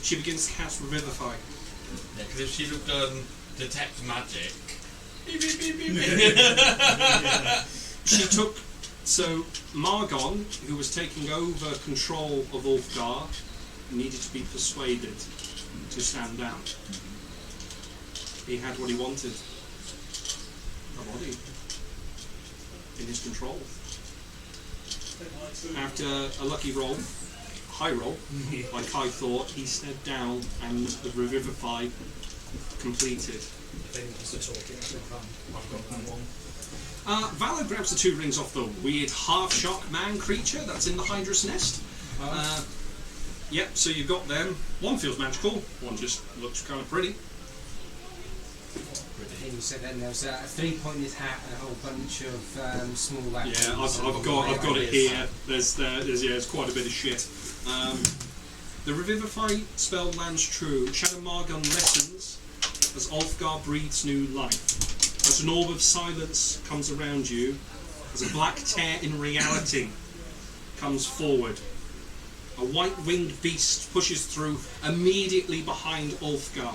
She begins to cast Revivify. Yeah, because if she'd have done Detect Magic... Beep, beep, beep, beep, beep. She took... So, Margon, who was taking over control of Ulfgar, needed to be persuaded to stand down. He had what he wanted. A body. In his control. After a lucky roll, high roll, like I thought, he stepped down and the Revivify completed. If anyone wants to talk, I've got that one. Valor grabs the 2 rings off the weird half-shock man creature that's in the Hydra's nest. Yep, so you've got them. One feels magical, one just looks kind of pretty. You said then there was a 3-pointed hat and a whole bunch of small weapons. Yeah, I've got it here. There's it's quite a bit of shit. The Revivify spell lands true. Shadow Margon lessens as Ulfgar breathes new life. As an orb of silence comes around you, as a black tear in reality comes forward. A white-winged beast pushes through immediately behind Ulfgar.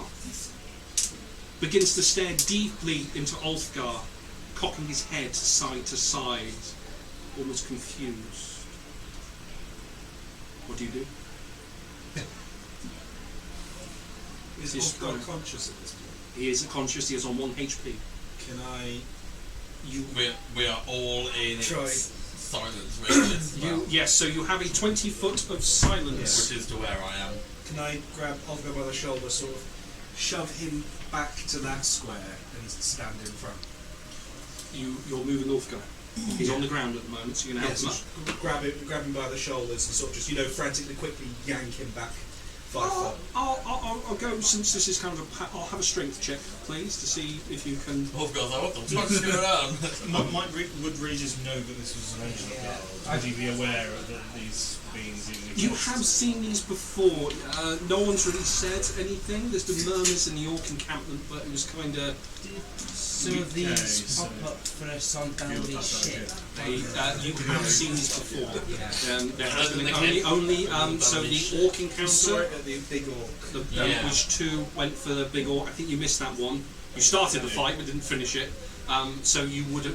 Begins to stare deeply into Ulfgar, cocking his head side to side, almost confused. What do you do? Is Ulfgar conscious at this point? He is conscious, he is on 1 HP. Can I... We are all in Try. silence range as well. Yes, so you have a 20 foot of silence. Which is to where I am. Can I grab Ulfgar by the shoulder, sort of shove him back to that square and stand in front? You're moving Ulfgar. He's on the ground at the moment, so you're going to help him up. Grab him by the shoulders and sort of just, frantically, quickly yank him back 5 foot. I'll go, since this is kind of I'll have a strength check, please, to see if you can... Ulfgar's like, what the fuck's going on? Would Regis know that this was an angel of God? Would he be aware of these beings even exist? You have seen these before. No one's really said anything. There's been murmurs in the Orc encampment, but it was kind of... Some of these pop up for us on Baldy's ship. You have seen these before. There has been so the Orc encounter, The big orc. which 2 went for the big Orc. I think you missed that one. You started the fight but didn't finish it. So you would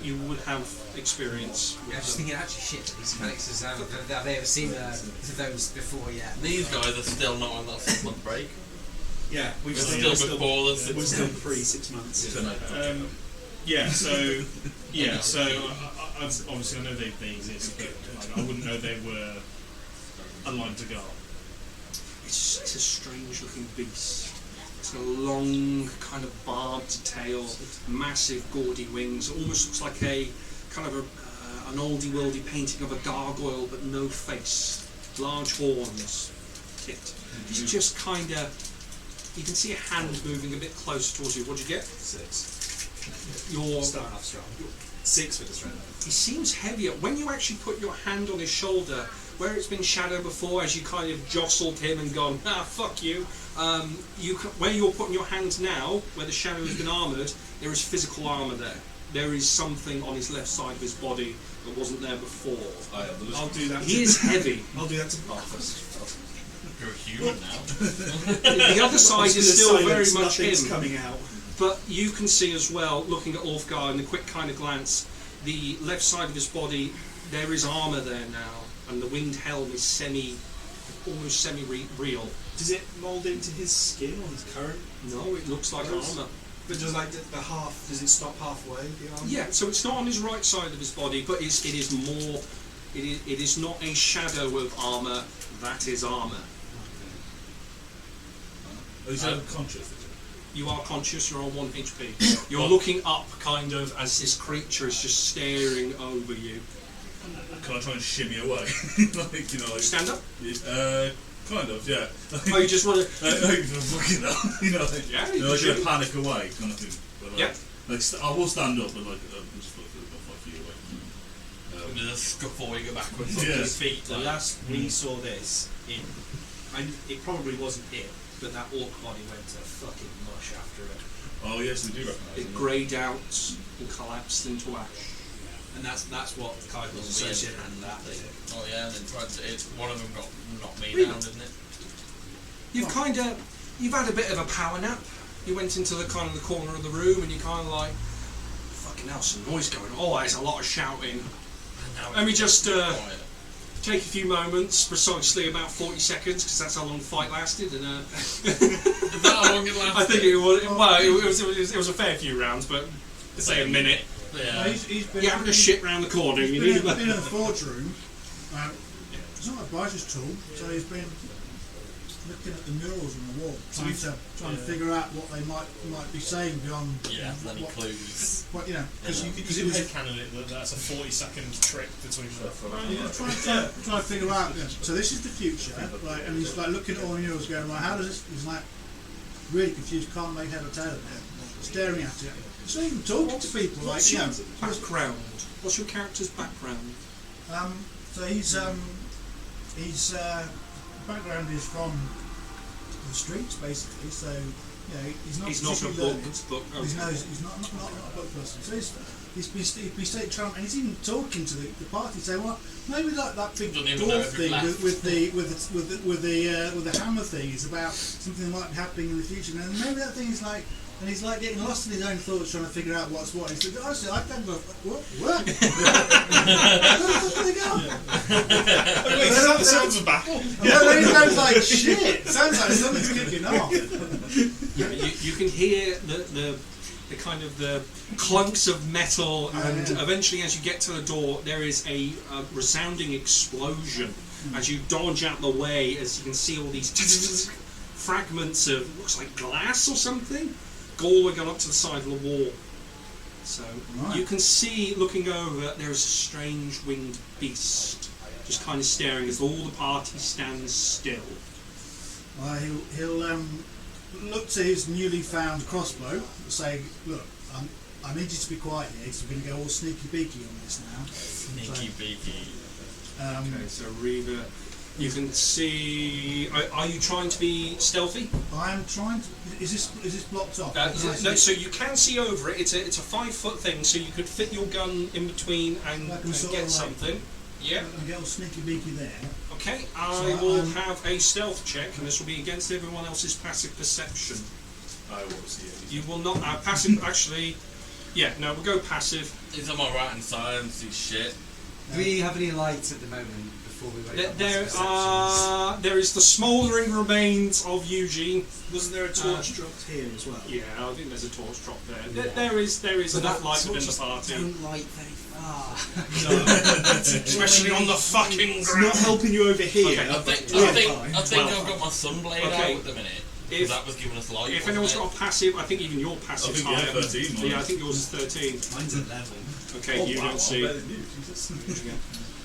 have experience. I was just thinking, actually, shit, these mechanics have they ever seen those before yet? These guys are still not on that 6-month break. Yeah, We're still before the 6 We're still months. pre-6 months. So obviously I know they exist, but I wouldn't know they were alive to God. It's a strange looking beast. It's got a long, kind of barbed tail, massive, gaudy wings. It almost looks like a kind of an oldie-worldy painting of a gargoyle, but no face. Large horns, tipped. It's just kind of. You can see a hand moving a bit closer towards you. What'd you get? 6. You're Starting off strong. 6 with the strength. He seems heavier. When you actually put your hand on his shoulder, where it's been shadow before, as you kind of jostled him and gone, fuck you, where you're putting your hand now, where the shadow has been armoured, there is physical armour there. There is something on his left side of his body that wasn't there before. I'll do that. He is heavy. I'll do that to Marcus. You're a human now. The other side is still very much him. Coming out. But you can see as well, looking at Ulfgar in a quick kind of glance, the left side of his body, there is armour there now, and the winged helm is almost semi-real. Does it mould into his skin or his current? No, it looks like armour. But does does it stop halfway, the armour? Yeah, so it's not on his right side of his body, but it is not a shadow of armour, that is armour. Oh, he's unconscious. You are conscious, you're on 1 HP. You're looking up, kind of, as this creature is just staring over you. Can I try and shimmy away? Stand up? Kind of, yeah. Oh, you just want to... fucking hell, Yeah, like panic away, kind of thing. But, yeah. I will stand up, but just fuck you away. There's a scuffle you go backwards Yeah. on your feet. The last we saw this, it probably wasn't it, but that orc body went to fucking mush after it. Oh yes, we do recognise It greyed out and collapsed into ash. And that's what Kyle's associated with that thing. Oh yeah, and then one of them got knocked me down, didn't it? You've had a bit of a power nap. You went into the kind of the corner of the room and you kind of like, fucking hell, some noise going on. Oh, there's a lot of shouting. Let me just take a few moments, precisely about 40 seconds, because that's how long the fight lasted. And Is that how long it lasted? I think it was. Well, it was a fair few rounds, but say a minute. Yeah. He's been You're having a shit round the corner. He's You been, need been in the forge room. It's not a advisor's tool, so he's been looking at the murals on the wall, trying to figure out what they might be saying beyond. Yeah, any clues. What, you know, Because you because could headcanon it that that's a 40-second trick between them. trying to figure out. You know, so this is the future, right? And he's like looking at all the murals, going, "Well, how does this?" He's like really confused, can't make head or tail of it, staring at it. So even talking to people, like, What's you your know, background? What's your character's background? so his background is from the streets, basically. So you know, he's not a particularly book. learned. He's not a book person. So he's been state trying, and he's even talking to the party, saying, "Well, maybe that big Don't even know dwarf if thing we've with the hammer thing is about something that might be happening in the future, and maybe that thing is like." And he's like getting lost in his own thoughts, trying to figure out what's what. He said, "Honestly, I can't go. What? Where the fuck are they going?" Wait, that sounds a battle. And then he goes like, "Shit! Sounds like something's kicking off." Yeah, you can hear the kind of the clunks of metal, and eventually, as you get to the door, there is a resounding explosion. As you dodge out the way, as you can see all these fragments of looks like glass or something. All gone up to the side of the wall. So you can see, looking over, there is a strange winged beast, just kind of staring as all the party stands still. He'll look to his newly found crossbow, say, "Look, I need you to be quiet here, because we're going to go all sneaky beaky on this now." Sneaky beaky. Okay, so Reva, you can see. Are you trying to be stealthy? I am trying to. Is this blocked off? No, so you can see over it. It's a 5-foot thing, so you could fit your gun in between and get something. Yeah. I get all sneaky beaky there. Okay, I will have a stealth check, and this will be against everyone else's passive perception. I will see it. You will not. Passive, actually. Yeah, no, we'll go passive. He's on my right hand side and see shit. Do we have any lights at the moment before we wake up? There is the smouldering remains of Eugene. Wasn't there a torch dropped here as well? Yeah, I think there's a torch drop there. There is enough light within the party. Don't light very far. Especially on the fucking It's ground. not helping you over here. I think Well, I've got my sunblade okay. out at the minute. If- That was giving us light. If anyone's got a passive, I think even your passive is higher. 13. Yeah, I think yours is 13. Mine's 11. Okay, you don't see.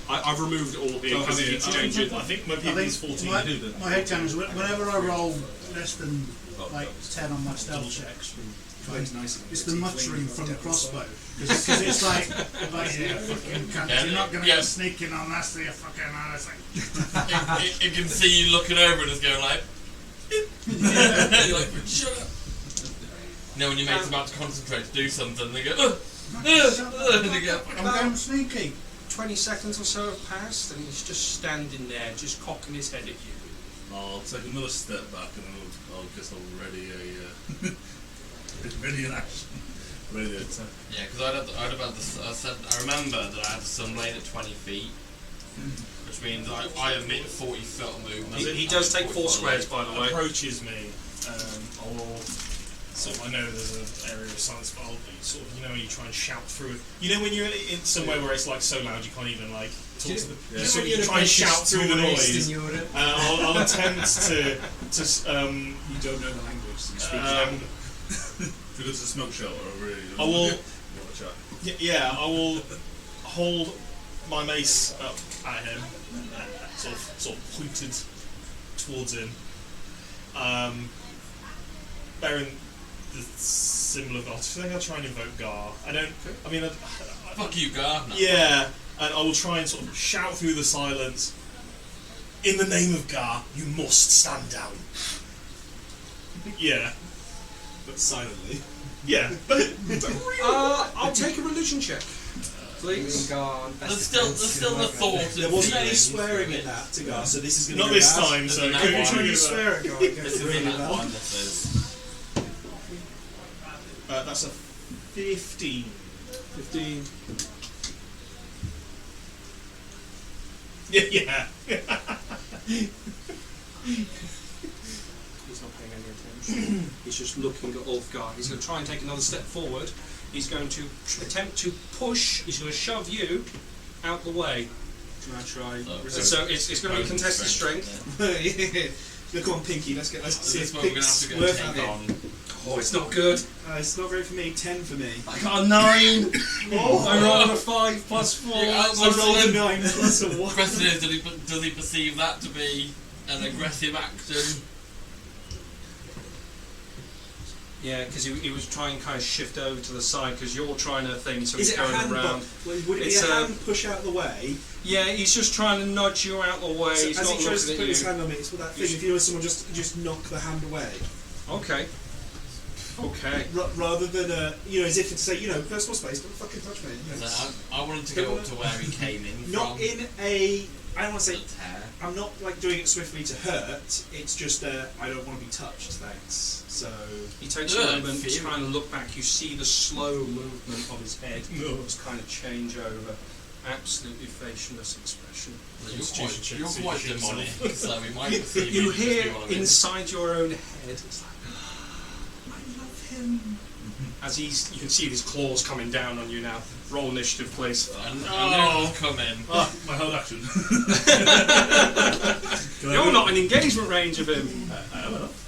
I've removed it all here because it keeps changing. I think my I PB is think 14. my head canon is whenever I roll less than like 10 on my stealth checks, it's the muttering from the crossbow. Because it's like yeah, fucking cunt, Yeah, you're not going to yeah. go sneaking on us, you fucking ass. Like, it can see you looking over and it's going like. You're like, shut up. You know, when your mate's about to concentrate to do something, they go, and they go, I'm going sneaky. 20 seconds or so have passed, and he's just standing there, just cocking his head at you. I'll take another step back and I'll guess I'll ready ready an action. Ready to attack. Yeah, because I remember that I had the sunblade at 20 feet, which means I omit 40 foot of movement. He does take 4 squares, by the way. Approaches me. I will sort of, I know there's an area of silence, but I'll sort of, you know, when you try and shout through it. You know when you're in somewhere where it's like so loud you can't even like talk to the. You try and shout through the noise. I'll attempt to. You don't know the language, so you speak If it is a smoke shelter, really. I will. Yeah, I will hold my mace up at him, sort of pointed towards him. Bearing the symbol of God. I think I'll try and invoke Gar. Fuck you, Gardner. Yeah, and I will try and sort of shout through the silence. In the name of Gar, you must stand down. Yeah. but silently. Yeah. But I'll take a religion check. please. There's still the thought of There wasn't any feelings, swearing but in that to Gar, so this is going to Not go this bad. time, so There's Every no time one. you swear at Gar, it This goes is really that bad. one, this is. That's a 15. 15. Yeah. He's not paying any attention. He's just looking at Ulfgar. He's going to try and take another step forward. He's going to attempt to push. He's going to shove you out the way. Can I try? Oh, resist? So it's going to be contested strength. Yeah. Look on Pinky. Let's This see is if what we're going to have Pink's to go worth take having. on. Oh, it's not good. It's not great for me. 10 for me. I got a 9. Oh, I rolled a 5 plus 4. Yeah, I rolled a 9 plus a 1. The question is, does he perceive that to be an aggressive action? Yeah, because he was trying to kind of shift over to the side because you're trying to think, so Is he's it a going hand? around. Would it It's be a a- hand push out the way? Yeah, he's just trying to nudge you out the way. So He's as not he tries to looking put at his you. hand on me, it's what that thing. If you know someone just knock the hand away, Okay. Okay. rather than as if to say, personal space, don't fucking touch me. You know. So I wanted to go up to where he came in Not from. in a. I don't want to say. The tear. I'm not like doing it swiftly to hurt. It's just I don't want to be touched. Thanks. So He takes a Ugh, moment to fear. kind of look back. You see the slow movement of his head just kind of change over. Absolutely facialess expression. You're quite demonic, so we might perceive You you to hear be one of his. inside your own head, it's like, I love him. As you can see his claws coming down on you now. Roll initiative, please. I know he's coming. My whole action. You're not in engagement range of him. I am enough.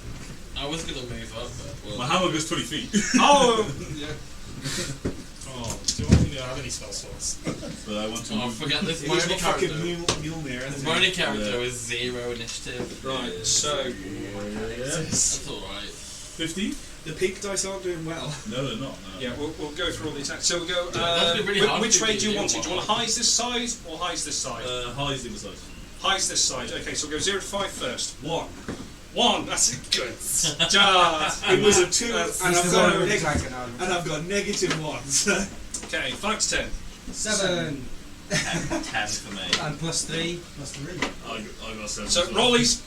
I was going to move up, but My hammer goes 20 feet. Oh, yeah. Oh, do I think I have any spell slots? But I want to. Oh, forget this. My he's only not fucking character. Mjolnir, isn't My he? only character Yeah. is 0 initiative. Right, so That's alright. 50? The pink dice aren't doing well. No, they're not. No. yeah, we'll go through all the attacks. So we go. That's been really hard Which to way do you do want it? Do you want one. highs this side or highs this side? Highs the other side. Highs this side. Okay, so we'll go 0 to 5 first. 1. That's a good start. It was a 2, That's- and He's I've the one got with the neg- dragon on. and I've got negative 1. So Okay, 5 to 10. 7 10 for me. and plus 3. Plus 3. I got 7. So rollies.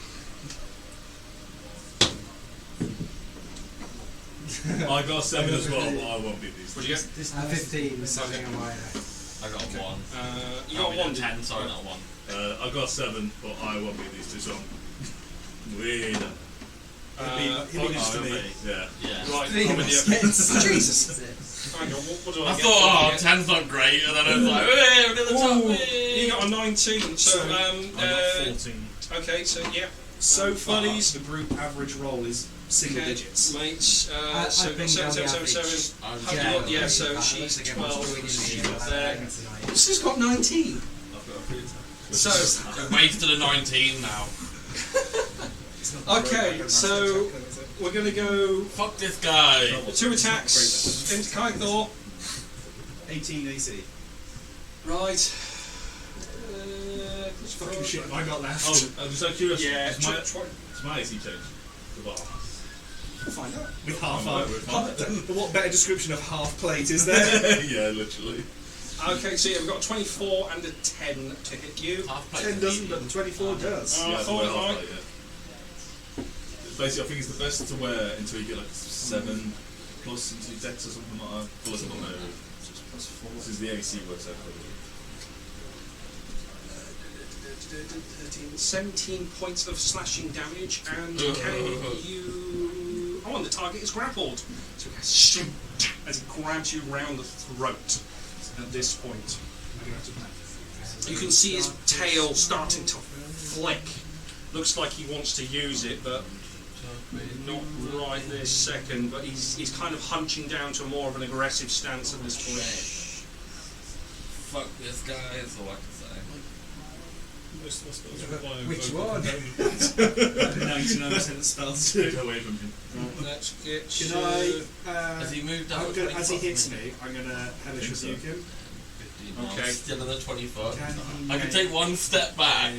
I got 7 as well, but I won't beat these. What'd you get? 15, something on my I got 1. You got 1. 10, sorry, not 1. I got 7, but I won't beat these two, so I'm way down. he'll be next to me. Yeah. Yeah. Right, I'm with you. Jesus. Hang on, what do I I get? thought, 10's not great, and then I was like, hey, we're at the top. Ooh, hey. you got a 19. So, I got 14. okay, so yeah. So far, buddies. the group average roll is single Okay, digits. mates. I So bring seven, down seven, the seven, average. seven. I was Yeah, like, so That she's looks like 12. everyone's She's doing got it. there. Tonight. This has got 19. I've got a free attack. So, I've wasted a 19 now. It's not okay, great, so but it's okay. we're going to go Fuck this guy. 2 attacks into Kythor. 18 AC. Right. Fucking shit have I got left? Oh, I'm just out of curiosity. Yeah, Does my AC change? The bar. find out. With half Oh, a... What better description of half plate is there? Yeah, literally. Okay, so yeah, we've got a 24 and a 10 to hit you. Half plate 10 doesn't, but the 24 does. Oh, I Yeah, thought it the way might. half plate, yeah. Basically, I think it's the best to wear until you get like 7 plus into your dex or something like that. Plus, I don't know. Plus 4. This is the AC works out probably. 17 points of slashing damage, and can you... Oh, and the target is grappled. So he goes shoot as he grabs you round the throat at this point. You can see his tail starting to flick. Looks like he wants to use it, but not right this second. But he's kind of hunching down to more of an aggressive stance at this point. Fuck this guy, is all I can say. Most of my spells require Which vocal one? component. 99% of spells do. Get away from him. Let's get Can you... I... Has he moved I'm out? gonna, 20 as he foot hits from me, I'm going to hellish Think so. rebuke him. 15 miles, Okay. Still another 20 foot. Can he I can make take one step back,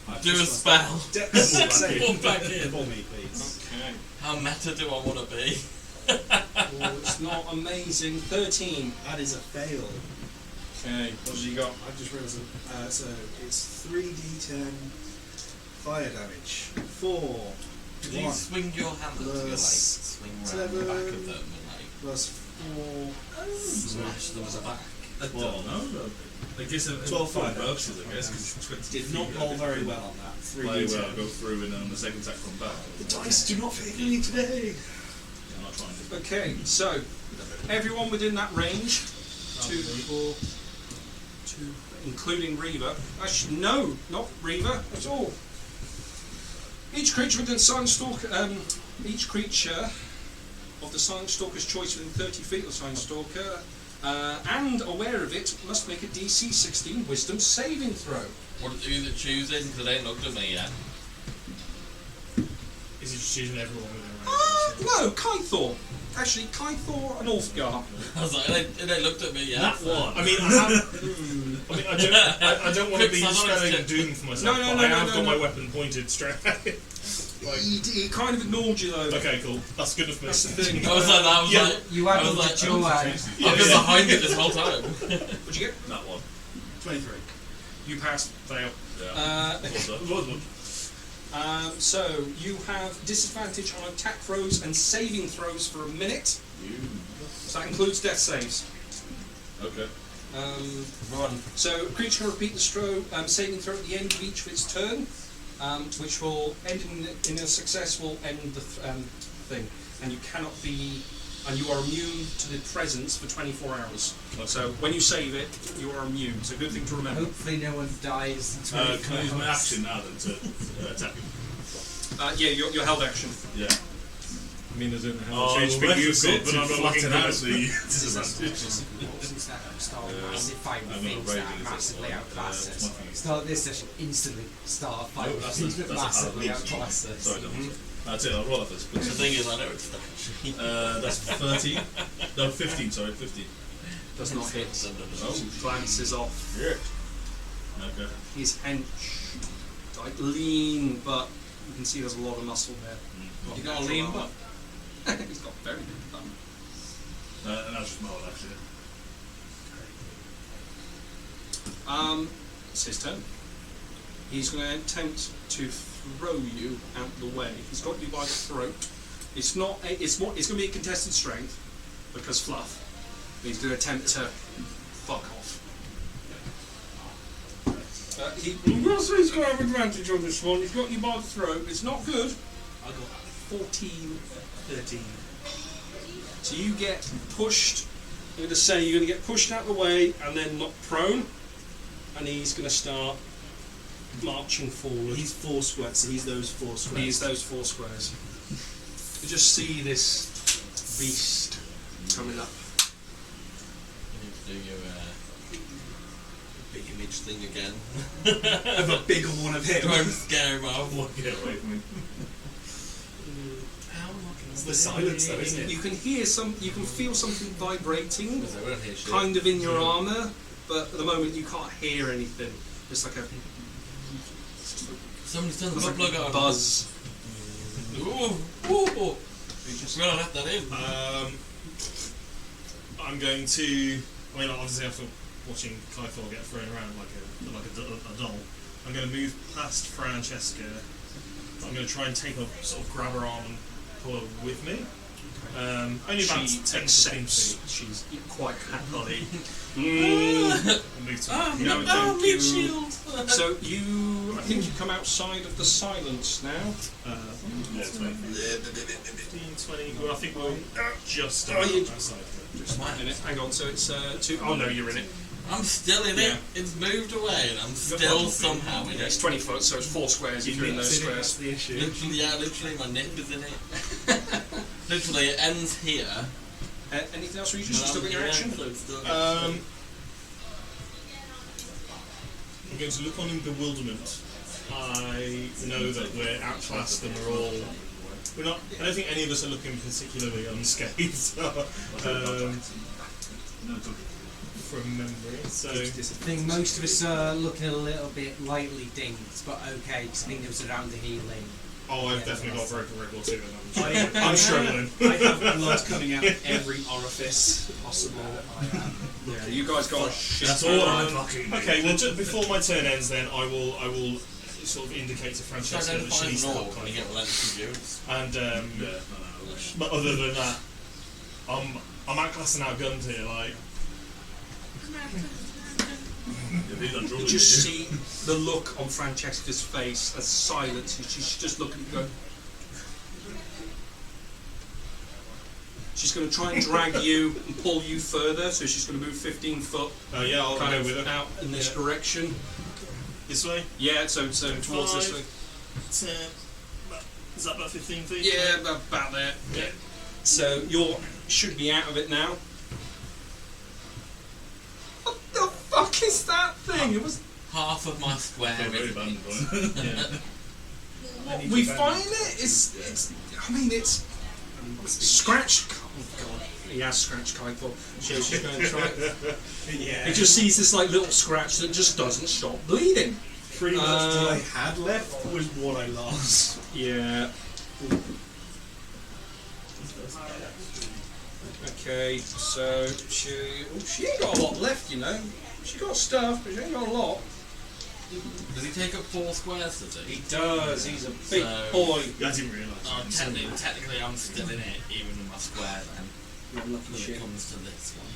I've do a just spell. lost- Dex save Pull back in. for me, please. Okay. How meta do I want to be? Oh, it's not amazing. 13. That is a fail. Okay, what have you got? I've just realised so it's 3d10 fire damage. 4 Did you 1 swing your hammer to like plus swing around the back of 7 them and like plus 4 smash them at the back? Well, no. I guess 12 fire fire. boxes, I guess, because it's 20 did feet, not roll I very think. well on that. Play 3d10. well, go through and then on the second attack from back. The dice do not favour me today. Yeah, I'm not trying to. Okay, so everyone within that range, 2, 4, 2, including Reaver. Actually, no, not Reaver at all. Each creature within Silent Stalker, each creature of the Silent Stalker's choice within 30 feet of the Silent Stalker, and aware of it, must make a DC 16 Wisdom saving throw. What who's it choosing? Because they ain't looked at me yet. Is he just choosing everyone within range? No, Kythor. Actually, Kythor and Ulfgar. I was like, they ain't looked at me yet. That one. I mean, I don't want to be Quick, spelling someone doom for myself. No, but I no, have no, got no. my weapon pointed straight at it. Like, He kind of ignored you though. okay, cool. That's good enough. That's the thing. I was like, that was Yeah. like, You I had was the like, jaw out. I've been behind it this whole time. What'd you get? That one. 23. You passed. Fail. Yeah. So you have disadvantage on attack throws and saving throws for a minute. So that includes death saves. Okay. Run. So a creature can repeat the saving throw at the end of each of its turn, which will end in a successful end the thing, and you cannot be, and you are immune to the presence for 24 hours. So when you save it, you are immune. It's a good thing to remember. Hopefully no one dies. in Can I 24 use my hours. action now then to attack him? Yeah, your held action. Yeah. I mean, I don't know Oh, how much HP you've got, but I'm not looking flatten at out it. the disadvantage. Since that start a massive fight with I'm gonna things rage that in are this massively one. outclass us. Nothing. Start this session, instantly start a fight No, with that's things a- that that's a massively hard outclass us. Sorry, don't that's it, I'll roll off this. The thing is, I know it's actually. That's 13. No, 15, sorry, 15. Does not hit. Oh. Glances off. Yeah. Okay. His hench, like lean, but you can see there's a lot of muscle there. Not You got a natural lean armor. butt? He's got very big bum. And that's just my whole action. It's his turn. He's going to attempt to throw you out the way. He's got you by the throat. It's not. It's going to be a contested strength because fluff. He's going to attempt to fuck off. He's going to have advantage on this one. He's got you by the throat. It's not good. I got 14, 13. So you get pushed. I'm going to say you're going to get pushed out of the way and then knocked prone. And he's going to start marching forward. He's 4 squares, so he's those 4 squares. He's those 4 squares. You just see this beast coming up. You need to do your big image thing again. Of a bigger one of him. Try and scare him off. Get away from me. It's the silence though, isn't it? You can hear you can feel something vibrating, Because they won't hear shit. kind of in your armour, but at the moment you can't hear anything. It's like a, Somebody's turned the it's like plug a on. buzz. Ooh, ooh. We're gonna let that in. I'm going to. I mean, obviously after watching Kythor get thrown around like a doll, I'm going to move past Francesca. I'm going to try and take her, sort of grab her arm and pull her with me. Only about She 10 accepts. 15 feet. She's quite happily. I'll move to her. No, Oh, don't meat you- shield. So I think you come outside of the silence now. Yeah, 20. 15, 20. Well, I think we'll just Oh, you- outside. Just a minute. Hang on. So it's 2. Oh no, you're in it. I'm still in Yeah. it. It's moved away, and I'm still somehow in Yeah, it's it. 20 foot, so it's 4 squares if you're in those That's squares. the issue. Literally, my nip is in it. Literally, it ends here. Anything else, Regis? You still got your action? I'm going to look on in bewilderment. I know that we're outclassed and we're all. We're not. I don't think any of us are looking particularly unscathed from memory. So I think most of us are looking a little bit lightly dinged, but okay, because I think there was a round of healing. Oh, I've definitely got broken record too. I'm struggling. I have blood coming out of every orifice possible. Yeah, you guys got a shit. That's all I ton. fucking. Okay, well, just before my turn ends, then I will sort of indicate to Try Francesca to that she find needs an to orc help. when you get relentless endurance. And Yeah, no. but other than that, I'm outclassing our guns here. Like, Yeah, these are You drooling just at you. see the look on Francesca's face as silence. She's just looking at you going. She's going to try and drag you and pull you further, so she's going to move 15 foot yeah, I'll kind go of with her. out in this direction. This way. Yeah, so towards this way. 10. Is that about 15 feet? Yeah, about there. Yeah. So you should be out of it now. What the fuck is that thing? It was. Half of my square Feel very is bad ink. going. Yeah. We find it. It's. I mean, it's scratched. Oh god, he has scratched Keitel. So she's going to try. Yeah. He just sees this like little scratch that just doesn't stop bleeding. Pretty much what I had left was what I lost. Yeah. Okay, so she ain't got a lot left, you know. She got stuff, but she ain't got a lot. Does he take up 4 squares, does he? He does. He's a big So- boy. I didn't realise. Oh, technically I'm still in it, even in my square then. You're lucky When shit. it comes to this one.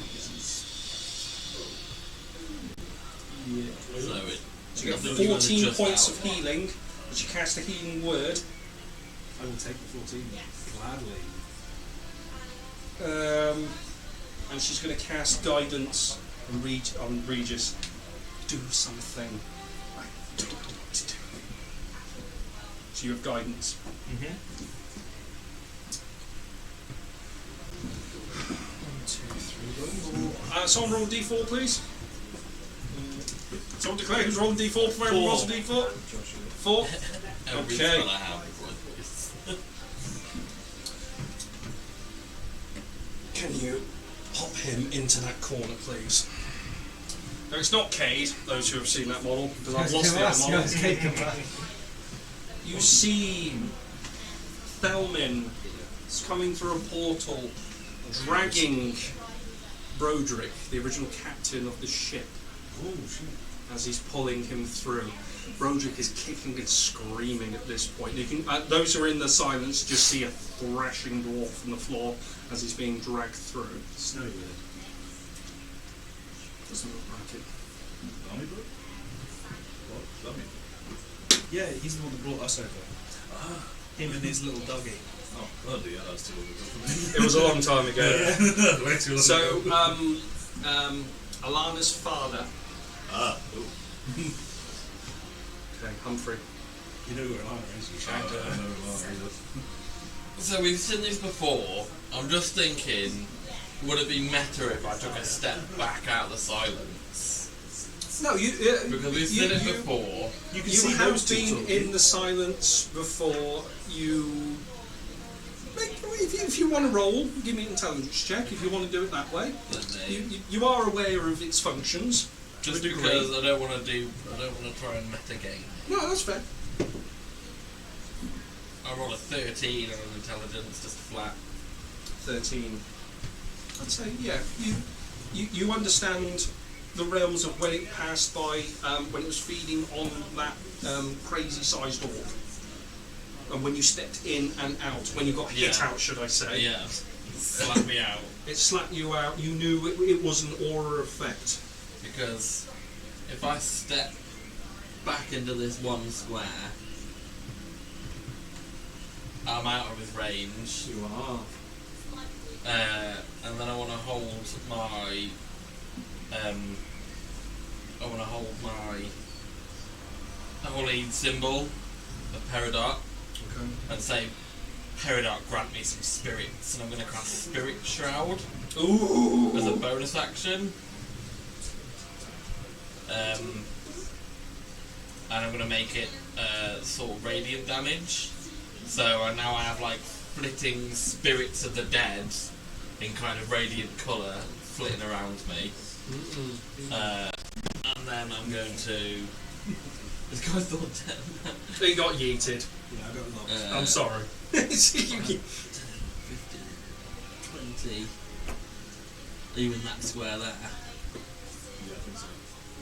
Yeah. So it. So you get nothing you're gonna 14 just points out of healing. But you cast a healing word. I will take the 14 gladly. And she's going to cast guidance on Regis. Do something. I don't know what to do. So you have guidance. Mm-hmm. 1, 2, 3. Someone roll a d4, please. Someone declare who's rolling d4 before everyone rolls a d4. 4. Every Okay. spell I have is like this. Can you pop him into that corner, please? No, it's not Cade, those who have seen that model, because I've lost the other model. You see Thelmin coming through a portal, dragging Broderick, the original captain of the ship, as he's pulling him through. Broderick is kicking and screaming at this point. You can, those who are in the silence just see a thrashing dwarf on the floor as he's being dragged through. Snowy with it. Doesn't look like it. Dummy bro? What? Dummy? Yeah, he's the one that brought us over. Him and his little doggy. Oh, bloody hell, that's too long It was a long time ago. ago. Way too long So, ago. Alana's father. Ah, oh. Okay, Humphrey. You know who Alana is, you shagged I her. know Alana is. So we've seen this before. I'm just thinking, would it be meta if I took a step back out of the silence? No, you. Because we've seen it before. You can You see have those two been talking. in the silence before. You. If you want to roll, give me an intelligence check. If you want to do it that way, you are aware of its functions. Just to a degree. because I don't want to try and meta game. No, that's fair. I roll a 13 on intelligence, just flat. 13. I'd say, yeah, you understand the realms of when it passed by, when it was feeding on that crazy-sized orc. And when you stepped in and out, when you got hit Yeah. out, should I say. Yeah, slap me out. It slapped you out, you knew it was an aura effect. Because if I step back into this one square, I'm out of his range. You are. And then I want to hold my holy symbol of Peridot Okay. and say, Peridot, grant me some spirits, and I'm going to cast Spirit Shroud Ooh! as a bonus action. And I'm going to make it sort of radiant damage. So now I have like flitting spirits of the dead in kind of radiant colour flitting around me. And then I'm going to This guy's all dead. He got yeeted. Yeah, I got locked. I'm sorry. 10, 15, 20. Even that square there.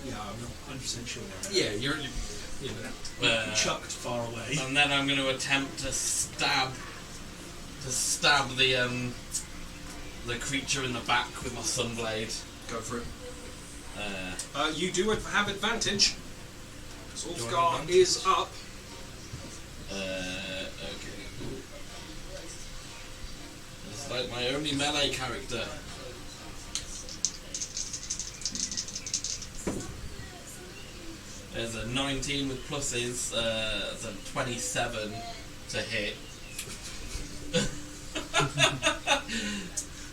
Yeah, I'm not 100% sure. Yeah, you're Chucked far away. And then I'm going to attempt to stab the creature in the back with my sunblade. go for it. You do have advantage. Ulfgar is up. Okay. It's like my only melee character. There's a 19 with pluses, there's a 27 to hit.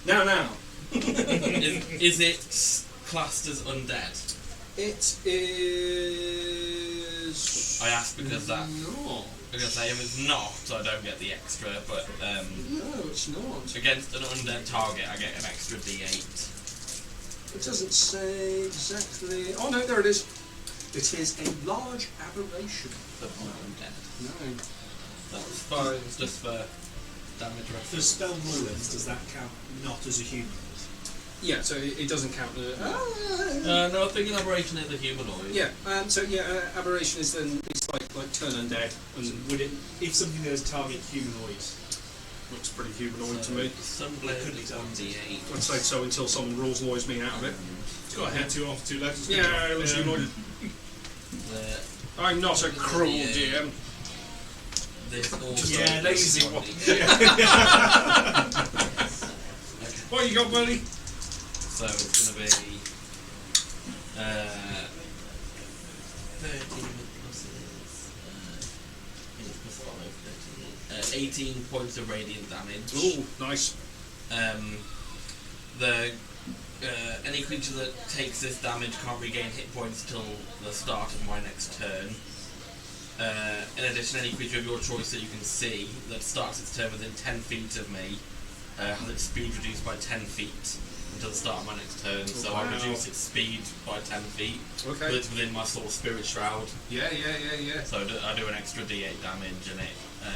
Now. Is it classed as undead? It is. I ask because that. No. Because if it's not, I don't get the extra, but No, it's not. against an undead target, I get an extra d8. It doesn't say exactly. Oh no, there it is. It is a large aberration. But not undead. No. That's fine, it's just for damage For reference. spell rulings, does that count not as a human? Yeah, so it doesn't count. No, I think an aberration is a humanoid. Yeah. Aberration is then it's like turn undead, and Would it, if something that is target humanoid, looks pretty humanoid to me. Sunblade Could be is done. 1d8. I'd say so until someone rules lawyers me out of it. It's got a head, 2 arms, 2 legs. It's Yeah, good. it looks humanoid. The- I'm not a cruel DM. This also Yeah, lazy is one. 1d8. What you got, buddy? So it's going to be 13 with pluses, 8 plus 5, 13, 18 points of radiant damage. Ooh, nice. Any creature that takes this damage can't regain hit points till the start of my next turn. In addition, any creature of your choice that you can see that starts its turn within 10 feet of me has its speed reduced by 10 feet until the start of my next turn. So I Wow. reduce its speed by 10 feet, but Okay. it's within my sort of spirit shroud. Yeah. So I do an extra d8 damage, and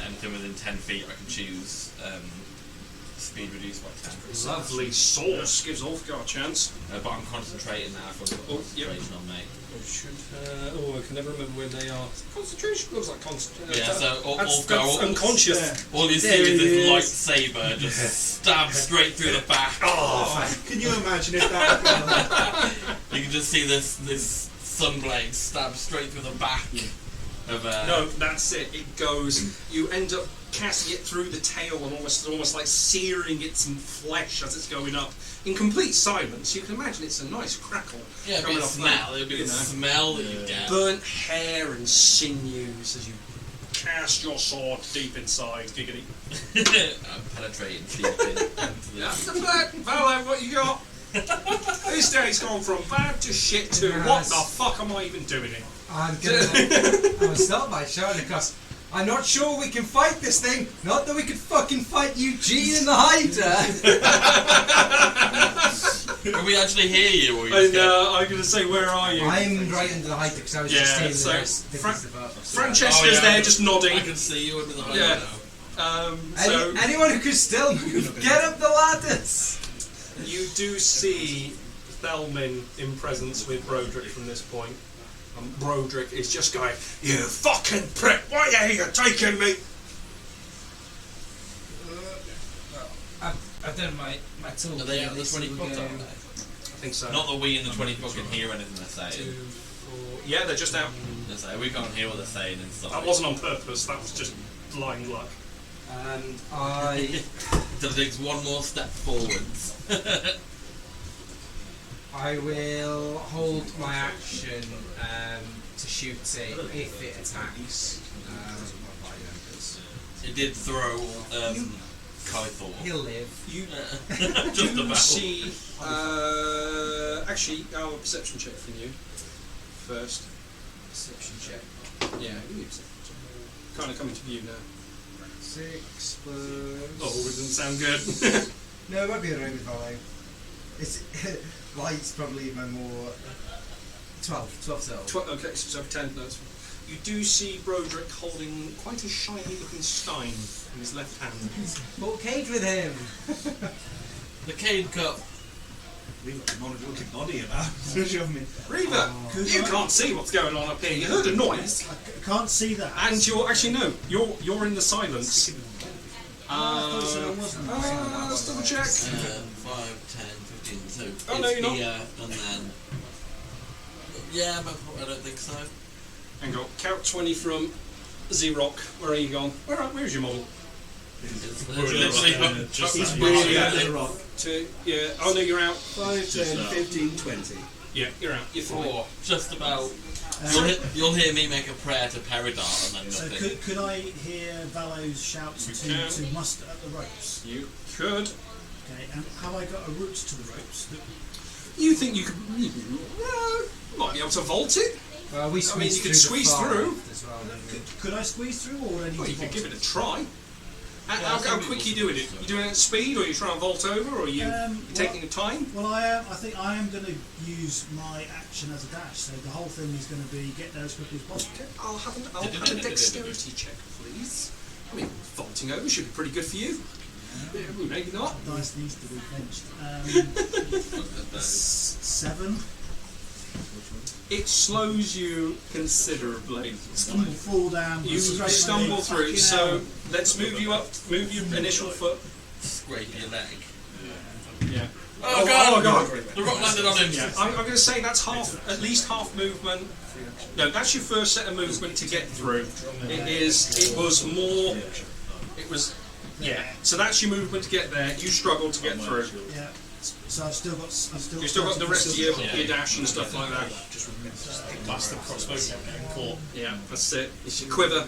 anything within 10 feet I can choose speed reduced by 10. Lovely sauce gives Ulfgar a chance. But I'm concentrating now. I've got Oh, yep. concentration on me. I can never remember when they are. Concentration looks like concentration. Yeah, so that's Ulfgar, unconscious. all you see There is he this is. lightsaber just stab straight through the back. Oh, can you imagine if that? You can just see this sunblade stab straight through the back of No, that's it. It goes. You end up casting it through the tail and almost like searing its flesh as it's going up in complete silence. You can imagine it's a nice crackle. Yeah, it'd be coming a off smell. that, It'd be you the know. smell that you get. Burnt hair and sinews as you cast your sword deep inside. Giggity. I'm penetrating deep into Yeah, this. come back, Valet. What you got? This day's gone from bad to shit to what the fuck am I even doing here? I'm gonna start by shouting across. I'm not sure we can fight this thing. Not that we could fucking fight Eugene in the Hydra. Can we actually hear you? Or you And just I'm going to say, where are you? I'm right under the Hydra because I was Yeah, just seeing so the rest Fra- business about. Francesca's there just nodding. I can see you under the high Yeah. now. So Anyone who could still move, get up the ladders. you do see Thelmin in presence with Broderick from this point. Broderick is just going, "You fucking prick! Why are you taking me?" I've done my tool. Are they out of the 20 foot, aren't they? I think so. Not that we in the 20 foot can hear anything they're saying. 2, 4. Yeah, they're just out. They say, we can't hear what they're saying inside. That wasn't on purpose. That was just blind luck. And I So it takes one more step forwards. I will hold my action to shoot it if it attacks. It did throw Kythor. He'll live. You Just do about. see. Actually, I'll have a perception check from you first. Perception check. Yeah, give me a perception check. Kind of coming to view now. 6 plus. Oh, it doesn't sound good. No, it might be alright with Valet. It's light's probably my more 12 total. Okay, so 10. That's You do see Broderick holding quite a shiny-looking stein in his left hand. Full cage with him. The cane cup. We've got a looking body about. Shove me. Reaver, you can't see what's going on up here. You heard a noise, I can't see that. and you're actually no. You're in the silence. I thought I wasn't. Let's double check. 5, 10, 15. So Oh, it's no, you're not. here, and then. Yeah, but I don't think so. Hang on, count 20 from Z-Rock. Where are you gone? Where's your model? It's literally just He's that. really at the rock. Yeah. Oh no, you're out. 5, 10, 15, 20. Yeah, you're out. You're fine. 4. Just about. You'll hear me make a prayer to Peridar and then So nothing. could I hear Valo's shouts You can. to muster at the ropes? You could. Okay, and have I got a route to the ropes? You think you could? Might be able to vault it. Well, we I mean, you could squeeze squeeze through. as well. don't we? Could I squeeze through, or would I need Well, to you could vault? give it a try. I How think we quick will are you doing it? You doing it at speed, or are you trying to vault over, or are you taking your time? Well, I think I am going to use my action as a dash. So the whole thing is going to be get there as quickly as possible. I'll have a dexterity check, please. I mean, vaulting over should be pretty good for you. Maybe not. Dice needs to be benched. 7. It slows you considerably. Stumble, fall down. You straight stumble my through. fucking So hell. let's move you up. Move your initial foot. Scrape your leg. Yeah. Oh, God! God. The rock landed on him. Yeah. I'm going to say that's at least half movement. No, that's your first set of movement to get through. It was more. It was. Yeah. So that's your movement to get there. You struggle to get through. Yeah. So I've still got. You've still got the rest of your dash and stuff like that. Blast the crossbow and caught. Yeah, that's it. It's your quiver.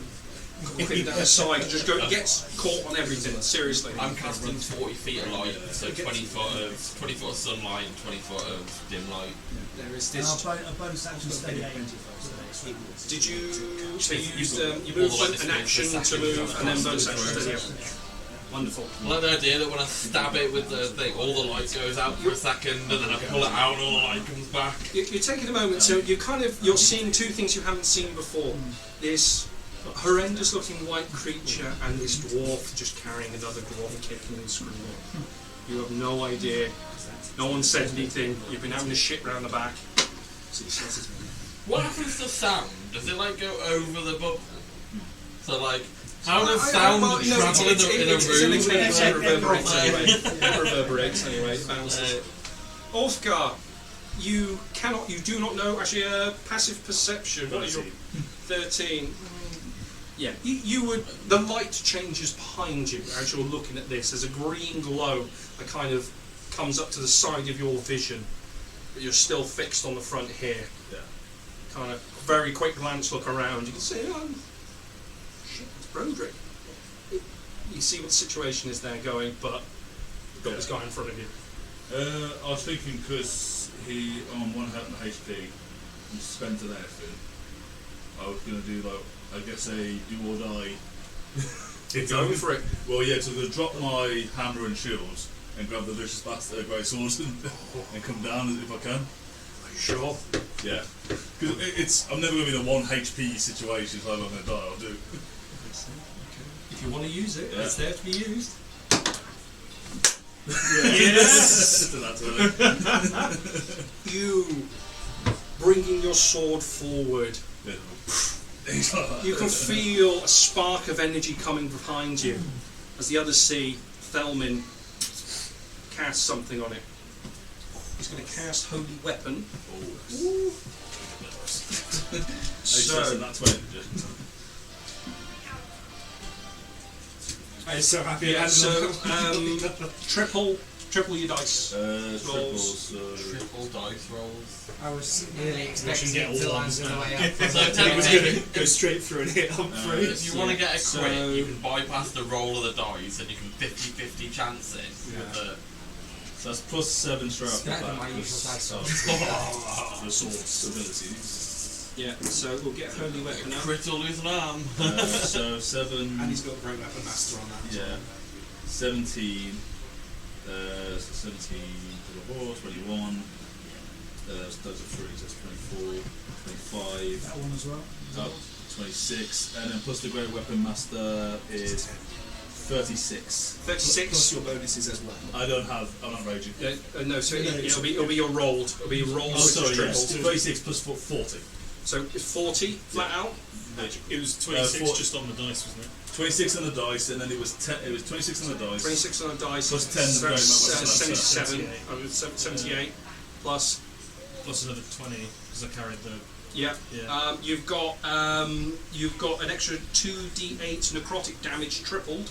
Quiver down the side. Just go. It gets caught on everything. Seriously. I'm casting 40 feet of light, so 20 foot of sunlight and 20 foot of dim light. There is And this. a bonus action steady aim. Did you? So you used your movement, an action to move, and then bonus action steady aim. Wonderful. I like the idea that when I stab it with the thing, all the light goes out for a second, and then I pull it out, and all the light comes back. You're taking a moment, so you're seeing two things you haven't seen before. This horrendous looking white creature and this dwarf just carrying another dwarf kicking and screaming. You have no idea. No one said anything. You've been having a shit round the back. What happens to sound? Does it like go over the bubble? So like, how does I- sound well, no, travel in a room? It reverberates anyway. It reverberates anyway. It bounces. Ulfgar, you do not know. Actually, passive perception. What is your 13? Yeah, you would. The light changes behind you as you're looking at this. There's a green glow that kind of comes up to the side of your vision, but you're still fixed on the front here. Yeah. Kind of very quick glance, look around. You can see, shit, it's Broderick. You see what the situation is there going, but you've got this guy in front of you. I was thinking because he on 1 HP and spent an everything, I was going to do like, I guess a do or die. Go for it. Well, yeah, so I'm going to drop my hammer and shields and grab the vicious bastard great sword and come down if I can. Are you sure? Yeah, because I'm never going to be in a 1 HP situation, so I'm going to die. I'll do. If you want to use it, Yeah. it's there to be used. Yes. That's You bringing your sword forward. You can feel a spark of energy coming behind you as the others see Thelmin cast something on it. He's going to cast Holy Weapon. So, that's when I'm so happy. yeah, so triple your dice. triples. Triple dice rolls. I was really should expecting get it to all land ones on the now. way up. So I was technically, going to go straight through and hit on three. if you want to get a So- crit, you can bypass the roll of the dice, and you can 50-50 chance it. With the, So that's plus 7 straight off the Better than bat. my usual dice roll. The sword's abilities. Yeah, so we'll get Holy Weapon out. crit or lose an arm. So 7. And he's got a great weapon master on that. Yeah. 17. So 17 to the horse, 21. Those are 3, so that's 24, 25. That one as well. Oh, 26, and then plus the Great Weapon Master is 36. 36. Plus your bonuses as well. I'm not raging. No, so it'll be your rolled. It'll be your rolled. Oh, sorry, triple. yes. 36 plus 40. So it's 40 flat out. It was 26 4 just on the dice, wasn't it? 26 on the dice, and then it was 26 on the dice. 26 on the dice. Plus 10 so very much, it's, what's that? 77. 78 plus. Plus another 20 because I carried the. Yeah. Yeah. You've got an extra 2d8 necrotic damage tripled.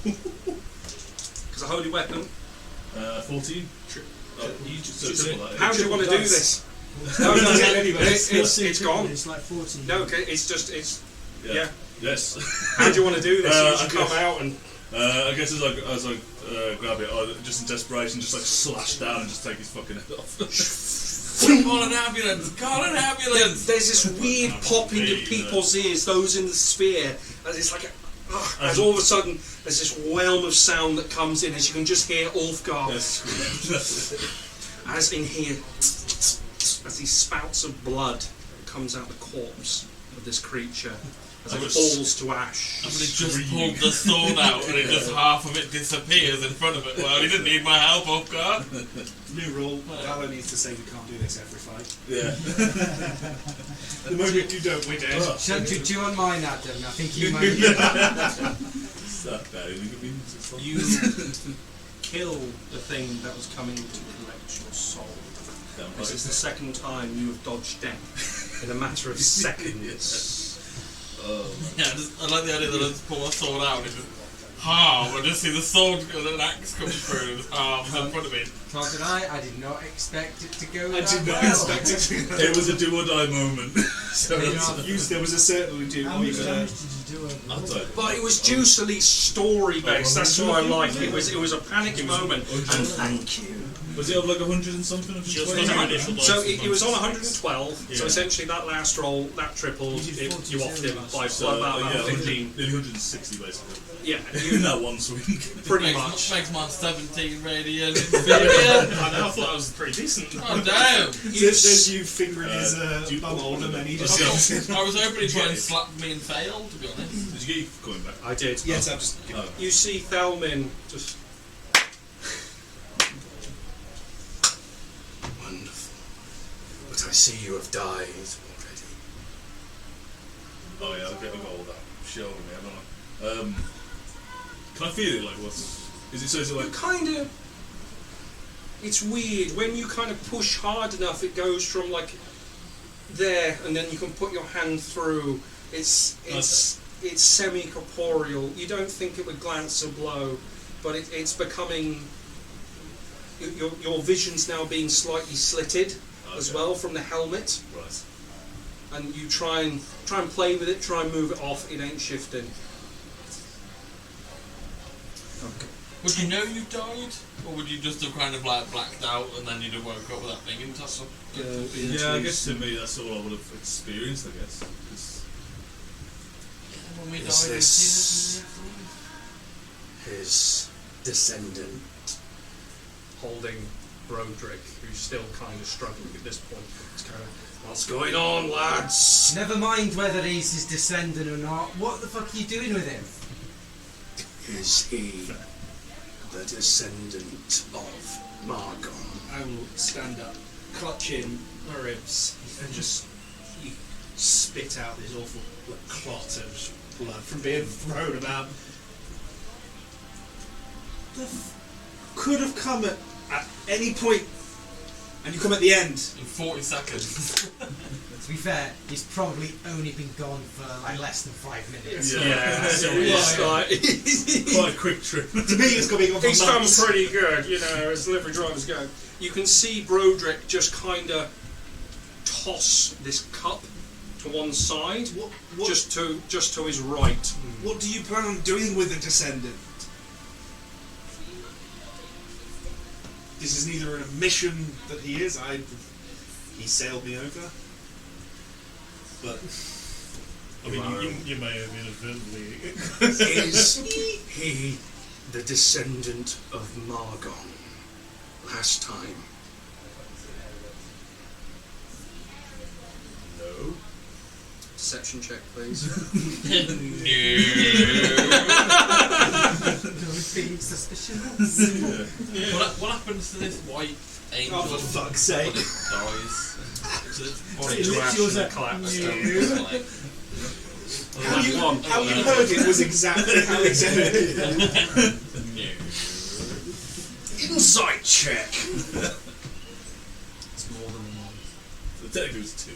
Because a holy weapon. 14. Triple that. How do you want to do this? No, it's gone. It's like 14. No, okay, it's yeah. Yes. How do you want to do this? You I just come guess- out and I guess as I grab it, I just in desperation, just like slash down and just take his fucking head off. Call an ambulance! Call an ambulance! there's this weird popping in people's ears, those in the sphere, and it's like as all of a sudden there's this whelm of sound that comes in as you can just hear Ulfgar as in here as these spouts of blood comes out the corpse of this creature as it falls to ash. And he just pulled the sword out and half of it disappears in front of it. Well, he didn't need my help, Ulfgar. New rule: Gallo needs to say we can't do this every fight. Yeah. The moment you don't, we're dead. Do you want mine, Adam? I think you might. You kill the thing that was coming to collect your soul. This is the second time you have dodged death in a matter of seconds. Yeah, I like the idea that I just pull a sword out and just half, I just see the sword and an axe come through and just half in front of me. Can't deny, I did not expect it to go I that did not well. expect it to. It was a do or die moment. So There was a certain do. How much damage did you do? I'll tell you. But it was juicily story based. That's what I like. It was a panic moment. And thank you. Was it up like 100 and something? Just on your initial dice. So it was on 112. So Yeah. essentially that last roll, that triple, You did you offed him by about 15. Nearly 160 basically. Yeah, In that one swing. pretty makes, much. Makes mine 17 radiant inferior. I know, I thought that was pretty decent. Oh damn! There's you fingering his do you- bumhole and then he Yeah. just. I was hoping he'd try and slap me and fail, to be honest. Did you get your coin back? I did. Yes, I'm just. Oh. You see Thelmin just. Wonderful. But I see you have died already. Oh yeah, I'll get all that shit over me, haven't I? Can I feel it like what's... Is it so is it like... Kind of. It's weird when you kind of push hard enough. It goes from like there, and then you can put your hand through. It's semi-corporeal. You don't think it would glance a blow, but it's becoming. Your vision's now being slightly slitted as Okay. well from the helmet, Right. and you try and play with it, try and move it off. It ain't shifting. Would you know you died? Or would you just have kind of like blacked out and then you'd have woke up without being in touch? Yeah, I guess to me that's all I would have experienced, I guess. 'Cause When we Is died, this- His descendant, holding Broderick, who's still kind of struggling at this point. It's kind of, what's going on, lads? Never mind whether he's his descendant or not. What the fuck are you doing with him? Is he the descendant of Margon? I will stand up, clutch in my ribs, and just spit out this awful clot of blood from being thrown about. Could have come at any point, and you come at the end. In 40 seconds. To be fair, he's probably only been gone for like less than 5 minutes. Yeah, so it's like, quite a quick trip. To me, it's got to be gone for he's done months. pretty good, you know, as delivery drivers go. You can see Broderick just kind of toss this cup to one side, What just to his right. What do you plan on doing with the descendant? This is neither a mission that he is. He sailed me over. But I mean, you may have inadvertently. Is he the descendant of Margon? Last time. No. Deception check, please. Being suspicious. What happens to this white angel? Oh, for fuck's sake. When it dies? Body It to literally ash was and a- collapse. Like, How you heard it was exactly how he said it. Insight check. It's more than one. The technically it was 2.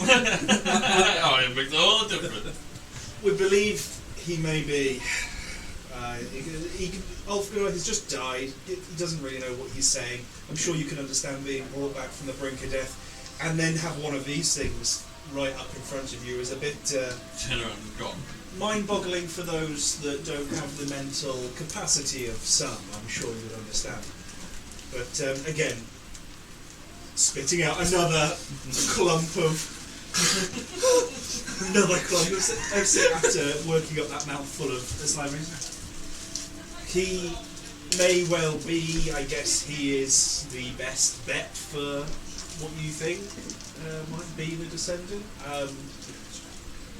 oh, it makes all the difference. We believe he may be. Ulfgar has just died. He doesn't really know what he's saying. I'm sure you can understand being brought back from the brink of death and then have one of these things right up in front of you is a bit Turn around and gone. mind-boggling for those that don't have the mental capacity of some. I'm sure you would understand. But again, spitting out another clump of after working up that mouthful of slime. He may well be, I guess he is the best bet for what you think might be the descendant.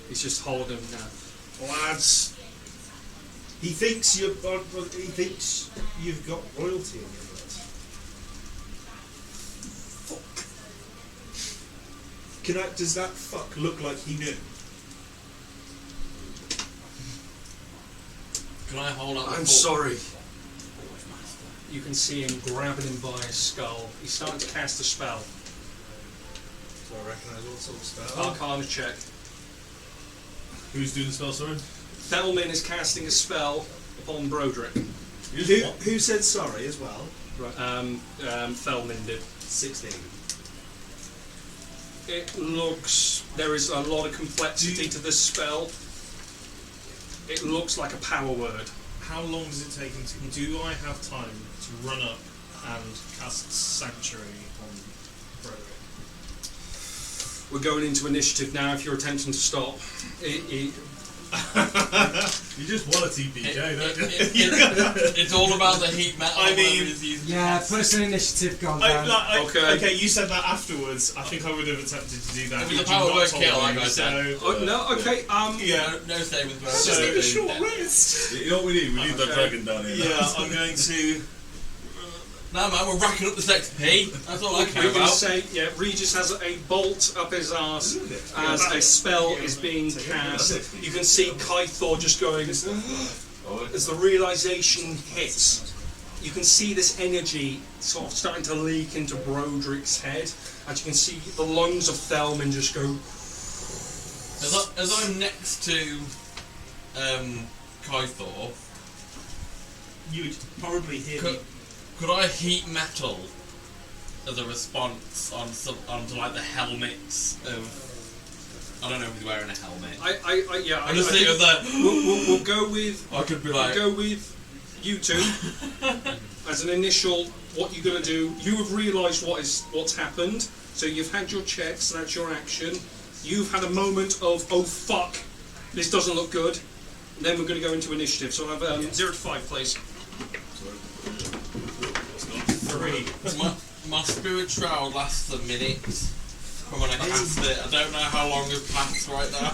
He's just holding him now. Lads, he thinks you've got royalty in your blood. Fuck. Does that fuck look like he knew? Can I hold up the I'm fork? sorry. You can see him grabbing him by his skull. He's starting to cast a spell. So I recognise all sorts of spells. Arcana check. Who's doing the spell, sorry? Thelmin is casting a spell upon Broderick. Who said sorry as well? Right. Thelmin did. 16. It looks... There is a lot of complexity to this spell. It looks like a power word. How long does it take him to... Do I have time to run up and cast Sanctuary on Broderick? We're going into initiative now if you're attempting to stop. You just want a TPK, don't you? It's all about the heat metal. I mean- whatever it is using. Yeah, put us in initiative, gone down. Okay. You said that afterwards. I think I would have attempted to do that. It was had a you power not word told kill, me, like I said. so- Oh, no, okay, Yeah. No savings. Just throws. need a short rest. You know what we need? We need that Okay. dragon down here. Yeah, I'm going to... No man, we're racking up this XP. That's all I care we can about. say, yeah, Regis has a bolt up his arse as a spell is being cast. You can see Kythor just going, as the realization hits, you can see this energy sort of starting to leak into Broderick's head, and you can see the lungs of Thelmin just go... As I'm next to Kythor, You'd probably hear me. could I heat metal as a response onto like the helmets of... I don't know if he's wearing a helmet. I'm just thinking of that. We'll go with... I could be like... We'll go with you two as an initial. What you're going to do? You have realised what's happened. So you've had your checks. That's your action. You've had a moment of oh fuck, this doesn't look good. And then we're going to go into initiative. So I'll have 0 to 5, please. 3. My spirit shroud lasts a minute from when I cast it. I don't know how long has passed right now.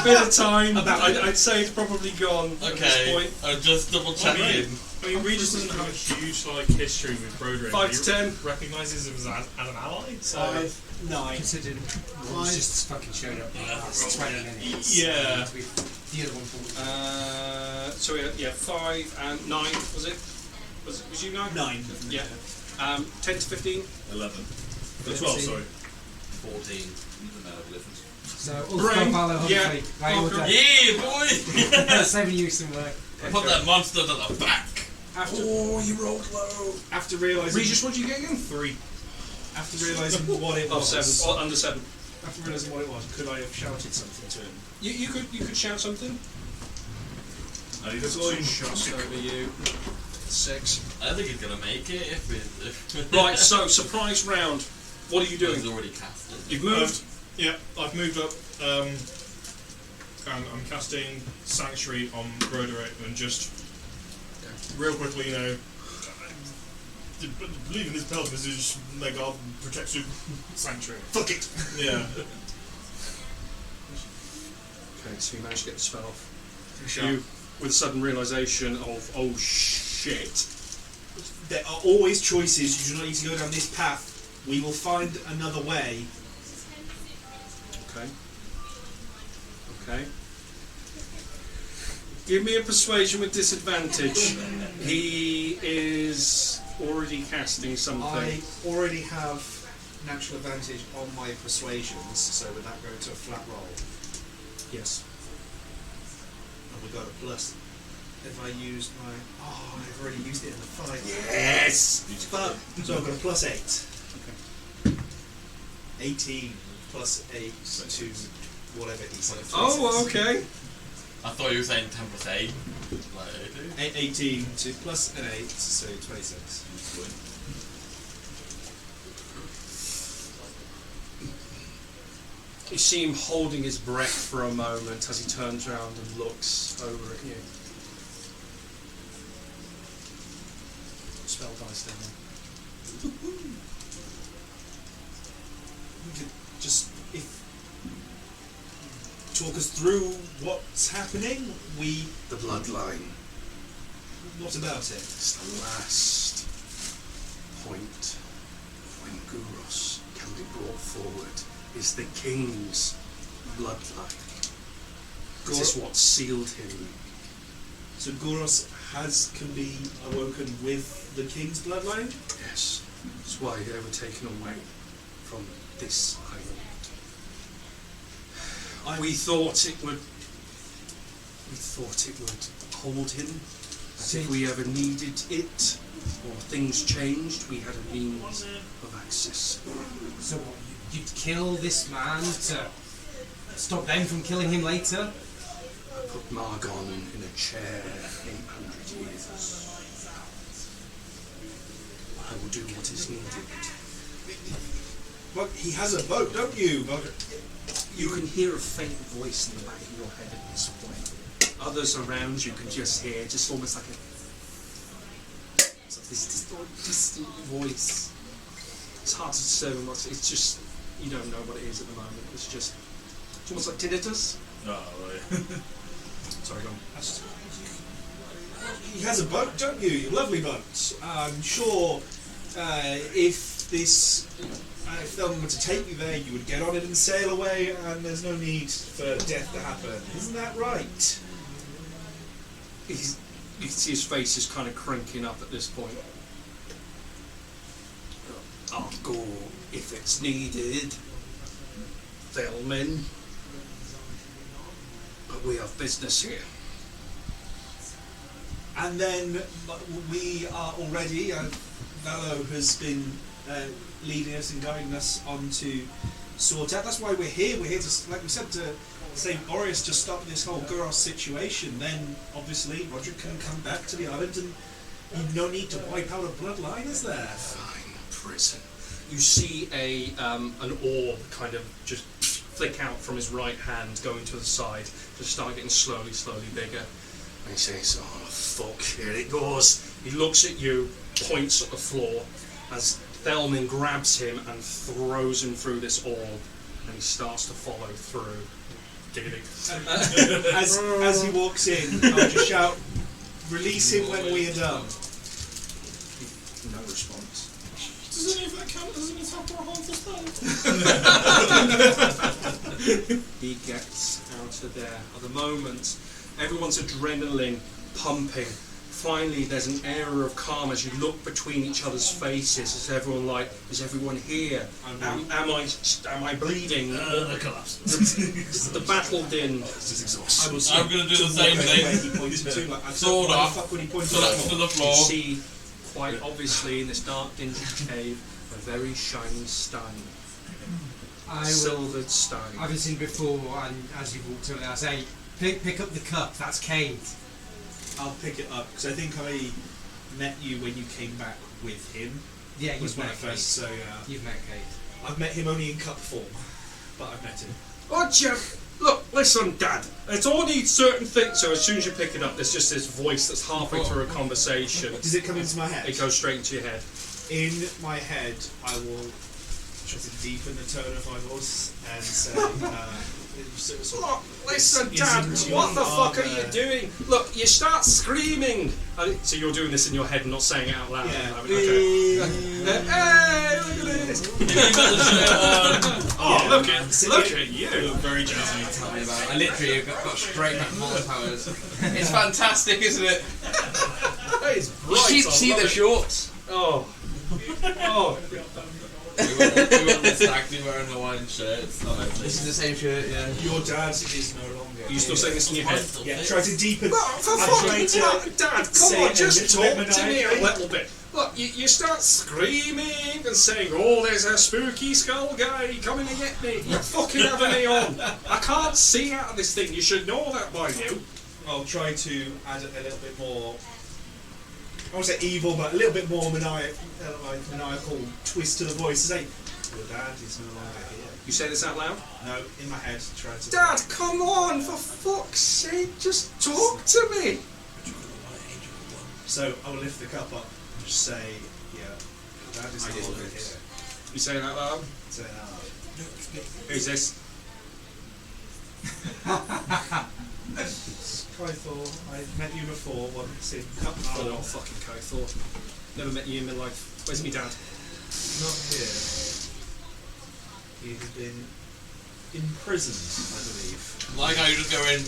A bit of time. I'd say it's probably gone at this Okay, point. I'm just double checking. I mean, Regis doesn't have a huge history with Broderick. 5 to 10. He recognises him as an ally. So 5, 9. Considering Wolves just fucking showed up in the last 20 minutes. Yeah. The other one for So yeah, 5 and 9 was it? Was you 9? 9. Yeah. 10 to 15. 11. 12, sorry. 14. Even now, difference. So, Brain, Ulfgar, Valor, yeah, Humphrey. Right, all done. Yeah, boy! Saving you some work. I put that monster to the back. You rolled low. After realising. Regis, what did you get again? 3. After realising what it Oh, was. 7. Oh, under 7. After realising what it was, could I have shouted something to him? You could shout something. And he's Just going. just over you. 6. I don't think he's gonna make it if Right. So surprise round. What are you doing? He's already casted. You've moved. yeah, I've moved up. And I'm casting Sanctuary on Broderick and just real quickly, believe in this spell because it's just make our protect you Sanctuary. Fuck it! Yeah. Okay, so you managed to get the spell off. Sure. You, with a sudden realization of, oh shit. There are always choices. You do not need to go down this path. We will find another way. Okay. Okay. Give me a persuasion with disadvantage. He is already casting something. I already have natural advantage on my persuasions, so would that go to a flat roll? Yes. And we got a plus. If I used my... Oh, I've already used it in the fight. Yes! Fuck! So I've got a +8. Okay. 18 plus 8 to whatever he said. Oh, okay. I thought you were saying 10 plus 8. Like 18 to plus an 8, so 26. You see him holding his breath for a moment as he turns around and looks over at you. Spell dice down. We could just talk us through what's happening. The bloodline. What about it? It's the last point when Guros can be brought forward. Is the king's bloodline. This is what sealed him. So Guros can be awoken with the king's bloodline? Yes. That's why they were taken away from this island. We thought it would hold him. That if we ever needed it or things changed, we had a means of access. So what, you'd kill this man to stop them from killing him later? I put Margon in a chair 800 years. I will do what is needed. But he has a boat, don't you? You can hear a faint voice in the back of your head at this point. Others around you can just hear, just almost like this distant voice. It's hard to discern what it's just, you don't know what it is at the moment. It's almost like tinnitus. Oh, right. Sorry, go on. He has a boat, don't you? Lovely boat. I'm sure if someone were to take you there, you would get on it and sail away, and there's no need for death to happen. Isn't that right? You can see his face is kind of crinking up at this point. I'll go if it's needed, Thelmin. But we have business here. And then we are already, Valo has been leading us and guiding us on to sort out. That's why we're here. We're here to, like we said, to save Boreas, to stop this whole Guros situation. Then, obviously, Roger can come back to the island and no need to wipe out a bloodline, is there? Fine prison. You see an orb kind of just flick out from his right hand, going to the side, just start getting slowly bigger. And he says, "Oh fuck, here it goes." He looks at you, points at the floor, as Thelmin grabs him and throws him through this orb, and he starts to follow through. Giggling. As he walks in, I'll just shout, "Release him when we are done." No response. Does any of that count as an attack or a harmful spell? He gets out of there. At the moment, everyone's adrenaline pumping. Finally, there's an air of calm as you look between each other's faces. Is everyone like, is everyone here? Am I bleeding? The collapse. The battle din. I'm going to do the same thing. Sword off. Collapse to the You floor. see, quite obviously, in this dark, dingy cave, a very shiny stone. I Silvered stone. haven't seen before, and as you walked over there, I say, pick up the cup, that's Cade. I'll pick it up because I think I met you when you came back with him. Yeah, Was you've my met Cade. first, so You've met Cade. I've met him only in cup form, but I've met him. Oh, Jeff, look, listen, Dad. It's only certain things. So as soon as you pick it up, there's just this voice that's halfway through a conversation. Does it come into my head? It goes straight into your head. In my head, I will try to deepen the tone of my voice and say, Look, listen, Dad, Isn't what your the fuck are father- you doing? Look, you start screaming. So you're doing this in your head and not saying it out loud. Yeah. Okay. Hey, look at this. Have you got the shirt on? Oh, look at you. Very jazzy. Tell me about it. I literally got straight back from powers. It's fantastic, isn't it? That is You bright. see I love the it. shorts. Oh. Oh. We were on the stag do wearing Hawaiian shirts. This is the same shirt, yeah. Your dad is no longer. Are you still saying this in your head? Yeah, try to deepen. Look, for I'm fucking trying to sake, Dad, say come on, it just a little talk bit to me a maniacally. little bit. Look, you start screaming and saying, oh, there's a spooky skull guy coming to get me. You're fucking having me on. I can't see out of this thing. You should know that by now. I'll try to add a little bit more. I won't say evil, but a little bit more maniacal twist to the voice. To say, your dad is no longer here. You say this out loud? No, in my head, try to. Dad, come on, for fuck's sake, just talk to me. So I will lift the cup up and just say, yeah, your dad is no longer here. You say it out loud? Say it out loud. Who's this? Kythor, I've met you before once in Cup Oh, 4. not fucking Kythor. Never met you in my life. Where's me dad? Not here. He has been imprisoned, I believe. Like how you just go in.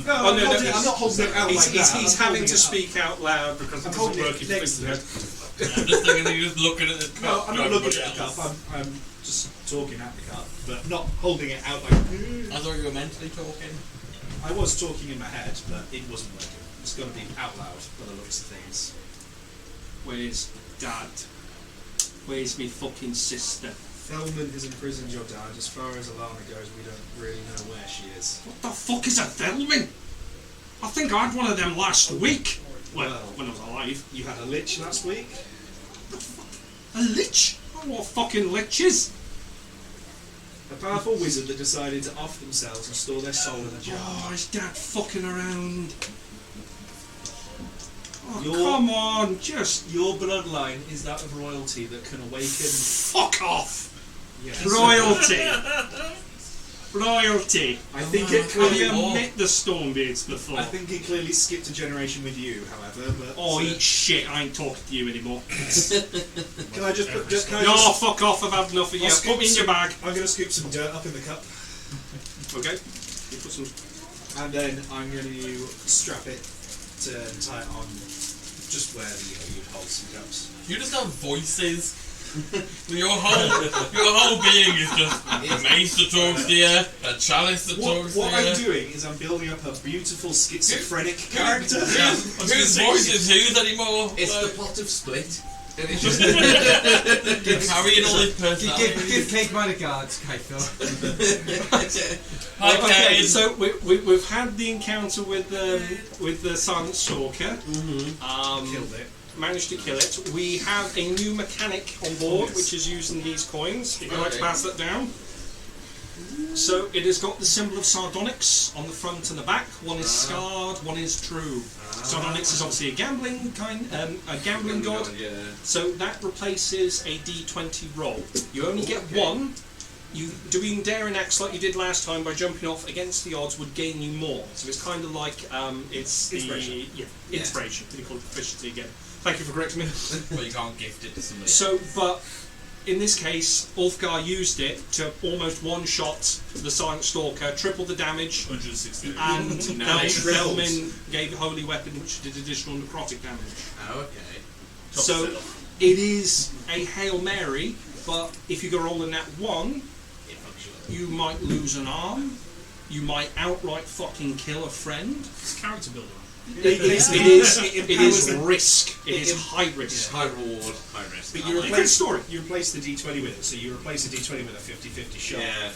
No, Oh, no, no, I'm not holding it out He's, like he's, that. he's I'm having holding to it up. speak out loud because it I'm doesn't holding work it if you next think to it. I'm just thinking that you're just looking at this No, cup. I'm not looking at the cup. I'm just talking at the cup, but not holding it out like. I thought you were mentally talking. I was talking in my head, but it wasn't working. It's got to be out loud by the looks of things. Where's dad? Where's me fucking sister? Thelman has imprisoned your dad. As far as Alana goes, we don't really know where she is. What the fuck is a Thelman? I think I had one of them last week. Well, Well. when I was alive. You had a lich last week. A lich? I don't know what fucking liches. A powerful wizard that decided to off themselves and store their soul in a jar. Oh, is dad fucking around? Oh, You're- come on, just Your bloodline is that of royalty that can awaken. fuck off. Yes. Royalty. Royalty. I think it Have clearly. you met the Stormbeards before? I think it clearly skipped a generation with you, however. But Oh, eat shit, I ain't talking to you anymore. can I just put? Can I No, just, fuck off, I've had enough of you. I'll Put scoop me in your some- bag. I'm going to scoop some dirt up in the cup, Okay. You put some. and then I'm going to strap it to tie it on just where you'd hold some cups. You just have voices. your whole being is just a mace that talks to you, a chalice that talks What to I'm you. doing is I'm building up a beautiful schizophrenic character. Yeah. Whose voice is whose anymore? It's Like, the pot of split. And it's just carrying all his personality. Give Cake my regards, Kaito. Hi, Okay, Kane. so we've had the encounter with the Silent Stalker. Killed it. Managed to kill it. We have a new mechanic on board, which is using these coins. If you'd like to pass that down. So it has got the symbol of Sardonyx on the front and the back. One is scarred, one is true. Sardonyx is obviously a gambling god. Yeah. So that replaces a D20 roll. You only get one. You doing daring acts like you did last time by jumping off against the odds would gain you more. So it's kind of like it's Inspiration. inspiration. You call it proficiency again. Thank you for correcting me. But you can't gift it to somebody. So, but in this case, Ulfgar used it to almost one-shot the Silent Stalker, triple the damage, 160. and Nice. Delmin gave a holy weapon which did additional necrotic damage. Oh, okay. So it is a Hail Mary, but if you go rolling that one, It functions. you might lose an arm, you might outright fucking kill a friend. It's character builder. It is risk. It is high risk. High reward, high risk. But I you like Good story. You replace the D20 with it, so you replace the D20 with a 50-50 shot. Yeah.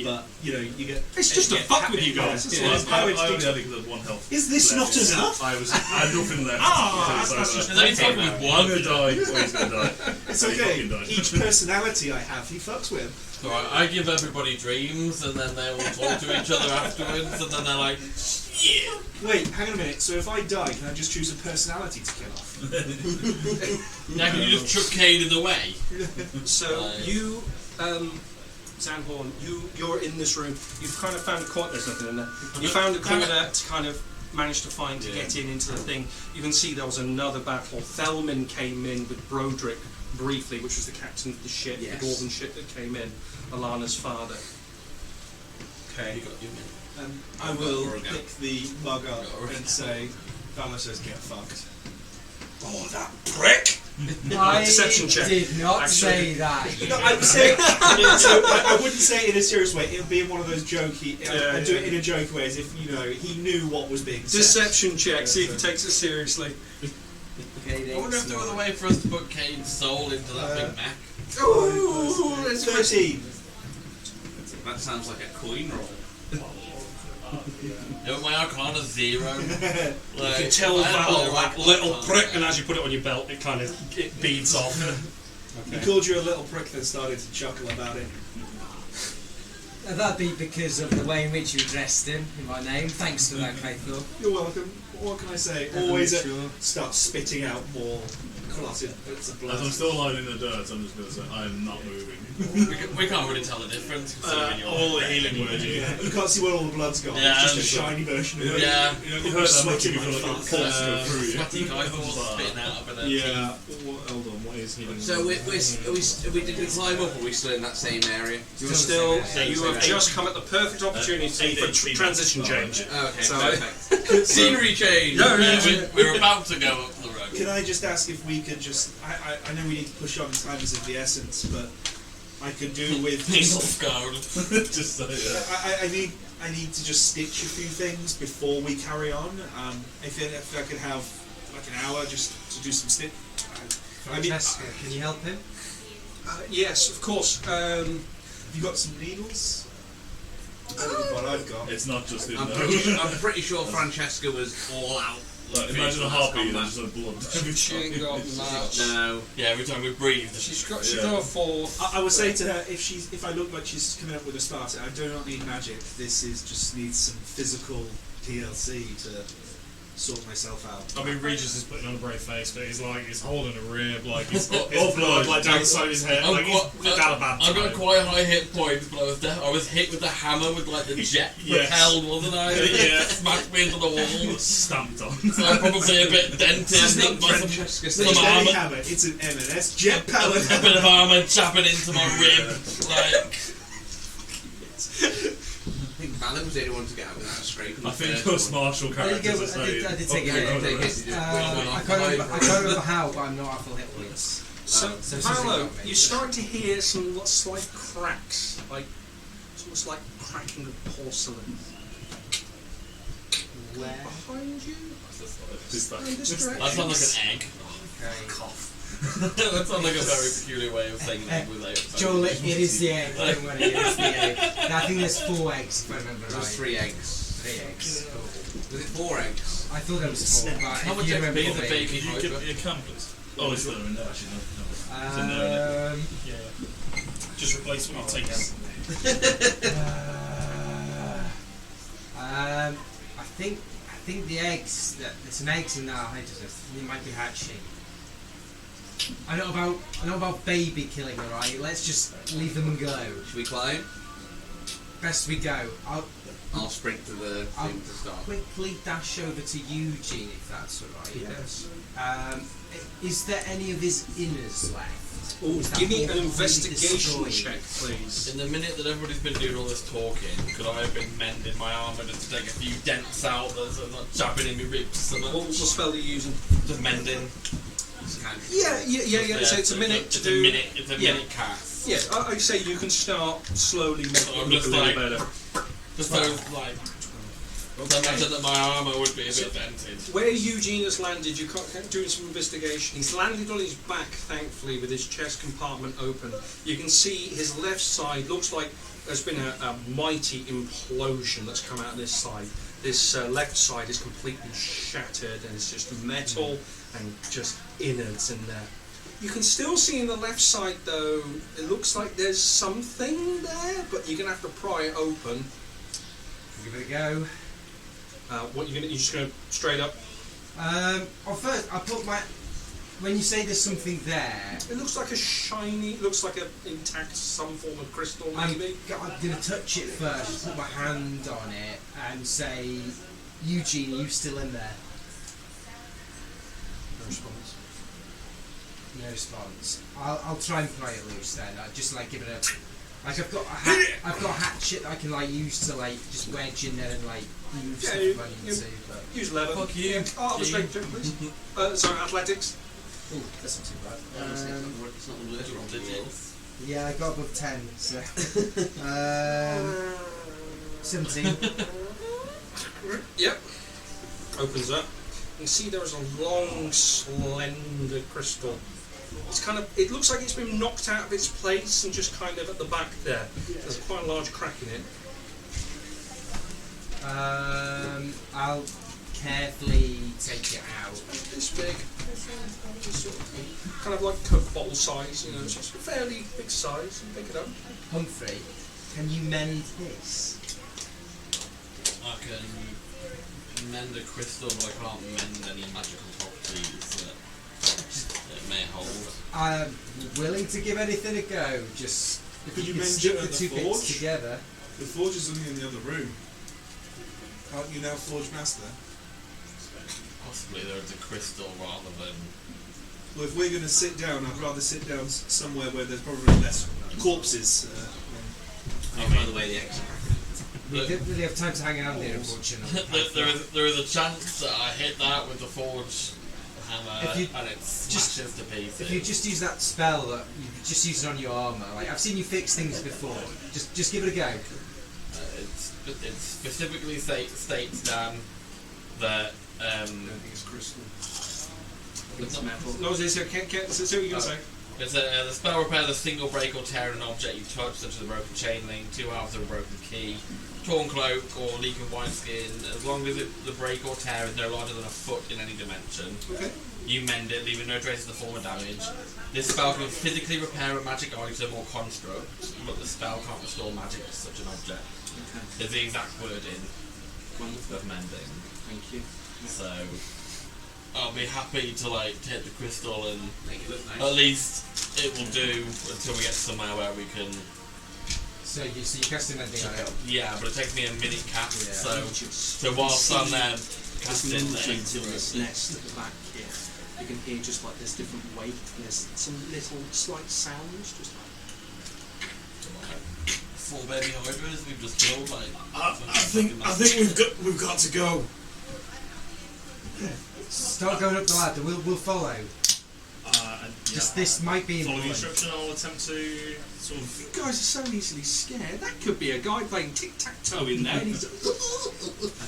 But you know you get. It's just to get fuck with you guys. That's Yeah. all. I Powered only D20. had like one health. Is this left. not enough? I had nothing left. Ah, So that's it's just- like, There's only time with I'm one. gonna die. Or he's gonna die. It's And he okay. fucking died. Each personality I have, he fucks with. So I give everybody dreams, and then they all talk to each other afterwards, and then they're like, yeah. Wait, hang on a minute. So if I die, can I just choose a personality to kill off? Now can you just chuck Cade in the way? So Right. you Zanhorn, you're in this room. You've kind of found a corner. There's nothing in there. You found a corner to kind of manage to find to get into the thing. You can see there was another battle. Thelmin came in with Broderick briefly, which was the captain of the ship, the dwarven ship that came in, Alana's father. Okay. I will pick the mug up and say, Valor says, get fucked. Oh, that prick! I Deception check. did not Actually. say that. No, I'm saying, I wouldn't say it in a serious way. It would be in one of those jokey. I'd do it in a jokey way, as if he knew what was being said. Deception check. See if he takes it seriously. I wonder if there was a way for us to put Kane's soul into that Big Mac. Ooh, It's 13. That sounds like a coin roll. No, my Arcana's 0. You can tell Valor, like, little prick, and as you put it on your belt, it kind of beads off. He called you a little prick, then started to chuckle about it. That'd be because of the way in which you addressed him in my name. Thanks for that, Claythorpe. You're welcome. What can I say? Always start spitting out more clotted bits of blood. As I'm still lying in the dirt, I'm just going to say, I am not moving. We can't really tell the difference. considering you're All the red. healing word you You can't see where all the blood's gone. Yeah, it's just a it's shiny version of it. Yeah. You heard that much, Sweating you feel like your like pulse go through you. Sweaty guy force spitting out of it. Yeah. Hold on. What is healing? So did we climb up, or are we still in that same area? You're still. You have just come at the perfect opportunity for transition change. Oh, okay, So- perfect. Scenery change! No, we're about to go up the road. Can I just ask if we could just... I know we need to push on, time is of the essence, but I could do with... Painful scarred. Just so, yeah. I need to just stitch a few things before we carry on. If I could have like an hour just to do some stitch... Francesca, can you help him? Yes, of course. Have you got some needles? What I've got. It's not just in I'm pretty sure Francesca was all out. Like, imagine a heartbeat and there's just blood. She ain't got much. No. Yeah, every time we breathe. She's got a 4. I would say to her, if I look like she's coming up with a starter, I do not need magic. This is just needs some physical TLC to sort myself out. I mean, Regis is putting on a brave face, but he's holding a rib, like he's all blood like down the side of his head. Like he's got a bad I've time. got quite high hit points, but I was hit with the hammer with like the jet Yes. propelled, wasn't I? Yeah. Smashed me into the wall. Stamped on. So I'm probably a bit dented. It's not Francesca. It's Some not armor. a hammer, it's an M&S jet powered A bit of armor chapping into my rib. Like, I think Valor was the only one to get out without a scrape. I think us martial There you go, characters are I did saying... take "Okay, it. go Take for it. it." I can't remember how, but I'm not at full hit points. So, so Paolo, something you start to hear some slight cracks, like it's almost like cracking of porcelain. Where? Behind you? It's like- In this that direction. sounds like an egg. Okay. That sounds like a very peculiar way of saying an egg with a. Joel, it is the egg. Don't worry, it is the egg. I think there's 4 eggs, if I remember There was right. 3 eggs. 3 eggs. Was it 4 eggs? I thought there was 4. But How if much you remember XP is a correctly- baby Can you hyper? give me a campus? Oh, it's there in there, actually. No. It's in there, isn't it? Yeah. Just replace what you take out. I think the eggs. There's some eggs in there. I just it might be hatching. I know about baby killing. All right, let's just leave them and go. Should we climb? Best we go. I'll sprint to the thing to start. Quickly dash over to Eugene if that's all right. Yes. Is there any of his inners left? Ooh, Is that give me all an completely investigation destroyed? check, please. In the minute that everybody's been doing all this talking, could I have been mending my armour just to take a few dents out that's not jabbing in my ribs so What much? was the spell you're using? Just mending. Yeah. So it's a minute to It's do. a minute cast. Yeah, I'd say you can start slowly making I'm it look just a little like- better. Just so like, I imagine that my armour would be a bit dented. Where Eugene has landed, you're doing some investigation. He's landed on his back, thankfully, with his chest compartment open. You can see his left side looks like there's been a mighty implosion that's come out of this side. This left side is completely shattered and it's just metal and just innards in there. You can still see in the left side, though, it looks like there's something there, but you're going to have to pry it open. Give it a go. You're just going to straight up? First, I put my when you say there's something there, It looks like a shiny. It looks like a intact, some form of crystal, I'm maybe. gonna touch it first, put my hand on it, and say, Eugene, are you still in there? No response. No response. I'll try and pry it loose then. I just like give it a like I've got a hatchet that I can like use to like just wedge in there and like move stuff if I need to. But Use leather. Fuck you. Art of a strength check, please. Sorry, athletics. Ooh, that's not too bad. It's not the literal digits. yeah, I got above 10, so 17. Yep. Opens up. You see there is a long, slender crystal. It's kind of. It looks like it's been knocked out of its place and just kind of at the back there. There's quite a large crack in it. I'll carefully take it out. This big. Kind of like Coke bottle size, you know, it's just a fairly big size. You pick it up. Humphrey, can you mend this? I can mend a crystal, but I can't mend any magical properties that it may hold. I'm willing to give anything a go. Just if Could you could mend stick it the at two the bits forge? together. The forge is only in the other room. Aren't you now forge master? Possibly there's a crystal rather than. Well, if we're going to sit down, I'd rather sit down somewhere where there's probably less corpses. Oh, by the way, the eggs. We didn't really have time to hang out there, unfortunately. there is a chance that I hit that with the forge hammer If you and it smashes to pieces. If you just use that spell that you just use it on your armour, like I've seen you fix things before. Just give it a go. It specifically states Dan that I don't think it's crystal. It's metal. No, so what you're going to say? it's the spell repairs a single break or tear in an object you touch, such as a broken chain link, 2 halves of a broken key, torn cloak, or leak of wineskin, as long as the break or tear is no larger than a foot in any dimension. Okay. You mend it, leaving no traces of former damage. This spell can physically repair a magic item or construct, but the spell can't restore magic to such an object. Okay. Is the exact wording Wonderful. of mending. Thank you. So I'll be happy to like take the crystal and Make it look nice. at least it will do until we get somewhere where we can. So you casting anything on it. Yeah, but it takes me a minute cast. Yeah. So whilst I'm there There's casting movement in it, this nest at the back here. You can hear just like there's different weight. There's some little slight sounds, just like. 4 baby hydras we've just killed. Like I think we've got to go. Start going up the ladder. We'll follow. And Just this might be follow the important. instruction. I'll attempt to sort of. You guys are so easily scared. That could be a guy playing tic-tac-toe in there. And he's, I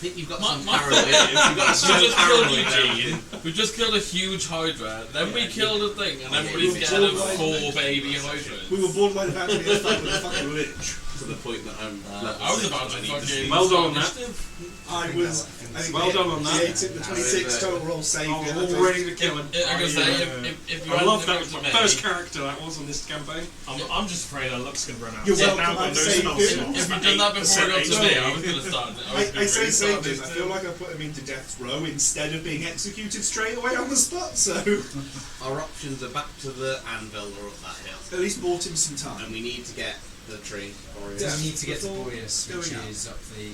think you've got My- some my- paranoia. You've got some we just paranoia killed down. Eugene. We just killed a huge hydra. Then we killed a thing, and everybody's scared of 4 baby hydras. We were borderline about to get stuck with a fucking lich. To the point that I'm. I was about to fucking. Well done on that. I was. I think Well done on that. The 26 total roll save. I was all ready to kill him. I'm gonna say, if you I hadn't love that. done It was it my to me, first character that was on this campaign. I'm just afraid our luck's going to run out. You're So welcome, now I've we've got no saved spell you. slots. if you'd done that before it got to me, I was gonna start. I say saved him. I feel like I put him into death's row instead of being executed straight away on the spot. So Our options are back to the anvil or up that hill. at least bought him some time. And we need to get the tree. Yeah. We need to get to Before Boreas, which going up. is up the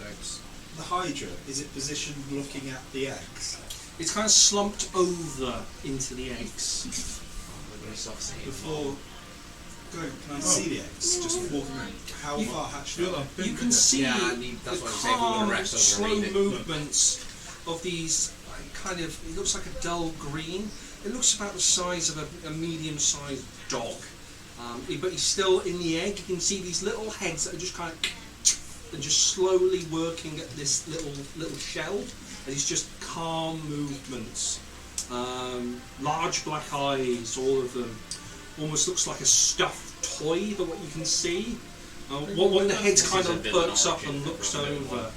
oaks. The Hydra, is it positioned looking at the eggs? It's kind of slumped over into the eggs. Before going, can I see the eggs? Just walking around. How far hatched are they? You can see Yeah, the that's what I'm saying, we wanna calm, rest over slow reading. movements of these kind of. It looks like a dull green. It looks about the size of a medium-sized dog, but he's still in the egg. You can see these little heads that are just kind of and just slowly working at this little shell, and it's just calm movements. Large black eyes, all of them. Almost looks like a stuffed toy, but what you can see. What the head kind of perks up and looks over,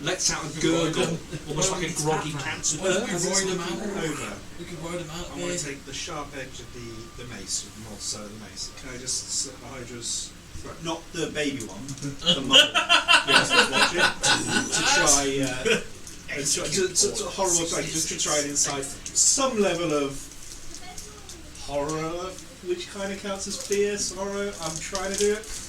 lets out a gurgle, almost like a groggy cat's purr. As it's looking over, We could ride him out. I want to take the sharp edge of the mace, the north side of the mace. Can I just slit the Hydra's throat? Not the baby one, the mother. Yes, watch it. To try, horrible try, just to try and incite some level of horror, which kind of counts as fear, sorrow. I'm trying to do it.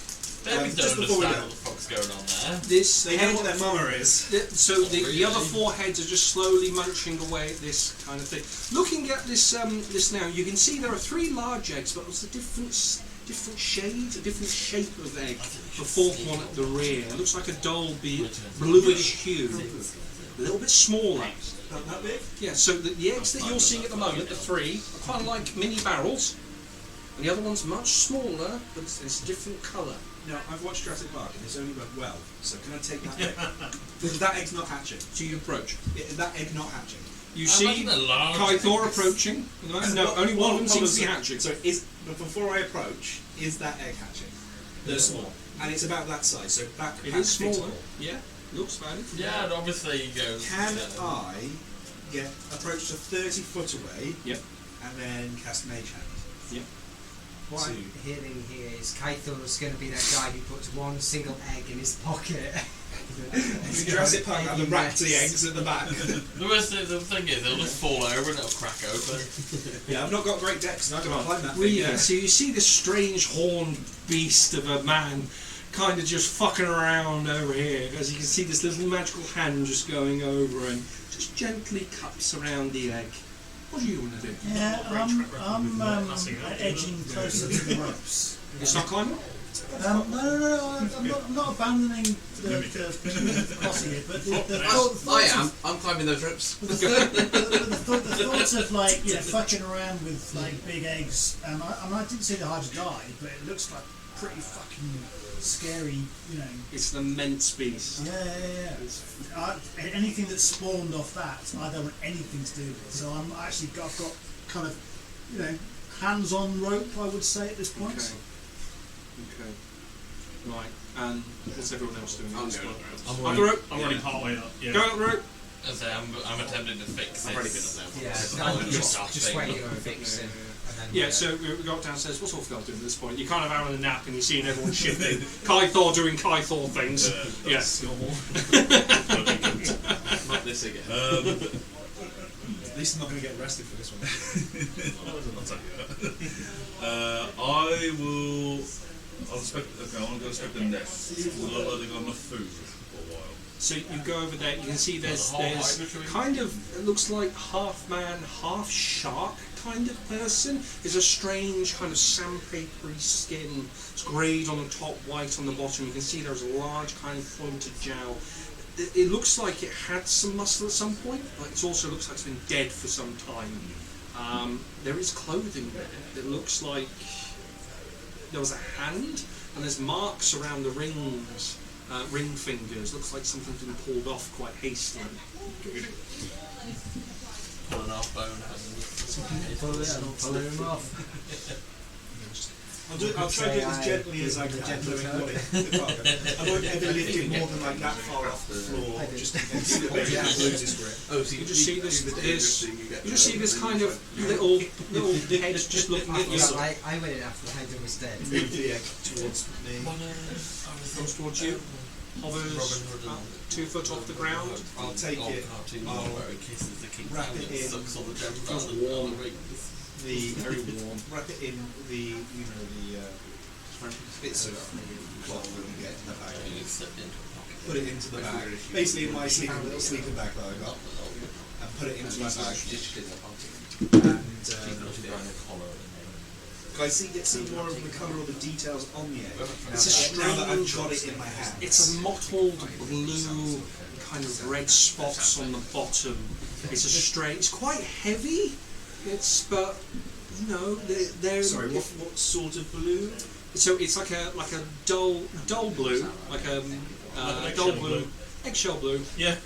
Babies just don't before we understand go. what the fuck's going on there. This They know what their mama is. So the other four heads are just slowly munching away at this kind of thing. Looking at this this now, you can see there are 3 large eggs, but it's a different shades, a different shape of egg. The fourth one at the rear looks like a dull bluish hue, a little bit smaller. Not that big. Yeah. So the eggs that you're seeing at the moment, the 3, are kind of like mini barrels, and the other one's much smaller, but it's a different colour. No, I've watched Jurassic Park and it's only about 12, so can I take that egg? Because that egg's not hatching. So you approach. That egg not hatching. You I see imagine a large Kaithor egg. approaching. No, only one of them seems to be hatching. So but before I approach, is that egg hatching? They're small. And it's about that size, so back It back is feet smaller. tall. Yeah, looks fine. Yeah, and obviously you go. Can I get approach to 30 foot away? Yep. And then cast Mage Hand? What I'm hearing here is Kaithor's going to be that guy who puts one single egg in his pocket. In Jurassic Park, have the raptor eggs at the back. The thing is, it'll just fall over and it'll crack open. Yeah, I've not got great decks, and I can climb that thing. Really? Yeah. So you see this strange horned beast of a man kind of just fucking around over here. As you can see this little magical hand just going over and just gently cups around the egg. What do you want to do? Yeah, I'm edging closer to the ropes. You start climbing? No, I'm not abandoning the crossing it, but the thought I'm climbing those ropes. the thoughts of like fucking around with like big eggs. I didn't see the Hydra die, but it looks like pretty fucking scary. It's an immense beast. Yeah. Anything that's spawned off that, I don't want anything to do with. So I've got kind of hands-on rope, I would say at this point. Okay. Right. And what's everyone else doing? I'm at this going point? I'm Up the rope. already partway up. Yeah. Go up the rope. As I say, I'm attempting to fix it. I've already been up there. Yeah, I'll just waiting on fixing. Yeah, so we go downstairs. What's Ulfgar doing at this point? You're kind of out on a nap and you're seeing everyone shifting. Kaithor doing Kaithor things. Yes. Not this again. At least I'm not going to get arrested for this one. I'll tell you that. I will. I'll inspect. Okay, I want to go inspect the nest. Will I let got enough food for a while? So you go over there. You can see there's The whole hibernatory. kind of, it looks like half man, half shark kind of person. There's a strange kind of sandpapery skin. It's greyed on the top, white on the bottom. You can see there's a large kind of pointed jowl. It looks like it had some muscle at some point, but it also looks like it's been dead for some time. There is clothing there. It looks like there was a hand, and there's marks around the rings, ring fingers. Looks like something's been pulled off quite hastily. Pulling off bone. Pull him off. I'll try to do it as gently as I can, knowing what I won't ever lift it more than like that far off the floor, just in case it loses grip. Oh, so You just see you just see this kind of little head just looking at you. I went in after Hydra was dead. Move the egg towards me. Comes towards you, hovers 2 foot off the ground. I'll take it. I'll where he kisses the king wrap it in. sucks all the gems Feels out of the warm. rings. Very warm. Wrap it in the bits of cloth that we get in the bag. You just slip into a pocket. Put it into the bag. Basically, in my little sleeping bag that I got, and put it into my bag. And can I see more of the colour or the details on the egg? It's a Now that I've strange. got it in my hand. It's a mottled blue, kind of red spots on the bottom. It's a strange. It's quite heavy. But they're Sorry, what sort of blue? So it's like a dull blue, like a dull blue, eggshell blue. Yeah.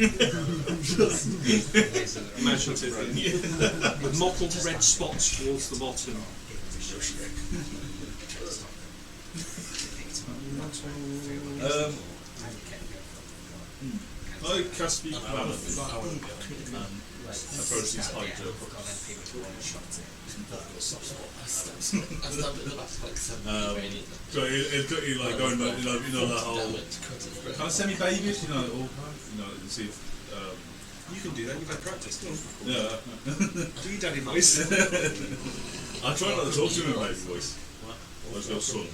Imaginative, with mottled red spots towards the bottom. I cast Speak Mammoth and approach this Hydra. So it's got you like going back, that whole kind of semi-babyish, or see if You can do that. You've had practice. yeah. Do your daddy voice. I try not to talk to him in baby voice. I was going son.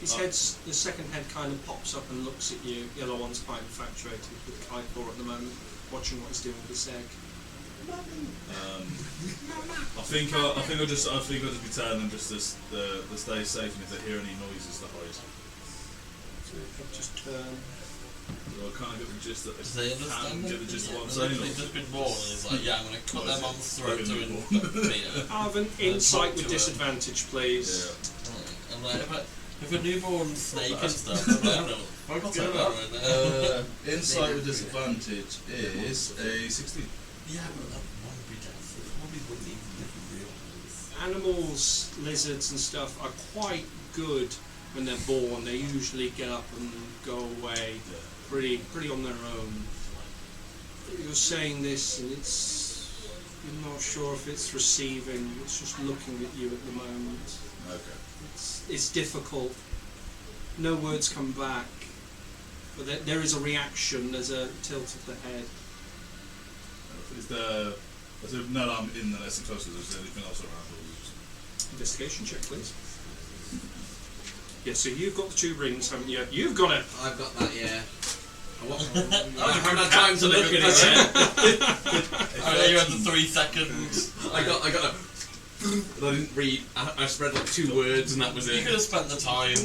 His head's, the second head kind of pops up and looks at you. The other one's quite infatuated with Kaipor at the moment, watching what he's doing with his egg. I think I'll just be telling them just to stay safe, and if they hear any noises, to hide. Just turn. So I kind of get the gist that Does they understand? get the gist of what I'm They've saying. just been born and it's like, yeah, I'm going to cut their mum's throat to Have an insight with disadvantage, please. I'm like, if a newborn snake and stuff, I'm like, I don't know what the fuck's going on right now. Insight with disadvantage is a 16. Yeah, but that won't be death. It probably wouldn't even realise. Animals, lizards and stuff are quite good when they're born. They usually get up and go away pretty on their own. You're saying this and you're not sure if it's receiving, it's just looking at you at the moment. Okay. It's difficult. No words come back, but there is a reaction, there's a tilt of the head. Is there... Now that I'm in the less closer, is there anything else around? Investigation check, please. Yeah, so you've got the 2 rings, haven't you? You've got it! I've got that, yeah. I haven't had time to look at it yet. I know you had the 3 seconds. I got a... I didn't read. I spread like 2 words and that was You it. could have spent the time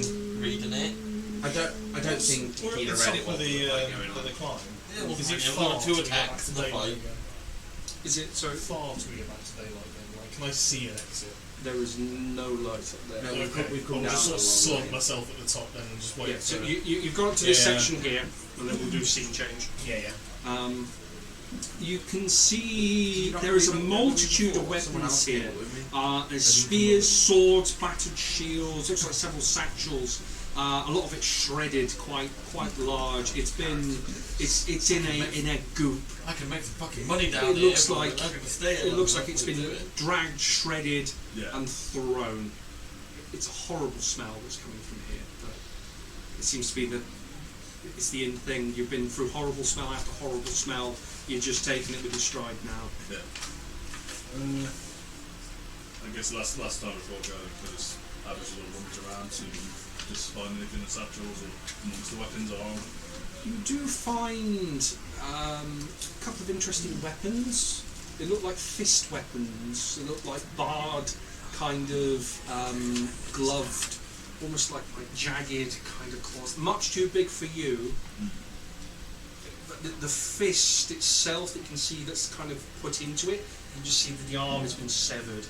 reading it. I don't think We're he'd at have the read top it. What of the the climb. Yeah, well, Is it you've far got 2 till we get back attacks to in the daylight fight. again? Is it, so Far till we get back to daylight then? Like, can I see an exit? there is no light up there. No, we've come I'll down. just sort of a long slump way. myself at the top then and just wait Yeah, so for you've got up to this Yeah. section here, and then we'll do scene change. Yeah. You can see there is a multitude of weapons here. There's spears, swords, battered shields, looks like several satchels. A lot of it shredded, quite large. It's in a goop. I can make some fucking money down It here. looks but like I'm not gonna stay here it looks long like it's enough to been do it. dragged, shredded, Yeah. and thrown. It's a horrible smell that's coming from here, but it seems to be it's the in thing. You've been through horrible smell after horrible smell. You're just taking it with your stride now. Yeah. I guess last time before going, I just have a little rummage around to just find anything in the satchels or amongst the weapons or armor. You do find a couple of interesting weapons. They look like fist weapons. They look like barred, kind of gloved, almost like jagged kind of claws. Much too big for you. But the fist itself, that you can see that's kind of put into it, you just see that the arm has been severed.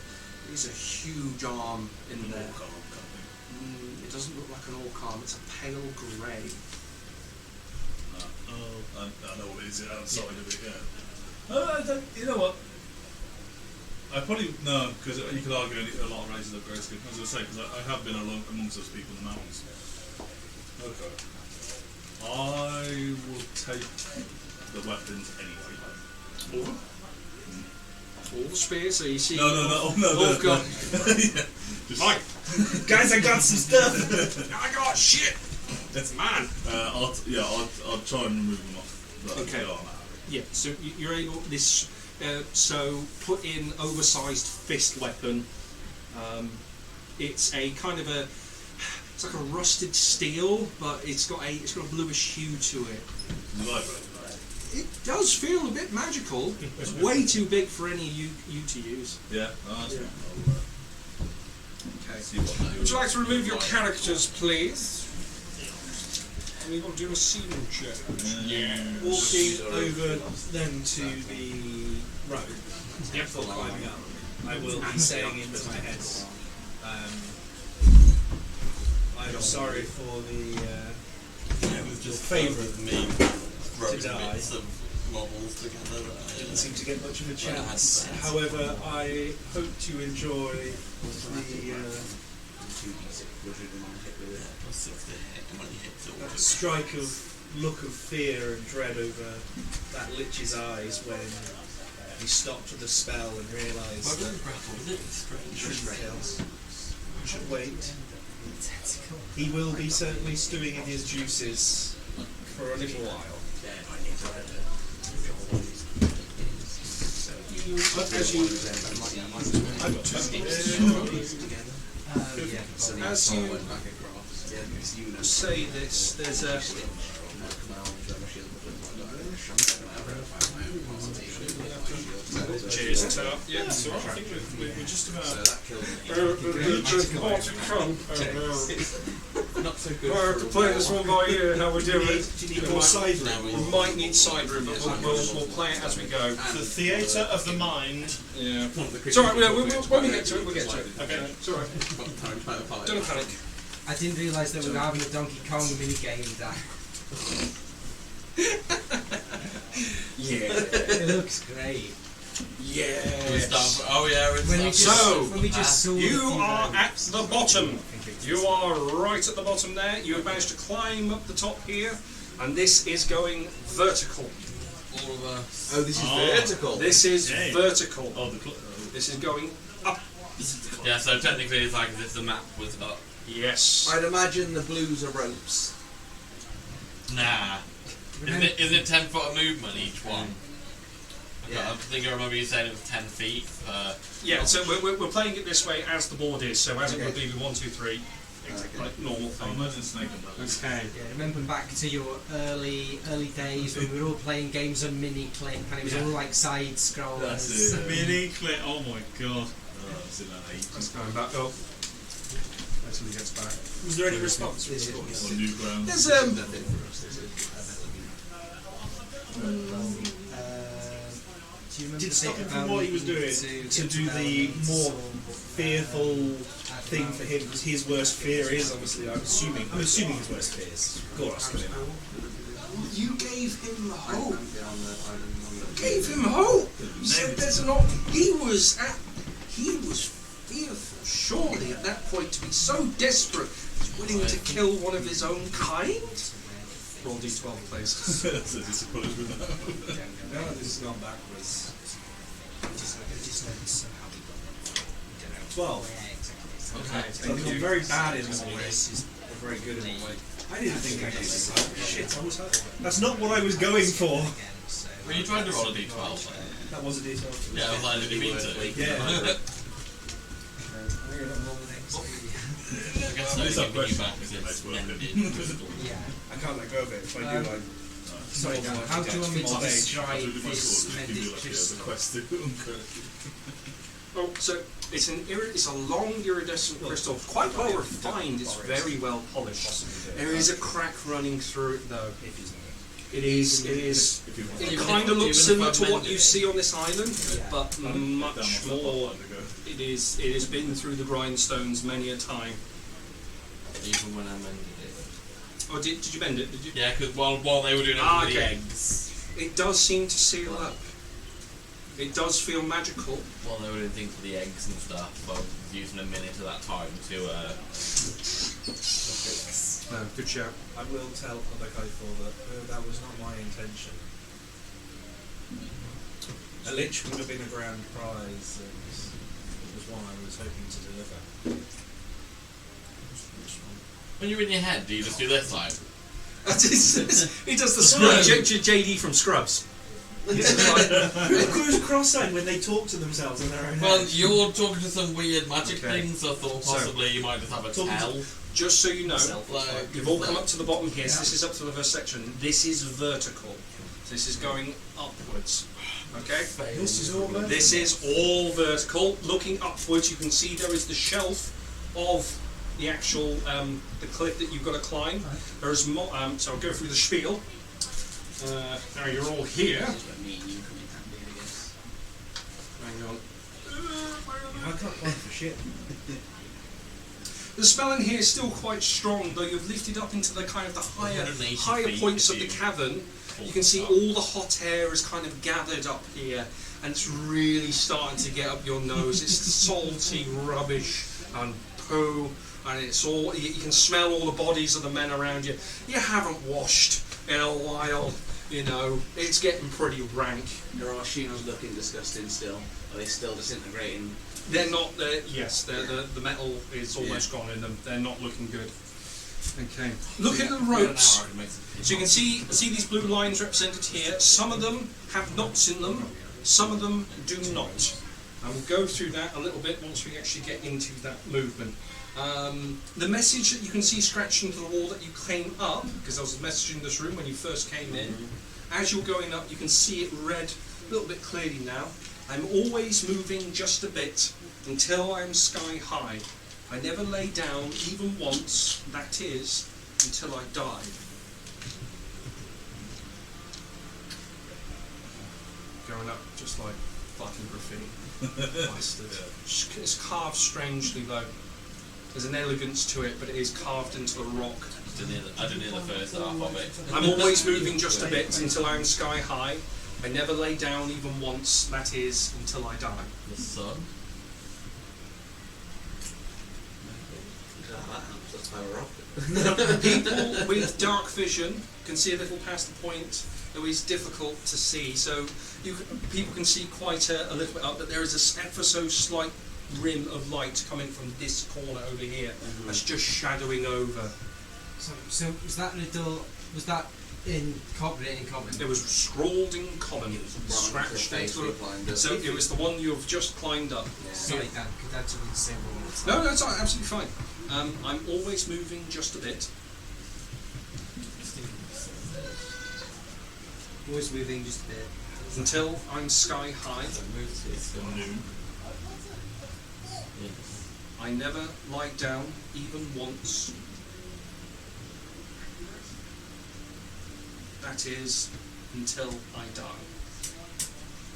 There's a huge arm in there. It doesn't look like an orc arm, it's a pale grey. I know what it is outside of it, yeah. You know what? I probably, no, because you could argue a lot of races of grayskin, as I say, because I have been amongst those people in the mountains. Okay. I will take the weapons anyway. All of them? All the spears, so you see... No. Wolf gun. Yeah. Just, Right. Guys, I got some stuff! I got shit! That's man. I'll try and remove them off. But Okay. they are now. Yeah, so you're able so put in oversized fist weapon. It's a kind of it's like a rusted steel, but it's got a bluish hue to it. Vibrate. It does feel a bit magical. It's way too big for any of you to use. Yeah. That's Yeah. fine. I'll Okay. see what I do. Would you like to remove your characters, please? We will do a scene check. Walking over then to the road. Yep. For climbing up. I will be saying into my head, I'm sorry for the It was just favourite me throwing die. bits of models together. didn't seem to get much of a Well, I had chance. sense. However, I hope to enjoy the Plus 60 hit, and when he hits it, that strike of look of fear and dread over that lich's eyes when he stopped with the spell and realised Well, that don't grapple with it, it's he strange. shouldn't kill. Should wait. He will be certainly stewing in his juices for a little while. say this, there's a cheers to Yeah, that's all right. I think we're just about. Not so good. to play this one by ear, how we do it. Do you need more side room? We might need side room, but we'll play it as we go. The theatre of the mind. Yeah. It's alright, when we get to it, we'll get to it. Okay. It's alright. Don't panic. I didn't realise that we were having a Donkey Kong mini game, Dan. Yeah. It looks great. Yes. Oh yeah, it's When we just, when we just saw You the few are rows, at the bottom. I think it's- You are right at the bottom there. You have managed to climb up the top here, and this is going vertical. all of us. Oh, this is Oh. vertical. This is Yeah. vertical. Oh, This is going up. Yeah, so technically it's like as if the map was up. Yes. I'd imagine the blues are ropes. Nah. Remember- Isn't it 10 foot of movement each one? Yeah. I think I remember you saying it was 10 feet. Yeah, so we're playing it this way as the board is, so as it Okay. would be with 1, 2, 3, Okay. like normal I thing. imagine Snake and Ladders. Okay. Yeah, remember back to your early days when we were all playing games on mini clip and it was all like side scrollers. That's it. Mini clip. Oh my god. Oh, it's in that 80s. Let's go back up. Until he gets back. Was there any response? This is- On new ground. There's Nothing for us, this is. Do you remember Did stop the him bit from about what he was doing needing to get do the balance more or fearful add thing for balance? him? Because his worst fear is obviously, I'm assuming his worst fear is Goros coming out. You gave him the hope. On the Gave him hope. You said there's an he was fearful, surely at that point, to be so desperate, he's willing to kill one of his own kind. Roll d12, please. That's a disappointment. No, this has gone backwards. Just notice somehow we got 12. yeah, exactly. Okay, So thank I'm you. very bad in This one way. is Or very good in one way. I I didn't think I did. Shit, I was hurt. That's not what I was going for. Again, so Were you trying to roll a d12? That was a d12. Yeah, I was like, did you mean to? Yeah. I guess so, It's not giving you question. back because Nice it's work. mended. yeah. I can't let go of it. If I do, I. Sorry, Dan, how do you want me to describe this mended crystal? Quest to Oh, so it's it's a long iridescent crystal, quite well refined. It's very well polished. There is a crack running through it, though. It is. It Even kind if- of looks even similar if to I've what mended you it. see on this island, Yeah. but much more. It is. It has been through the grindstones many a time. Even when I mended it. Oh, did you bend it? Did you? Yeah, because while they were doing it Ah, with the okay. eggs, It does seem to seal up. It does feel magical. while they were doing things with the eggs and stuff, I was using a minute of that time to No, good shout. I will tell other Kaifo that that was not my intention. A lich would have been a grand prize, and it was one I was hoping to deliver. When you're in your head, do you just do this like? He does the Scrubs. JD from Scrubs. Who's cross-eyed when they talk to themselves in their own Well, head? you're talking to some weird magic Okay. things, so I thought possibly you might just have a Talking to- tell. Just so you know, Like, you've all come up to the bottom here. So this is up to the first section. This is vertical. So this is going upwards. Okay. This is all vertical. This is all vertical. Looking upwards, you can see there is the shelf of the actual the cliff that you've got to climb. There is more. So I'll go through the spiel. Now you're all here. Hang on. I can't plan for shit. The spell in here is still quite strong, though you've lifted up into the kind of the higher 180 feet points of if the you cavern. pull You can see up. all the hot air is kind of gathered up here, and it's really starting to get up your nose. It's salty rubbish and poo, and it's all you can smell all the bodies of the men around you. You haven't washed in a while, you know. It's getting pretty rank. Are our shoes looking disgusting still? Are they still disintegrating? They're not. Yes, the metal is almost gone in them. They're not looking good. Okay. Look at the ropes. So you can see these blue lines represented here. Some of them have knots in them. Some of them do not. And we'll go through that a little bit once we actually get into that movement. The message that you can see scratched into the wall that you came up, because there was a message in this room when you first came in, as you're going up you can see it read a little bit clearly now. I'm always moving just a bit until I'm sky high. I never lay down even once, that is, until I die. Going up just like fucking graffiti. Bastard. It's carved strangely though. There's an elegance to it, but it is carved into the rock. I didn't hear the first half of it. I'm always moving just a bit until I'm sky high. I never lay down even once, that is, until I die. The sun? People with dark vision can see a little past the point that is difficult to see. So people can see quite a little bit up, but there is a ever so slight rim of light coming from this corner over here that's just shadowing over. So was that in common? It was scrawled in common, scratched into it. So it was the one you have just climbed up. Yeah. Sorry, Dan, could that be the same one? No, that's absolutely fine. I'm always moving just a bit. Always moving just a bit. Until I'm sky high. I never lie down even once. That is, until I die.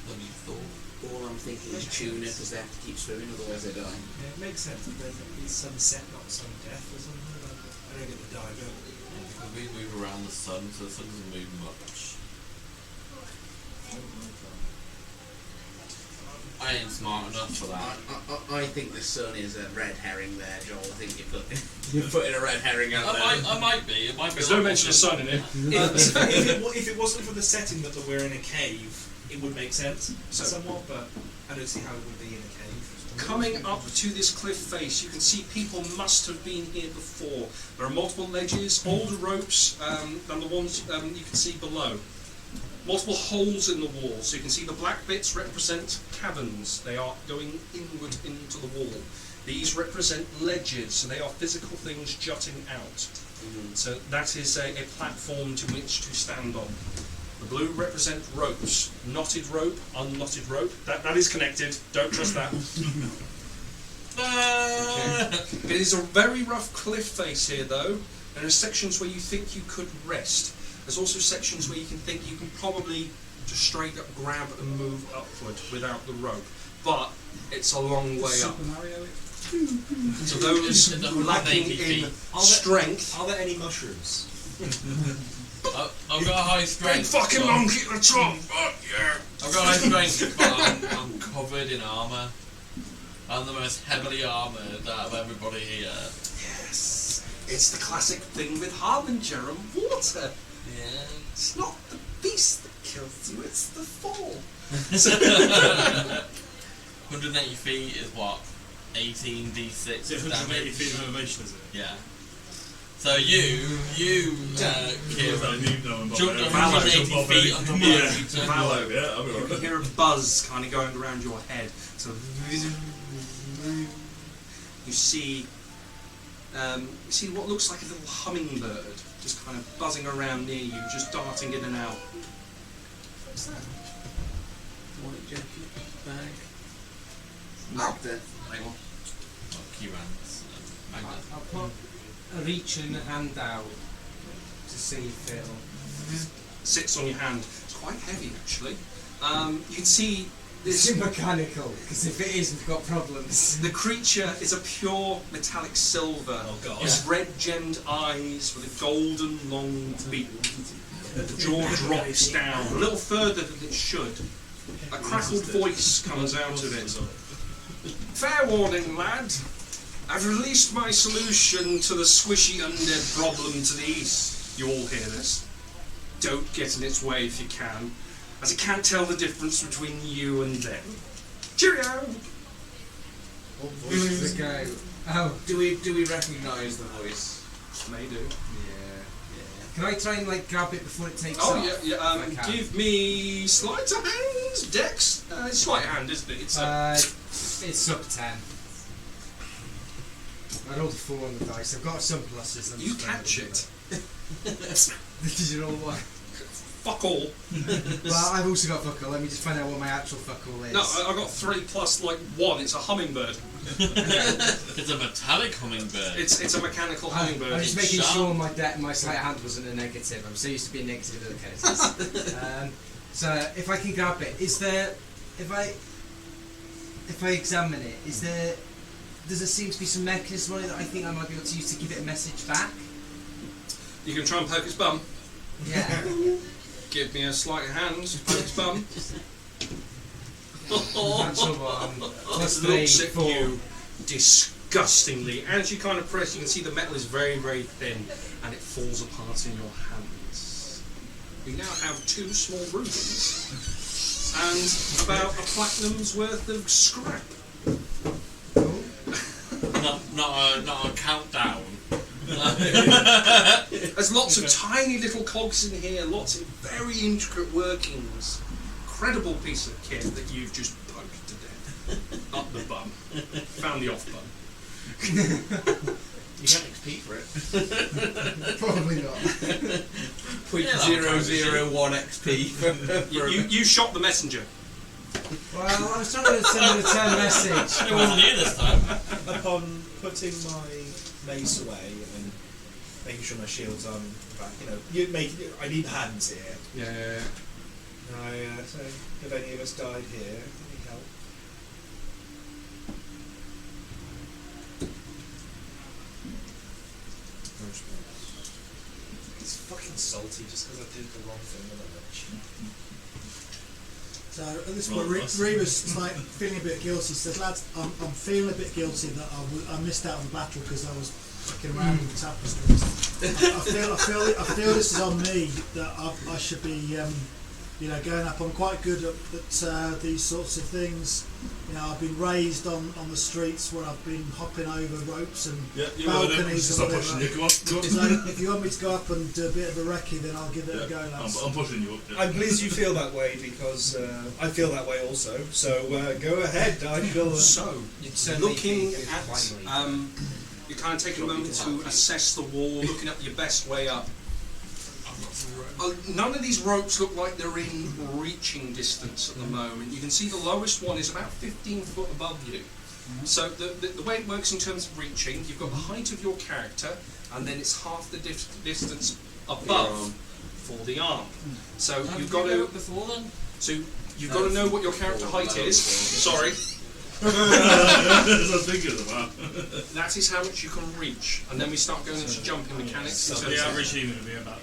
What do you thought? All I'm thinking is tuna, because they have to keep swimming, otherwise they die. Yeah, it makes sense that it's sunset, not sundeath or something. I don't get the diver. Because we move around the sun, so the sun doesn't move much. I ain't smart enough for that. I think the sun is a red herring there, Joel. I think you're putting a red herring out there. I might be. It might be. There's no mention of sun in it. If it wasn't for the setting that we're in a cave, it would make sense somewhat, but I don't see how it would be in a cave. Coming up to this cliff face, you can see people must have been here before. There are multiple ledges, older ropes than the ones you can see below. Multiple holes in the wall, so you can see the black bits represent caverns. They are going inward into the wall. These represent ledges, so they are physical things jutting out. So that is a platform to which to stand on. The blue represent ropes. Knotted rope, unknotted rope. That is connected, don't trust that. It is a very rough cliff face here though. There are sections where you think you could rest. There's also sections where you can think you can probably just straight up grab and move upward without the rope. But it's a long way up. Super Mario. So those lacking in strength. Are there any mushrooms? I've got a high strength. Big fucking monkey at the top! Oh, yeah! I've got high strength, but I'm covered in armour. I'm the most heavily armoured out of everybody here. Yes! It's the classic thing with Harbinger and water. Yeah. It's not the beast that kills you, it's the fall. 180 feet is what? 18 d6 Is it 180 damage. feet of elevation, is it? Yeah. So you, Kieran, jumped 180 feet on top of me. Vallow. Yeah, I'll be You can alright. hear a buzz kind of going around your head. So you see what looks like a little hummingbird just kind of buzzing around near you, just darting in and out. What's that? White jacket, bag. Magda. Hang on. Kieran's magnet. I'll put a reaching hand out to see if it'll. Sits on your hand. It's quite heavy actually. You can see It's this. mechanical, because if it is, we've got problems. The creature is a pure metallic silver. Oh god. With red gemmed eyes with a golden long beak. The jaw drops down a little further than it should. A crackled voice comes out of it. Fair warning, lad. I've released my solution to the squishy undead problem to the east. You all hear this. Don't get in its way if you can, as it can't tell the difference between you and them. Cheerio! What voice does it go? Oh, Do we recognise the voice? May do. yeah. Can I try and like grab it before it takes Oh off? yeah, yeah. If I can. Give me sleight of hand. hands, Dex. It's sleight of hand, isn't it? It's sub 10. I rolled a 4 on the dice. I've got some pluses. I'm You just throwing catch them it. Did you roll one? Fuck all. Well, I've also got fuck all. Let me just find out what my actual fuck all is. No, I got 3 plus like 1. It's a hummingbird. It's a metallic hummingbird. It's a mechanical I'm hummingbird. just making Sharp. sure my sleight of hand wasn't a negative. I'm so used to being negative in other cases. So if I can grab it, is there? If I examine it, is there? Does there seem to be some mechanism on it that I think I might be able to use to give it a message back? You can try and poke its bum. Yeah. Give me a sleight of hand. Poke its bum. Natural one. Plus It looks 3, at 4. you disgustingly. As you kind of press, you can see the metal is very, very thin, and it falls apart in your hands. You now have 2 small rubies and about a platinum's worth of scrap. Not a countdown. There's lots of tiny little cogs in here, lots of very intricate workings. Incredible piece of kit that you've just poked to death. Up the bum. Found the off bum. You get XP for it. Probably not. 0.001 XP. You shot the messenger. Well, I was trying to send a return message. It wasn't here this time. Upon putting my mace away and making sure my shield's on back, I need hands here. Yeah. So if any of us died here, any help? It's fucking salty just because I did the wrong thing with that much. So at this Well, point, that's- Reba's like feeling a bit guilty. He says, "Lads, I'm feeling a bit guilty that I missed out on the battle because I was fucking around with the tapestries. I feel this is on me that I should be, going up. I'm quite good at these sorts of things. I've been raised on the streets where I've been hopping over ropes and Yeah, you want to balconies and stop pushing whatever. you. Go on. So if you want me to go up and do a bit of a recce, then I'll give it a go, lads. I'm pushing you up. Yeah. I'm pleased you feel that way because I feel that way also. So go ahead. I feel. So, You'd certainly looking be at, blindly. you kind of take a moment to assess the wall, looking at your best way up. None of these ropes look like they're in reaching distance at the moment. You can see the lowest one is about 15 foot above you. So the way it works in terms of reaching, you've got the height of your character, and then it's half the distance above for the arm. So you've got to before then. so you've got to know what your character height is. Sorry. That's what I was thinking about. That is how much you can reach, and then we start going into jumping mechanics. So So the average human would be about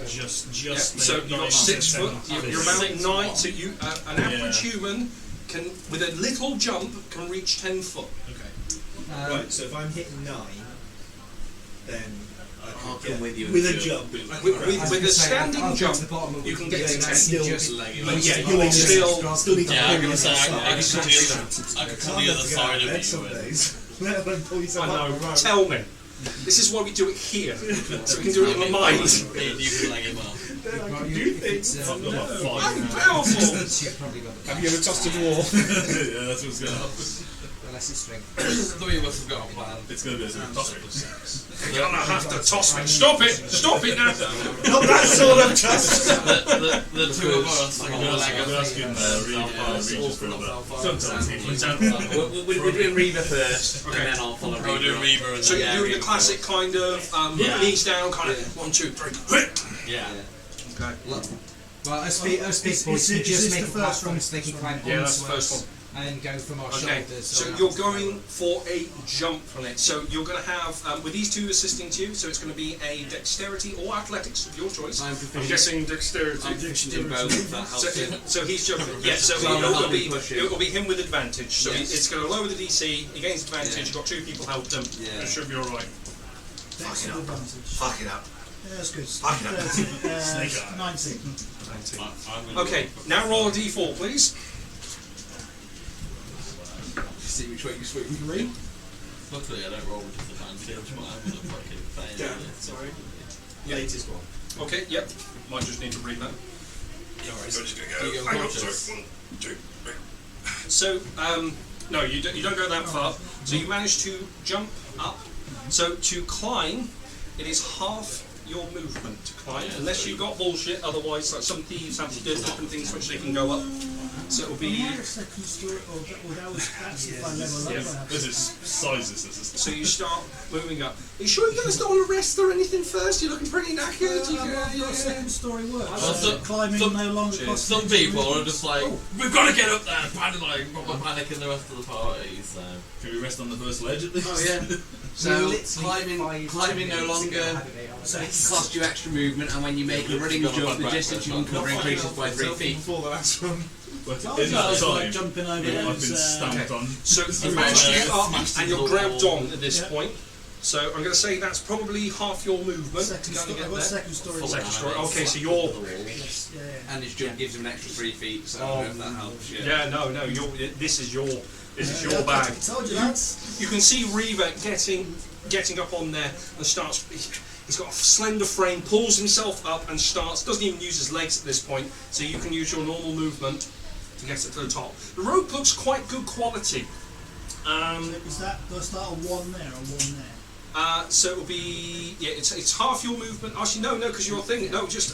just so you've got 6 foot. You're about 9. So an average Yeah. human can, with a little jump, can reach 10 foot. Okay. Right. So if I'm hitting 9, then I I'll can come with you. with a and jump. With I was a gonna say, standing I'll go jump, to the bottom of you it. can get to Yeah, 10. still- Just leg it. But yeah, you you will still. still need to Yeah, I pull can say yourself I up. can come to the other side of Some you. days. Let alone pull yourself I up. know. Tell me. This is why we do it here, so we can do it in the mind. You can leg him up. Then I Well, can you- do if things. it's, I've got about I'm 5. powerful. You've probably got the Have you ever tossed a dwarf? Yeah, that's what's going to happen. unless it's strength. 3 of us have got a plan. It's going to be a toss-up. You're gonna have to toss me. Stop it! Stop it now! Not that sort of toss. The 2 of us are going to leg We're up. asking Regis for a bit. Sometimes he puts out. We're doing Reba first, Okay. and then I'll follow We'll do Reba. Reba and So then you're doing the yeah, classic kind of Yeah. knees down, kind of 1, 2, 3. Yeah. Okay. Well, us big boys can is just this make the a first platform one? so they can climb Yeah, that's onto the first us one. and go from our Okay, shoulders. so on you're up. going for a jump from it. So you're going to have, with these 2 assisting to you, so it's going to be a dexterity or athletics of your choice. I'm I'm proficient. guessing dexterity. I'm proficient in both, if that helps you. So he's jumping. Yeah, so So I'm it will helping push you. be him with advantage. So Yes. it's going to lower the DC. He gains advantage. Yeah. You've got 2 people help them. Yeah. It should be all right. Excellent advantage. Fuck it up. Yeah, that's good. Fuck it up. 19. Okay, now roll a d4, please. See which way you swing. Luckily, I don't roll with disadvantage, but I'm going to fucking fail. Sorry. Latest one. Okay, yep. Might just need to read that. No worries. So I'm just going Do you to go go. Hang on, unconscious? sorry. 1, 2, 3. So, no, you don't go that far. So you manage to jump up. So to climb, it is half your movement to climb, unless you've got bullshit. Otherwise, like some thieves have to do different things which they can go up. So it'll be. Second story, that's if I level up. Yeah. I have This is sizes. This is. So you start moving up. Are you sure you guys don't want to rest or anything first? You're looking pretty knackered. I've got second story work. Well, So climbing no longer costs Some me people to are just like, we've got to get up there, panicking the rest of the party. So Can we rest on the first ledge at least? Oh yeah. So climbing no longer So costs you extra movement, and when you make a running jump, the distance you can cover increases by 3 feet. Before the last one. But Oh, in no, that it's like time, jumping over I've been those, stamped on. So you manage to get up and you're grabbed on at this point. So I'm going to say that's probably half your movement. Second to story, get I've got there. second story work. Second story. Okay, so you're. Yes, yeah. And his jump gives him an extra 3 feet, so I don't know if that helps. Yeah, no. This is your bag. Told you, lads. You can see Reva getting up on there and starts. He's got a slender frame, pulls himself up and starts. Doesn't even use his legs at this point, so you can use your normal movement to get it to the top. The rope looks quite good quality. Is that, do I start a 1 there or 1 there? So it'll be it's half your movement. Actually, no, because your thing. No, just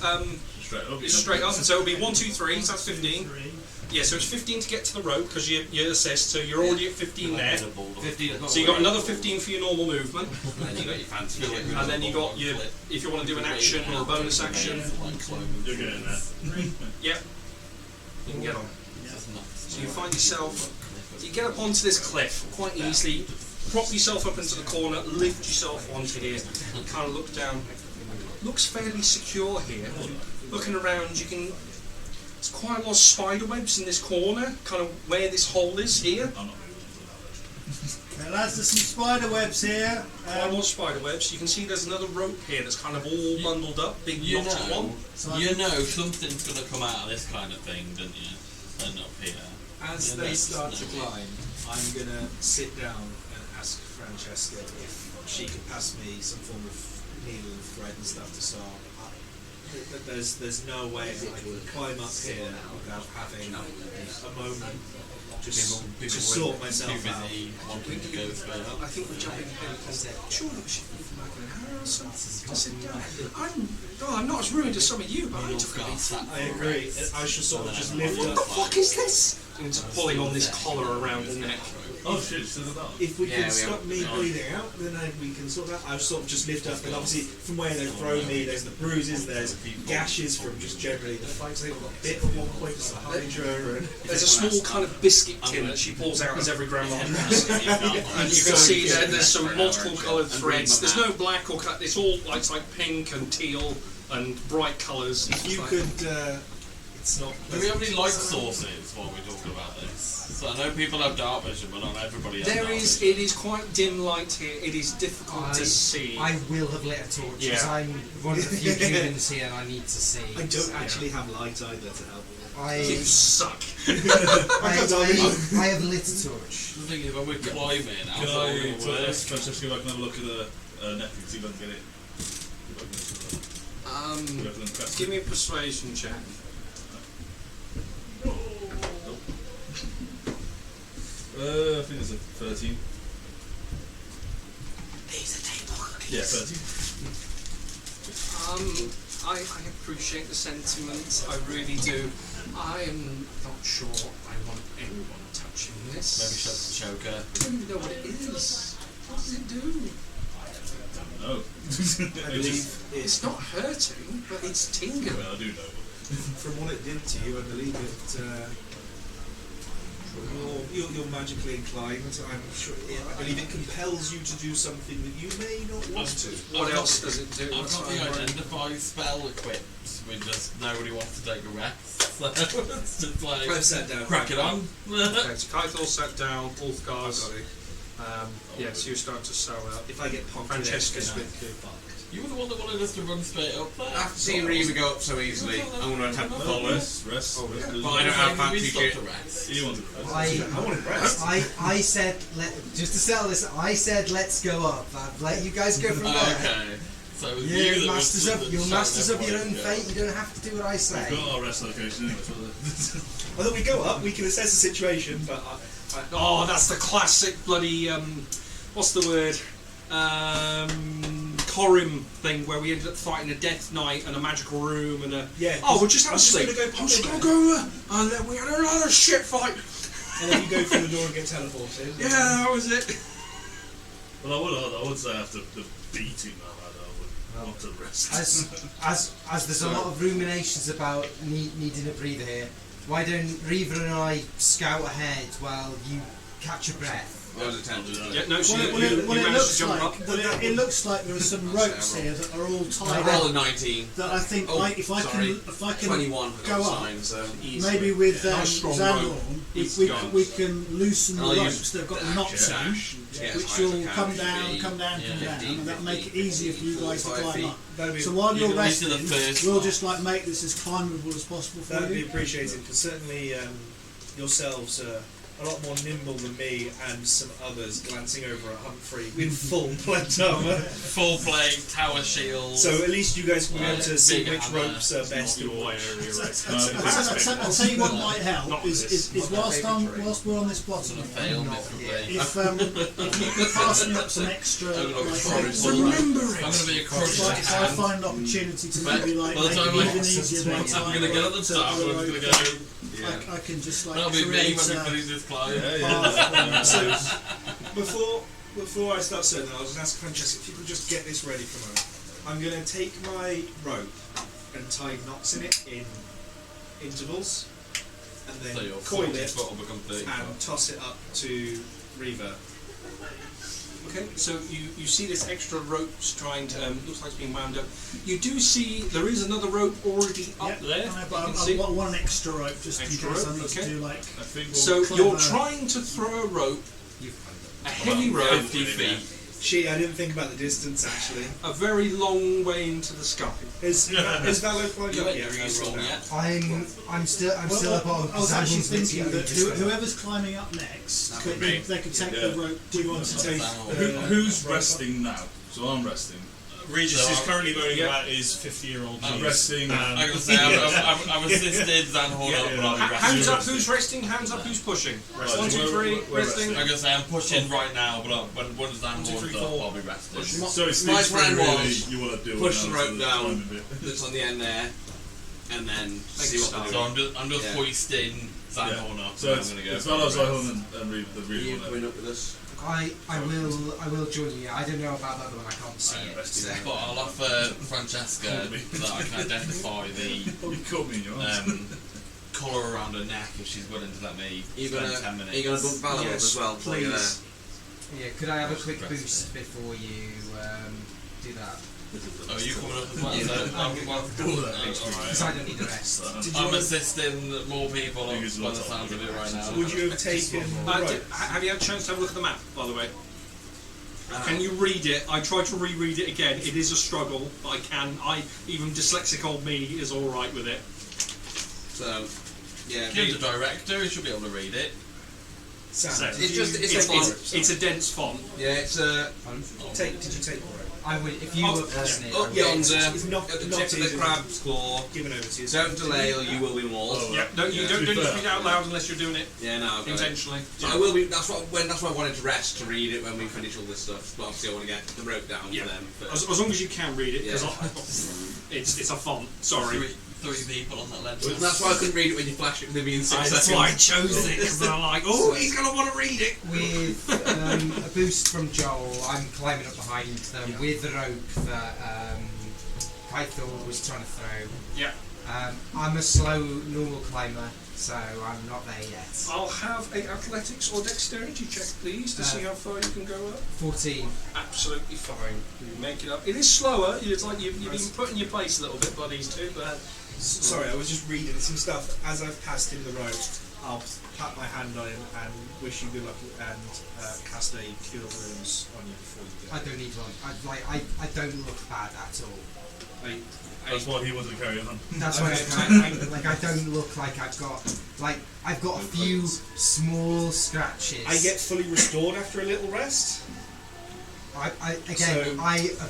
Straight up. it's straight up. So it'll be 1, 2, 3. So that's 15. 3. Yeah, so it's 15 to get to the rope because you assist. So you're already at 15 there. 15. So you got another 15 for your normal movement, And then you got your fancy. and then you got your if you want to do an action or a bonus action. You're getting there. Yep, you can get on. So you find yourself. You get up onto this cliff quite easily. Prop yourself up into the corner, lift yourself onto here, and kind of look down. Looks fairly secure here. Looking around, you can. There's quite a lot of spider webs in this corner, kind of where this hole is here. I'm not Okay, lads, there's some spider webs here. Quite a lot of spider webs. You can see there's another rope here that's kind of all bundled up, big knotted one. So You know something's going to come out of this kind of thing, don't you? And up here. As Yeah, they that's start to no. climb, I'm going to sit down and ask Francesca if she can pass me some form of needle and thread and stuff to sew. There's no way that I can climb up here without having a moment just to sort myself out. Wanting to go straight up. I think we're jumping ahead because surely we should leave them back in the house or sit down. I'm not as ruined as some of you, but I took a beat. I agree. I should sort of just lift What up. the fuck is this? And it's pulling on this collar around the neck. Oh shit, so they're not. If we Yeah, can we stop have- me bleeding out, then we can sort that. I've sort of just lift up, and obviously from where they've thrown me, there's the bruises, there's gashes from just generally the fights. I think I got bit at one point, just a Hydra, and There's a small kind of biscuit tin that she pulls out as every grandma does. And you can see that there's some multiple coloured threads. There's no black or cut. It's all like pink and teal and bright colours. if you could, it's not. Do we have any light sources while we're talking about this? So I know people have dark vision, but not everybody has dark vision. It is quite dim light here. It is difficult to see. I will have lit a torch because Yeah. I'm one of the few humans here and I need to see. I don't actually have light either to help me. You suck. I have lit a torch. The thing is, when we're climbing, Can how's that I going to work? ask Francesca if I can have a look at the Netflix, see if I can get it? Give me a persuasion check. I think it's a 13. Yeah, 13. I appreciate the sentiment. I really do. I am not sure I want anyone touching this. Maybe shut the choker. I don't even know what it is. What does it do? No. I believe It's not hurting, but it's tingling. Well, I do know. from what it did to you, I believe it. You're magically inclined. I'm sure. I believe it compels you to do something that you may not want to. What else does it do? I've What's got my the word? identify spell equipped. We just nobody wants to take a rest. So it's just like I've sat down. crack it on. Okay, so Kaithor sat down, Ulfgar's. Got it. So you start to sow out. If I get punked, Francesca it's now. fucked. You were the one that wanted us to run straight up there. After seeing Reva go up so easily, I'm going to attempt to follow her. Rest. But I don't have fancy shit. You want to rest? I wanted rest. I said just to settle this. I said let's go up. I've let you guys go from there. Okay. So So it was Yeah, you that masters was, of, that you're shouted masters of your own everyone, fate. You don't have to do what I say. We've got our rest location anyway. So Although we go up, we can assess the situation, but Oh, that's the classic bloody what's the word? Corim thing where we ended up fighting a death knight and a magical room and a yeah. oh, we'll just have I'm a just sleep. gonna go I'm pop just in gonna there. go there, and then we had another shit fight. And then you go through the door and get teleported. Yeah, that was it. Well, I would say after the beating that I had, I would want to rest. As there's a lot of ruminations about needing a breather here, why don't Reaver and I scout ahead while you catch your breath? I was attempting to. Yeah, no, so Well, you it managed looks to jump like up. it looks like there are some ropes here that are all I tied rolled a up. 19. That I think, Oh, if I can 21 I go got up, signed, so. maybe with Nice strong Zandorn, rope. we can loosen the I'll ropes use that have got the dash, knots in, dash, yeah, which as high as I will can, come should down, be come down, come down, 15, and that'll make it 15, easier for you guys to 45 climb feet. up. That'd be, So while you're You can lead to resting, the first we'll one. just like make this as climbable as possible for that'd be you. appreciated because certainly yourselves are a lot more nimble than me and some others glancing over at Humphrey with full plate armor. Full plate, tower shield. So at least you guys will be able to see Big which hammer. ropes are best. Your area, right? I'll tell you what might help Not is this. whilst we're on this It's bottom, gonna fail miserably. if you could pass me up some extra I'm gonna like forest. some rope. I'm gonna be a crushed If I hand. find an opportunity to But maybe like by the make time it I- even easier by I'm tying gonna get at the to top, the I'm rope, gonna go. I can just like That'll be me create when we a finish this climb. path. So before I start saying that, I was going to ask Francesca if you could just get this ready for a moment. I'm going to take my rope and tie knots in it in intervals, and So then your coil 40 it foot will become 30 and foot. toss it up to Reaver. Okay, so you see this extra ropes trying to looks like it's being wound up. You do see there is another rope already up there. I know, You but can I've see. got one extra rope just in Extra case I rope, need okay. to do like. I think we'll So clever- you're trying to throw a rope, a heavy rope, 50 feet. Gee, I didn't think about the distance actually. a very long way into the sky. Is Valo climbed You up ain't yet? very useful yet. I'm still up on. I was actually Zandorn's thinking bit that to go. whoever's climbing up next, That would be- they could take yeah. the rope. Do you want to take? Who's resting now? So I'm resting. Regis So is I'm- currently moaning yeah. about his 50-year-old I'm jeans. resting. I'm gonna say I've assisted Zanhorn up, but I'll be Hands resting. up, who's resting? Hands up, who's pushing? Right, 1, 2, we're- 3, we're resting. I'm gonna say I'm pushing right now, but when Zanhorn's 1, 2, 3, up, 4. I'll be resting. So it's My these three plan really was you want to do push now the rope to down. climbing bit. That's on the end there, and then see what start. they So do. I'm just Yeah. hoisting Zanhorn up. So and it's I'm gonna go. it's for Valos, the Ihon, rest. and Reed, the Are real you one. coming up with us? I will join you. I don't know about the other one. I can't see it. Yeah. But I'll offer Francesca that I can identify the You caught me in your arms. collar around her neck if she's willing to let me Are you spend gonna 10 minutes. are you gonna bump Valor up Yes, as well? while you're there? please. Yeah, could I have a quick Aggressive. boost before you do that? Oh, you coming up as well? Yeah. So I'm All that alright. Because I don't need the rest. Did you I'm wanna- assisting more people I think it's by the lots of sounds of it right now. Would you have taken the rope? Have you had a chance to have a look at the map, by the way? Can you read it? I tried to reread it again. It is a struggle, but I can. Even dyslexic old me is all right with it. So, yeah. Give the director, he should be able to read it. Sam, It's did just- you it's a take font. the rope, Sam? It's a dense font. Yeah, it's Did you take the rope? I would if you were passing it. I up would. yonder It's not- at the not tip of the easy. crab's claw. Given over to you. Don't delay, or you will be mauled. Oh, Yep. No, you Yeah. don't To be need to fair. read it out loud unless you're doing it Yeah, no, I've got it. intentionally. I will be. That's why I wanted to rest to read it when we finish all this stuff. But obviously, I want to get the rope down Yeah. for them. As long as you can read it, 'cause Yeah. it's a font. Sorry. Three people on that ledge. And that's why I couldn't read it when you flash it with me in 6 That's seconds. why I chose it, because I'm like, oh, he's gonna want to read it. With a boost from Joel, I'm climbing up behind them with the rope that Pythor was trying to throw. Yeah. I'm a slow, normal climber, so I'm not there yet. I'll have a athletics or dexterity check, please, to see how far you can go up. 14. Absolutely fine. You make it up. It is slower. It's like you've been put in your place a little bit by these two, but Sorry, I was just reading some stuff. As I've passed him the rope, I'll pat my hand on him and wish you good luck and cast a cure wounds on you before you go. I don't need one. I don't look bad at all. That's why he wanted to carry on. That's why I don't look like I've got a few small scratches. I get fully restored after a little rest.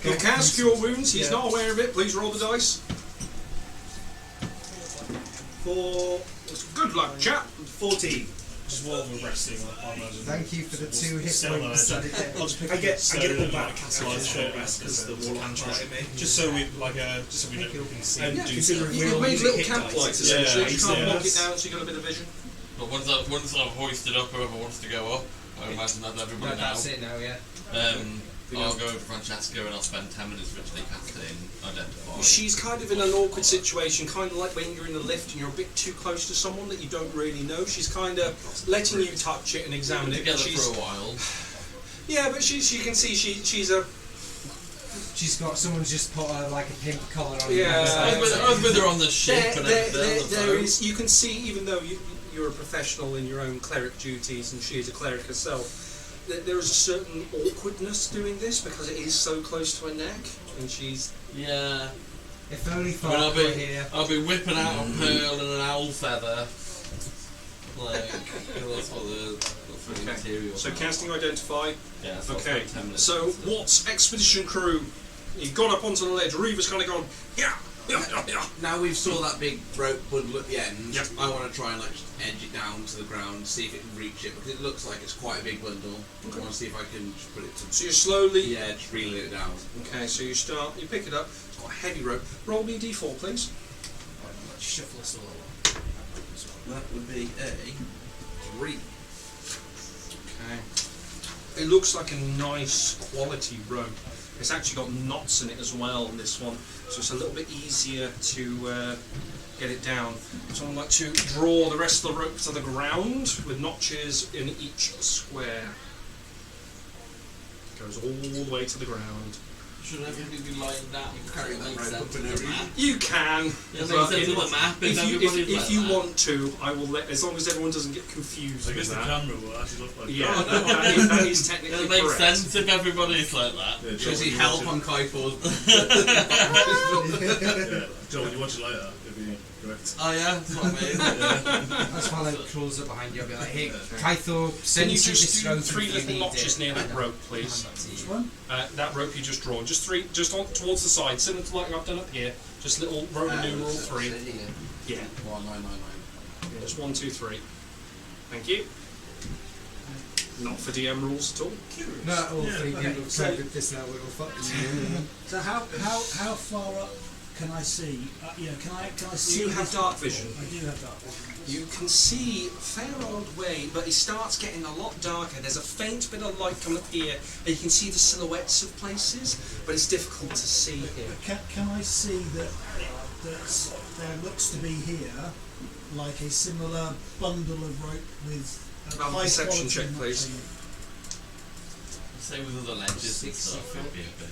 You'll cast Cure Wounds. He's not aware of it. Please roll the dice. Good luck, chap. 14. Just while we're resting, I imagine. Thank you for the 2 hit Sell points. that. I'll just pick I get it all back. Because the warlock tried me. Just so we just so we know we can see and do stuff. You can make little camp lights essentially. Yeah, You can't yeah. knock it down, so you got a bit of vision. But once I've hoisted up, whoever wants to go up, I imagine that's everybody now. That's it now, yeah. I'll go over to Francesca and I'll spend 10 minutes ritually casting Identify. She's kind of in an awkward situation, kind of like when you're in a lift and you're a bit too close to someone that you don't really know. She's kind of letting you touch it and examine it. Together She's, for a while. yeah, but you can see she's a. She's got someone's just put like a pink collar on. Yeah. I was with her on the ship and everything. There is. You can see, even though you're a professional in your own cleric duties, and she is a cleric herself. There is a certain awkwardness doing this because it is so close to her neck, and she's. Yeah. If only I'll were here. be whipping out a pearl and an owl feather. Like, that's what the material. So casting Identify. Yeah, so Okay. 10 minutes. So what's expedition crew? You got up onto the ledge. Reaver's kind of gone. Yeah. Now we've saw that big rope bundle at the end. Yep. I want to try and like just edge it down to the ground, see if it can reach it, because it looks like it's quite a big bundle. I want to see if I can just put it to. So you're slowly. Yeah, just reeling it down. Okay. So you pick it up. It's got a heavy rope. Roll me a d4, please. Let's shuffle this all along. That would be a 3. Okay. It looks like a nice quality rope. It's actually got knots in it as well, this one, so it's a little bit easier to get it down. So I'd like to draw the rest of the rope to the ground with notches in each square. Goes all the way to the ground. Should everybody be lying down and carry that rope up in a map? You can, Yeah, but makes sense with a map if if like you that. want to, I will let, as long as everyone doesn't get confused I guess with the that. camera will actually look like Yeah, that is technically It makes correct. sense if everybody's like that. Yeah, Does he when you help watch on Kaifor's? Yeah, Joe, when you watch it later, it'll be correct. Oh yeah, that's what I mean. That's why like crawls up behind you. I'll be like, hey, Kaithor, Can send you you just this do rope 3 if you little need notches it. near that I know. rope, please? Which one? That rope you just drawn, just 3, just on towards the side, similar to like I've done up here. Just little Roman numeral 3. Yeah, 1999. just 1, 2, 3. Thank you. Not for DM rules at all. No, all Yeah, 3 okay, people so- tried with this now. We're all fucked. So how far up can I see? Can I see? You have this- dark vision. I do have dark vision. You can see a fair old way, but it starts getting a lot darker. There's a faint bit of light coming up here, and you can see the silhouettes of places, but it's difficult to see here. Can I see that there looks to be here like a similar bundle of rope with a high Perception quality check, nut please. in it? Say with other ledges and stuff, it'd be a bit.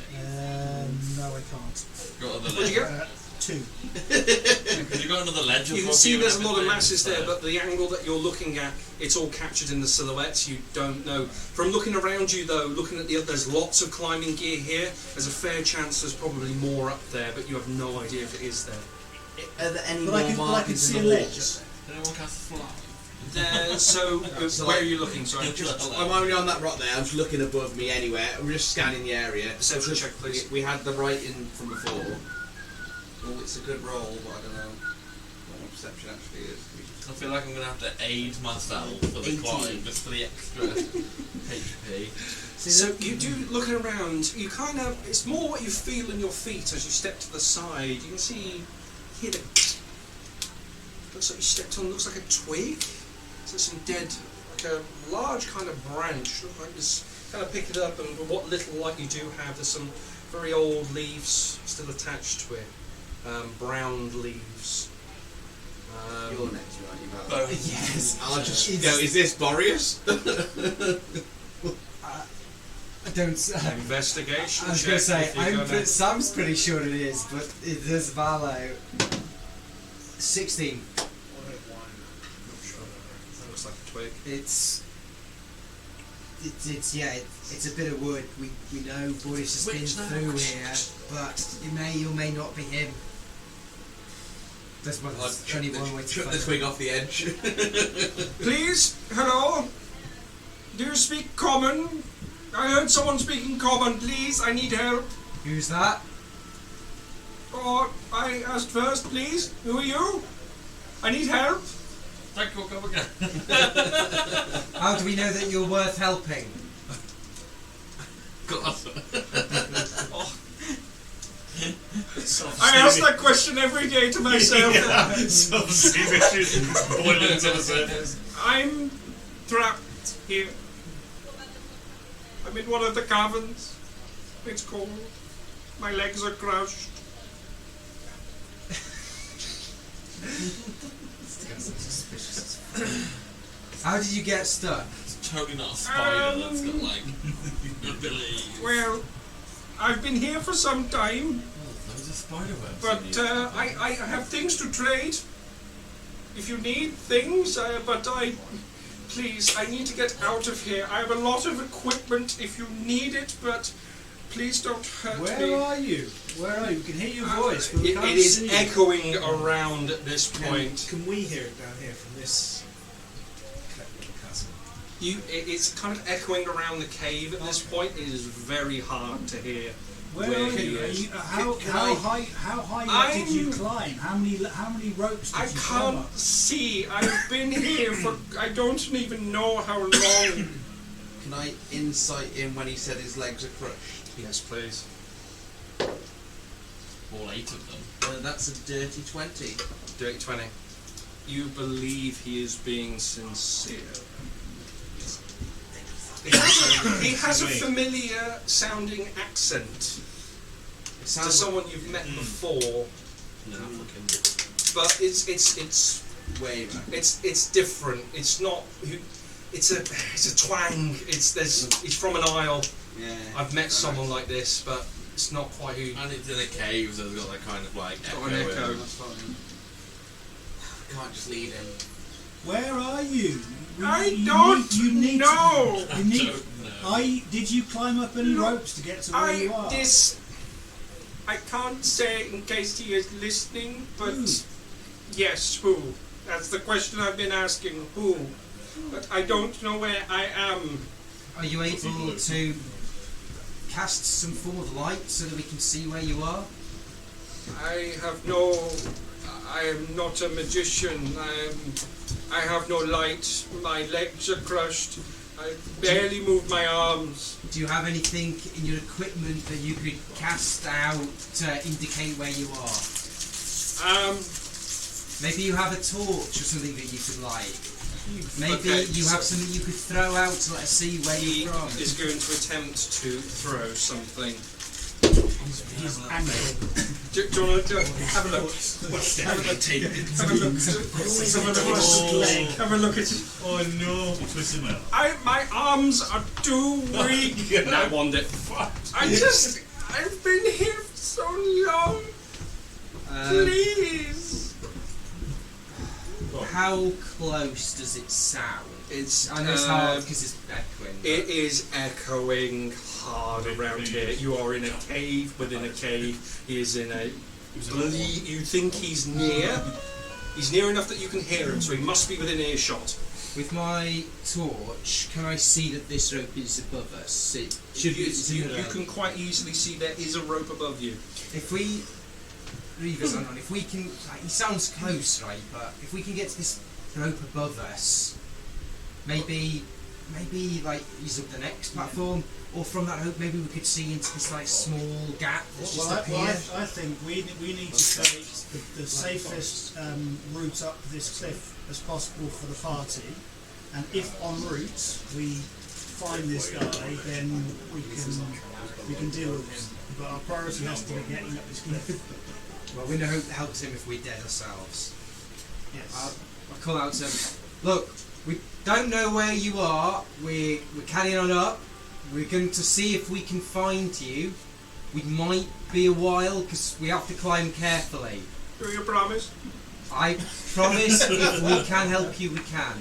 No, I can't. Got other What'd you ledges. get? 2. Because you got another ledge. You can see there's a lot of masses there, but the angle that you're looking at, it's all captured in the silhouettes. You don't know. From looking around you, though, looking at the other, there's lots of climbing gear here. There's a fair chance there's probably more up there, but you have no idea if it is there. Are there any But more I could markings see in a the ledge. walls? Did anyone cast a fly? So Where like- are you looking? Sorry. I'm only on that rock there. I'm just looking above me anywhere. I'm just scanning the area. Perception check, please. We had the writing from before. Well, it's a good roll, but I don't know what my perception actually is. I feel like I'm gonna have to aid myself for the 18. climb, just for the extra HP. So you do looking around. You kind of, it's more what you feel in your feet as you step to the side. You can see here that looks like you stepped on. Looks like a twig. So some dead, like a large kind of branch. Look like this. Kind of pick it up, and what little light you do have, there's some very old leaves still attached to it. Brown leaves. You're next, aren't you, Val? Both. Yes. I'll just go, is this Boreas? I don't. Investigation. I was check going to say, if you're gonna- Sam's pretty sure it is, but it does Valo. 16. That looks like a twig. It's a bit of wood. We know Boris has been Which now? through here, but it may or may not be him. That's what I'll there's only one way to chuck find the him. twig off the edge. Please, hello. Do you speak common? I heard someone speaking common. Please, I need help. Who's that? Oh, I asked first, please. Who are you? I need help. Thank you, come again. How do we know that you're worth helping? God. I ask that question every day to myself. Self-esteem issues boiling to the surface. I'm trapped here. I'm in one of the caverns. It's cold. My legs are crushed. How did you get stuck? It's totally not a spider that's got like abilities. Well, I've been here for some time, There's a spider web. but I have things to trade. If you need things, please, I need to get out of here. I have a lot of equipment if you need it, but please don't hurt me. Where are you? Where are you? We can hear your voice, but we It can't is see you. echoing around at this point. Can we hear it down here from this chasm? It's kind of echoing around the cave at this point. It is very hard to hear. Where Where are he you? is. How high up did you climb? How many ropes did I you climb up? can't see. I've been here for I don't even know how long. Can I insight him when he said his legs are crushed? Yes, please. All 8 of them. That's a dirty 20. Dirty 20. You believe he is being sincere. He has a familiar sounding accent It to sounds someone you've met before, An African. but it's way back. it's different. It's not. It's a twang. He's from an isle. Yeah. I've met someone like this, but it's not quite who. And it's in a cave, so it's got that kind of like Got an echo. That's fine. Can't just lead him. Where are you? You need know. You need. don't know. Did you climb up any No, ropes to get to where you are? I can't say in case he is listening, but Who? yes, who? That's the question I've been asking. Who? But I don't know where I am. Are you able to cast some form of light so that we can see where you are? I am not a magician. I have no light. My legs are crushed. I barely move my arms. Do you have anything in your equipment that you could cast out to indicate where you are? Maybe you have a torch or something that you could light. Maybe Okay, you have something you could throw out to let us see where He you're from. is going to attempt to throw something. He's angry. Do you want to have a look? Have a look. Have a look at it. Oh no, twist him out. My arms are too weak. I want it. I've been here for so long. Please. How close does it sound? I know it's hard because it's echoing. It is echoing hard around here. You are in a cave within a cave. He is in a. You think he's near? He's near enough that you can hear him, so he must be within earshot. With my torch, can I see that this rope is above us? It should be. You can quite easily see there is a rope above you. If we, Reavers, hang on. If we can, he sounds close, right? But if we can get to this rope above us, maybe like he's up the next platform, or from that rope, maybe we could see into this like small gap that's just up here. I think we need to create the safest route up this cliff as possible for the party, and if en route we find this guy, then we can deal with him. But our priority has to be getting up this cliff. Well, we know it helps him if we're dead ourselves. Yes. I'll call out to him. Look, we don't know where you are. We're carrying on up. We're going to see if we can find you. We might be a while because we have to climb carefully. Do you promise? I promise if we can help you, we can.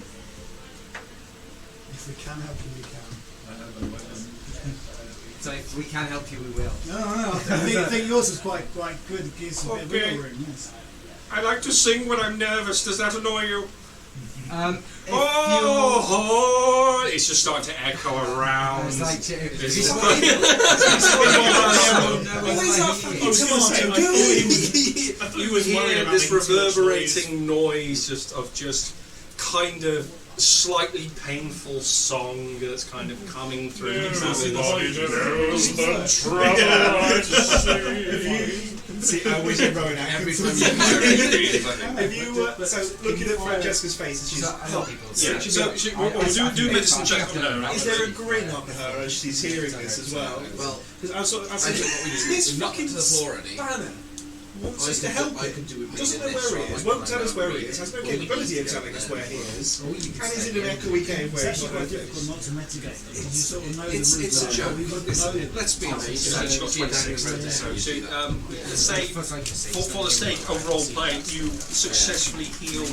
If we can help you, we can. So if we can help you, we will. No. I think yours is quite good. It gives a bit of wiggle room. Yes. I like to sing when I'm nervous. Does that annoy you? If Oh! Oh, it's just starting to echo around. It's like It's it's like- You was worried hear about this making too much reverberating noise just kind of slightly painful song that's kind of coming through. See, I wish I wrote Every time If you so looking at Francesca's face, and she's Yeah, so we'll do medicine check on her. Is there a grin on her as she's hearing this as well? Well, Because I I think what we do this is knock fucking to the floor already. spanner wants us to I help could him. do it Doesn't know reading this, where he so is. I Won't might tell us know where he reading is. Has no it. capability of telling us where he is. Or you could And is say, in an echoey cave It's where actually quite difficult not to mitigate it. You sort of know the It's route a there, joke. but we wouldn't know it. Let's be honest. It's You've actually got 26 yeah. minutes. So, let's say for the sake of role play, you successfully heal 2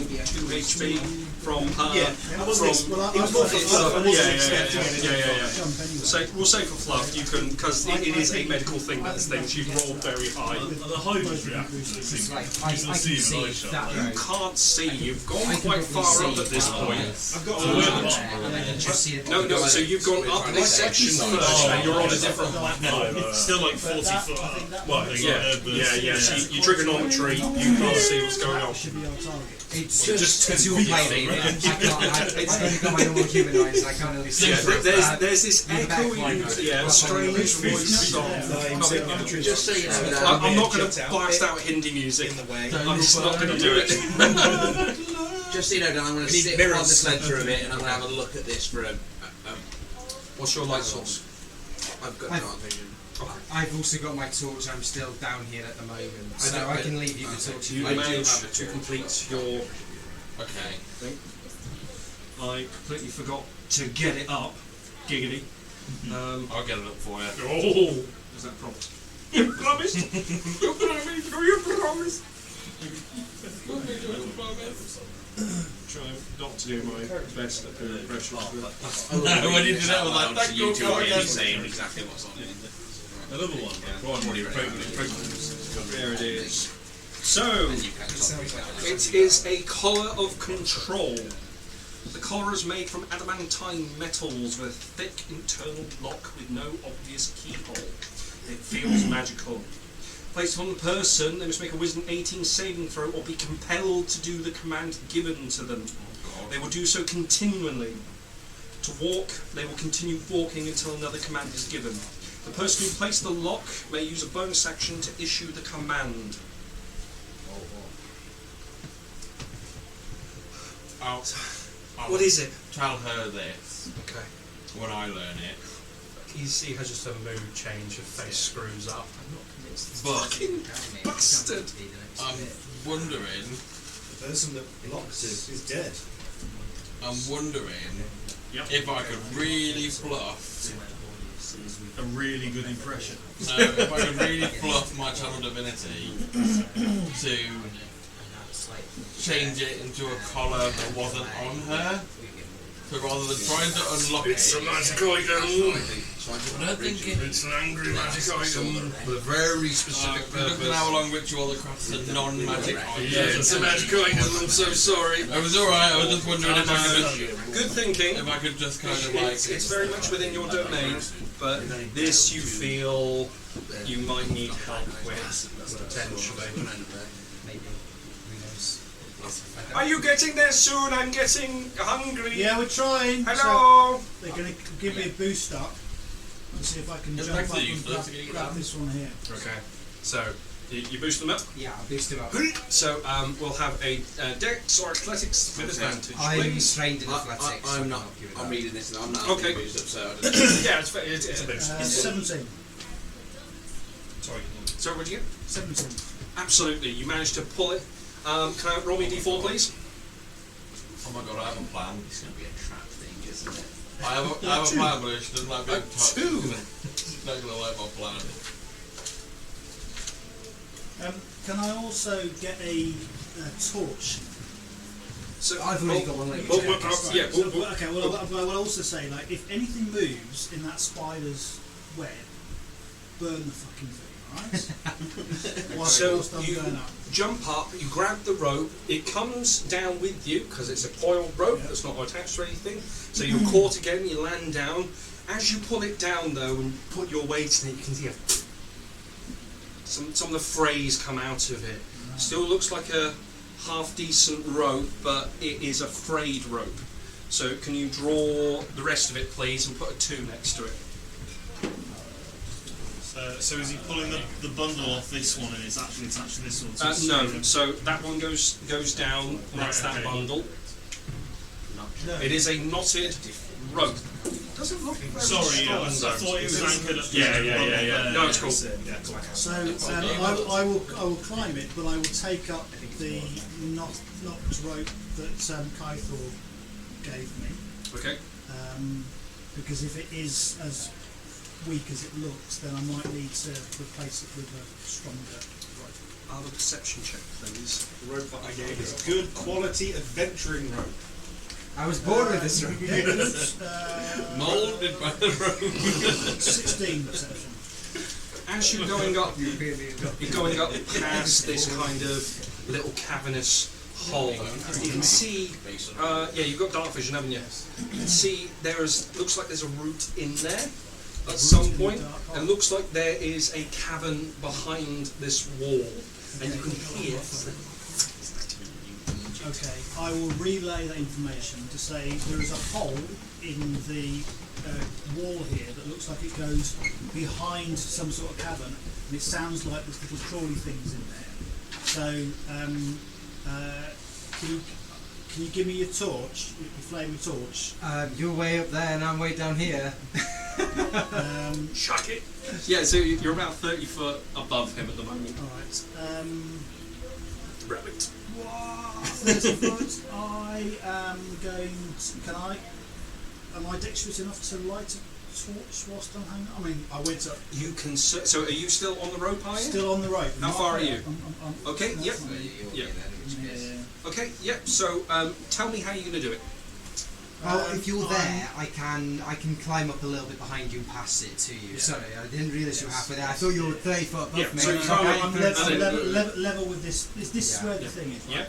HP from her. Yeah, I wasn't. Well, It was more for fluff. I wasn't Yeah, expecting anything. Jump anyway. So we'll say for fluff, you can because it is a medical thing. That's things you rolled very high. The Hydra's reaction seems like, like I you can see see an eye shot. that You road. can't see. You've gone I can quite probably far see up at this point. I've got So we're at the a bottom. And I can just see it. No, so you've gone up this section first, and you're on a different platform. Still like 40 foot up. Well, Yeah. So you trigonometry, you can't see what's going on. Should be our target. It's just because you're playing. It's only got my normal human eyes. I can't really see. Yeah, there's this in the back line, echoing, strange voice song coming. Just so you know that. I'm not going to blast out Hindi music. I'm just not going to do it. Just so you know, Dan, I'm going to Need sit mirrors. on the sled for a bit and I'm going to have a look at this for a. What's your light source? I've got I've- dark vision. I've also got my torch. I'm still down here at the moment, I so know, I but- can leave you the torch. You I do managed have a to torch. complete your. Okay. I completely forgot to get it up. Giggity. I'll get it up for you. Oh, is that a promise? You promised. You promised. You promised. Try not to do my best at doing impressions. No, when you did that, I was like, thank you, YouTube, God, you yes. saying exactly what's on it. Another one. There it is. So, And you can talk. it is a collar of control. The collar is made from adamantine metals with a thick internal lock with no obvious keyhole. It feels magical. Placed on the person, they must make a Wisdom 18 saving throw or be compelled to do the command given to them. They will do so continually. To walk, they will continue walking until another command is given. The person who placed the lock may use a bonus action to issue the command. What is it? Tell her this Okay. when I learn it. You see her just a mood change, her face screws up. But Bastard! I'm wondering, The person that blocked it is dead. I'm wondering Yep. if I could really fluff. A really good impression. No, if I could really fluff my channel divinity to change it into a collar that wasn't on her. So rather than trying to unlock it, a magic item! I don't think it. It's an angry magic item! With a very specific Looking how long ritual that crafts a non-magic item. It's a magic item, I'm so sorry. It was alright, I was just wondering if I could just, Good thinking. if I could just kind of like. It's very much within your domain, but this you feel you might need help with, potentially. Maybe. Who knows? Are you getting there soon? I'm getting hungry. Yeah, we're trying. Hello! So they're going to give me a boost up. Let's see if I can It's jump up actually and useless to get grab down. this one here. Okay, so you boost them up. Yeah, I'll boost him up. So we'll have a Dex or Athletics with advantage, I'm please. trained in athletics. I'm so not. I'll give it I'm up. reading this and I'm not. Okay. Boost up, so I don't Yeah, it's a boost. 17. Sorry. So what do you get? 17. Absolutely, you managed to pull it. Can I roll me d4, please? Oh my god, I have a plan. It's going to be a trap thing, isn't it? I have a plan, but she doesn't like being touched. Two. She's not gonna like my plan. Can I also get a torch? So I've already got one. Let me Well, check. well, yeah, So, well, okay, well, I will also say, like, if anything moves in that spider's web, burn the fucking thing. Right. So Whilst I'm you going up. jump up, you grab the rope, it comes down with you because it's a coiled rope that's not attached to anything. So you're caught again, you land down. As you pull it down though and put your weight in it, you can hear some of the frays come out of it. Still looks like a half decent rope, but it is a frayed rope. So can you draw the rest of it please and put a 2 next to it? So is he pulling the bundle off this one and it's actually attached to this one? So it's No, straight so that one goes down, and that's Right, that okay. bundle. No. It is a knotted rope. Doesn't look very Sorry, yeah, strong, I thought it was anchored at the Yeah. bundle there. No, it's cool. Yeah, cool. So I will climb it, but I will take up the knocked rope that Kythor gave me, Okay. because if it is as weak as it looks, then I might need to replace it with a stronger rope. I'll have a perception check, please. The rope that I gave is good quality adventuring rope. I was born with this rope. Moulded by the rope. 16 perception. As you're going up past this kind of little cavernous hole, you can see. You've got dark vision, haven't you? You can see looks like there's a route in there. At some point, it looks like there is a cavern behind this wall, and you can hear. Okay, I will relay that information to say there is a hole in the wall here that looks like it goes behind some sort of cavern, and it sounds like there's little crawly things in there. So, can you give me your torch, your flaming torch? You're way up there and I'm way down here. Chuck it! Yeah, so you're about 30 foot above him at the moment. Alright, Rabbit. 30 foot, I am going to, am I dexterous enough to light a torch whilst I'm hanging? I mean, I went up. You can. So are you still on the rope? Are you? Still on the rope. How far are you? I'm Okay. Yep. Yeah. Yeah. Okay. Yep. So tell me how you're going to do it. Well, if you're there, I can climb up a little bit behind you and pass it to you. Yeah. Sorry, I didn't realise you were halfway there. I thought you were 30 foot above Yeah, me. so you I'm can't- level with this. This is Yeah. where the thing is. Right?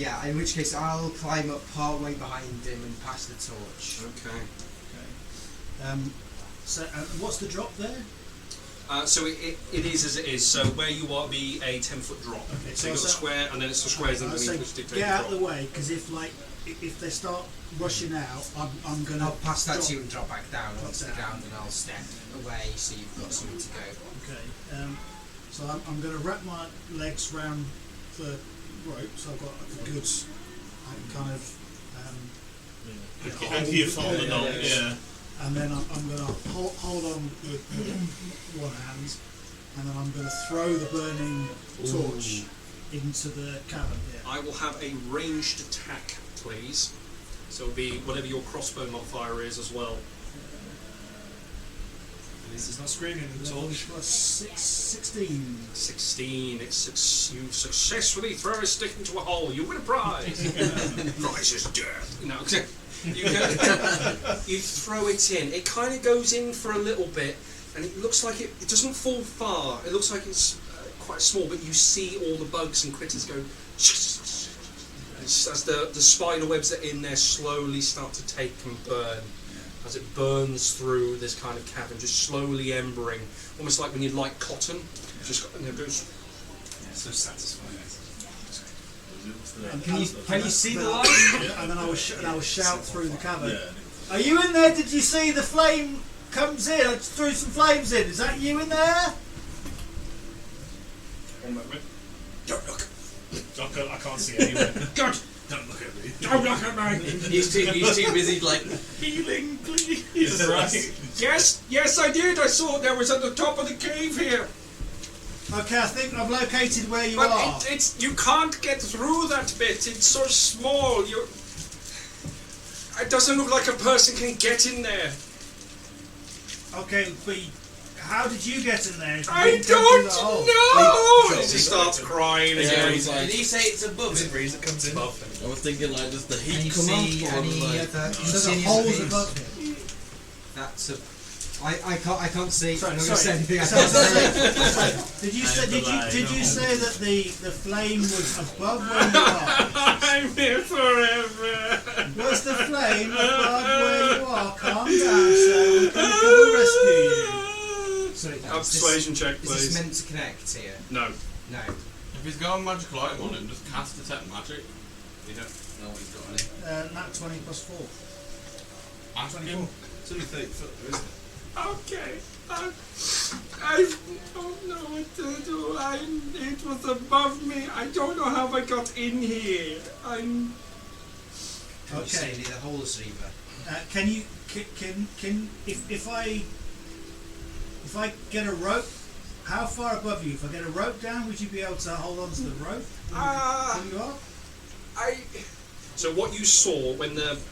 Yeah. Yeah, in which case I'll climb up part way behind him and pass the torch. Okay. So what's the drop there? So it is as it is. So where you are be a 10-foot drop. Okay, So you've got the square, and then it's the squares I'll underneath say which dictate get the out of drop. the way, because if they start rushing out, I'm going I'll to pass that drop. to you and drop back down Drop onto the down. ground, and I'll step away so you've got somewhere to go. Okay. So I'm going to wrap my legs round the rope, so I've got a good kind of. Anchor your foot on the knot, yeah. And then I'm going to hold on with one hand, and then I'm going to throw the burning torch into the cavern here. I will have a ranged attack, please. So it'll be whatever your crossbow modifier is as well. At least it's not screaming in the Level torch. plus 16. 16. You successfully throw a stick into a hole. You win a prize. Prize is death. No, you throw it in. It kind of goes in for a little bit, and it looks like it doesn't fall far. It looks like it's quite small, but you see all the bugs and critters go as the spider webs that are in there slowly start to take and burn. As it burns through this kind of cavern, just slowly embering, almost like when you light cotton. Just and it goes. So satisfying. Can you see the light? And then I will shout through the cavern. Yeah. Are you in there? Did you see the flame comes in? I just threw some flames in. Is that you in there? One moment. Don't look. I can't see anyone. God, Don't look at me. don't look at me. He's too busy like Healing, please. Right. Yes, I did. I saw it. There was at the top of the cave here. Okay, I think I've located where you But are. it's you can't get through that bit. It's so small. It doesn't look like a person can get in there. Okay, but how did you get in there? If you I didn't go through that hole? don't know. She starts crying Yeah, again. he's like, did he say it's above Is it? it breeze that comes in? I was thinking like, does the Can heat you come see out? Or any like, other? So the hole's above him. That's a I can't see. Sorry, I'm not going to say anything. Did you say that the flame was above where you are? I'm here forever. Was the flame above where you are? Calm down, sir. We can come and rescue you. Sorry, Dan, Persuasion check, is this please. meant to connect here? No. No. If he's got a magical item on him, just cast detect magic. You don't know what he's got on it. Nat 20 plus 4. Ask 24. him. It's only 30 foot, though, isn't it? Okay. I don't know what to do. It was above me. I don't know how I got in here. Can you see any of the holes, Reaver? Can you if I get a rope, how far above you? If I get a rope down, would you be able to hold on to the rope? Where you are? So what you saw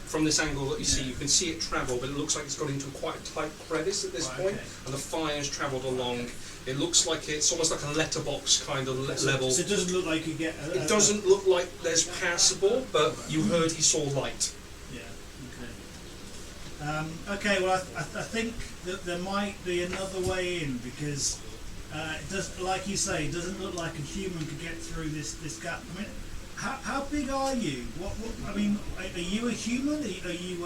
from this angle that you see, you can see it travel, but it looks like it's got into quite a tight crevice at this point, and the fire's travelled along. It looks like it's almost like a letterbox kind of level. So it doesn't look like you get. It doesn't look like there's passable, but you heard he saw light. Yeah. Okay. Well, I think that there might be another way in because it does, like you say, it doesn't look like a human could get through this gap. I mean, how big are you? What I mean, are you a human? Are you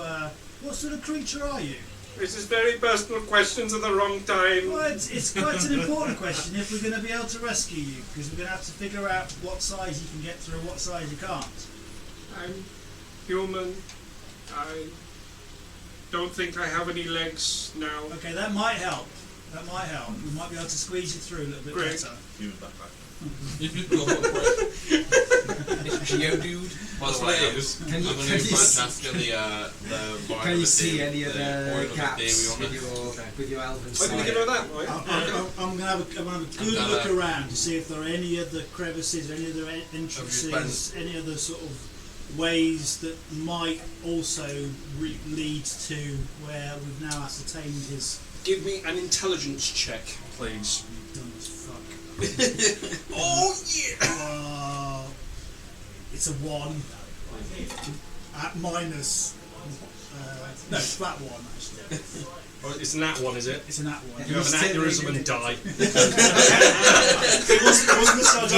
what sort of creature are you? This is very personal questions at the wrong time. Well, it's quite an important question if we're going to be able to rescue you, because we're going to have to figure out what size you can get through and what size you can't. I'm human. I don't think I have any legs now. Okay, that might help. That might help. We might be able to squeeze you through a little bit Great. better. Human backpack. Geodude. Well, that's what it is. Can you, I'm can going you, to s- Francesca the can you see any of the gaps gaps? with your elven I'm sight? going to give her that, right? I'm going to have a good look around to see if there are any other crevices, any other entrances, any other sort of ways that might also lead to where we've now ascertained his. Give me an intelligence check, please. Dumb as fuck. Oh yeah! It's a 1 at minus. No, flat 1 actually. Oh, it's an nat one, is it? It's an at 1. You have an aneurysm and die. It wasn't the start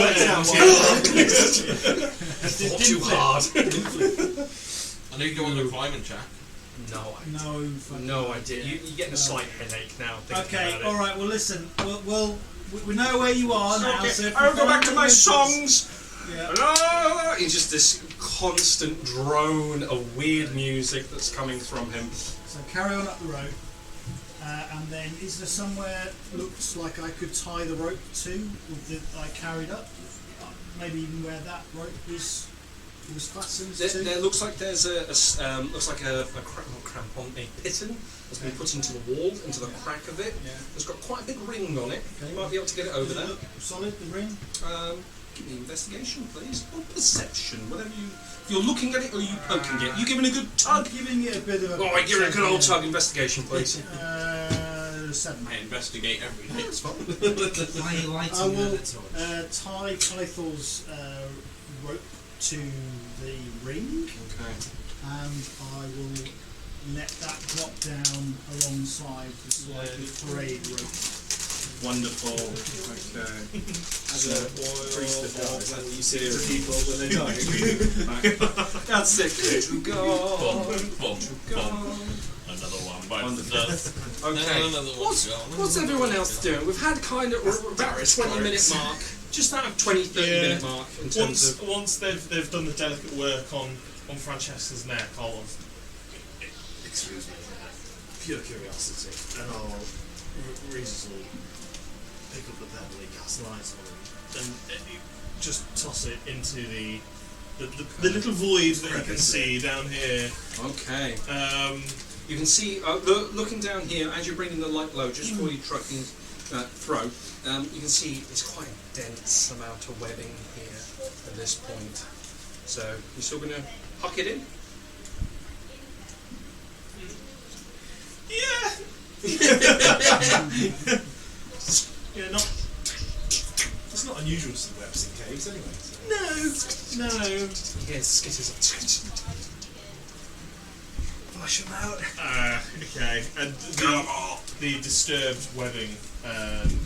Thought too hard. I know you go on the climbing check. No, No, fucking no idea. You're getting a slight headache now. thinking Okay, about it. all right. Well, listen. We know where you are now. Okay, So if I'll we go back find to an my entrance- songs. Yeah. Hello! It's just this constant drone of weird music that's coming from him. So carry on up the road, and then is there somewhere looks like I could tie the rope to with the I carried up? Maybe even where that rope was fastened to. There looks like there's a crampon, a piton that's been put into the wall, into the crack of it. Yeah. It's got quite a big ring on it. Okay. You might be able to get it over Does it there. look solid, the ring? Give me investigation, please, or perception, whatever you. If you're looking at it or are you poking it, you giving a good I'm tug. giving it a bit of a. Oh, I give it a good old tug. Investigation, please. 7. I investigate every day. That's fine. Why are you I lighting will the torch? tie Kythor's rope to the ring, Okay. and I will let that drop down alongside the slightly frayed rope. Wonderful. Okay. As a priest that dies, that's what you say to people when they're dying. That's it. To go. Boom, boom. Another one bites the dust. Okay. Another one. What's everyone else doing? We've had kind of we're about the 20-minute mark, just out of 20-30-minute mark in terms of. Once they've done the delicate work on Francesca's neck, I'll Excuse me. Pure curiosity. And I'll reasonably pick up the pebble and cast light on it. and just toss it into the little void that you can see down here. Okay. You can see, looking down here, as you're bringing the light low, just before you trucking throw, you can see it's quite a dense amount of webbing here at this point. So, you're still going to huck it in? Yeah. Yeah, not. It's not unusual to see webs in caves, anyway. So. No. Yes, skitters. Flush them out. Okay. And the disturbed webbing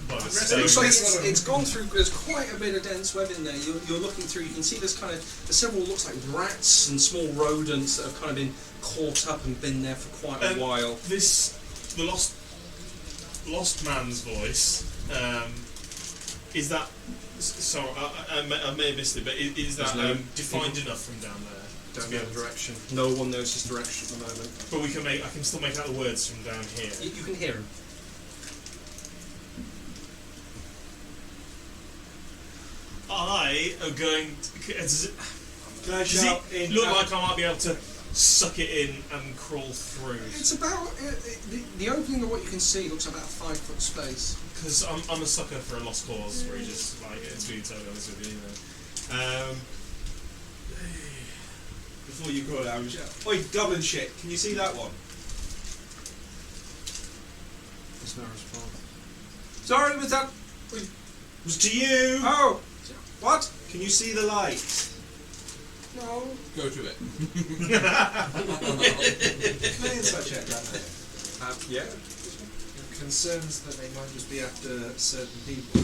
by the It looks like same. it's gone through. There's quite a bit of dense web in there. You're looking through. You can see there's several looks like rats and small rodents that have kind of been caught up and been there for quite a while. The lost man's voice. Is that? Sorry, I may have missed it, but is that defined enough from down there? Don't know the direction. No one knows his direction at the moment. But I can still make out the words from down here. You can hear him. I am going to... Does it look like I might be able to suck it in and crawl through? It's about... the opening of what you can see looks about a 5 foot space. Because I'm a sucker for a lost cause, where you just, like, it's being totally honest with you, Before you crawl out, oi, goblin shit, can you see that one? There's no response. Sorry, was that... was to you! Oh! What? Can you see the light? No. Go to it. Can I insight check down there? Yeah. Concerns that they might just be after certain people.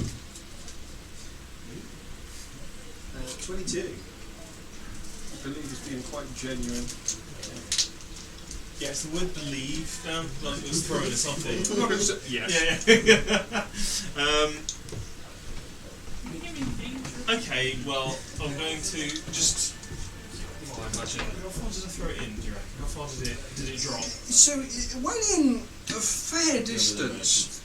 22. I believe he's being quite genuine. Yes, the word believe, like it was throwing us off here. Yes. Yeah. Okay, well, I'm going to just... Well, I imagine... How far did I throw it in, do you reckon? How far did it drop? So it went in a fair distance,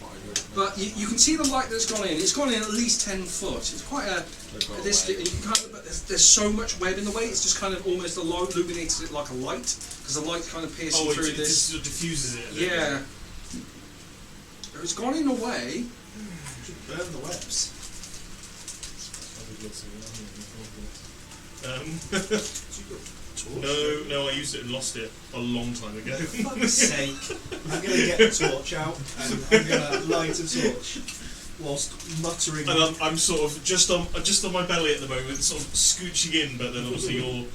but you can see the light that's gone in. It's gone in at least 10 foot. It's quite a distance. You can kind of, but there's so much web in the way. It's just kind of almost illuminates it like a light, because the light kind of piercing through it this. just diffuses it. Yeah. It's gone in a way. Burn the webs. No, I used it and lost it a long time ago. For fuck's sake, I'm going to get a torch out and I'm going to light a torch whilst muttering. And I'm sort of just on my belly at the moment, sort of scooching in, but then obviously you're...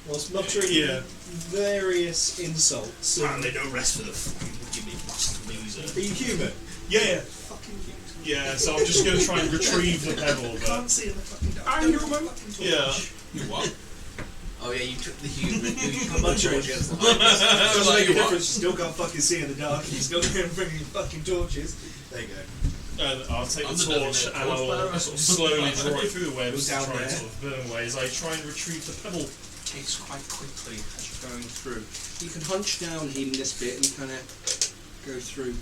Whilst muttering various insults. And they don't rest for the fucking give me bastard loser. Are you human? Yeah. Fucking human. Yeah, so I'm just going to try and retrieve the pebble, but... Can't see in the fucking dark. I'm human. Yeah. You what? Oh yeah, you took the human. You I'm muttering. against the Doesn't make a difference. You still can't fucking see in the dark. You still can't bring your fucking torches. There you go. And I'll take the I'm the torch devil, and I'll sort of slowly draw it through the webs to Down try and there. sort of burn away as I try and retrieve the pebble. Takes quite quickly as you're going through. You can hunch down in this bit and kind of go through.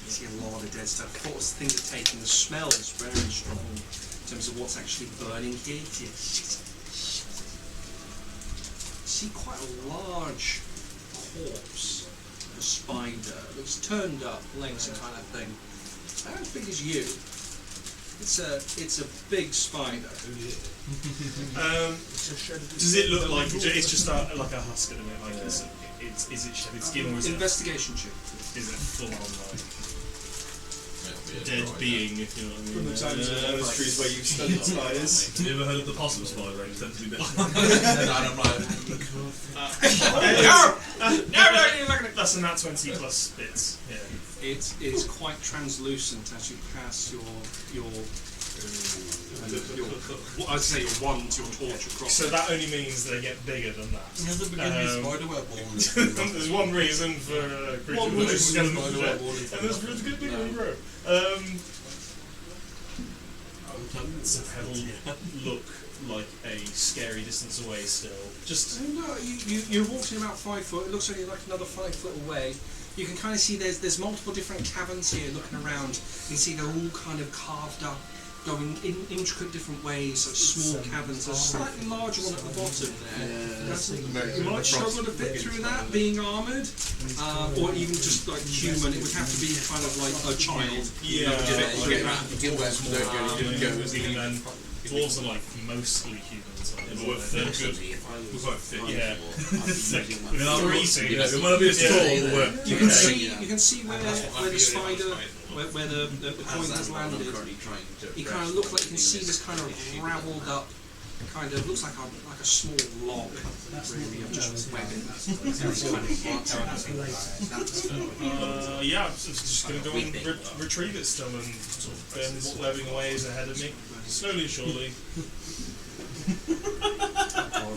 You see a lot of dead stuff. Of course, things are taken. The smell is very strong in terms of what's actually burning here. You see quite a large corpse of a spider that's turned up, legs and kind of thing. About as big as you. It's a big spider. Does it look like it's just like a husk at the minute? Like is it shedded skin or is it Investigation check. full on like dead being? If you know what I mean. From the times of monasteries where you've studied spiders. Have you ever heard of the possum spider? It tends to be better. No, that's a nat 20 plus bits. Yeah. It is quite translucent as you pass your I'd say your wand, your torch across. So that only means they get bigger than that. There's There's one reason for a creature One with a reason skeleton spider to web death, wall is and there's really good big and grow. Does the pebble look like a scary distance away still? Just No, you're walking about 5 foot. It looks only like another 5 foot away. You can kind of see there's multiple different caverns here. Looking around, you can see they're all kind of carved up, going in intricate different ways. Like small caverns. There's a slightly larger one at the bottom there. You might struggle to fit through that, being armoured, or even just like human. It would have to be kind of like a child. Dwarves are like mostly humans. But we're fit. Good. We're quite fit. Yeah. We're not Three racing. suits. We might be a tall, but we're. You can see where the spider, where the point has landed. You kind of look like you can see this kind of ravelled up kind of looks like a small log, That's really, of not- just no, webbing. that's That's kind of Yeah, I'm just going to go and retrieve it still and sort of burn what webbing away is ahead of me. Slowly and surely.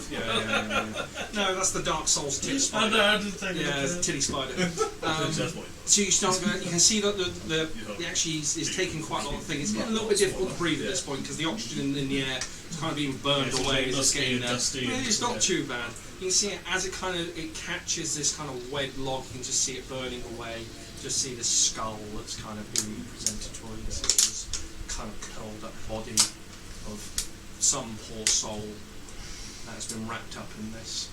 yeah. No, that's the Dark Souls tit I spider. had to take Yeah, it's a titty spider. That's what So you start going. You can see that the actually is taking quite a lot of things. It's getting a little bit difficult to breathe at this point because the oxygen in the air is kind of being burned Yeah, it's away. all As it's getting there. dusty But and- it's not yeah. too bad. You can see it as it catches this kind of wet log. You can just see it burning away. Just see this skull that's kind of being presented to you. This is kind of curled up body of some poor soul that has been wrapped up in this.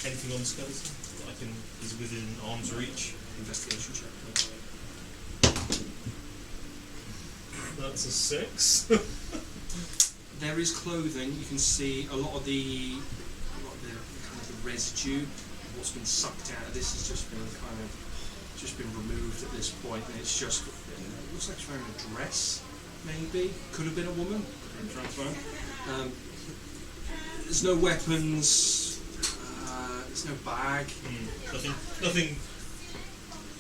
Anything on the skeleton that is within arm's reach? Investigation check, please. That's a 6. There is clothing. You can see a lot of the kind of the residue of what's been sucked out of this has just been removed at this point, and it's just it looks like she's wearing a dress. Maybe could have been a woman. Could have been transparent. There's no weapons. There's no bag. Nothing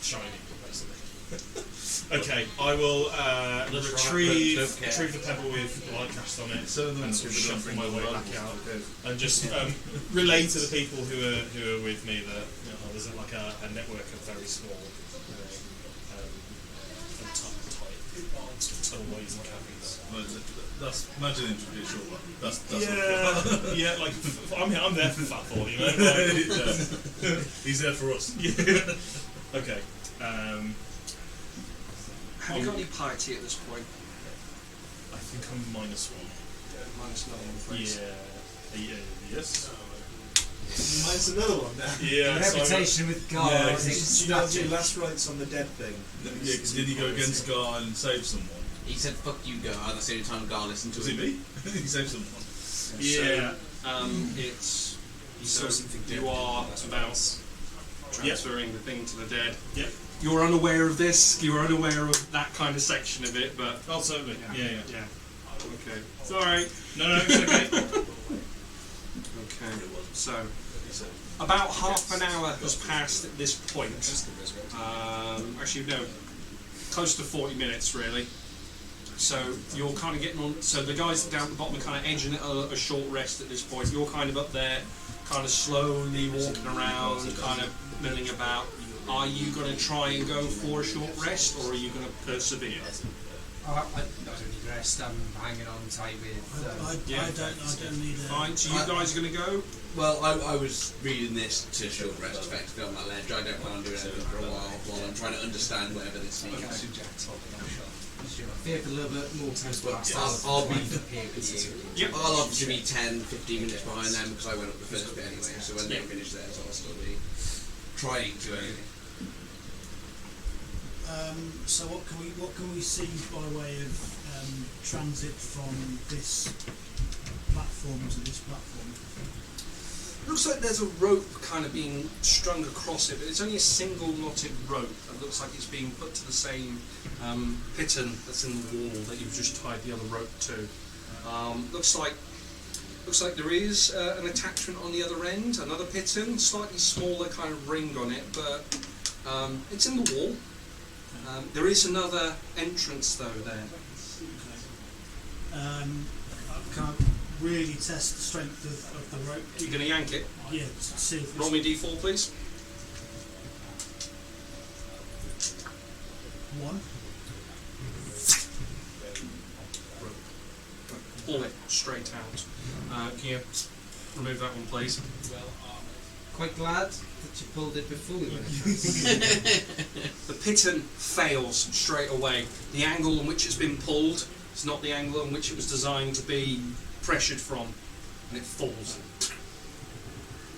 shiny, basically. Okay, I will retrieve the pebble with light cast on it So then and sort of people don't shuffle bring my the way rifles, back out okay. and just relay to the people who are with me that there's like a network of very small and tight tunnelways and caverns. That's imagine introduce your one. That's Yeah, like I'm there for Fat Boy, you know. Yeah. He's there for us. Yeah. Okay. Have you got any piety at this point? I think I'm -1. Minus 9, please. Yes. Mine's another one now. Yeah. so Reputation with God. Yeah, I think Did you not do static. last rites on the dead thing? Yeah, 'cause did he go against Gar and save someone? He said, "Fuck you, Gar." That's the only time Gar listened to Was it him. me? He saved someone. Yeah. It's You saw something you dead. are about transferring the thing to the dead. Yep. You're unaware of this. You're unaware of that kind of section of it, but Oh, totally. Yeah. okay. Sorry. No, it's okay. Okay. So about half an hour has passed at this point. Actually, no, close to 40 minutes really. So you're kind of getting on. So the guys down at the bottom are kind of edging a short rest at this point. You're kind of up there, kind of slowly walking around, kind of milling about. Are you going to try and go for a short rest, or are you going to persevere? I don't need rest. I'm hanging on tight with. I don't need a. Fine. So you guys are going to go. Well, I was reading this to short rest effectively on that ledge. I don't plan on doing anything for a while I'm trying to understand whatever this means. I feel a little bit more time past. I'll be here with you. Yep. I'll obviously be 10, 15 minutes behind them because I went up the first bit anyway, so when they finish theirs I'll still be trying to anyway. So what can we see by way of transit from this platform to this platform? Looks like there's a rope kind of being strung across it, but it's only a single knotted rope. It looks like it's being put to the same piton that's in the wall that you've just tied the other rope to. Looks like there is an attachment on the other end, another piton, slightly smaller kind of ring on it, but it's in the wall. There is another entrance though there. I can't really test the strength of the rope. You're going to yank it. Yeah, to see if Roll me d4, please. 1. Pull it straight out. Can you remove that one, please? Quite glad that you pulled it before we went. The piton fails straight away. The angle on which it's been pulled is not the angle on which it was designed to be pressured from, and it falls.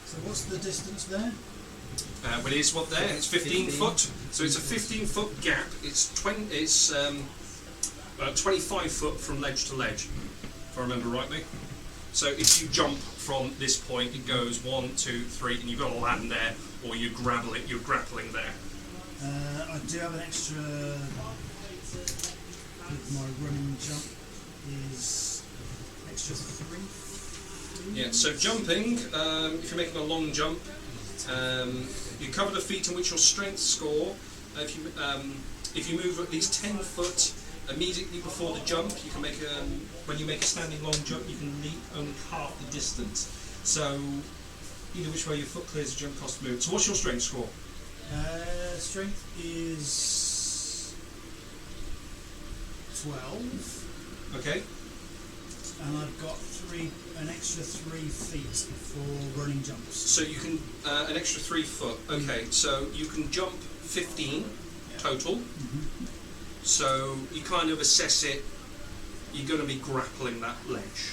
So what's the distance there? But it is what there. It's 15 foot. So it's a 15-foot gap. It's 25 foot from ledge to ledge, if I remember rightly. So if you jump from this point, it goes 1, 2, 3, and you've got to land there, or you're grappling there. I do have an extra. With my running jump is extra 3. Yeah, so jumping, if you're making a long jump, you cover the feet in which your strength score. If you move at least 10 foot immediately before the jump, you can make when you make a standing long jump, you can leap only half the distance. So either which way your foot clears the jump cost move. So what's your strength score? Strength is 12. Okay. And I've got an extra 3 feet for running jumps. So you can an extra 3 foot. Okay, so you can jump 15 total. So you kind of assess it. You're going to be grappling that ledge.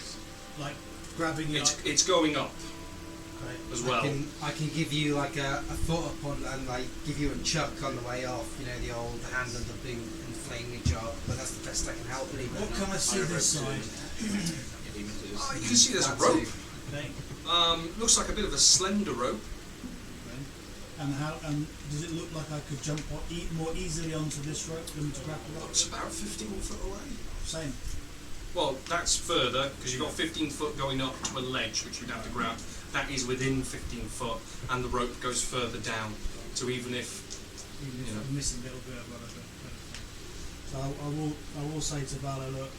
Like grabbing it up. It's going up Okay. as well. I can give you like a foot up on and like give you a chuck on the way off. You know, the old hand on the boot and flame me job. But that's the best I can help with. What can I see this side? Oh, you can see there's a rope. Okay. Looks like a bit of a slender rope. And does it look like I could jump more easily onto this rope than to grapple up? It's about 15 foot away. Same. Well, that's further because you've got 15 foot going up to a ledge which you'd have to grab. That is within 15 foot, and the rope goes further down. So even if I'm missing a little bit of what I've done. So I will say to Vala, look,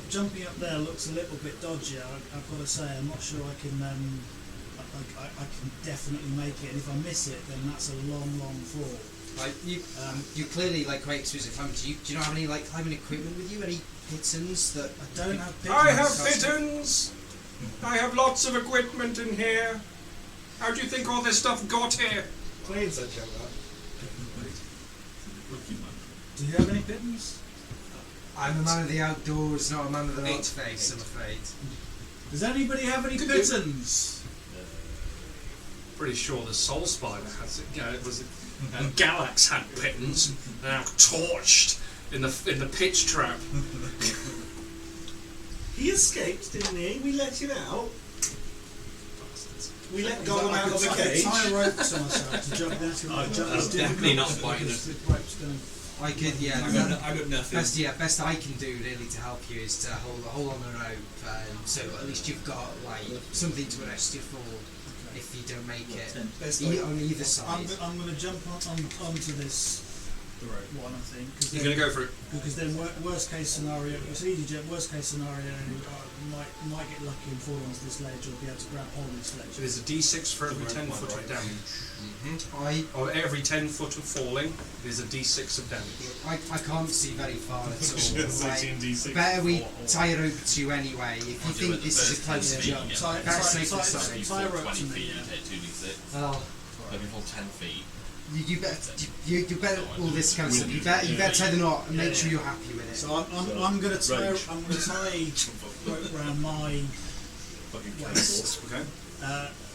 jumping up there looks a little bit dodgy. I've got to say, I'm not sure I can. I can definitely make it, and if I miss it, then that's a long fall. Like you clearly like great experience with climbing. Do you not have any like climbing equipment with you? Any pitons that I don't have pitons. I have pitons. I have lots of equipment in here. How do you think all this stuff got here? Planes that jump up. Do you have any pitons? I'm a man of the outdoors, not a man of the 8. not face, I'm afraid. Does anybody have any pitons? Pretty sure the Soul Spider has it. You know, it was Galax had pitons. They're now torched in the pitch trap. He escaped, didn't he? We let him out. We let Gollum out of the cage. Tie a rope to myself to jump down to That's definitely not biting us. I could, yeah. I got nothing. Best I can do really to help you is to hold on the rope, so at least you've got like something to arrest you for if you don't make it. On either side. I'm going to jump onto this one, I think. You're going to go for it. Because then worst case scenario, it's easy jump. Worst case scenario, I might get lucky and fall onto this ledge or be able to grab hold of this ledge. So there's a d6 for every 10 foot of damage. Mm-hmm. Every 10 foot of falling, there's a d6 of damage. I can't see very far at It's all. 18d6. Better we tie a rope to you anyway. If you think this is a close jump, that's safe to say. Tie a rope 20 to me. feet, you take 2d6. Well, Maybe fall 10 feet. you better all this kind of stuff. You better tie the knot and make sure you're happy with it. So I'm going to tie rope around my waist. Okay.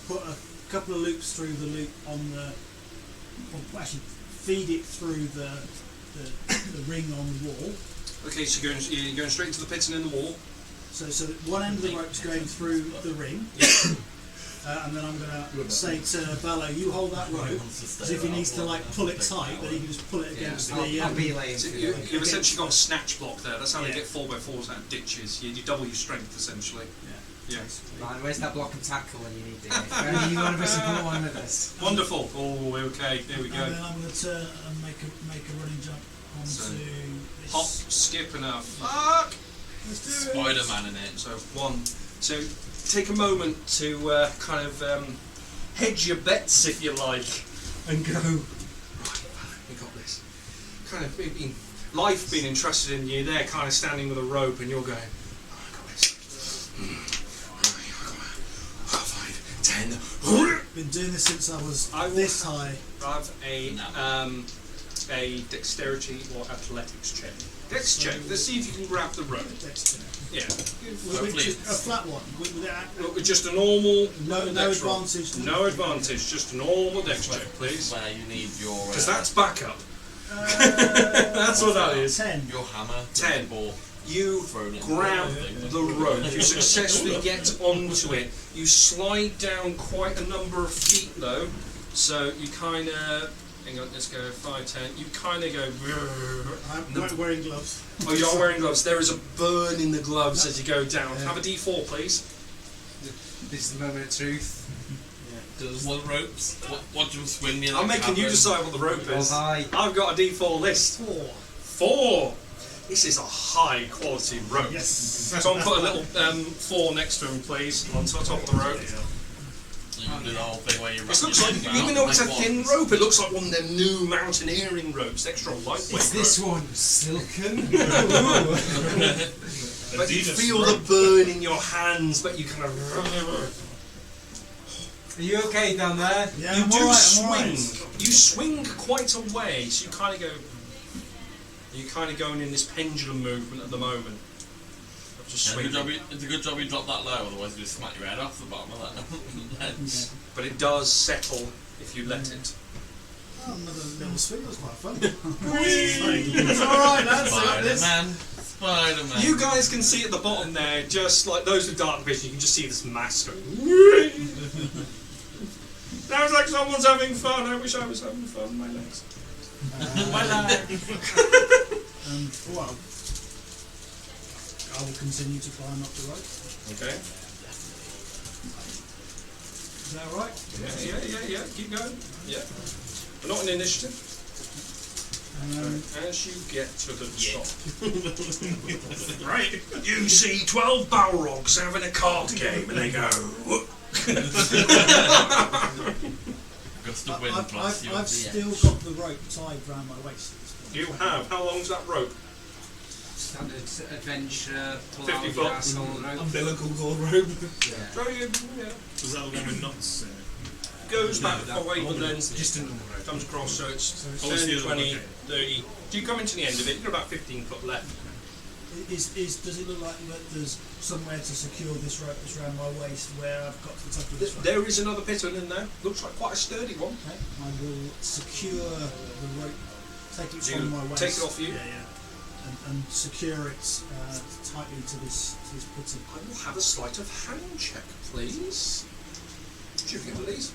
Put a couple of loops through the loop on the. Or actually, feed it through the ring on the wall. Okay, so you're going straight to the piton in the wall. So that one end of the rope's going through the ring. And then I'm going to say to Ballo, you hold that rope, as if he needs to like pull it tight, then he can just pull it against the... I'll be laying So for you. you've essentially got a snatch block there. That's how they Yeah. get 4x4s out of ditches. You double your strength, essentially. Yeah. Man, where's that block and tackle when you need it? If only you one of us and put one of us. Wonderful. Oh, okay. There we And go. then I'm going to turn and make a running jump onto So, this. Hop, skip, and a fuck. Let's do it. Spider-Man in it. So one. So take a moment to kind of hedge your bets, if you like, and go. Right, we got this. Kind of life being entrusted in you. They're kind of standing with a rope, and you're going. Oh, I got this. 5, 10. Been doing this since I was I will this high. Have a dexterity or athletics check. Dex check. Let's see if you can grab the rope. Yeah. Which is a flat one. With just a normal No dex roll. advantage. No advantage. Just a normal dex check, please. Where you need your Because that's backup. That's what that is. 10. your hammer, 10. ball. You Thrown in. grab the rope. You successfully get onto it. You slide down quite a number of feet, though. So you kind of hang on, let's go 5, 10. You kind of go. I'm not wearing gloves. Oh, you are wearing gloves. There is a burn in the gloves as you go down. Have a D4, please. This is the moment of truth. Does one ropes? What do you swing me? I'm making you decide what the rope is. High. I've got a D4 list. 4. This is a high quality rope. Yes. So I'll put a little 4 next to him, please, on top of the rope. You can do the whole thing where you. This looks like, even though it's a thin rope, it looks like one of them new mountaineering ropes, extra lightweight. Is this rope. one silken? But you feel the burn in your hands, but you kind of. Are you okay down there? Yeah, You I'm do alright, I'm swing. alright. You swing quite a way, so you kind of go. You're kind of going in this pendulum movement at the moment. Of just swinging. It's a good job you dropped that low, otherwise you just smack your head off the bottom of that ledge. But it does settle if you let it. Oh, another little swing was quite fun. It's alright, lads, I got this. Spider-Man. You guys can see at the bottom there, just like those with dark vision, you can just see this mass going. Sounds like someone's having fun. I wish I was having fun. My legs. My legs. Well, I will continue to climb up the rope. Okay. Is that alright? Yeah. Keep going. Yeah. We're not in initiative. As you get to the top. Right. You see 12 Balrogs having a card game and they go. Gust of wind plus you. I've still got the rope tied round my waist at this point. You have. How long's that rope? Standard adventure, 50 foot. asshole rope. Umbilical cord rope. Yeah. So you, Was that the one with knots in it? goes back 5 and then Just a normal rope. comes across, so it's Oh, it's the 10, other one, 20, okay. 30. Do you come into the end of it? You've got about 15 foot left. Does it look like that there's somewhere to secure this rope that's around my waist where I've got to the top of this rope? There is another piton in there. Looks like quite a sturdy one. Okay, I will secure the rope, take it from my waist. Take it off you. Yeah. And secure it tightly to this piton. I will have a sleight of hand check, please. Would you feel these?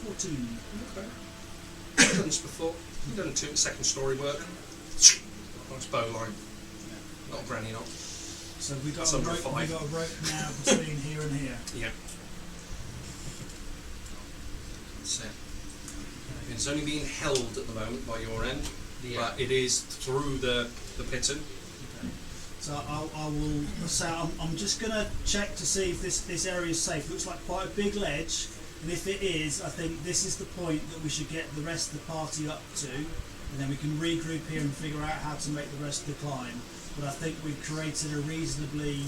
14. Okay. I've done this before. You've done second story work. Nice bow line. Not a granny knot. So we've got That's a under rope. 5. We've got a rope now between here and here. Yeah. That's it. It's only being held at the moment by your end, but it is through the piton. So I will say I'm just going to check to see if this area is safe. Looks like quite a big ledge, and if it is, I think this is the point that we should get the rest of the party up to, and then we can regroup here and figure out how to make the rest of the climb. But I think we've created a reasonably,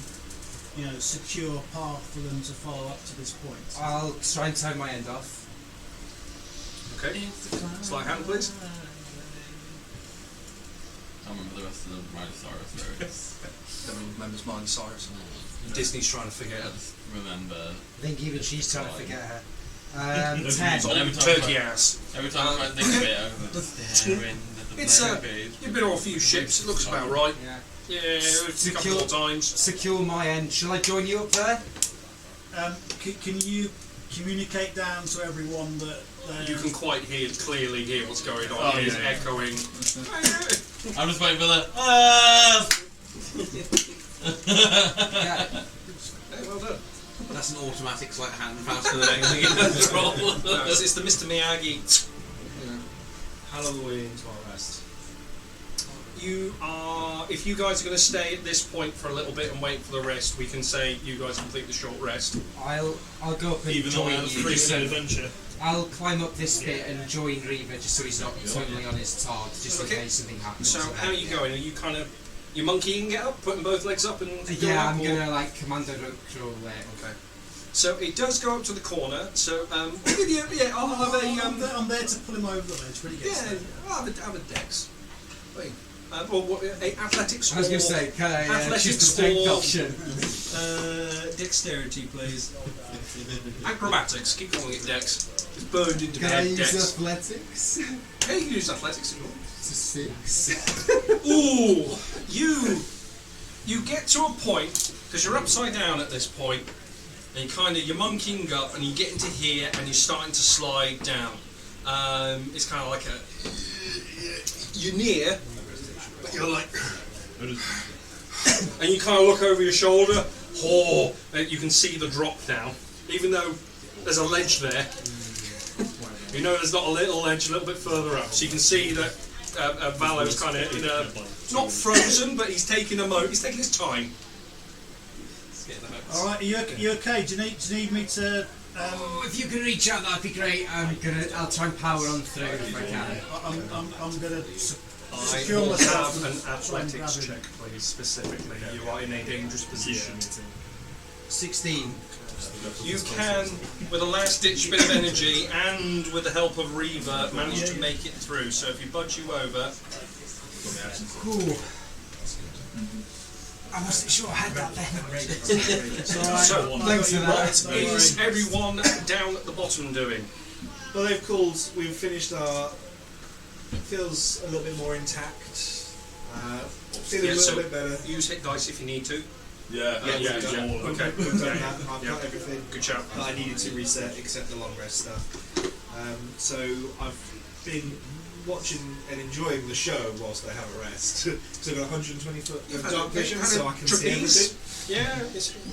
secure path for them to follow up to this point. I'll try and tie my end off. Okay. Sleight hand, please. I remember the rest of the Rhinoceros roads. Everyone remembers Miley Cyrus. Disney's trying to figure I out. just remember. I think even she's trying to forget her. 10. Every time Turkey I- ass. Every time I think of it, I'm just staring at the It's blank page. You've been on a few ships. It looks about right. Yeah. Yeah, a couple more times. Secure my end. Shall I join you up there? Can you communicate down to everyone that You can quite clearly hear what's going on. Oh, It's yeah. echoing. I'm just waiting for the. Yeah. Hey, well done. That's an automatic sleight of hand faster than anything in the scroll. No, it's the Mr. Miyagi. How long are we into our rest? You are. If you guys are going to stay at this point for a little bit and wait for the rest, we can say you guys complete the short rest. I'll go up and Even though join we have you. 3 just so- adventure. I'll climb up this bit and join Reaver just so he's not totally on his tard, just Okay. in case something happens. So to how are them. you going? Are you kind of you monkeying it up, putting both legs up and going Yeah, up, I'm or- gonna like commando control there. Okay. So it does go up to the corner. So I'll give you. Yeah, I'll have a. I'm there to pull him over the ledge when he gets Yeah, there. I'll have a dex. Wait. Or what? Athletics. I was gonna or- say, can I Athletics choose the strength or- option? Dexterity, please. Acrobatics. Keep calling it dex. It's burned into Can my I head. use Dex. athletics? Yeah, you can use athletics if you want. It's a 6. Ooh, you get to a point because you're upside down at this point. And you're monkeying up, and you get into here, and you're starting to slide down. It's kind of like you're near, but you're like, and you kind of look over your shoulder. You can see the drop down, even though there's a ledge there. You know there's not a little ledge a little bit further up, so you can see that Valo's kind of in a not frozen, but he's taking he's taking his time. All right, are you okay? Do you need me to? If you can reach out, that'd be great. I'll try and power on through if I can. I'm gonna I secure will myself. have an and try and athletics grab him. check, please, specifically. You are in a dangerous position. 16. You can, with a last-ditch bit of energy and with the help of Reaver, manage to make it through. So if you budge you over, Cool. I wasn't sure I had that then. so Thanks for that. what is everyone down at the bottom doing? Well, they've called. We've finished our. Feels a little bit more intact. Feeling a little bit better. Use hit dice if you need to. Yeah, Yeah, Okay, We've done that. I've Yeah. got everything Good shout. that I needed to reset, except the long rest stuff. So I've been watching and enjoying the show whilst I have a rest. So I've got 120 foot of dark vision, so I can see everything. Yeah,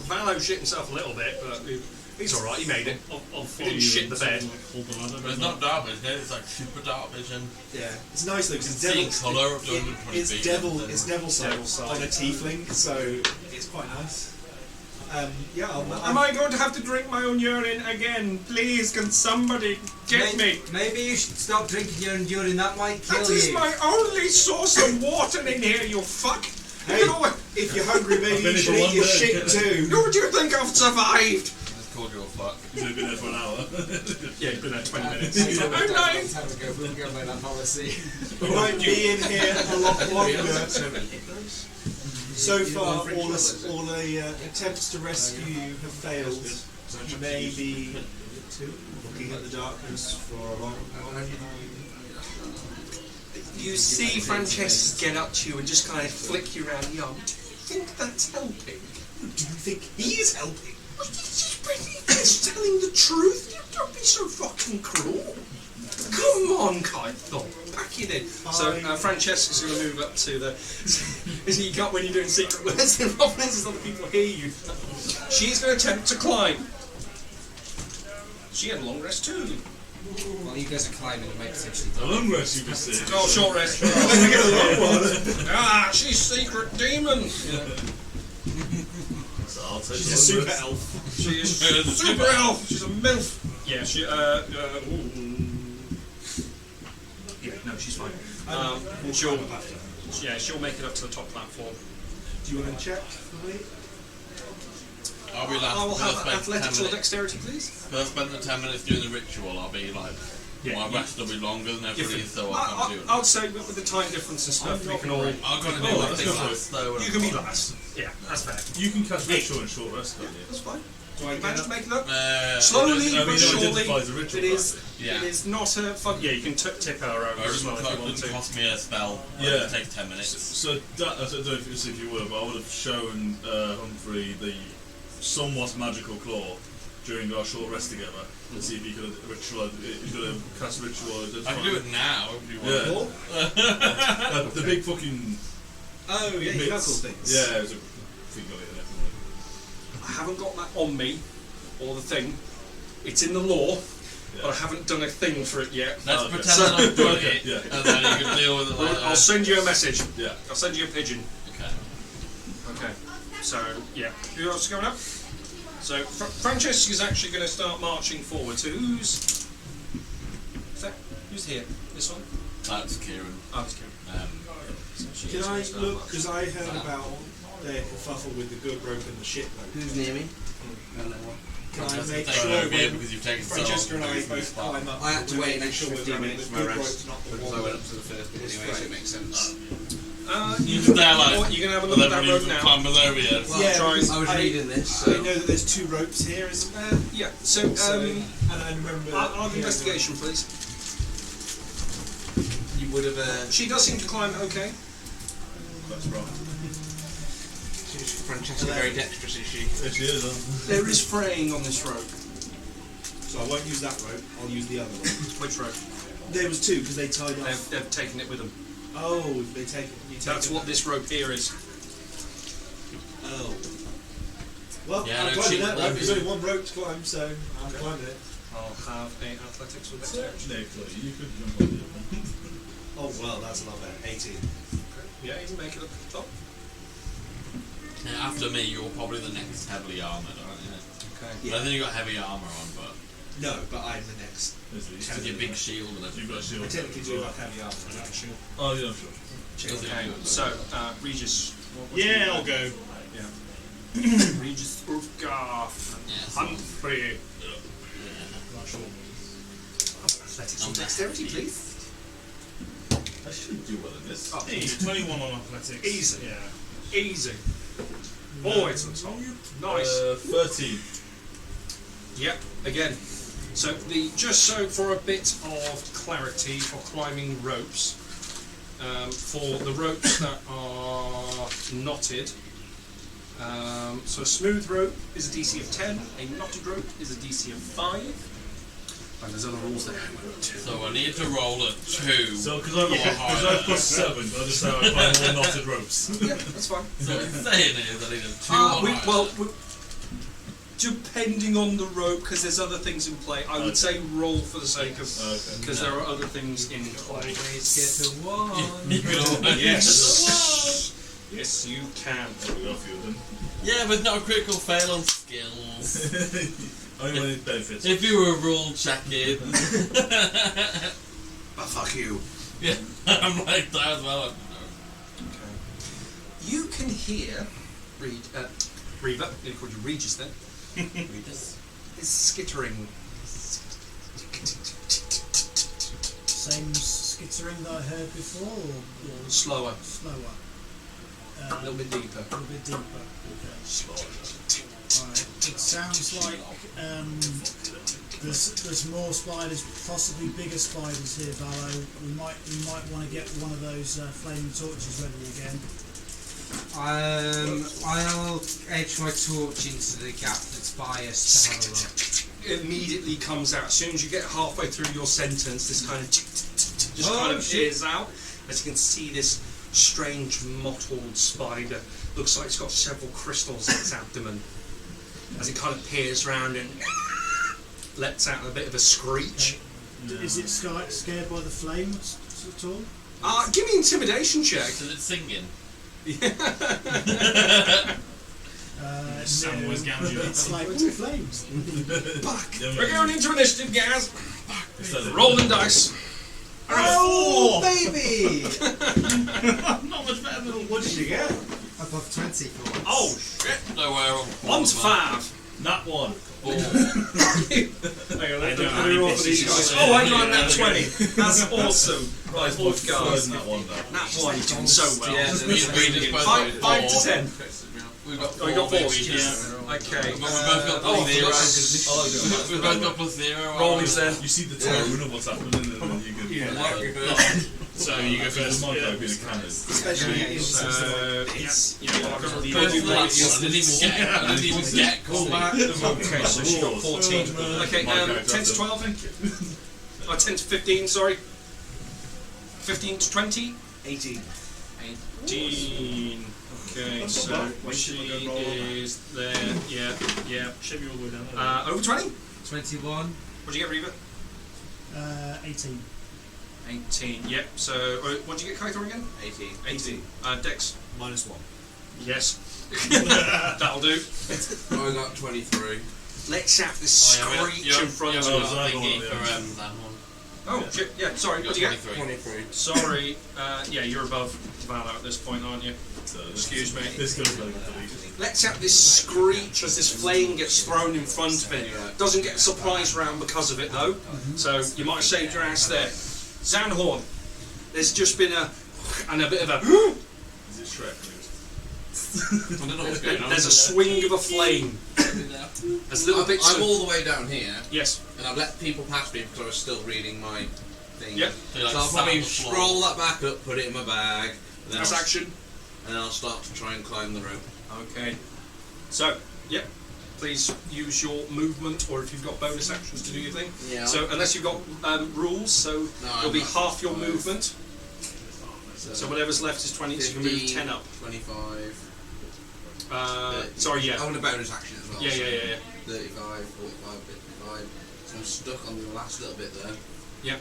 Valo shit himself a little bit, but he's alright, he made it. He didn't shit the bed. But it's not dark vision, it's like super dark vision. Yeah, it's nice though because Seeing colour of 220 it's feet. it's devil size on a tiefling, so it's quite nice. Yeah, Am I going to have to drink my own urine again? Please, can somebody get me? Maybe you should stop drinking your own urine. That might kill That is you. my only source of water in here, you fuck! Hey, if you're hungry, maybe you should eat your shit too. Who do you think I've survived? It's called your fuck. He's only been there for an hour. Yeah, he's been there 20 minutes. I'm nice. Have a go. We'll go by that policy. Might be in here a lot longer. So far, all the attempts to rescue you have failed. You may be looking at the darkness for a long time. You see Francesca get up to you and just kind of flick you around the arm. Do you think that's helping? Do you think he's helping? He's telling the truth. Don't be so fucking cruel. Come on, Kython. Pack it in. So Francesca's going to move up to the. Isn't you got when you're doing secret words? The problem is other people hear you. She's going to attempt to climb. She had a long rest too. Well, you guys are climbing and make potentially. A long rest, you can see. Oh, short rest. She's secret demon. So I'll take She's a the long super rest. elf. She is super elf. She's a milf. Yeah, she. Yeah, no, she's fine. She'll make it up to the top platform. Do you want to check for me? I'll be last. I will First have spend 10 athletics or minutes. dexterity, please. First spend the 10 minutes doing the ritual, I'll be like, my rest will be longer than everybody, so I can't do it. I'll say with the time difference and stuff, we can all. I'm gonna do Oh, my that's thing good. last though. You can be last. Yeah, that's fair. You can cast ritual in short rest, can't you? That's fine. Do I Manage to make it up? Slowly, Slowly I mean, but it surely. identifies the ritual, It is. Yeah. It is not a fun. Yeah, you can tip her over as well if you want It to. cost me a spell. Yeah. It takes 10 minutes. So that, I don't know if you would have, but I would have shown Humphrey the somewhat magical claw during our short rest together to see if he could cast ritual. I can do it now if you want. Yeah. The big fucking. Oh, yeah, bits. your knuckle things. Yeah, it was a thing on it. I haven't got that on me, or the thing. It's in the law, but I haven't done a thing for it yet. Let's Okay. pretend that I've done Okay, it, yeah. and then you can deal with it like I'll that. send you a message. Yeah. I'll send you a pigeon. Okay. Okay. So yeah, who else is going up? So Francesca's actually going to start marching forward. So who's here? This one? That's Kieran. Oh, it's Kieran. So she Can is I gonna start look? marching. Because I heard about the kerfuffle with the good rope and the shit rope. Who's near me? Can I Just make take sure it over here when because you've taken so long Francesca and to I do this both part. climb up? I had to wait an make extra sure 15 we're minutes the for my good rest rope's not the because I one. went up to the first bit anyway, so it makes sense. You Just there, you know like, what, you're going to have a And look then at when that you rope now. climb over here. Well, Yeah, try and- I was reading this, I so know that there's 2 ropes here, isn't there? Yeah. So And I remember. I'll have investigation, please. you would have. She does seem to climb okay. That's right. She Francesca very dexterous, is she? There she is. There is fraying on this rope. So I won't use that rope. I'll use the other one. Which rope? There was two because they tied off. They've taken it with them. Oh, they take it. That's what this rope here is. Oh. Well, Yeah, I'm no, climbing she- that rope. There's only one rope to climb, so I'm Okay. climbing it. I'll have a athletics with dexterity. Technically, you could jump on the other one. Oh well, that's a lot better. 18. Yeah, you can make it up to the top. Now, after me, you're probably the next heavily armoured, aren't you? Okay. I don't think you got heavy armour on, but No, but I'm the next. There's these with two. your big shield and You've got a everything. shield. I technically do have heavy armor. I have a shield. Oh, yeah, sure. Okay, so, Regis. what Yeah, you I'll do? go. Regis Ulfgarth. Yes. Humphrey. Not sure. Athletics and dexterity, please. I should do well in this. Oh, Hey, 21 on athletics. Easy. Yeah. Easy. Always on top. Nice. 13. Yep, again. So just so for a bit of clarity for climbing ropes, for the ropes that are knotted, so a smooth rope is a DC of 10, a knotted rope is a DC of 5, and there's other rules there. So I need to roll a 2. So, because I've plus 7, I just have I find all knotted ropes. Yeah, that's fine. So what it's saying is I need a 2 or higher. Depending on the rope, because there's other things in play, I would say roll for the sake of, because there are other things in play. Always get a 1. You can always Yes. Yes, you can. We got a few of them. Yeah, but not a critical fail on skills. Only when it benefits. If you were rule checking. But fuck you. Yeah, I'm like that as well. Okay. You can hear Reva, they called you Regis then, Read this. is skittering. Same skittering that I heard before, or Slower, slower? a little bit deeper. A little bit deeper. Right. It sounds like there's more spiders, possibly bigger spiders here, Barrow. We might want to get one of those flaming torches ready again. I'll edge my torch into the gap that's by us to have a look. It immediately comes out. As soon as you get halfway through your sentence, this kind of just kind of shears out. As you can see, this strange mottled spider looks like it's got several crystals in its abdomen. As it kind of peers around and lets out a bit of a screech. Is it scared by the flames at all? Give me an intimidation check. So it's singing. Sam No, was gouging it. it's like, ooh, flames. Fuck. We're going into initiative, guys. Instead of- Rolling dice. Oh, baby! Not much better than What did you get? Above 20 for once. Oh shit. No, where 1 to 5. Not one. Hang on, I don't have any roll for these bitches. guys. Oh, I got that 20. That's awesome. Right, Third Wolfgard. that one though. That one, you're doing so well. Yeah, we just both 5 to 10. We've got Oh, you got 4. babies. Okay. We've both got Oh, plus 0. Oh, We've both got plus 0. Rollies then. You see the tone of what's happening, and then you can. So you go first. Might Yeah. be the cannon. Especially Okay, in so, Yes. yeah, I've got the First to the last one, I didn't even get callback. Okay, so she got 14. Okay, 10 to 12. 10 to 15, sorry. 15 to 20. 18. 18. Okay, so she is there. Yeah. Should be all the way down. Over 20? 21. What'd you get, Reva? 18. 18. Yep. So, what'd you get, Kaithor, again? 18. 18. Dex? -1. Yes. That'll do. I got 23. Let's have the screech in front of Oh, us. that one, Thingy yeah. for that one. Oh, shit. Yeah, sorry. You What'd got you get? 23. Sorry. Yeah, you're above Valor at this point, aren't you? Excuse me. This goes like delete. Let's have this screech as this flame gets thrown in front of it. Doesn't get a surprise round because of it, though. So you might have saved your ass there. Zanhorn. There's just been a bit of a. Is it Shrek? I don't know what's going on. There's a swing of a flame. There's little bits. I'm of, all the way down here, yes. and I've let people pass me because I was still reading my thing. Yep. So you, like, So I'll sat probably on the floor. scroll that back up, put it in my bag, and then, That's I'll, action. and then I'll start to try and climb the rope. Okay. So, yep. Please use your movement, or if you've got bonus actions to do your thing. Yeah. So, unless you've got rules, so it'll be half your movement. So whatever's left is 20, so you can move 10 up. 25. Sorry, yeah. I want a bonus action as well. Yeah. 35, 45, 55. So I'm stuck on the last little bit there. Yep.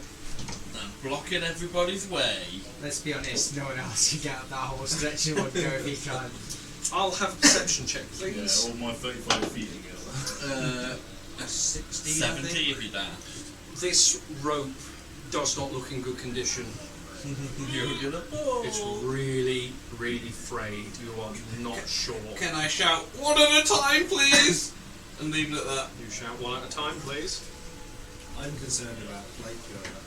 I'm blocking everybody's way. Let's be honest, no one else can get up that whole stretch in one go if he can. I'll have a perception check, Yeah, please. all my 35 feet together. A 60. 70 I think. if you dash. This rope does not look in good condition. You're gonna fall. It's really, really frayed. You are not sure. Can I shout one at a time, please? And leave it at that. You shout one at a time, please. I'm concerned about Blake going up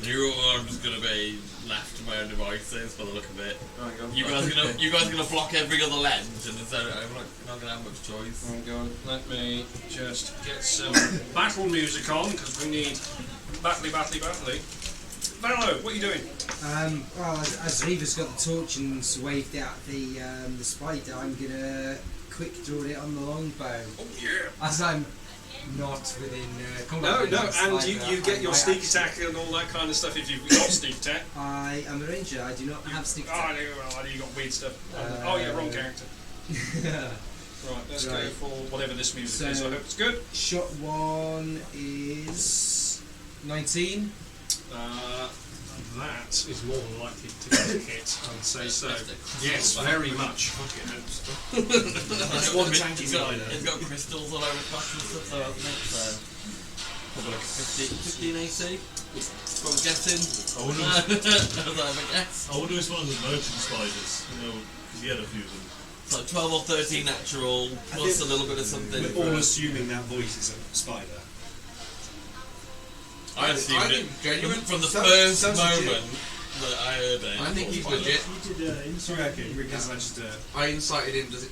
that You are just gonna be left to my own devices by the look of it. Right, go on. You guys are gonna block every other lens, and so I'm not gonna have much choice. Hang on, let me just get some battle music on, because we need battly. Valo, what are you doing? Well, as Reva's got the torch and waved out the spider, I'm gonna quick draw it on the longbow. Oh yeah! As I'm not within combat. No, range of the and spider, you get your I sneak act- attack and all that kind of stuff if you've got sneak attack. I am a ranger. I do not have sneak Oh, attack. you got weird stuff. Oh, yeah, wrong character. Right, let's go Right. for whatever this music So- is. I hope it's good. Shot one is 19. That is more than likely to get a hit, I would say so. Yes, very much. It's one tanky spider. It's got crystals all over the place and stuff, though, hasn't it? So probably like 15 AC. What I'm guessing. I wonder I if it's one of the merchant spiders, because he had a few of them. It's like 12 or 13 natural, plus a little bit of something. We're all assuming that voice is a spider. I assumed it genuine. from the Sounds- first sounds moment legit. that I heard it. I think he's legit. You did Sorry, okay, because I just I incited him. Does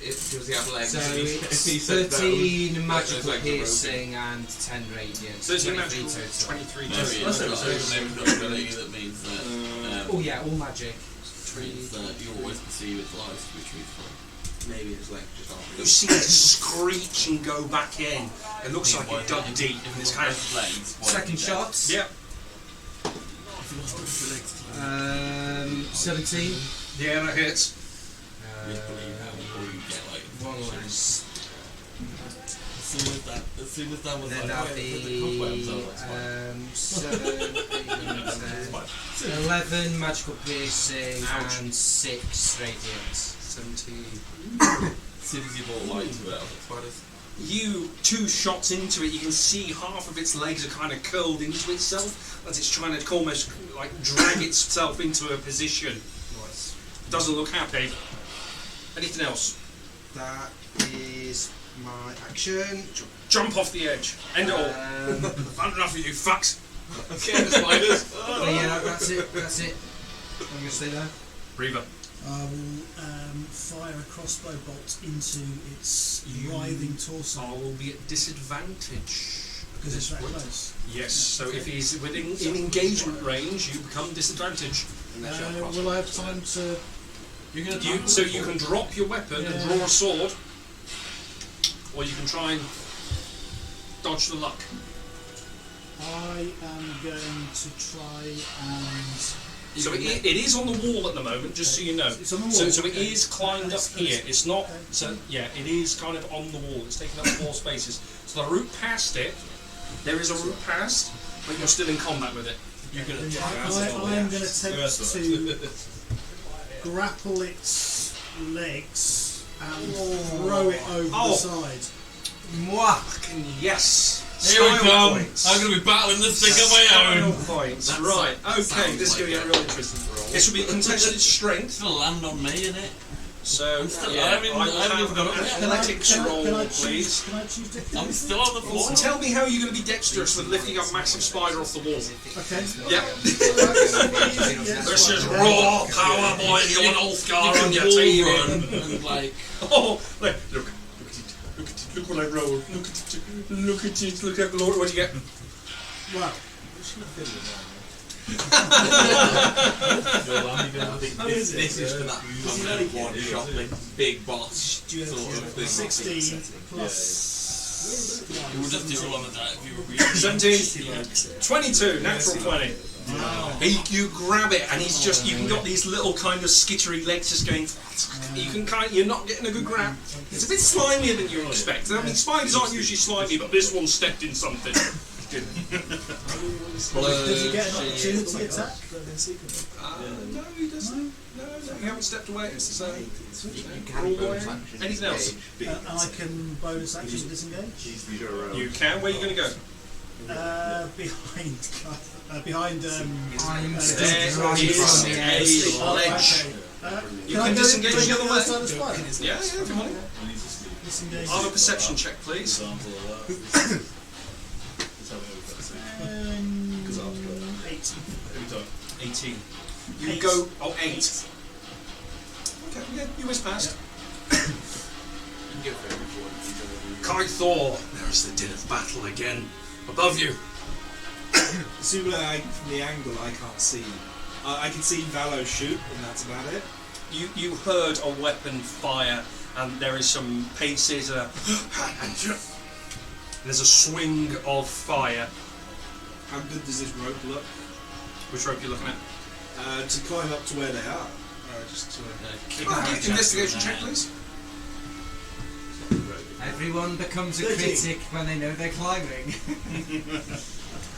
he have legs? So He it's said that 13 was- magical like the rope. piercing and 10 radiant. 13 23 magical, total. 23 Maybe total. it's got maybe got ability that means that, Oh yeah, all magic. means that you always perceive its lives to be truthful. Maybe his leg just You off. see it screech and go back in. It looks like it dug deep. If It's it's kind kind of. of legs. Second shot. Yep. 17. Yeah, that hits. Or you get like One less. as soon as that was Then like, that'll wait, be the cobwebs are like, 7, 8, 10, 11 magical piercing Ouch. and 6 radiant. 17. as soon as you brought light to it, spiders. You, 2 shots into it, you can see half of its legs are kind of curled into itself as it's trying to almost like drag itself into a position. Nice. Doesn't look happy. Anything else? That is my action. Jump off the edge. End it all. I've had enough of you fucks. Okay, the spiders. But yeah, that's it. That's it. I'm gonna stay there. Reaver. I will fire a crossbow bolt into its writhing torso I will be at disadvantage. because it's that close. Yes, so if he's within in engagement range, you become disadvantaged. Will I have time to? So you can drop your weapon and draw a sword, or you can try and dodge the luck. I am going to try and. So it is on the wall at the moment, just so you know. It's on the wall. So it okay. is climbed up That's- here. It's not. okay. So yeah, it is kind of on the wall. It's taking up 4 spaces. So the route past it, there is a route past, but you're still in combat with it. You can I am going to attempt That's to grapple its legs and throw it over Oh. the side. Moi. Fucking yes. Here we Style come. points. I'm going to be battling this thing on my Style own. points. That Right. sounds Okay. This is like going to get real interesting. This will be contested strength. It's going to land on me, innit? So still- yeah, I haven't even- I will I haven't have even got an up yet. athletics roll, please. Can I choose to? I'm still on the floor. So tell me how you're going to be dexterous with lifting a massive spider off the wall. Okay. Yep. Yes, This is right. raw power, boy. You want Ulfgar on your wall team. run and like Oh, look at it. Look what I rolled. Look at it. Look at it. Look at Lord. What do you get? Wow. This is for that kind of one shot, big boss Do you have sort of thing. 16 plus. You would just do all of that if you were really 17, 22, natural 20. You grab it, and he's just, you can got these little kind of skittery legs just going, you can you're not getting a good grab. It's a bit slimier than you expect. I mean, spiders aren't usually slimy, but this one stepped in something. Does he get an opportunity attack? No, he doesn't. No, you haven't stepped away. It's the same. Anything else? And I can bonus action disengage. You can. Where are you going to go? Behind. I'm There still is right a ledge. You can disengage the other way. Yeah, come on. Disengage. Have a perception check, please. 18. You go. Oh, 8. Okay, yeah, you whiz past. Kai Thor, there's the din of battle again. Above you. Assuming from the angle I can't see. I can see Valo shoot, and that's about it. You heard a weapon fire, and there is some paces. There's a swing of fire. How good does this rope look? Which rope are you looking at? To climb up to where they are. Just to Investigation check, please. Everyone becomes a 13. critic when they know they're climbing.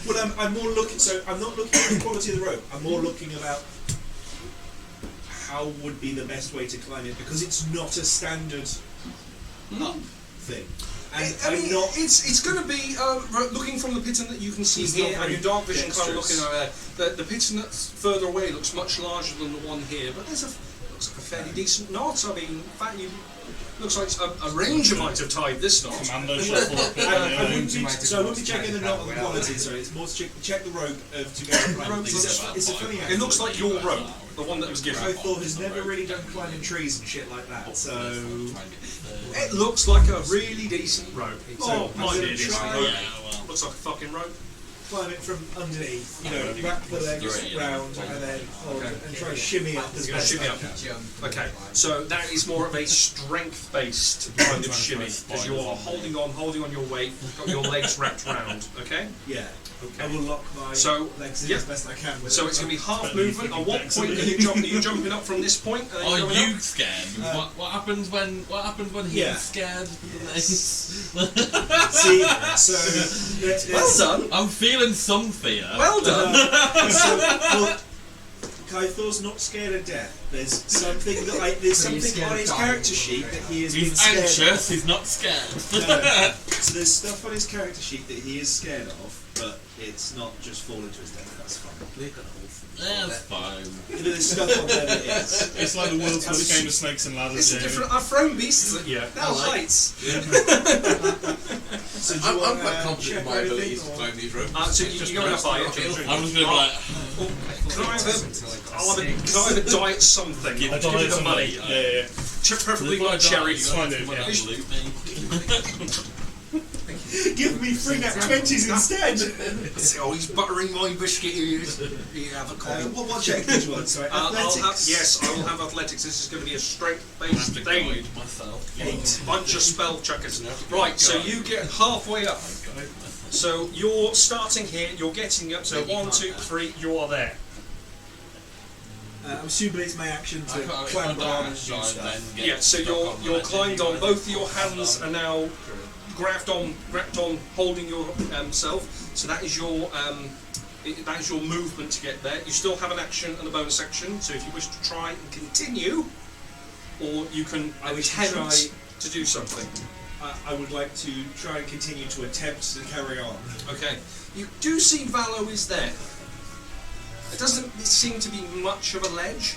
Well, I'm more looking. So I'm not looking at the quality of the rope. I'm more looking about how would be the best way to climb it, because it's not a standard up thing. And I mean, I'm not. it's going to be looking from the piton that you can see It's here, not and your dark vision kind of dexterous. looking over there. The piton that's further away looks much larger than the one here, but looks like a fairly decent knot. I mean, in fact, looks like a ranger might have tied this knot. Commando shuffle up I wouldn't be, so I wouldn't be checking the knot on the Well. quality. Sorry, it's more to check the rope to go and climb. It's a funny. It looks like your rope, the one that was given. I thought has never really done climbing trees and shit like that. So It looks like a really decent rope. So, Oh, might I'm be a gonna decent try- rope. Looks like a fucking rope. climb it from underneath. You know, wrap the legs round and then hold it and try to shimmy up as You're gonna best shimmy I up. can. Okay, so that is more of a strength-based kind of shimmy because you are holding on your weight, got your legs wrapped round. Okay. Yeah. I Okay. will lock my So, legs in yeah. as best I can. With So it. it's going to be half movement. At what point are you jumping? Are you jumping up from this point? And then Are going you up? scared? What happens when he's Yeah. scared? See, so Well done. I'm feeling some fear. Well done. well, Kaithor's not scared of death. There's something that there's So you're something scared on of his dying. character sheet that he has been He's scared anxious. of. He's not scared. No. So there's stuff on his character sheet that he is scared of, but it's not just fall into his death. That's fine. That's fine. There's stuff on there that is. It's like the world's first game of snakes and ladders. It's a Jamie. different. I've thrown beasts at you. Now heights. So do you I'm want quite to confident in check my abilities to anything, or- climb these ropes. So you're going up, are you? I'm just gonna be like, Can I have a die at something? give I'll it give you the some money. Yeah. Preferably Before I not die, cherries. you Kind have of, to yeah. absolute me. Give me free nat 20s instead. Oh, he's buttering my biscuit. You have a copy. What check did you want? Sorry, I'll have, athletics. yes, I will have athletics. This is going to be a I have strength-based to thing. guide myself. 8. Bunch of spell chuckers. Right, so you get halfway up. So you're starting here. You're getting up. So 1, 2, 3. You are there. I'm assuming it's my action I to can't climb die around and and do then stuff. get Yeah. So stuck you're on you're ledge climbed and on. go Both of your like hands that. are now grabbed on, holding your self. So that is your that is your movement to get there. You still have an action and a bonus action. So if you wish to try and continue, or you can I wish to attempt try- to do something. I would like to try and continue to attempt to carry on. Okay. You do see Valo is there. It doesn't seem to be much of a ledge.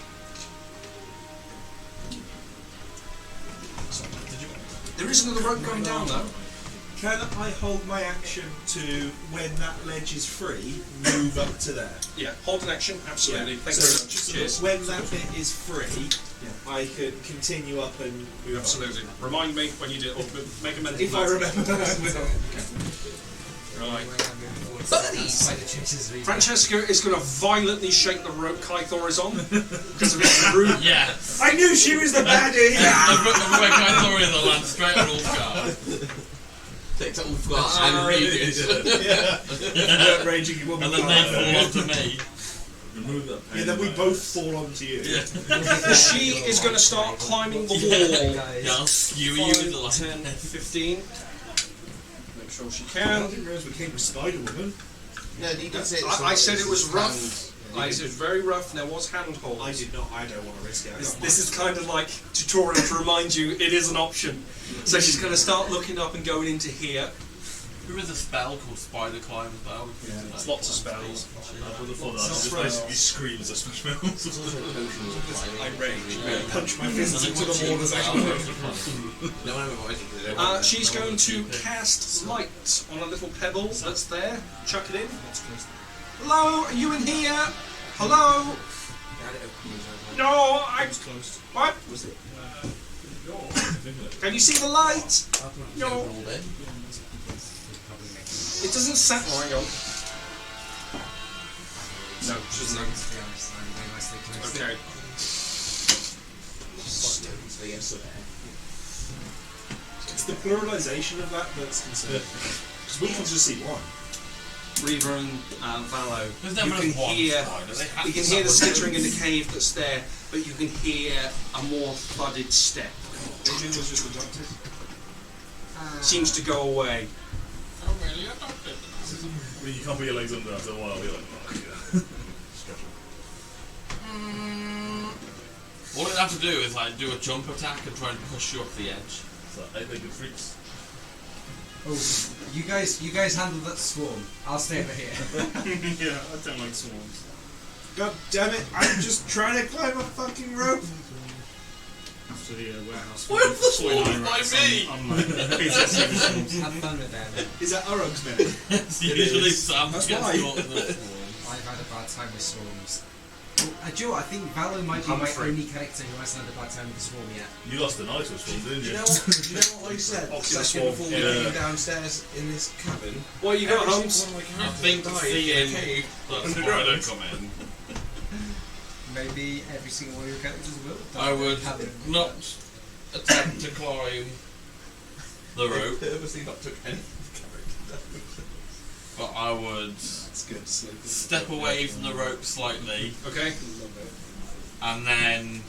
There is another rope going down though. Can I hold my action to, when that ledge is free, move up to there? Yeah, hold an action, absolutely. Yeah. Thanks So very much. Cheers. when that bit is free, I can continue up and move Absolutely. Remind me when you do it, or make a mental If I note. remember. Right. Buddies! Francesca is going to violently shake the rope Kythor is on because of its rude. Yeah. I knew she was the baddie! Everywhere Kythor is, I'll land straight on Ulfgar. Takes it all flat and rages. If you weren't raging, you wouldn't And be then they like fall onto me. Remove that pain. Yeah, then we both fall onto you. She is going to start climbing the wall. Yeah, I'll skew you with the 5, 10, light. 15. Make sure she I can. didn't realise we came with Spider Woman. No, he did say I said it was rough. I said it was very rough and there was handholds. I did not. I don't want to risk it. This is kind of like tutorial to remind you it is an option. So she's going to start looking up and going into here. There is a spell called Spider Climb as well. There's lots of spells. I would have thought that just basically screams at smash mouths. I rage. Punch my fists into the wall as I go. No one ever avoided it, 'cause they don't want She's going to cast light on a little pebble that's there. Chuck it in. Hello, are you in here? Hello? No, I'm... What? Can you see the light? No. It doesn't sound... Oh, hang on. No, she doesn't know. Okay. It's the pluralisation of that that's concerned. Because we can just see one. Reaver and Valo. There's You never can one hear... spider. They have You can to hear the separate skittering in the cave that's there, but you can hear a more thudded step. Adrian was just adopted. Seems to go away. Oh, really? I don't get When you can't put your legs under after a while, you're like, oh, yeah. All I have to do is like do a jump attack and try and push you off the edge. So, I think it freaks. Oh, you guys handle that swarm. I'll stay over here. Yeah, I don't like swarms. God damn it! I'm just trying to climb a fucking rope. After the warehouse. What if the swarm is 49 by rats, me? I'm like, PTSD with swarms. Have fun with them. Is that Urug's minute? Usually Sam That's gets why. caught in the swarm. I've had a bad time with swarms. Do you know what? I think Valo might be my Humphrey. only character who hasn't had a bad time with the swarm yet. You lost an eye to a swarm, didn't Do you? you know what I said? Oculus Second Swarm. before we Yeah. came downstairs in this cabin. What you got, Every Holmes? single one of my I characters think died in a seeing cave. that underground. spider come in, Maybe every single one of your characters will. I would not attempt to climb the rope, Purposely not took any. but I would It's good. step away from the rope slightly, Okay. and then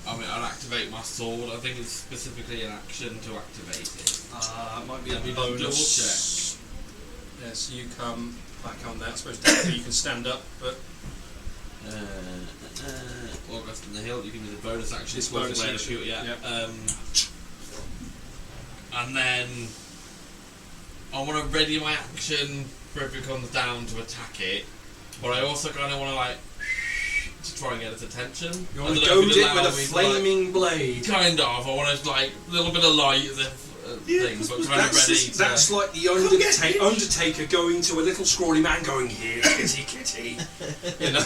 I'll activate my sword. I think it's specifically an action to activate it. Might be a Let me just bonus. Yes, you come back on that. I suppose technically you can stand up, but August in the hill. You can do the bonus action. It's towards bonus the way to action, shoot, yeah. yeah. And then I want to ready my action for if it comes down to attack it, but I also kind of want to like to try and get its attention. you I want to don't know if goad you'd it allow with a me to, flaming blade. like, kind of. I want to like a little bit of light as if thing, but kind of ready to. That's like the Undertaker going to a little scrawny man going, here, kitty, kitty. You know?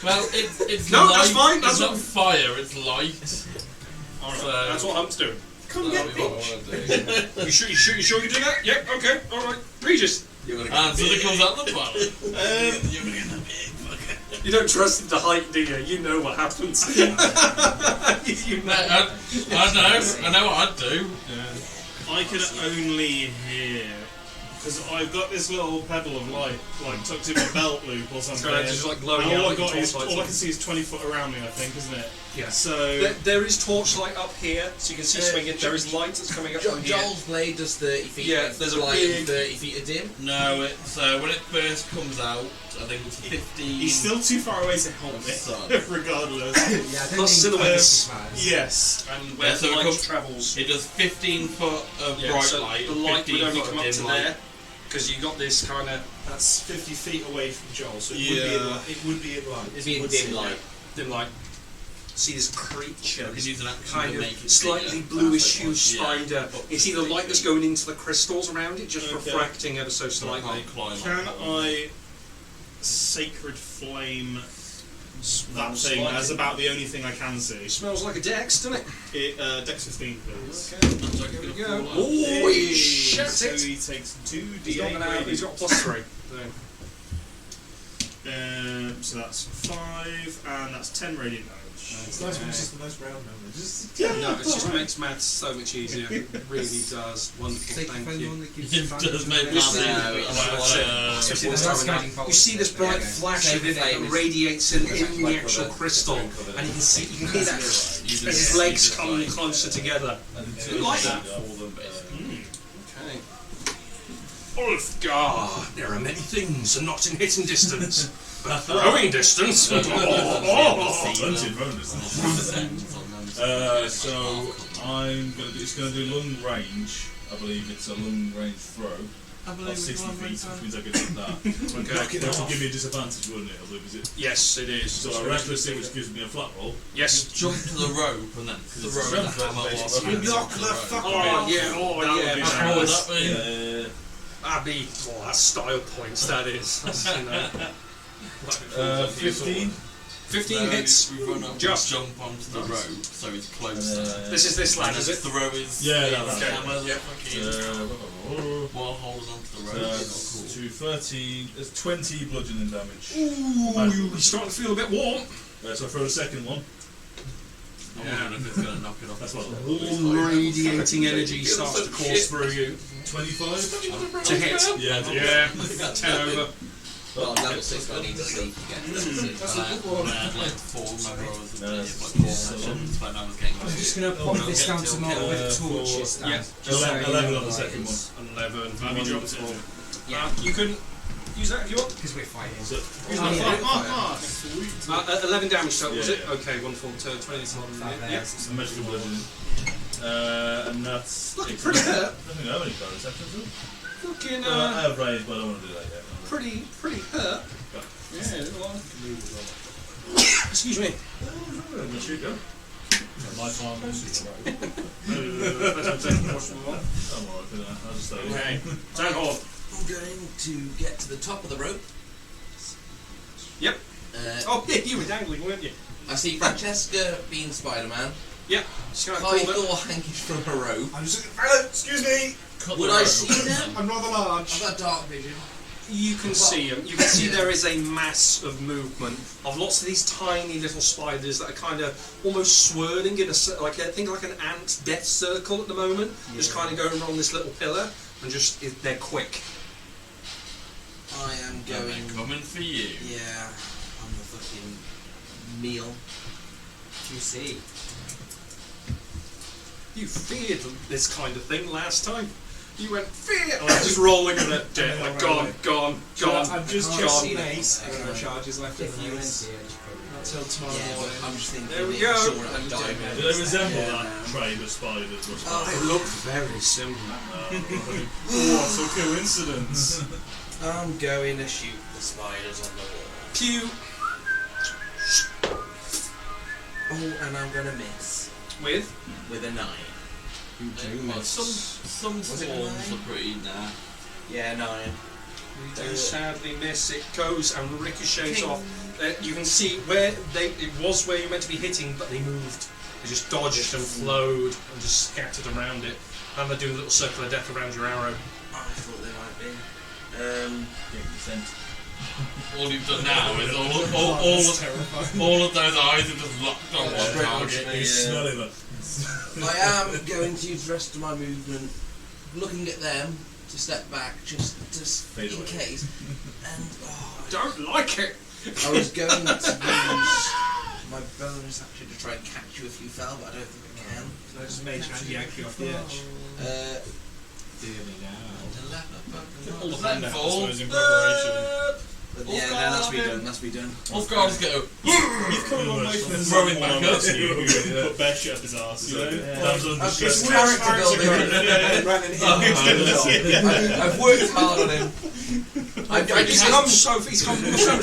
Well, it's No, light. that's fine, It's that's not what- fire. It's light. Alright, So- that's what Hump's doing. Come That'll get be what I me. want to do. You sure you do that? Yep, okay, alright. Regis. You're gonna And so it comes out the bottom. You're gonna get a big fucker. You don't trust the height, do you? You know what happens. you No, know. I know what I'd do. I could only hear because I've got this little pebble of light, like tucked in my belt loop or something. It's just like glowing and out all I like got your is torchlight. all I can see is 20 foot around me. I think, isn't it? Yeah. So There is torchlight up here, so you can see swinging. There is light that's coming up from here. Joel's blade does 30 feet. Yeah, of there's a light big- and 30 feet of dim. No, so when it first comes out, I think it's 15. he's still too far away to help Son. it, regardless. Yeah, I don't Plus think silhouettes. matters. Yes. And where Yeah, so the it light comes- travels. It does 15 foot of Yeah, bright so light, the light 15 would only foot come of up dim to light. there, because you got this kind of That's 50 feet away from Joel, so it would be in Yeah. light. It would be in light. It'd be in Would dim see light. it. dim light. See this creature, You can this use an action kind to of make it slightly bigger. bluish That's hue what spider. It's either light that's going into the crystals around it, just Okay. refracting ever so So I slightly. can't climb Can up. I sacred flame that thing. That's about the only thing I can see. Smells like a Dex, doesn't it? Dex 15, please. Okay, here we go. Oh, he shut So it! he takes 2 He's got, D8 he's got +3. There. So that's 5, and that's 10 radiant damage. It's nice when it's just the most round number. Just No, it just makes maths so much easier. It really does. Wonderful, Take thank the you. one that gives It you does make You see, maths. you see this you see this bright flash of it that radiates in the actual crystal, and you can see, you can hear that as his legs come closer together. Like that. Okay. Ulfgar, there are many things, and not in hitting distance, but throwing distance. Plenty of bonus. So I'm gonna do, it's gonna do long range. I believe it's a long range throw. Of 60 feet, which means I can hit that. Okay. That would give me a disadvantage, wouldn't it? Although, is it? Yes, it is. So I recklessly, which gives me a flat roll. Yes. Jump to the rope and then the rope and the hammer whilst You knock the fuck Oh yeah. That would be That'd nice. be that's style points. That is. That's, you know. 15. 15 hits. We run up, Just. jump onto the rope so it's closer. This is this lad, and is then it? throw his Yeah, his that's okay. hammer Yep. while holding onto the rope. It's not To 13, there's 20 bludgeoning damage. Ooh, you're starting to feel a bit warm. So I throw the second one. cool. I'm wondering if it's going to knock it off. That's what Warm radiating energy starts to course through you. 25? To hit. Yeah, Yeah. 10 over. Well, level 6, but I need to sleep again. And I had like 4 my brothers and Yes. like 4 sessions, but I was getting I'm just going to pop this down to mark with torches down. Yeah. Just so you 11 know on the what it second is. 11. Have you dropped it? Wonderful. Yeah, You can use that if you want. because we're fighting. So, Use Oh, that yeah. 11 damage total, was Yeah, it? yeah. Okay, wonderful. 20. That Yeah. there. magical bludgeoning. And that's... Looking pretty hurt. I don't think I have any bonus actions. Looking I have range, but I don't want to do that yet. pretty hurt. Yeah, well, I can move as Excuse me. Let's shoot go. Lifeline. I'm alright for that. I'll just stay Okay. Downhall. I'm going to get to the top of the rope. Yep. Oh, yeah, you were dangling, weren't you? I see Francesca being Spider-Man. Yeah. Just kind of called it. Pythor hanging from her rope. I'm just. Hello, excuse me. Would I see them? I'm rather large. I've got dark vision. You can see them. You can see there is a mass of movement of lots of these tiny little spiders that are kind of almost swirling in a think like an ant death circle at the moment, just kind of going around this little pillar, and just they're quick. I am going. coming for you. Yeah, I'm the fucking meal. You see. You feared this kind of thing last time. You went fear, and I'm just rolling in it, dead, like gone. I've just gone. seen 8 extra charges left If you over went this. here, you probably Not till tomorrow Yeah, morning. but I'm just thinking. There we if go. I saw it, I'd die, man. Do they resemble that train of spiders? Or They look very similar. What a coincidence. I'm going to shoot the spiders on the wall. Pew. Oh, and I'm going to miss With? with a 9. Well, some Was it swarms nine? are pretty nah. Yeah, 9. You do sadly miss. It goes and ricochets off. You can see where it was where you meant to be hitting, but they moved. They just dodged and flowed and just scattered around it. And they're doing a little circle of death around your arrow. I thought they might be. All you've done now is all of those eyes are just locked on one target. You smell it. I am going to use the rest of my movement looking at them to step back just Fade in away. case. And Don't like it. I was going to use my bonus action to try and catch you if you fell, but I don't think I can. So I just made trying to yank you off the edge. All the Then fun fall. in preparation. But yeah, no, that's me done. That's me done. Wolfguards go. You've come a long way from the Throw it back up. Put bare shit up his arse, you know? I've just character building. I've worked hard on him. He's become so much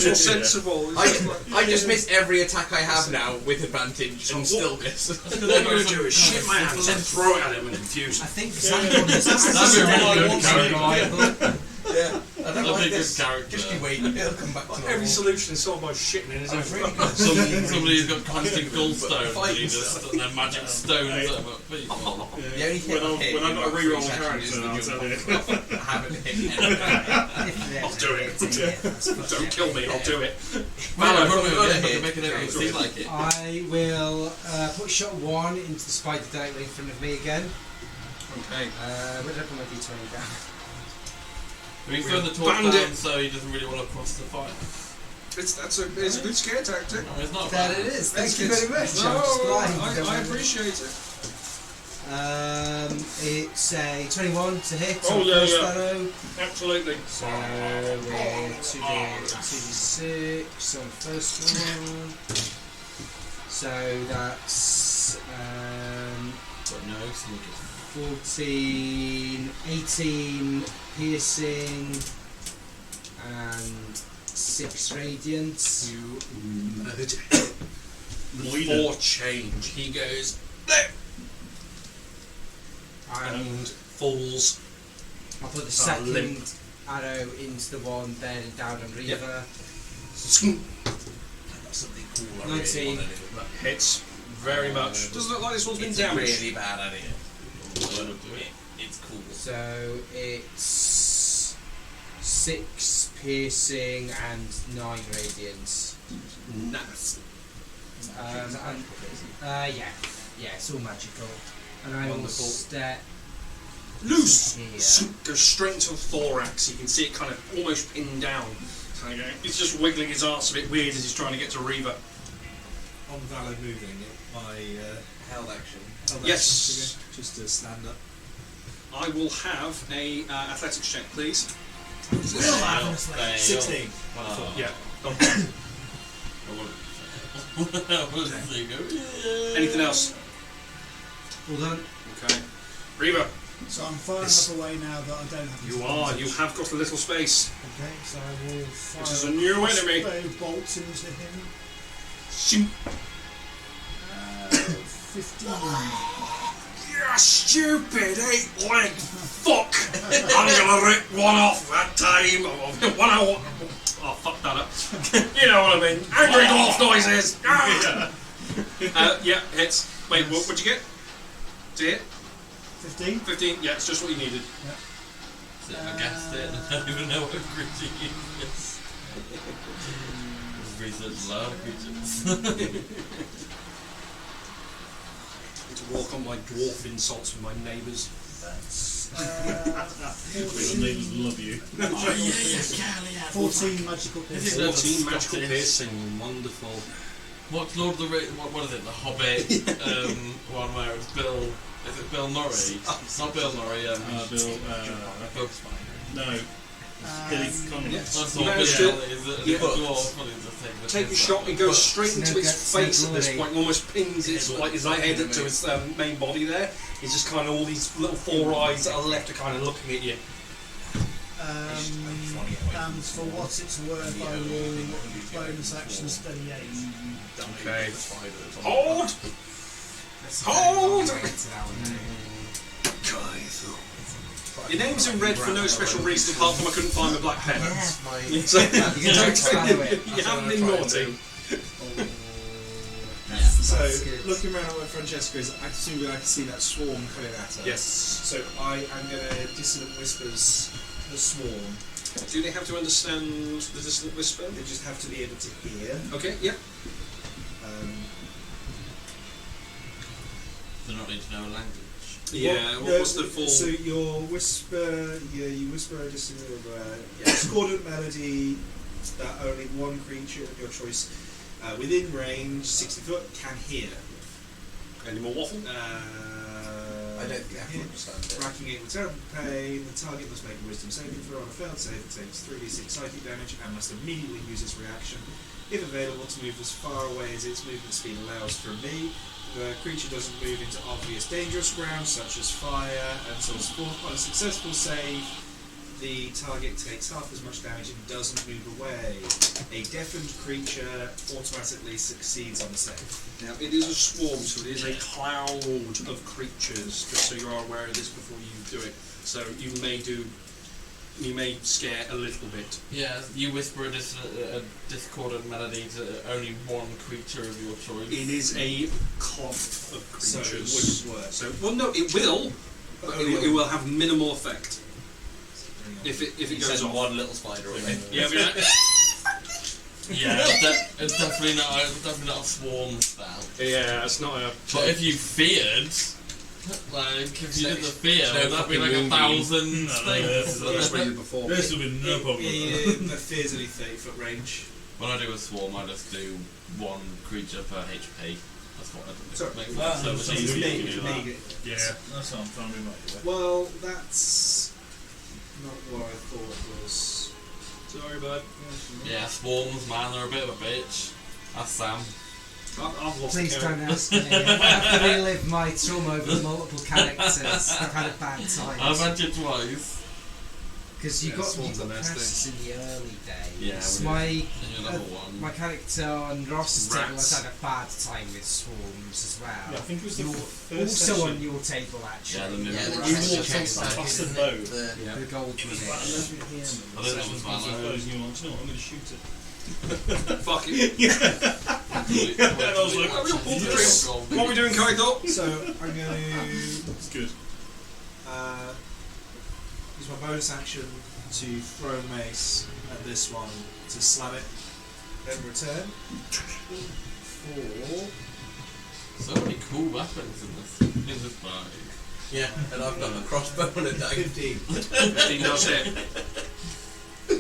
more sensible. I just miss every attack I have now with advantage and still miss. What I'm going to do is shit my hands and throw it at him and confuse I him. think Sandon is That'd be a really good character. reliable. Yeah. I don't That'd like be a good this. character. Just you wait, it'll come back to Every normal. solution is solved by shitting in his own I've really fuck. got Somebody who's got constant gallstones Fighting and he just and then magic stones over people. The only hit When I've hit I've in got to like reroll 3 a character, sessions I'll is the tell you. jump off. I haven't hit anything. I'll do it. Don't kill me, I'll do it. Well, Valor, we're valor, going to hit. make it everything seem like it. I will put shot 1 into the spider directly in front of me again. Okay. Where did I put my d20 down? We throw the torch banned down it. so he doesn't really want to cross the fire. It's a good scare tactic. No, it's not There bad. it is. Thank It's- you very much. No, I'm just blind. I appreciate it. It's a 21 to hit. Oh, on yeah, first yeah. arrow. Absolutely. So we're 2d6 on the first one. So that's But no, sneakers. 14, 18 piercing, and 6 radiant. You murder for change. He goes there and falls. I'll put the limp. second arrow into the one bearing down on Reaver. That's something cool. I really 19. want to do. That hits very much. Doesn't look like this one's been It's damaged. a really bad idea. It's cool. So it's 6 piercing and 9 radiant. Nice. Yeah, it's all magical. And I will Wonderful. step Loose. here. Goes straight into the thorax. You can see it kind of almost pinned down. So he's just wiggling his arse a bit weird as he's trying to get to Reaver. On Valor moving, my Held action. held Yes. action just to stand up. I will have a athletics check, please. Fail. 16. Oh. Yeah. Done. There you go. Anything else? All done. Okay. Reaver, So I'm far This- enough away now that I don't have to you are. You have got a little space. Okay, so I will fire Which is a new enemy. crossbow bolts into him. Shoot. 15. You stupid 8-leg fuck! I'm gonna rip one off that time. Oh, fuck that up. You know what I mean? Angry dwarf noises. Yeah, hits. Wait, what'd you get? To hit? 15. 15. Yeah, it's just what you needed. So I guessed it. I don't even know what gritty is. Research a lot of creatures. To walk on my dwarf insults with my neighbours. Your neighbours love you. 14 magical Is it piercing. 14 magical Scottish? piercing. Wonderful. What's Lord of the Rings? What is it? The Hobbit one where it's Bill. Is it Bill Norrie? Not Bill Norrie. Bill, Bill. no, Billy Connolly. Yes. That's You not managed Bill. to Is it yeah. the dwarf? What is the thing? The take a thing shot. like It that. goes straight into its face at this glory. point, and almost pins its like his head to its main body. There, it's just kind of all these little 4 eyes that are left are kind of looking at you. And for what it's worth, I will bonus action steady aim. Okay. Hold. Hold. Your name's in red for no special reason apart from I couldn't find my black pen. So, You you haven't been naughty. So, That's good. looking around where Francesca is, I assume I can see that swarm coming at her. Yes. So, I am going to Dissonant Whispers the swarm. Do they have to understand the dissonant whisper? They just have to be able to hear. Okay. Yep. They don't need to know a language. Yeah. Well, What's the full? So your whisper, you whisper a discordant melody that only one creature of your choice within range, 60 foot, can hear. Any more waffle? I don't think I can understand it. Racking it with terrible pain, the target must make a wisdom saving throw. On a failed save, it takes 3d6 psychic damage and must immediately use its reaction. If available, to move as far away as its movement speed allows from me. The creature doesn't move into obvious dangerous ground, such as fire, until on a successful save, the target takes half as much damage and doesn't move away. A deafened creature automatically succeeds on the save. Now it is a swarm, so it is a cloud of creatures. Just so you are aware of this before you do it. So you may do scare a little bit. Yeah, you whisper a discordant melody to only one creature of your choice. It is a clump of So it creatures. wouldn't work. So, well, no, it will, but it will have minimal effect if it You goes send off. one little spider away. Yeah, but Yeah, it's definitely not a swarm spell. yeah, it's not a. But if you feared, like if you did the fear, no that'd be like fucking 1,000 No, things. That's what you did before. This will be no problem. That fears only 30 foot range. When I do a swarm, I just do one creature per HP. That's what I do. Sorry. Makes Ah, so much so easier you to make do It's that. me. Yeah, that's what I'm trying to remember. Well, that's not what I thought it was. Sorry, bud. Yeah, swarms, man, they're a bit of a bitch. That's Sam. I've lost Please the don't count. ask me. I have to relive my trauma over multiple characters. I've had a bad time. I've had you twice. Because you Yeah, got swarms are nasty. practice in the early days. Yeah, my And you're level one. my character on Ross's table Rats. has had a bad time with swarms as well. Yeah, I think it was the You're first also session. on your table actually. Yeah, the new Yeah, the one. You Chester walked checks on back, busted isn't bow. it? The- Yeah. The gold It was one. about 11 p.m. I think that was Close, Valor. and you were like, "Do you know what, I'm going to shoot it." Fuck it. And I was like, Oh, we'll pull the yes. trigger. What are we doing, Kaito? So I'm going to It's good. use my bonus action to throw mace at this one to slam it, then return for So many cool weapons in this bag. Yeah, and I've got a crossbow and a dagger. 15. 15 does hit. We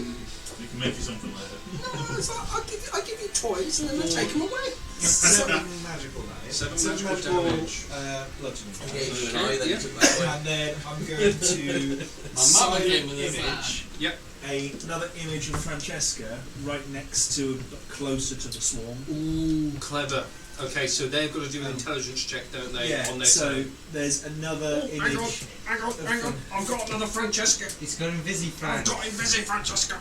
can make you something later. No, it's like, I give you toys and then I take them away. 7 magical damage. 7 magical damage. Bludgeoning I gave damage. you an eye, then Yeah. you took that away. And then I'm going to My mother silent gave me this image Yep. another image of Francesca right next to, closer to the swarm. Ooh, clever. Okay, so they've got to do an intelligence check, don't they? Yeah, on their so turn. there's another Hang on, image. hang on. I've got another Francesca. It's got Invisi I've Fran. got him busy, Francesca.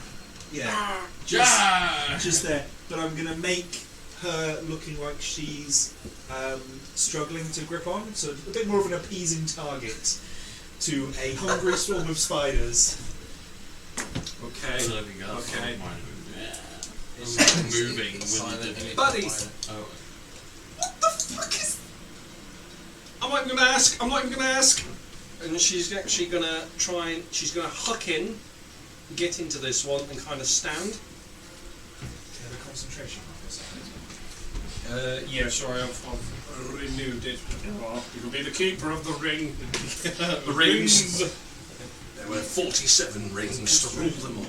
Yeah, Yeah! just there. But I'm going to make her looking like she's struggling to grip on, so a bit more of an appeasing target to a hungry swarm of spiders. Okay. Okay. It's moving when you did it. Buddies. Oh. What the fuck is... I'm not even going to ask. I'm not even going to ask. And she's actually going to try and... She's going to huck in, get into this one and kind of stand. The concentration markers. Yeah, sorry, I've renewed it. You'll be the keeper of the ring. The rings. There were 47 rings to rule them all.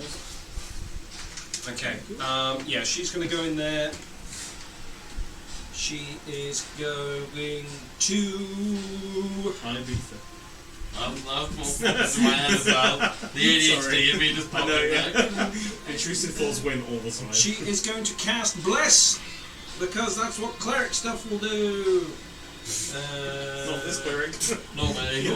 Okay, yeah, she's going to go in there. She is going to... Hi, Beetha. That's more focus in my head as well. The ADHD in me just popping back. Intrusive thoughts win all the time. She is going to cast Bless, because that's what cleric stuff will do. Not this cleric. Not me.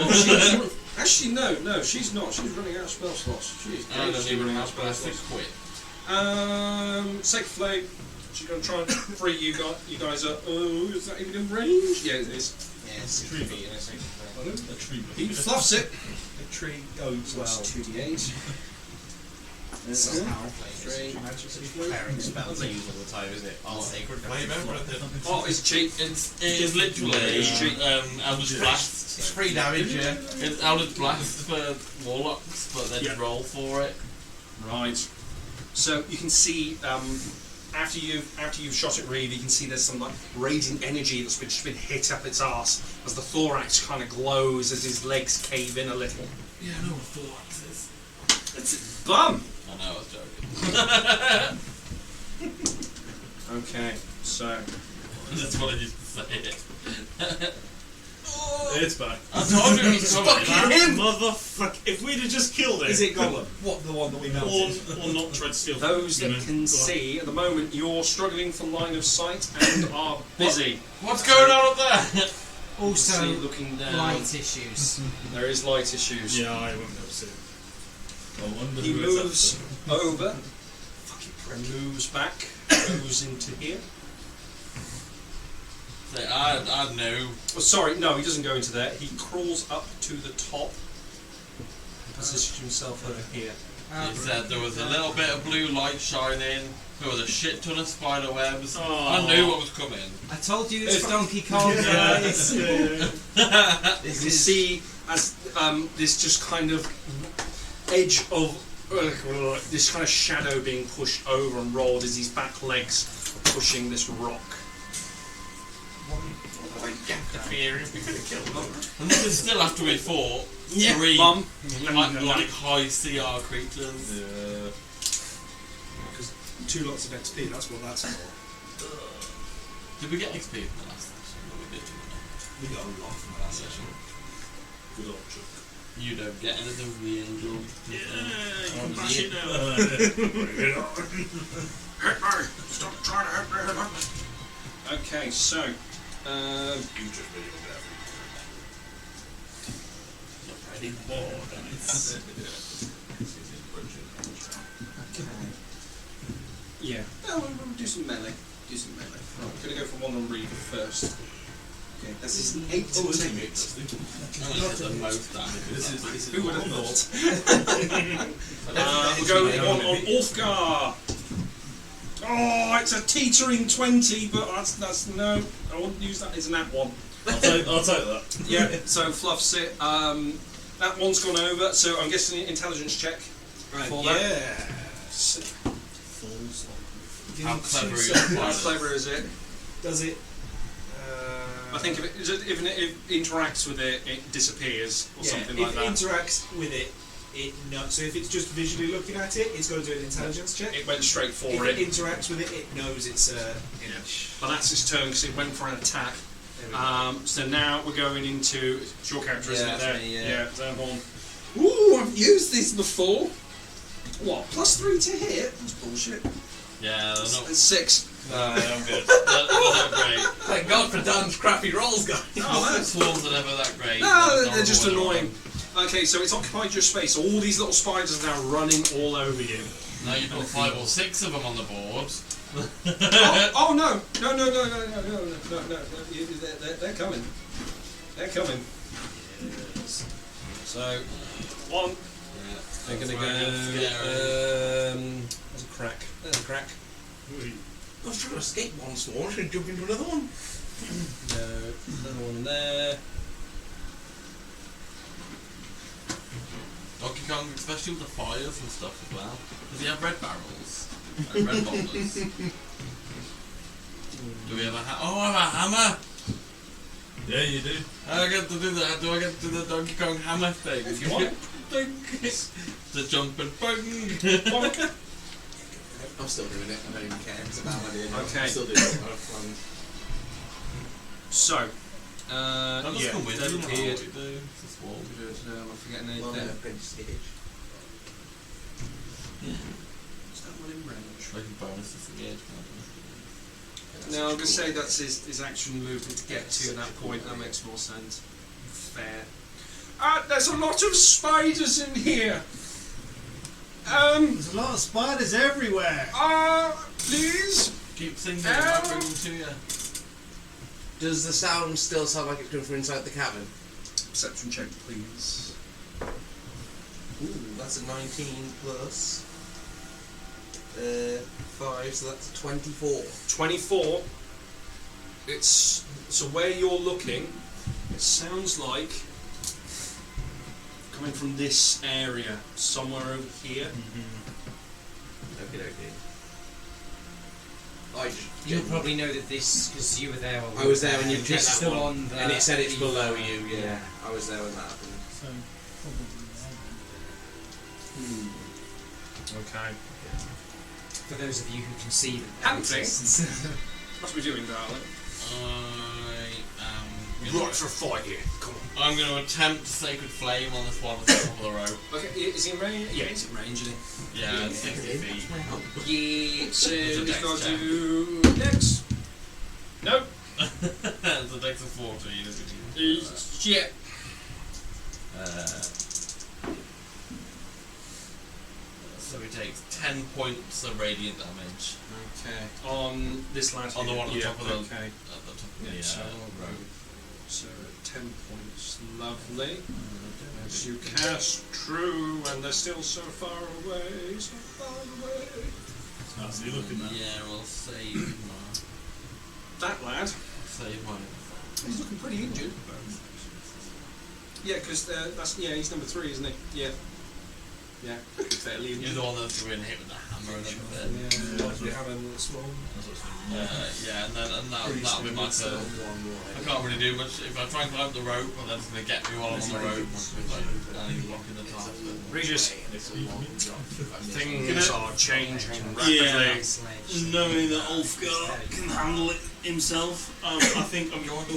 Actually, no, she's not. She's running out of spell slots. She's I don't actually even running out have of spell plastic slots. quit. Sacred Flame. She's going to try and free you guys up. Oh, is that even in range? Yeah, it is. Yes. A tree. He fluffs it. The tree goes So that's well. 2d8. Cleric spells I use all the time, isn't it? Oh, sacred flame, everything. Oh, it's cheap. It is literally It's cheap. Eldritch Blast. It's free damage, yeah. It's Eldritch Blast for warlocks, but then you roll for it. Right. So you can see after you've shot at Reeve, you can see there's some like radiant energy that's just been hit up its arse as the thorax kind of glows as his legs cave in a little. Yeah, I know what thorax is. It's its bum. I know, I was joking. Okay, so That's what I used to say it. It's back. I told you he's fucking him. Motherfucker. If we'd have just killed it. Is it Gollum? What, the one that we melted? Or not tried to steal those you that know, can go on. see at the moment, you're struggling for line of sight and are busy. What's going on up there? Also, See, looking down. light issues. There is light issues. Yeah, I wouldn't be able to see it. I wonder He who it's moves after. over, and moves back, goes into here. Say, I know. Oh, sorry, no, he doesn't go into there. He crawls up to the top, positions himself over here. He said there was a little bit of blue light shining. There was a shit ton of spider webs. I knew what was coming. I told you it's Donkey Kong, Yeah, guys. You can see as this just kind of edge of this kind of shadow being pushed over and rolled as his back legs are pushing this rock. And this is still after we fought three Mum. like high CR creatures. Yeah. Because 2 lots of XP, that's what that's for. Did we get XP in the last session? No, we did. We got a lot from the last session. Good old Chuck. You don't get anything real good. You can bash it now. Stop trying to hit me. Okay, so You just really look at Ready for dice. yeah. Oh, we'll do some melee. I'm gonna go for one on Reaver first. Okay, this is an 8 to take it. I'm gonna hit the most damage. Who would have thought? We're going on Ulfgar. Oh, it's a teetering 20, but that's no. I wouldn't use that. It's an nat one. I'll take that. Yeah. So fluffs it. That one's gone over. So I'm guessing an intelligence check for that. How clever are you? How clever is it? Does it? I think if it interacts with it, it disappears or something like if that. it interacts with it, so if it's just visually looking at it, it's got to do an intelligence check. It went straight for If it. it interacts with it, it knows it's But that's its turn because it went for an attack. There we go. So now we're going into it's your character, isn't Yeah, it? that's There, me, yeah. Zerhorn. Ooh, I've used these before. What? +3 to hit? That's bullshit. Yeah, they're not. It's 6. I'm good. They're not great. Thank God for Dan's crappy rolls, guys. Oh, that's Swarms are never that great. no, They're they're just horrible. annoying. Okay, so it's occupied your space. All these little spiders are now running all over you. Now you've got 5 or 6 of them on the board. Oh no! No! They're coming. They're coming. So, one. They're gonna go. There's a crack. There's a crack. I was trying to escape one swarm, I should jump into another one. No, another one there. Donkey Kong, especially with the fires and stuff as well. Does he have red barrels? Like red bottlers? Do we have a oh, I have a hammer! Yeah, you do. I get to do that. Do I get to do the Donkey Kong hammer thing? If you want. The jumping button. I'm still doing it, I don't even care, it's a bad idea. Okay. I'm still doing it. So, That must yeah, come with they've you. appeared. It's a swarm. I'm forgetting Well, anything. Prince Stage. Is that one in range? Like a bonus to the edge. No, I'm gonna say that's his action movement to get to that point. That makes more sense. Fair. There's a lot of spiders in here. There's a lot of spiders everywhere. Please. Keep singing. I might bring them to you. Does the sound still sound like it's coming from inside the cavern? Perception check, please. Ooh, that's a 19 plus 5, so that's a 24. 24. It's so where you're looking. It sounds like coming from this area, somewhere over here. Okay, okay. I just You'll probably know that this, because you were there. I was there when you checked This is that the one, one that and it said it's the, below you. Yeah. yeah. I was there when that happened. So, probably Okay. For those of you who can see that Hunting. exists. What are we doing, darling? Right for a fight here. Come on. I'm going to attempt Sacred Flame on this one at the top of the rope. Okay, is he in range? Yeah, he's in range, isn't he? Yeah, it's 60 feet. Yeah, so It's a he's dex got check. to next. Nope. It's a dex of 14, isn't it? Shit. So he takes 10 points of radiant damage Okay. On this last on the one at the top of the, Okay. at the top of the Yeah, so- rope. So 10 points. Lovely. As you cast true, and they're still so far away, so far away. How's he looking now? Yeah, we'll save That lad, save mine. he's looking pretty injured. Yeah, because he's number 3, isn't he? Yeah. Yeah, fairly You're injured. the one that's been hit with the hammer and everything. Yeah, and that'll be my turn. I can't really do much. If I try and climb the rope, well, that's going to get me while I'm on the rope. And he's blocking the top. Regis, things are changing rapidly. Knowing that Ulfgar can handle it himself, I think I'm going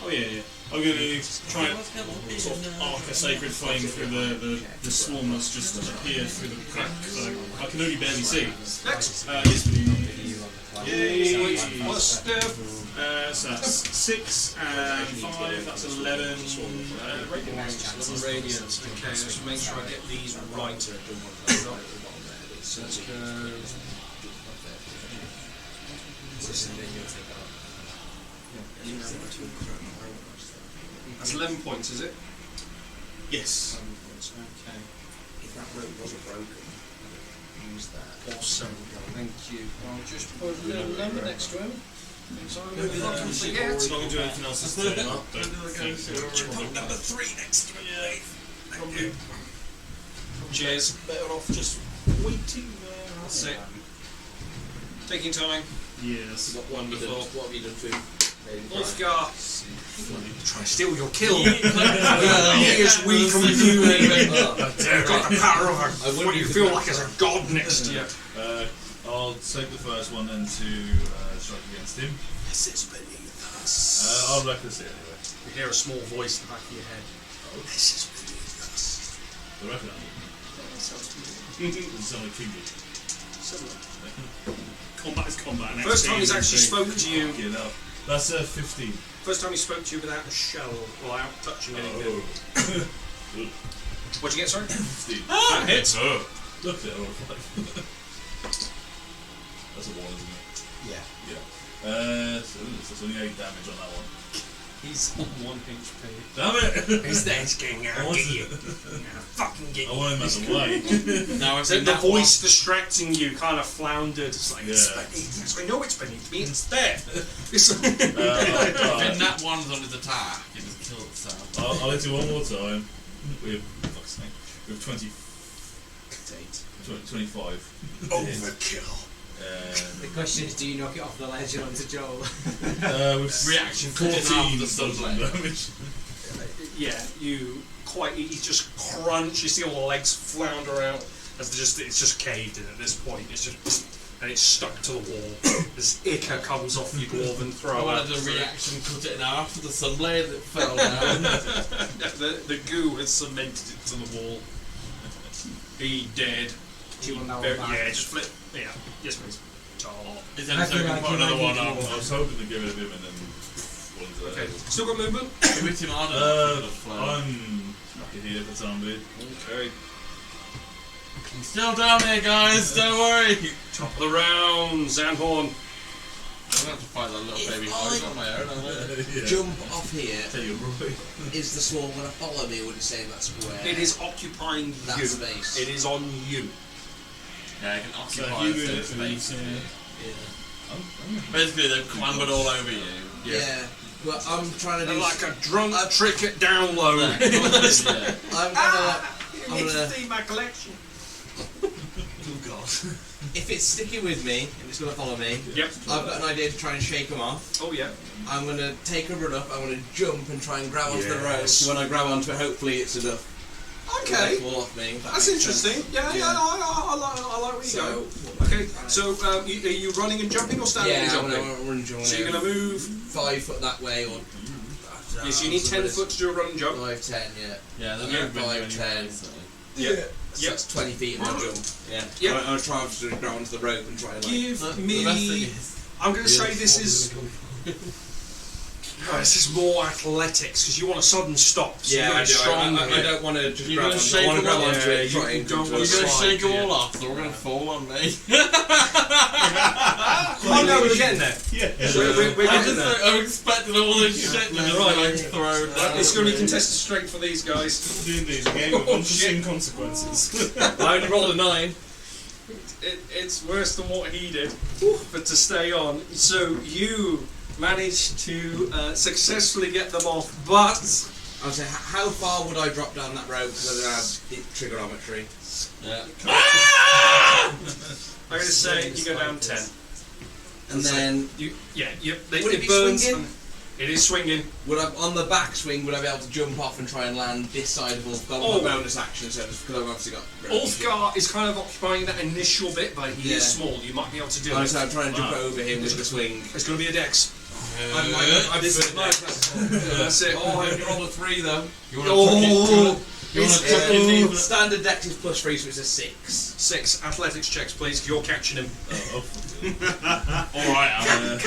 Oh yeah. I'm going to try and sort of arc a sacred flame through the swarm that's just appeared through the crack that I can only barely see. Next. Yes, please. Yay! Plus So that's 6 and 5, that's 11. radiance. Radiance. Okay, let's make sure I get these right. So let's go. That's 11 points, is it? Yes. 11 points, okay. If that rope wasn't broken, use that. Awesome, thank you. I'll just put a little number next to him. So I'm not going to forget. Not going to do anything else this turn. Put number 3 next to him. Thank you. Cheers. Better off just waiting there. That's it. Taking time. Yes. Wonderful. What have you done to him? Ulfgar. Trying to steal your kill. He is weak and puny. You've got the power of what you feel like as a god next to you. I'll take the first one then to strike against him. This is beneath us. I'll reckless it anyway. You hear a small voice in the back of your head. This is beneath us. The reckon it sounds like Kingy. Combat is combat. And First time he's XP actually is spoken to you. You know. That's 15. First time he spoke to you without a shell or without touching anything. What'd you get, sorry? 15. That hits. Look at it, all right. That's a 1, isn't it? Yeah. So that's only 8 damage on that one. He's on 1 HP. Damn it! He's dead, getting out. I'll get you. Fucking get I you. want him out of the way. Now I've So seen the that voice distracting you kind of floundered. It's like, it's Yeah. beneath us. I know it's beneath me. It's there. It's one. If that one's on his attack, it just kills itself. I'll hit you one more time. With, fuck's sake, with 25. Overkill. The question is, do you knock it off the ledge and onto Joel? With Reaction cut in half 14 the sunlight. damage. Yeah, you quite. You just crunch. You see all the legs flounder out as it's just caved in at this point. It's just and it's stuck to the wall. This ichor comes off your dwarven I throat. wanted a reaction cut it in half with the sunblade that fell down. the goo has cemented it to the wall. Be dead. Do you want that one Very- back? yeah, just flip. Yeah, yes please. Oh. Is I there so feel we can like put you another might one need on? to I was hoping to give it a bit and then one's Okay, still got movement. We hit him hard enough. I'm lucky here for the time being. Okay. He's still down there, guys. Don't worry. Top of the round, Zanhorn. I'm going to fight that little baby If horse I- on my own. Yeah. Jump off here. Take your boy. Is the swarm going to follow me? Would you say that square? It is occupying that you. space. It is on you. Yeah, I can So occupy you the move same it, space. Yeah. Basically, they've clambered all over you. Yeah. But I'm trying to They're do. like a drunk trick at download. Yeah. I'm gonna. You I'm need to gonna. see my collection. Oh god. If it's sticking with me, if it's gonna follow me, Yep. I've got an idea to try and shake them off. Oh yeah. I'm gonna take a run up. I'm gonna jump and try and grab onto the rope. Yes. So when I grab onto it, hopefully it's enough. Okay. To fall off me. if that That's makes sense. interesting. Yeah, Yeah. no, I like where you So. go. Okay, so are you running and jumping or standing Yeah, and I'm jumping? gonna run and jump. So you're going to move. 5 foot that way, or. Yes, you need 10 foot to do a run and jump. 5, 10, yeah. Yeah, the Yeah, movement 5, anyway, 10. so. Yeah. So that's 20 feet in my jump. Yeah. Yeah. I'm gonna try to grab onto the rope and try and like. Give The best thing me. is, I'm going to say this is. No, this is more athletics because you want a sudden stop. So Yeah, you're I do. strong. I don't want to just You're grab gonna onto shake it. I want to them grab all. onto Yeah, it. you Try and don't control wanna it. You're going to slide, shake them yeah. all off, they're all going to fall on me. Oh no, we're getting there. We're getting there. I'm expecting all this shit to just Right. throw down. It's going to be contested strength for these guys. Doing these game with unforeseen consequences. I only rolled a 9. It's worse than what he did, but to stay on. So you managed to successfully get them off, but I would say, how far would I drop down that rope because I don't have trigonometry? Yeah. I'm going to say you go down 10. And then, Would Would it be burns. swinging? It is swinging. would I, on the backswing, would I be able to jump off and try and land this side of Ulfgar with Oh. my bonus action? So because I've obviously got. Ulfgar is kind of occupying that initial bit, but he is small. You might be able to do I'm it. trying to jump over him with the swing. It's going to be a dex. I've This is nice. That's it. Oh, I only rolled a 3 though. You want to tuck it? You want to tuck it deep? Standard dex is +3, so it's a 6. 6 athletics checks, please. You're catching him. Alright, Alan.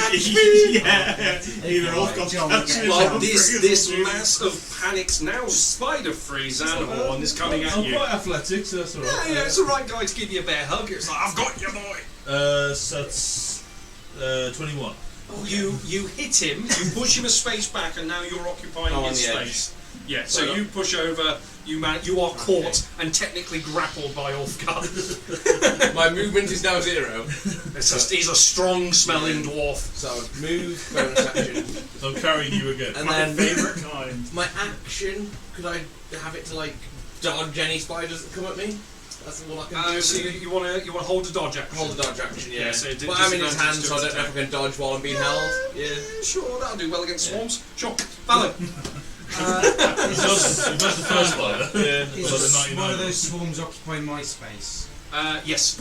Yeah. Either off got Well, this mass of panicked now spider-freeze animal and is coming at I'm you. quite athletic, so that's alright. Yeah, it's the right guy to give you a bear hug. It's like, I've got you, boy. So that's 21. You hit him, you push him a space back, and now you're occupying Oh, on his the edge. space. Yeah, so you push over, you are caught and technically grappled by Ulfgar. My movement is now 0. He's a strong-smelling dwarf. So move, bonus action. So I'm carrying you again. And then Favourite kind. my action, could I have it to like dodge any spiders that come at me? That's all I can do. So you want to hold a dodge action. Hold the dodge action, yeah. Yeah, so it but I'm in his disadvantage hand, to so I its don't know if I can dodge while I'm being held. Yeah. Sure, that'll do well against swarms. Sure, Valid. He does the first spider. Yeah. But Is the one of 99. those swarms occupying my space? Yes.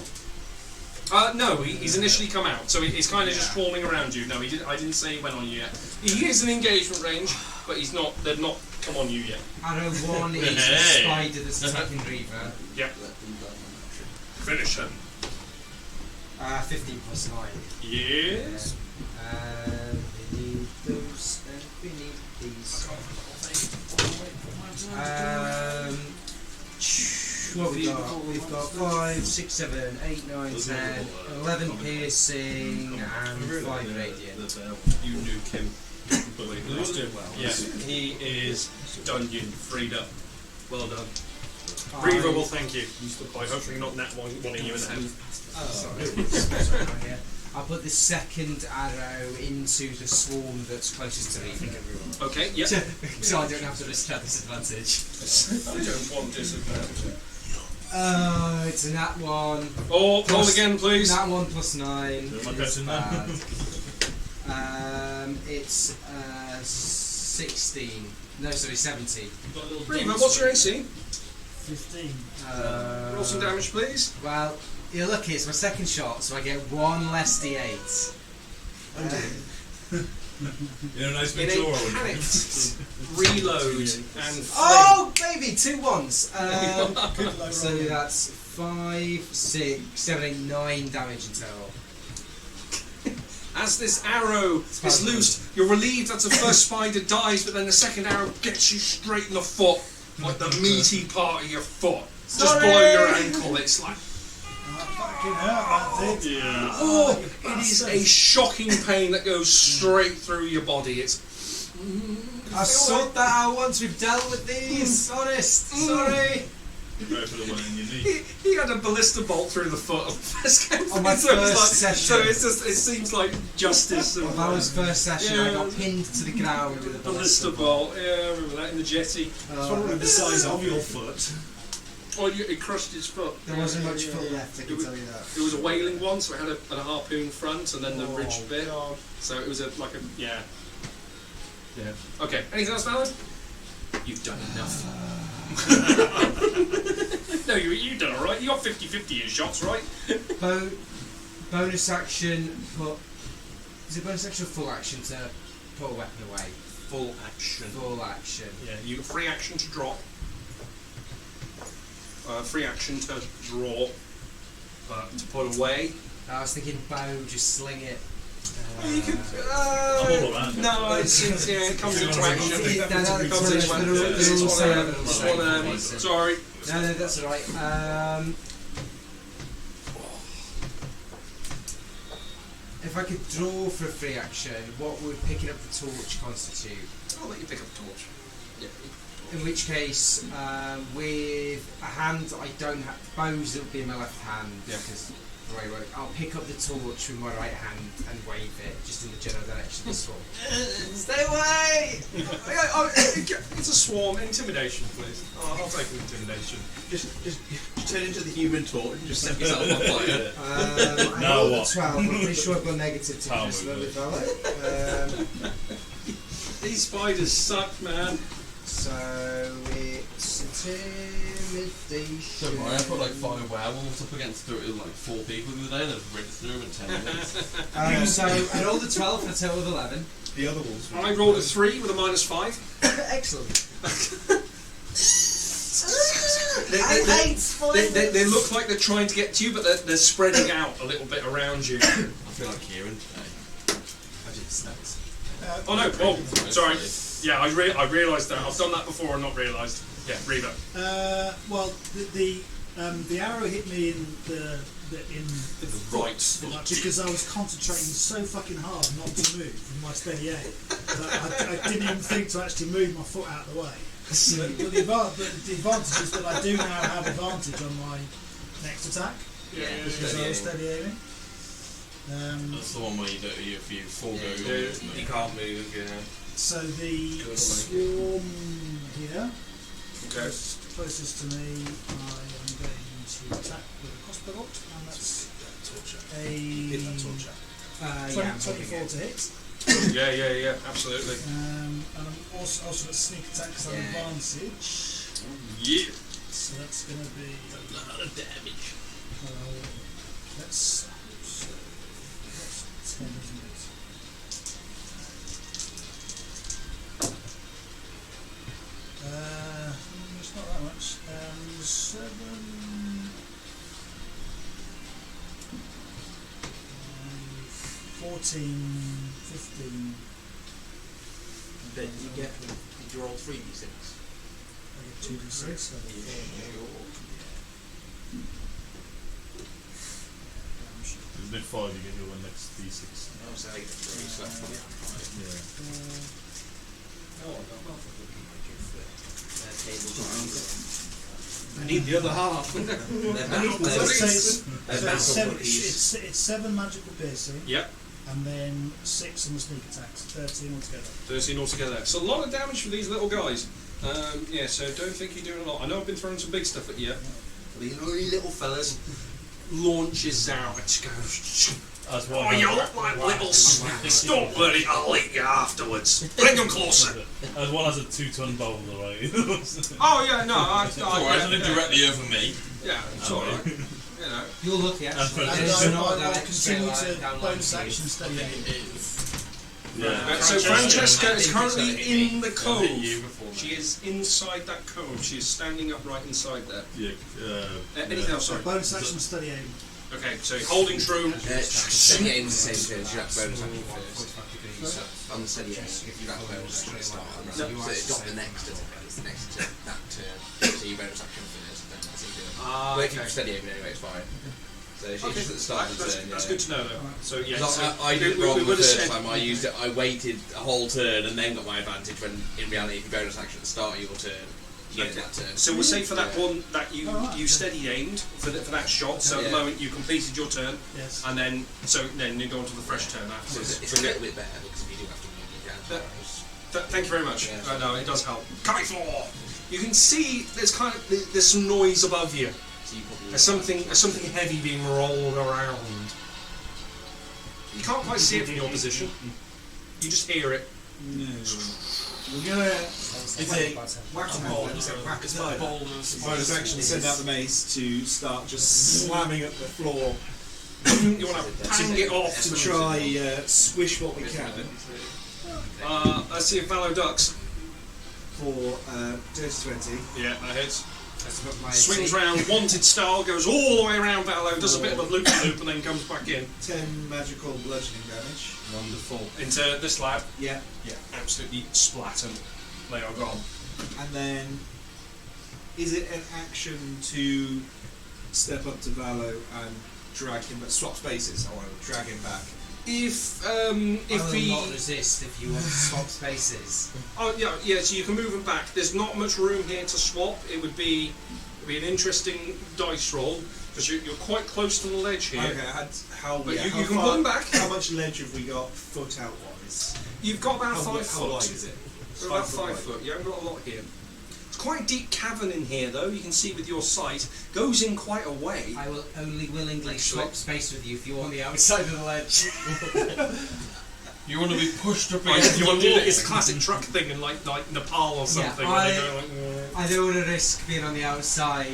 No, he's initially come out, so he's kind of just crawling around you. No, I didn't say he went on you yet. He is in engagement range, but he's not. They've not come on you yet. Arrow 1 is the Hey. spider that's attacking Reaver. Yep. Finish him. 15 plus 9. Yes. We need those, and we need these. What we got? We've got 5, 6, 7, 8, 9, 10, 11 piercing, and 5 radiant. You nuke him. But he's doing well. Yeah, he is done. You freed up. Well done. Reaver will thank you by hopefully not wanting you in the head. Sorry. I'll put the second arrow into the swarm that's closest to Reaver. Okay, yep. So I don't have to risk that disadvantage. I don't want disadvantage. It's a nat 1. Oh, roll again, please. Nat 1 plus 9. Am I is better now? bad. It's 16. No, sorry, 17. Reaver, what's your AC? 15. Roll some damage, please. Well, you're lucky, it's my second shot, so I get 1 less d8. You know, nice In big a door. panicked reload and Oh, baby, 2 ones. Good low So roll. that's 5, 6, 7, 8, 9 damage in total. as this arrow is loosed, you're relieved that the first spider dies, but then the second arrow gets you straight in the foot, like the meaty part of your foot, just below your ankle. It's like, That fucking hurt, that did. Yeah. oh, it is a shocking pain that goes straight through your body. It's I sorted that out once we've dealt with these, honest. Sorry. Go for the one in your knee. he had a ballista bolt through the foot of first game. On my so it's first like, session. so it's just, it seems like justice. And, Well, that was first session, I got Yeah. pinned to the ground with a ballista bolt. Yeah, I remember that in the jetty. It's probably the size of your foot. Oh, it crushed his foot. There wasn't much Yeah, foot yeah. left, I It can was- tell you that. It was a whaling one, so it had a harpoon front and then the Oh, ridged bit. God. So it was yeah. Okay. Anything else, Valid? You've done enough. No, you've done alright. You got 50-50 in shots, right? Bonus action, put... Is it bonus action or full action to put a weapon away? Full action. Full action. Yeah, you free action to drop. Free action to draw. To put away. I was thinking bow, just sling it. I'm all around. No, it comes into action. No, It comes they're into all action. saying- Sorry. No, that's alright. If I could draw for a free action, what would picking up the torch constitute? I'll let you pick up the torch. In which case, with a hand I don't have, bows it would be in my left hand, because the way it works. I'll pick up the torch with my right hand and wave it, just in the general direction of the swarm. Stay away! It's a swarm. Intimidation, please. I'll take an intimidation. Just turn into the human torch and just set yourself on fire. I Now rolled a what? 12, I'm pretty sure I've got negative to Power this move. lovely fellow. These spiders suck, man. So it's intimidation. Don't worry, I put like 5 werewolves up against like 4 people the other day. They've ripped through them in 10 minutes. So I rolled a 12 for a total of 11. The other wolves. I rolled a 3 with a -5. Excellent. They look like they're trying to get to you, but they're spreading out a little bit around you. I feel like Kieran today. I did snacks. Oh no! Oh, sorry. Yeah, I realised that. I've done that before and not realised. Yeah, Reba. Well, the arrow hit me in the Right. foot because I was concentrating so fucking hard not to move with my steady aim that I didn't even think to actually move my foot out of the way. But the advantage is that I do now have advantage on my next attack because I was steady aiming. That's the one where if you forego You can't move, So the swarm here, Okay. closest to me, I am going to attack with a crossbow, and that's a 24 to hit. Yeah. Absolutely. And I'm also a sneak attack because I'm advantage. Yeah. So that's going to be a lot of damage. that's 10, isn't it? It's not that much. 7, 14, 15. Then you get, did you roll 3d6? I get 2d6. Isn't it 5 you get your next d6? Oh, so 8 so that's probably Yeah. I need the other half. It's 7 magical piercing. Yep. And then 6 on the sneak attacks, 13 altogether. 13 altogether. It's a lot of damage for these little guys. Yeah, so don't think you're doing a lot. I know I've been throwing some big stuff at you. These little fellas. Launches out and just goes. As well. Oh, you look like little snacks. Don't worry, I'll eat you afterwards. Bring them closer. As well as a 2-ton boulder, right? Oh yeah, no, Alright, isn't it directly over me? yeah, it's alright. You know. You're lucky actually. And It's I not will that continue straight to line, bonus down action steady aim. Yeah. So Francesca is currently in the Hit cove. you before me. She is inside that cove. She is standing up right inside there. Yeah. Anything else? Sorry. Bonus action steady aim. Okay, so holding true. Steady aim's the same turn, you have to bonus action first. On the steady aim, you have to bonus action start. So it's not the next turn, it's the next turn, that turn. So you bonus action first, then that's it. Working for steady aim anyway, it's fine. So it's just at the start of the turn. That's good to know though. So yeah, So so I did it wrong the would've first said- time I used it. I waited a whole turn and then got my advantage. When in reality, if you bonus action at the start of your turn, you get that turn. So we'll say for that one that you Alright. you steady aimed for that shot. So at the Yeah. moment you completed your turn, Yes. and then you go on to the fresh turn So afterwards. it's a little bit better because if you do have to move, you can. Thank you very much. Yeah. No, it does help. Coming floor. You can see there's there's some noise above you. So you probably There's something heavy being rolled around. You can't quite see it from your position. You just hear it. We're gonna. It's a whack-a-mole. It's fine. Bonus action. Send out the mace to start just slamming up the floor You want to pang it off. to try squish what we can Let's see if Valor ducks. for dirty 20. Yeah, that hits. That's what my Swings see. round, wanted style, goes all the way around Vallow, does a bit of a loop and then comes back in 10 magical bludgeoning damage. wonderful into this lab. Yeah. Yeah, absolutely splattered. They are gone. And then, is it an action to step up to Vallow and drag him back? Swap spaces, I want to drag him back. If I will he not resist if you want to swap spaces. oh yeah, so you can move him back. There's not much room here to swap. It would be an interesting dice roll because you're quite close to the ledge here. Okay, how But yeah, you how can far- pull him back. How much ledge have we got foot out wise? You've got about How 5 foot. wide is it? About 5 wide. foot. You haven't got a lot here. It's quite a deep cavern in here, though. You can see with your sight. Goes in quite a way. I will only willingly Actually. swap space with you if you're on the outside of the ledge. You want to be pushed up Right, against you the want to do wall. that? It's a classic truck thing in like Nepal or something. Yeah, where they go like, I don't want to risk being on the outside.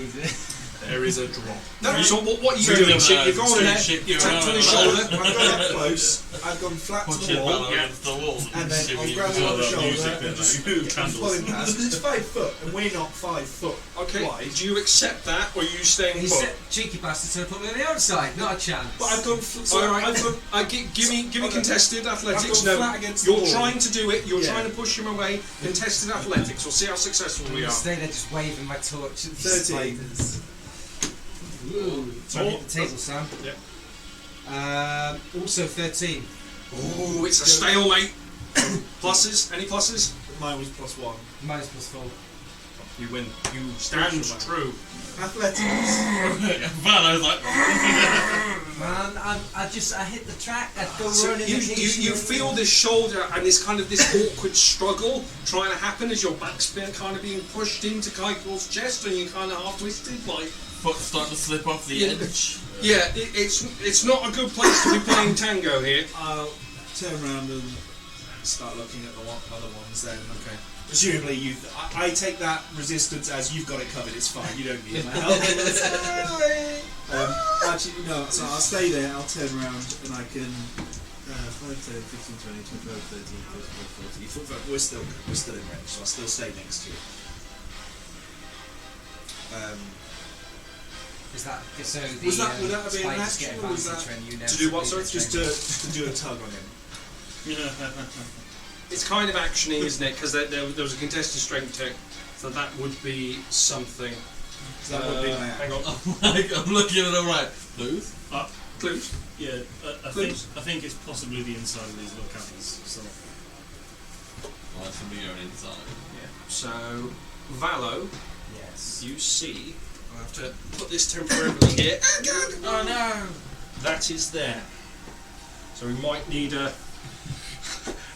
there is a drop. No, Right. so what are you So doing? you're Chick? You're gonna going there. ship You you tap to around the a shoulder. I've gone up close, I've gone flat to Push the it wall, back against the wall. and then shimmy I'll it grab him into on the that shoulder music and bit, just like, pull him candles. past, because it's 5 foot, and we're not 5 foot Okay. wide. Do you accept that, or are you staying He put? said, cheeky bastard's trying to put me on the outside. Not a chance. But I've gone so All right. I've gone Give me okay. contested athletics. I've gone No, flat against the you're wall. trying to do it. You're Yeah. trying to push him away. Contested athletics. We'll see how successful I'm we gonna are. stay there just waving my torch at these 13. spiders. Ooh, Four. the table, Sam. Yep. Also 13. Ooh, it's a stalemate. Pluses? Any pluses? mine was +1. Minus +4. You win. You stand true. Athletics. Valo's like, Man, I hit the track. I'd go So running. you occasionally. feel this shoulder and this kind of this awkward struggle trying to happen as your back's been kind of being pushed into Keikel's chest and you're kind of half twisted like. foot starting to slip off the Yeah. edge. Yeah, it's not a good place to be playing tango here. I'll turn around and start looking at the other ones then. Okay. Presumably I take that resistance as you've got it covered, it's fine, you don't need my help. Actually, no, so I'll stay there, I'll turn around and I can 5, 10, 15, 20, 25, 30, 35, 40. We're still in range, so I'll still stay next to you. Is that so? The Would that have been an spiders get action, or was advantage that when you to do what, never sorry? Just to do a tug on him. It's kind of actiony, isn't it? Because there was a contested strength check, so that would be something. So that would be my Hang on. I'm looking at it right. Blues? Clues? Yeah, I think it's possibly the inside of these little caverns. So Oh, that's something going inside. So, Vallow, Yes. you see, I'll have to put this temporarily here. Oh no! That is there. So we might need a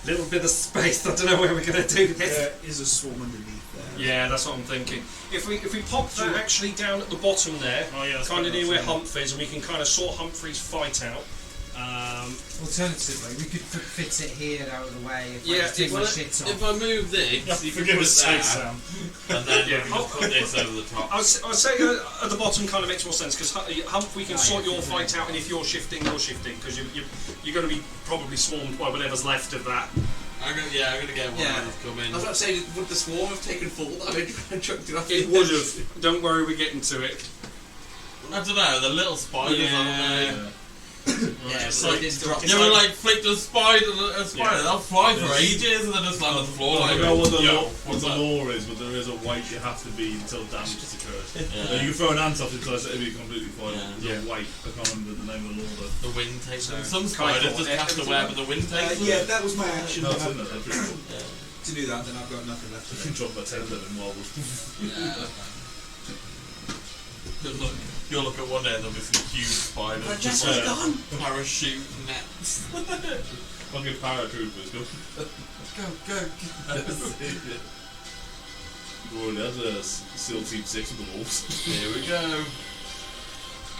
little bit of space. I don't know where we're going to do this. There is a swarm underneath there. Yeah, that's what I'm thinking. If we pop that actually down at the bottom there, oh yeah, that's kind of quite near where nice, Humph is, and we can kind of sort Humphrey's fight out. Alternatively, we could fit it here out of the way if Yeah, I just take my Well, shit off. if I move this, Yeah, you for can put goodness it there, sake, Sam. and then Yeah. you can just put this over the top. I would say at the bottom kind of makes more sense because Humph, we can sort your fight out, and if you're shifting because you're going to be probably swarmed by whatever's left of that. I'm gonna get one Yeah. that's come in. I was about to say, would the swarm have taken full damage and chucked it off? It would have. Don't worry, we're getting to it. I don't know, the little spiders on there. Yeah, It's so like, it is drop. you ever like flicked a spider, they'll fly for ages and then just land on the floor I like don't know what the, yo, law, what what's the that? law is, but there is a weight you have to be until damage has occurred. Yeah. You can throw an ant off it, so it'll be completely fine. Yeah. There's a weight. I can't remember the name of the law though. The wind takes them. So, Some spiders Keitel, just cast a web and the wind takes them. Yeah, that was my action. No, but it's in there. They're pretty cool. to do that, then I've got nothing left to You can do. drop about 10 of them in marbles. You'll look at one end, there'll be some huge spiders. But just Jesse's gone. parachute nets. Fucking paratroopers, go. Go. Oh, that's a SEAL Team 6 with the wolves. Here we go.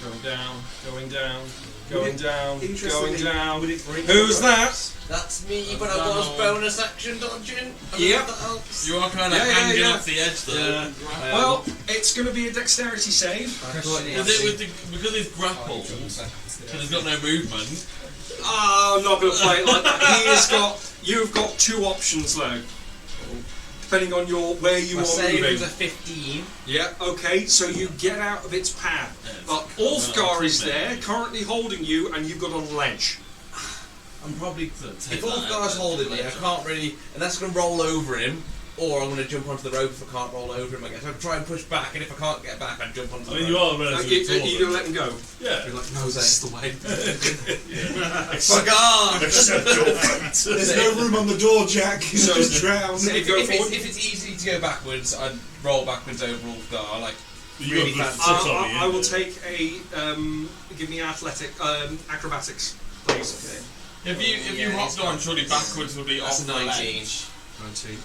Going down, going down, going down, going Interestingly, down. would it bring Who's the- that? That's me, but I was bonus action dodging. I don't know Yep. if that helps. You are kind of Yeah, yeah, hanging yeah. off the edge there. Well, it's going to be a dexterity save. Question Is is, it with the, because he's grappled and he's got no movement? I'm not going to play it like that. You've got two options though. depending on where you My are save moving. was a 15. Yeah, okay, so you get out of its path. But Ulfgar is there, currently holding you, and you've got a ledge. I'm probably If Ulfgar's holding me, I can't really, unless I can roll over him, or I'm going to jump onto the rope if I can't roll over him, I guess. I'll try and push back, and if I can't get back, I'd jump onto the I mean, rope. you are relatively tall. You gonna let him go? Yeah. You're like, no, this is the way. Fuck off! Accept your fate. There's no room on the door, Jack. So- Just drown. So If, go if, forward. it's, if it's easy to go backwards, I'd roll backwards over Ulfgar, like, You really got a good fancy. foot on you. I will take a give me acrobatics, please. If you hopped on, surely backwards would be That's off a the 19. ledge.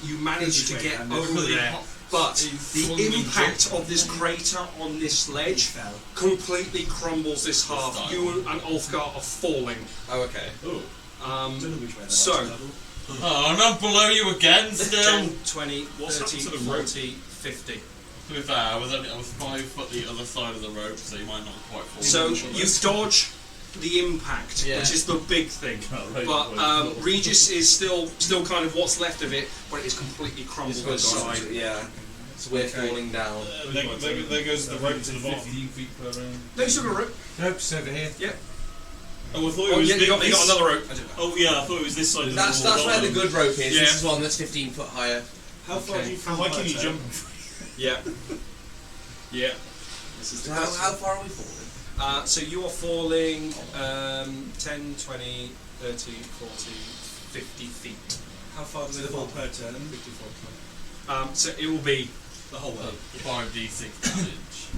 You manage to get over Because he there, hop- but he the fully impact jumped. of this crater on this ledge completely crumbles this half. Style. You and Ulfgar are falling. Oh, okay. Oh. Don't know which way they So- like to travel. Oh, and I'm below you again still. 10, 20, What's 30, happened to the rope? 40, 50. To be fair, I was 5 foot the other side of the rope, so you might not quite fall. So you dodge the impact, Yeah. which is the big thing. Right, But right. Regis is still kind of what's left of it, but it is completely crumbled inside. Yeah. So we're falling down. There goes the rope to the bottom. 15 feet per round. No, you still got a rope. Nope's over here. Oh, I thought it Oh, was yeah, you got this. another rope. Oh, yeah, I thought it was this side of That's the wall. where the good rope is. Yeah. This is one that's 15 foot higher. How far Okay. do you fall? Why can you jump? Yeah. Yeah. This is So the how question. far are we falling? So you are falling 10, 20, 30, 40, 50 feet. How far does it fall per turn? 54. So it will be The whole way. 5d6 damage.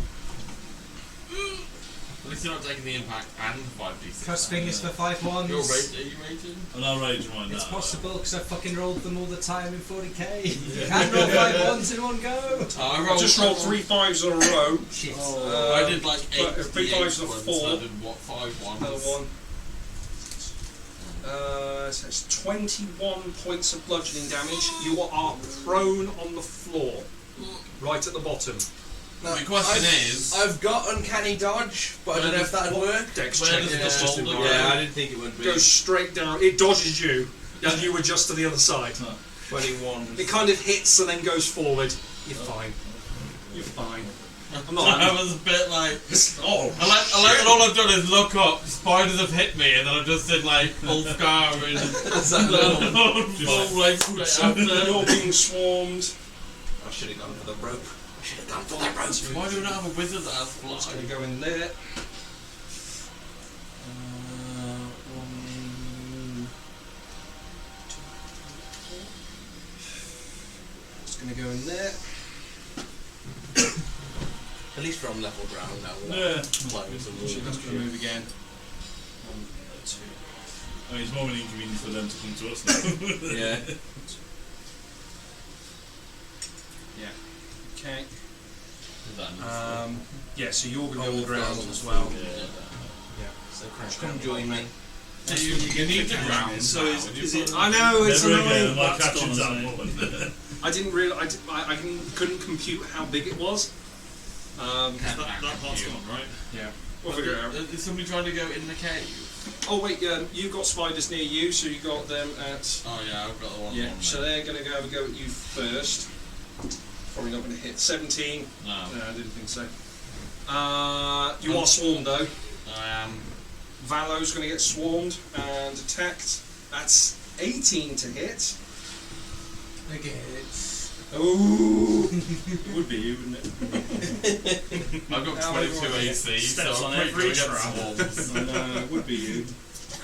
At least you're not taking the impact and 5d6. Cross fingers for 5 ones. You're are you rated? And I'll rage right now. It's possible because I fucking rolled them all the time in 40k. You can roll 5 ones in one go. I I just rolled 3 5s in a row. Shit. I did like 8 but if 3 5s are ones, 4. so I did what, 5 ones? Another one. So it's 21 points of bludgeoning damage. You are prone on the floor, right at the bottom. No, The question is, I've got uncanny dodge, but I don't know if that'd work. Dex where check. does It's the just boulder in go? the Yeah, I didn't think it would be. goes straight down. It dodges you, and you adjust to the other side. 21. It kind of hits and then goes forward. You're fine. You're fine. I'm not. I was a bit like, Oh, I like that all I've done is look up, spiders have hit me, and then I've just said like, Ulfgar and full like straight after. you're being swarmed. I should have gone for the rope. I should have gone for that rope. Why do we not have a wizard that has It's fly? going to go in there. It's going to go in there. At least we're on level ground now. Yeah. Climbing some It's walls. going to move again. 1, 2. I mean, it's more of an inconvenience for them to come to us now. Yeah. Okay. Is that Yeah, so you're going to go on the Oh, ground ground. as well. yeah. Yeah, so crash Come down. join me. You need the ground. So is it? I know, it's Never annoying. again, like That's catching gone, that I didn't really. I couldn't compute how big it was. That part's gone, right? Yeah, we'll figure it out. Is somebody trying to go in the cave? Oh wait, you've got spiders near you, so you got them at. Oh yeah, I've got the one. Yeah, so they're going to go have a go at you first. Probably not going to hit 17. No, No, I didn't think so. You are swarmed though. I am. Valo's going to get swarmed and attacked. That's 18 to hit. Oh, it would be you, wouldn't it? I've got How 22 many AC, so Steps on I'm pretty every good at trap. swarms. It would be you.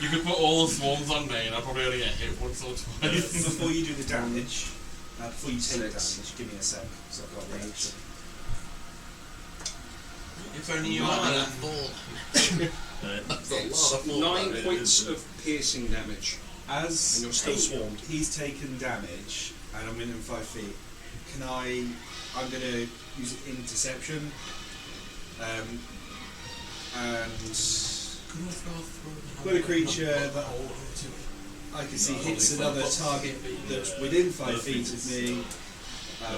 You could put all the swarms on me, and I'll probably only get hit once or twice. Before you do the damage, before you take Six. damage, give me a sec. So I've got rage. If only you had a full. That's a lot of full 9 damage. points of piercing damage. As And you're still swarmed. he's taken damage, and I'm within 5 feet. Can I'm going to use interception, and when a creature that I can see hits another target that's within 5 feet of me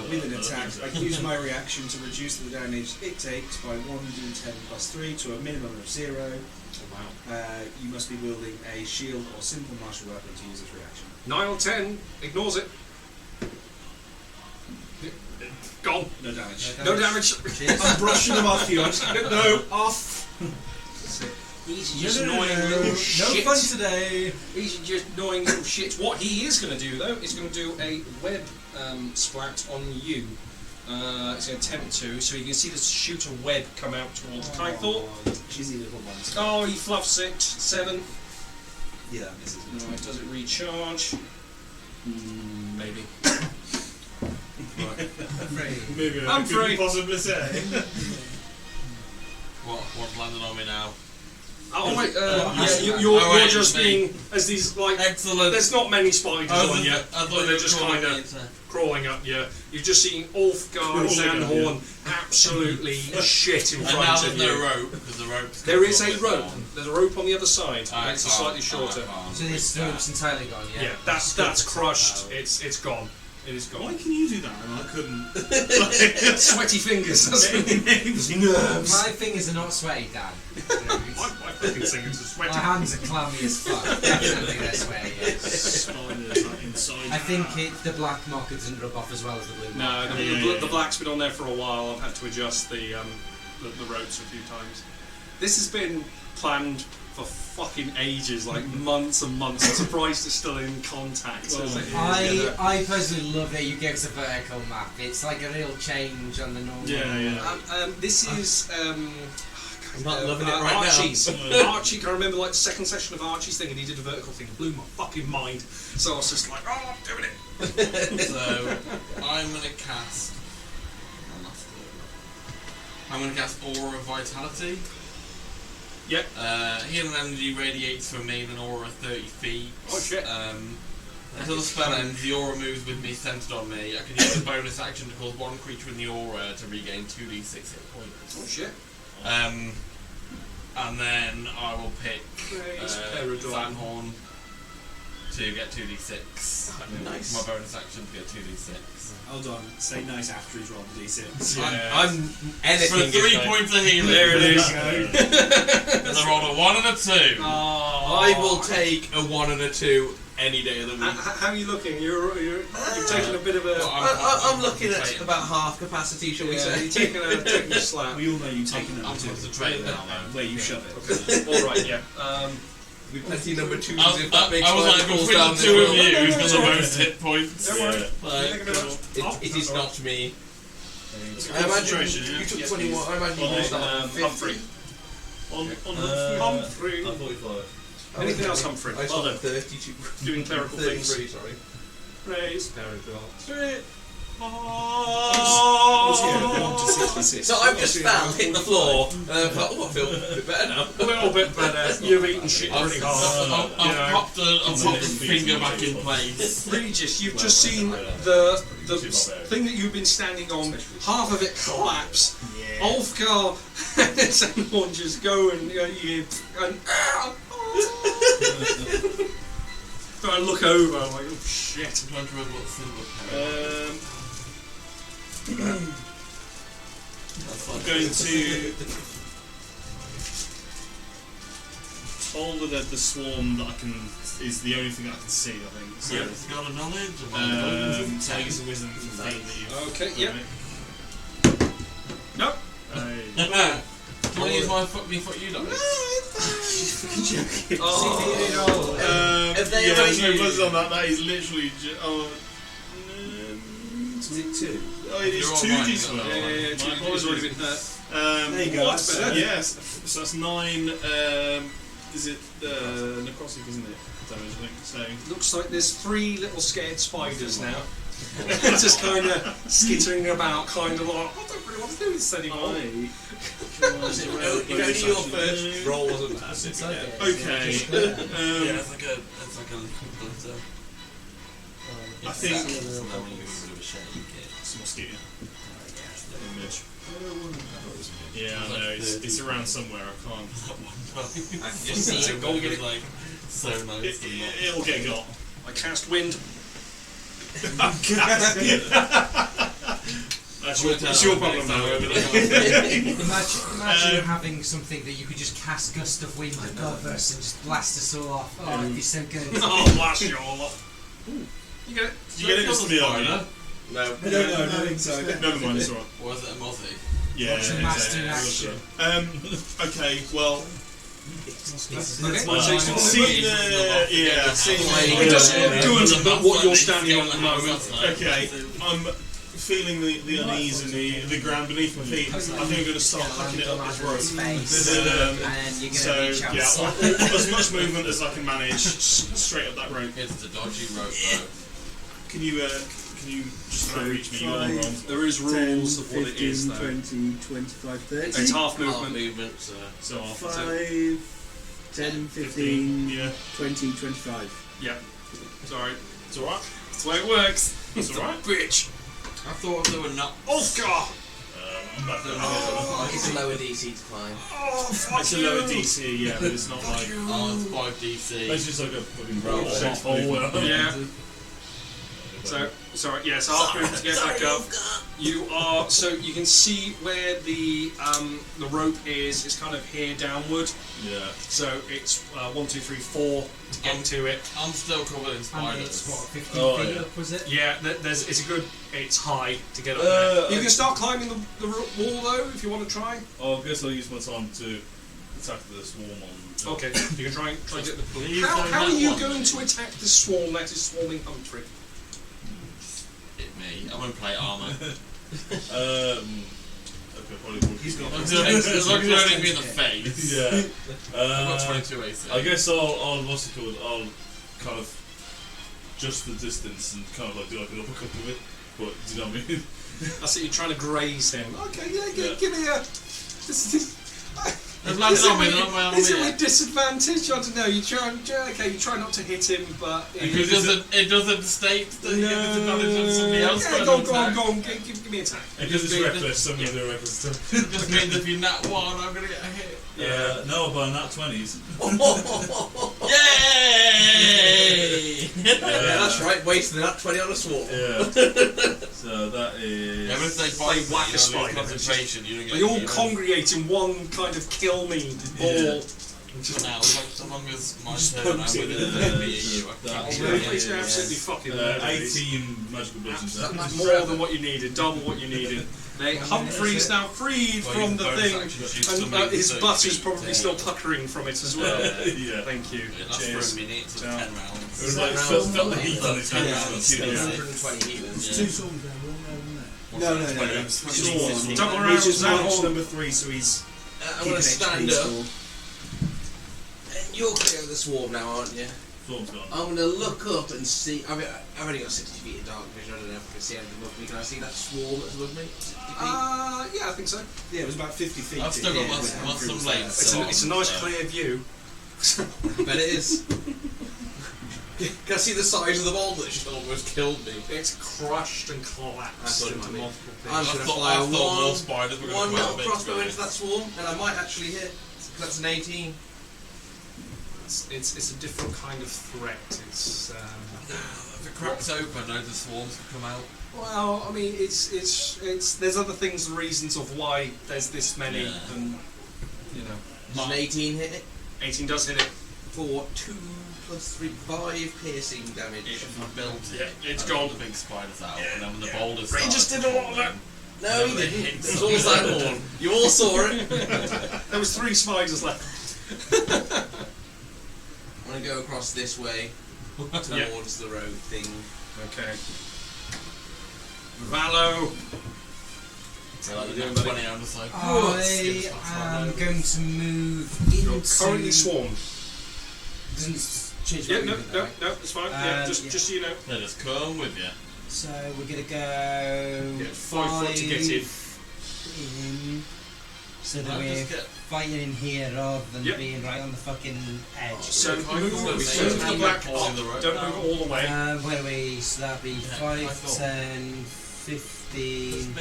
with an attack, I can use my reaction to reduce the damage it takes by 1d10 plus 3 to a minimum of 0. Wow. You must be wielding a shield or simple martial weapon to use this reaction. 9 or 10, ignores it. on. No damage. No damage. Cheers. I'm brushing them off you. I'm just going No, off. He's just annoying little shit. No fun today. He's just annoying little shit. What he is going to do, though, is going to do a web splat on you. It's going to attempt to, so you can see the shoot a web come out towards Kythor. cheesy little ones. Oh, he fluffs it. 7. Yeah, that misses. Right, does it recharge? Maybe. Maybe I'm I couldn't free. possibly say. What's landing on me now? Oh wait, Alright, you're just me. being as these like. Excellent. There's not many spiders on you, I but thought they're just kind of crawling up you. You've just seen Ulfgar and Crawling up Sandhorn absolutely shit in And now front there's of no you. rope because the rope's There is a bit rope. down. There's a rope on the other side. Alright, It's calm. slightly shorter. Alright, calm. So this rope's entirely gone, yeah? Yeah, that's crushed. It's gone. It is Why gone. can you do that and I couldn't? Sweaty fingers. That's what it means. My fingers are not sweaty, Dan. My fucking fingers are sweaty. My hands are clammy as fuck. Definitely they're sweaty, yeah. Spiders like inside. I think the black marker doesn't rub off as well as the blue No, marker. the black's been on there for a while. I've had to adjust the ropes a few times. This has been planned for fucking ages, like months and months. I'm surprised it's still in contact. As it is. I personally love that you gave us a vertical map. It's like a real change on the normal. This is. I'm not loving it right Archie's. now. Archie, I remember like the second session of Archie's thing, and he did a vertical thing. It blew my fucking mind. So I was just like, oh, I'm doing it. So I'm gonna cast. I'm gonna cast Aura of Vitality. Yep. Healing energy radiates from me in an aura of 30 feet. Oh shit. Until the spell ends, the aura moves with me centered on me. I can use a bonus action to cause one creature in the aura to regain 2d6 hit points. Oh shit. And then I will pick Peridot. Sandhorn to get 2d6. Nice. My bonus action to get 2d6. Hold on. Say nice after he's rolled the d6. I'm Anything For 3 is nice. points of healing. There it is. And I rolled a 1 and a 2. I will take a 1 and a 2 any day of the week. How are you looking? You've taken a bit of a. I'm looking at about half capacity, shall we say? You're taking a slap. We all know you've taken I'm number 2. concentrating now, though. Where you shove it. All right, yeah. We've plenty number 2s if I that makes was like, calls between down the two of the you, hill. who's got the most hit points? Don't worry. Like, It is not me. I imagine Concentration, you took Yes, 21. I imagine you used that. Humphrey. Humphrey. 45. Anything else, Humphrey? I Well still done. have 32. Doing clerical things. 33, sorry. Praise. So I've just fell, hit the floor, and I thought, oh, I feel a bit better now. A little bit better. You've eaten shit pretty hard. I've popped a finger back in place. Regis, you've just seen the thing that you've been standing on, half of it collapse. Ulfgar and someone just go and but I look over, I'm like, oh shit. I'm trying to remember what the symbol I'm going to told her that the swarm that I can is the only thing that I can see. I think. So, It's got a knowledge. take us a wisdom from the thing that you've. Okay, put yep. in it. Nope. Hey. Do you want to use my fuck you dice? If they yeah, ever there's no use- buzzers on that. That is literally Is it 2? oh, it is You're 2 all right, d12. you're all right. Yeah, My he's already apologies. been hurt. There you go, What? that's Better? Yes, so that's 9. Is it necrotic, isn't it? Damage, I think. So Looks like there's 3 little scared spiders now. Just kind of skittering about, kind of like, I don't really want to do this anymore. If only your first roll wasn't bad. Okay. Yeah, it's like a liquid glitter. I think It's not when you give it a bit of a shake. it's a mosquito. Image. Yeah, I know. It's around somewhere. I can't. I've just seen it. Go and get it like so nice. and not- It'll get got. I cast wind. That's your problem now. Imagine having something that you could just cast gust of wind above us and just blast us all off. Oh, it'd be so good. Oh, blast you all off. You get it. Did you get it, Mr. Miyagi? No. I don't know. I don't think so. Never mind, it's alright. Was it a mozzie? Yeah, What's the master in action? Okay, well, Okay. see what you're standing on at the moment. Okay, I'm feeling the unease in the ground beneath my feet. I think I'm going to start hacking it up this rope. And you're So going to reach yeah, outside. as much movement as I can manage straight up that rope. It's the dodgy rope though. Can you just try and reach me? You're all wrong. There is rules of what it is, 15, though. 20, 25, 30. It's half Half movement. movement, so. So off. 5, 10, 15, Yeah. 20, 25. Yeah. It's alright. It's alright. That's the way it works. It's alright. Bitch. I thought they were not. Ulfgar! I'm back there. It's a lower DC to climb. Oh, fuck It's a lower DC, yeah, but it's not like. Oh, it's 5 DC. It's just like a fucking Roll. hole. Yeah. So, sorry, yeah, so half movement to get back up. You are, so you can see where the rope is. It's kind of here downward. Yeah. So it's 1, 2, 3, 4 to get to it. I'm still covered in And spiders. it's what, 15 Oh, feet yeah. up, was it? Yeah, it's high to get up there. You can start climbing the wall though if you want to try. I guess I'll use my time to attack the swarm on. Okay, you can try and get the. Leave How them are that you one. going to attack the swarm that is swarming Humphrey? Hit me. I'm gonna play armor. Okay, probably would. He's got As long as you don't hit me in the face. Yeah. I've got 22 AC. I guess I'll what's it called? I'll kind of just the distance and kind of like do like an uppercut of it. But do you know what I mean? I see you trying to graze him. Okay, yeah. Give me a. They've landed on me, they're not my army Is it yet. with disadvantage? I don't know. You try not to hit him, but Because It doesn't state that you get disadvantage on somebody else. Yeah, but go an attack. on. Give me an attack. Because it's Just reckless, I'm gonna do reckless stuff. It just means if you nat 1, I'm gonna get a hit. No, but not 20s. Yay! Yeah, that's right. Wasting that 20 on a swarm. Yeah. So that is. Yeah, but if they They bite whack you, a spider. concentration, you don't get They all any congregate in one kind of kill me ball. For now, as long as my Just turn, I'm pokes it within with 30 of you. I that can't is- do Please, it. you're absolutely fucking murder these. 18 magical bludgeons. That's More than what you needed, double what you needed. Humphrey's now freed Well, from you the bonus thing, action shoot and somebody his 30 butt is feet probably there. still puckering from it as well. Yeah. Thank you. It lasts Cheers. for a minute, so Ciao. 10 It rounds. was like felt the heat on his hands. Yeah. Yeah. 120 healers. Yeah. Two swords there, one there, one there. No. Sworn. Double He's round, just round marched one. number 3, so he's I'm keeping going to stand HP up. score. And you're clear of the swarm now, aren't you? Storm's gone. I'm going to look up and see. I mean, I've only got 60 feet of dark vision. I don't know if I can see anything above me. Can I see that swarm that's above me? 60 feet? Yeah, I think so. Yeah, it was about 50 feet. I've still got yeah, my when Humphrey some was legs. there. It's a nice So- clear view. I bet it is. Can I see the size of the ball that just almost killed me? It's crushed and I collapsed thought it into might be. multiple I'm pieces. going to I fire thought more one, spiders were one going to little come out crossbow of into that swarm, and I might actually hit. That's an 18. It's a different kind of threat. It's If it cracks open, no, the swarms can come out. well, I mean, it's there's other things and reasons of why there's this many Yeah. than you know. Does an 18 hit it? 18 does hit it. For 2 plus 3, 5 piercing damage. If I built it, Yeah, it's I gone. got the big spiders out, and then when the boulders Rangers started did a lot of falling, No, he They didn't. hit It was all Sandhorn. You all saw it. There was 3 spiders left. I'm going to go across this way towards the road thing. Okay. Valo. So like, What the are you next doing, 20, I'm just like, I am going to move You're into... currently swarmed. Doesn't change Yeah, my no, movement, no, right? no, it's fine. Yeah, just yeah. so you know. they just come with you. So we're going to go... Yeah, 5 foot to get in. in, so that I'll we're just get- fighting in here rather than Yep. being right on the fucking edge. So If I move can to slowly the move back. along the road Don't now. move all the way. Where are we? So that'd be Yeah, 5, I thought. 10, 15...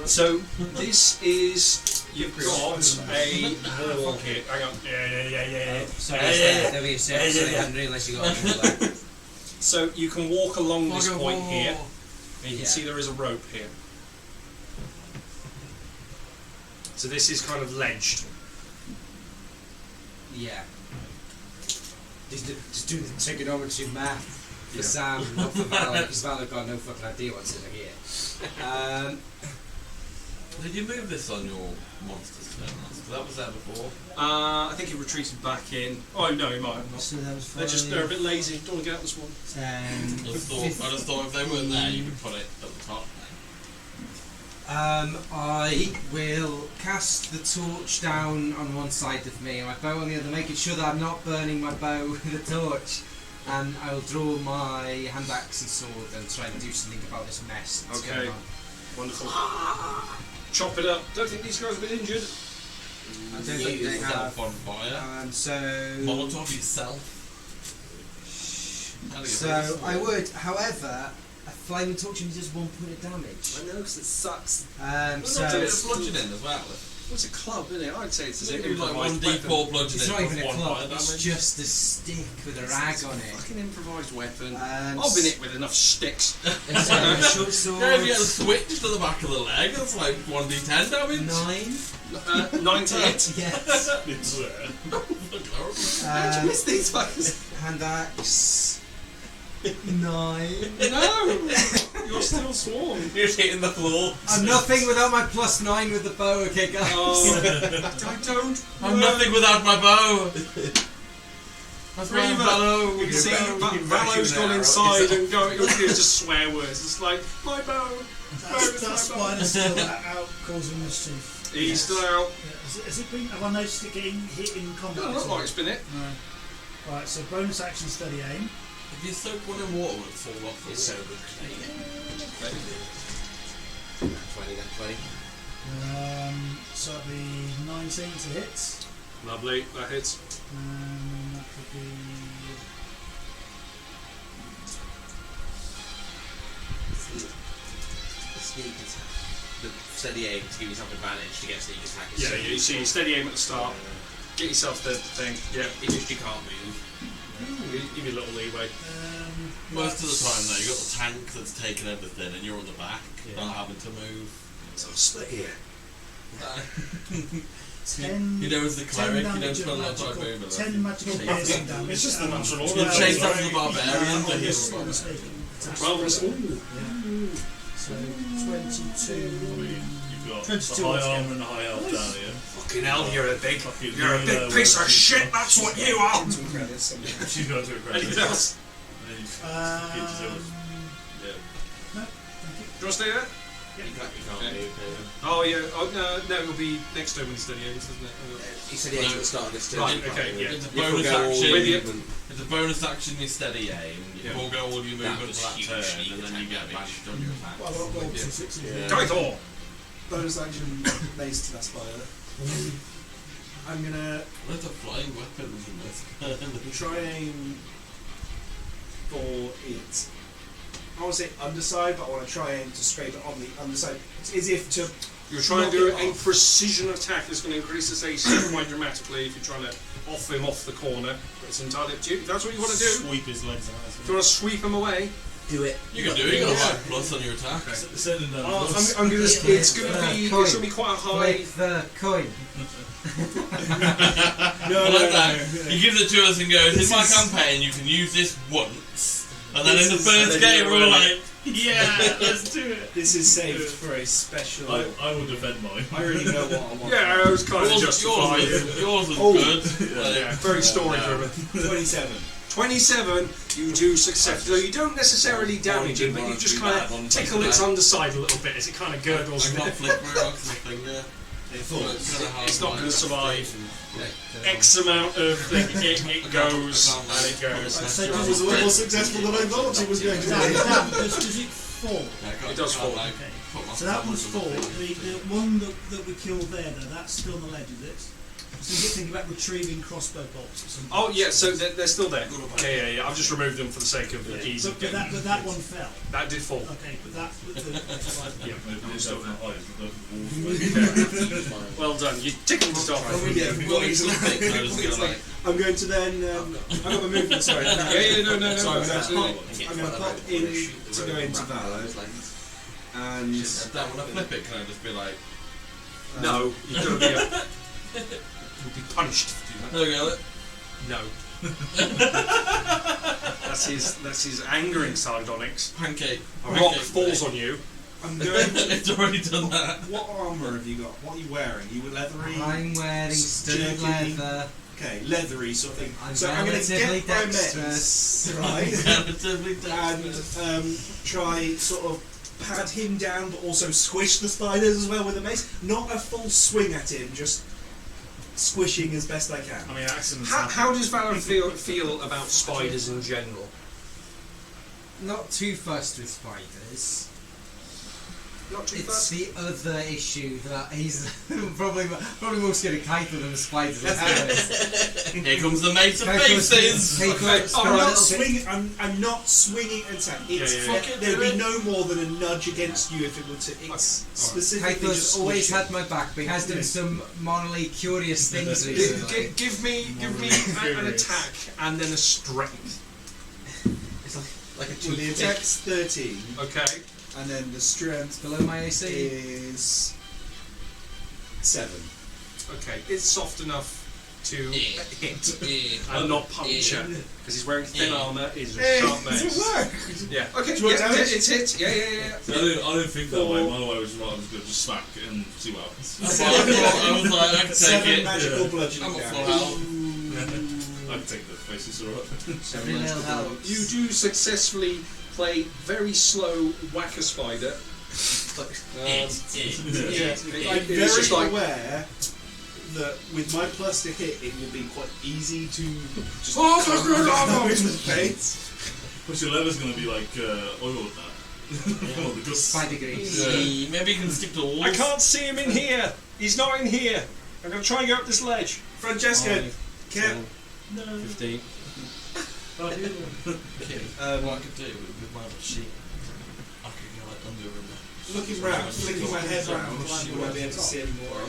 So this is you've got a wall here. Hang on. Yeah. Sorry, there we go. Sorry, I hadn't realised you got a that. So you can walk along this point here, and you can Yeah. see there is a rope here. So this is kind of ledged. Yeah. Just do the trigonometry math. For Sam, not for Valor, because Valor got no fucking idea what's in here. Did you move this on your monsters turn? Because that was there before. I think he retreated back in. Oh no, he might have not. So that was They're a bit lazy. Don't want to get out this one. 10, I just thought if they weren't there, you could put it at the top. I will cast the torch down on one side of me and my bow on the other, making sure that I'm not burning my bow with the torch. And I will draw my hand axe and sword and try and do something about this mess that's Okay. going on. Wonderful. Chop it up. Don't think these guys have been injured. I don't think they have. Yourself on fire. So Molotov yourself. So I would, however, a flaming torch only does 1 point of damage. I know, because it sucks. So Not a bit of bludgeoning as well. What's a club, isn't it? I'd say it's It a was like improvised 1d4 weapon. bludgeoning. it's not even a plus 1 club, fire it's damage. just a stick with a rag on it. Fucking improvised weapon. Um, I've been hit with enough sticks. It's a short sword. Yeah, if you had a switch to the back of the leg, that's like 1d10 damage. 9. 9 to hit. Yes. It's there. How'd you miss these fuckers? Hand axe. 9. No! You're still swarm. You're just hitting the floor. I'm nothing without my +9 with the bow, okay guys? Oh, I don't. I'm nothing without my bow. That's my Reaver. bow. You can see can Valo's vacuum gone it out, inside and go. You'll hear just swear words. It's like my bow. that spider's still out causing mischief. He's still out. Yeah. Has it been? Have I noticed it getting hit in combat? Doesn't look like it's been hit. No. Right. So bonus action, steady aim. If you soak one in water, would it fall off? It's so good. 20. So that'd be 19 to hit. Lovely. That hits. That could be. Sneak attack. The steady aim to give yourself advantage to get sneak attack. Yeah, you see, steady aim at the start. Get yourself the thing. Yeah. It's just you can't move. Give you a little leeway. Most of the time, though, you've got the tank that's taken everything, and you're on the back, not having to move. So split here. 10. You know, as the 10 cleric, you don't damage spend a of lot of time magical, moving. 10 magical piercing damage. It's just the natural order. You Well, chase well, after the barbarian to heal. Well, it's So 22. You've got 22 the high altogether. armor and the high elf down here. fucking hell, you're a big Fucking piece of shit. That's what you are. She's got to a credit. Anything else? And then you get yourself. Yeah. Do you want to stay there? You can't move. Oh yeah. Oh no, it'll be next turn when he's steady aims, isn't it? He said he aimed at the start of this turn. Right, You can't okay, move. yeah. It's a You bonus forgo all action. With you. movement. It's a bonus action, you steady aim. You Yeah. forego all your That movement was for that huge turn, sneak and then you attack get advantage damage. on your attack. Well, I'll roll 2 6s. Yeah. Go Thor. Bonus action mace to that spider. I'm gonna There's a flying weapons in this. try aim for it. I want to say underside, but I want to try aim to scrape it on the underside. It's as if to. You're trying to do knock a it off. precision attack that's going to increase his AC quite dramatically if you're trying to off him off the corner. But it's entirely up to you. If that's what you want to do, Sweep his legs out. if you want to sweep him away, Do it. You can do it, you got a high plus on your attack. Send him down. I'm going to. It's going to be. It's going to be quite a high. Flip the coin. I like that. He gives it to us and goes, in my campaign you can use this once. And then in the first game we're like, yeah, let's do it. This is saved for a special. I will defend mine. I already know what I want. Yeah, I was kind of Yours justified. was Oh. good. Yeah, very story driven. 27. 27, you do successfully. You don't necessarily damage it, but you just kind of tickle its underside a little bit as it kind of gurgles. I can't flip very off nothing, yeah. It's not going to survive X amount of thing. It goes and it goes. So It does was a it, lot more successful than I thought it was going to be. does it fall? It does fall. So that one's fall. The one that we killed there, though, that's still on the ledge, is it? So you get thinking about retrieving crossbow bolts or something. Oh yeah, so they're still there. Yeah. I've just removed them for the sake of the ease of But getting. that one fell. That did fall. Okay, but that. Yeah, It's still not there. eyes, but the walls. Well done. You tickled it off. I'm going to then. I've got my movement, sorry. No. Sorry, absolutely. I'm going to pop in to go into Valor. And. That when I flip it, can I just be like, No, you're going to be. You'll be punished if you do there we go. that. No. That's his angering sardonyx. Pancake. A rock falls on you. I'm going to... It's already done that. What armour have you got? What are you wearing? You were leathery? I'm wearing sturdy jerky. leather. Okay, leathery sort of thing. I'm So I'm going to relatively get my dexterous. mates, right, Relatively dexterous. and try sort of pad him down, but also squish the spiders as well with a mace. Not a full swing at him, just squishing as best I can. I mean, accidents. How does Valor feel about spiders in general? Not too fussed with spiders. Not too It's fast. the other issue that he's probably more scared of Kaito than the spiders. Let's be honest. Here comes the mate of Kaito's- faces. Kaito's got I'm a not little bit- swinging. I'm not swinging at attack. It's Yeah, yeah, yeah. there'd be no more than a nudge against you if it were to. It's specifically just Kaito's always squish had my back, but he has done some morally curious things recently. Give me an attack and then a strength. Like a Well, the toothpick. attack's 13, Okay. and then the strength Below my AC. is 7. Okay. It's soft enough to Yeah. hit Yeah. and not puncture because he's wearing thin Yeah. armour. Is a Hey, sharp does mace. it work? Yeah. Okay. Do you want Yeah, damage? it's hit. Yeah. I don't think that way. My way was right. I was good. Just smack it and see what happens. I was like, I can take 7 it. magical Yeah. bludgeoning I'm a damage. full health. I can take the face. It's alright. Every little helps. You do successfully play very slow whack a spider. I'm It's very just like aware that with my plus to hit, it will be quite easy to just Oh, kind of fuck, knock him in the face. But your leather's gonna be like oiled now. Well, the gusts. 5 degrees. Yeah. Maybe you can stick to walls. I can't see him in here. He's not in here. I'm going to try and go up this ledge. Francesca, Can- 15. Okay. What I could do with my sheet, I could go like under and looking round, flicking my head round, I won't be able to see any more.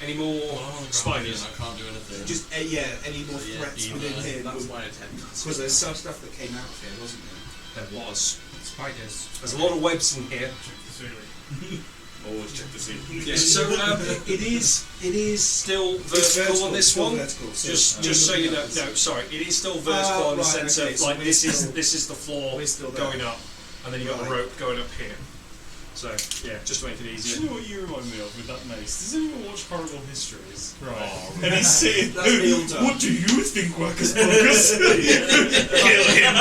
Any more spiders? I can't do anything. Just any more Yeah, threats either. within him? That's my attempt. Because there's some stuff that came out of here, wasn't there? There was. Spiders. There's a lot of webs in here. Always check the ceiling. Yeah, so it is still vertical on this still one. vertical, so Just so you know, no, sorry, it is still vertical in the right, sense okay, of so like we're this still- is the floor we're still there. going up, and then you got the Right. rope going up here. So yeah, just to make it Do you easier. know what you remind me of with that mace? Does anyone watch Horrible Histories? Right. Oh, And he's sitting That's Neil Dunn. What do you think, Wackus Pocus? Kill him!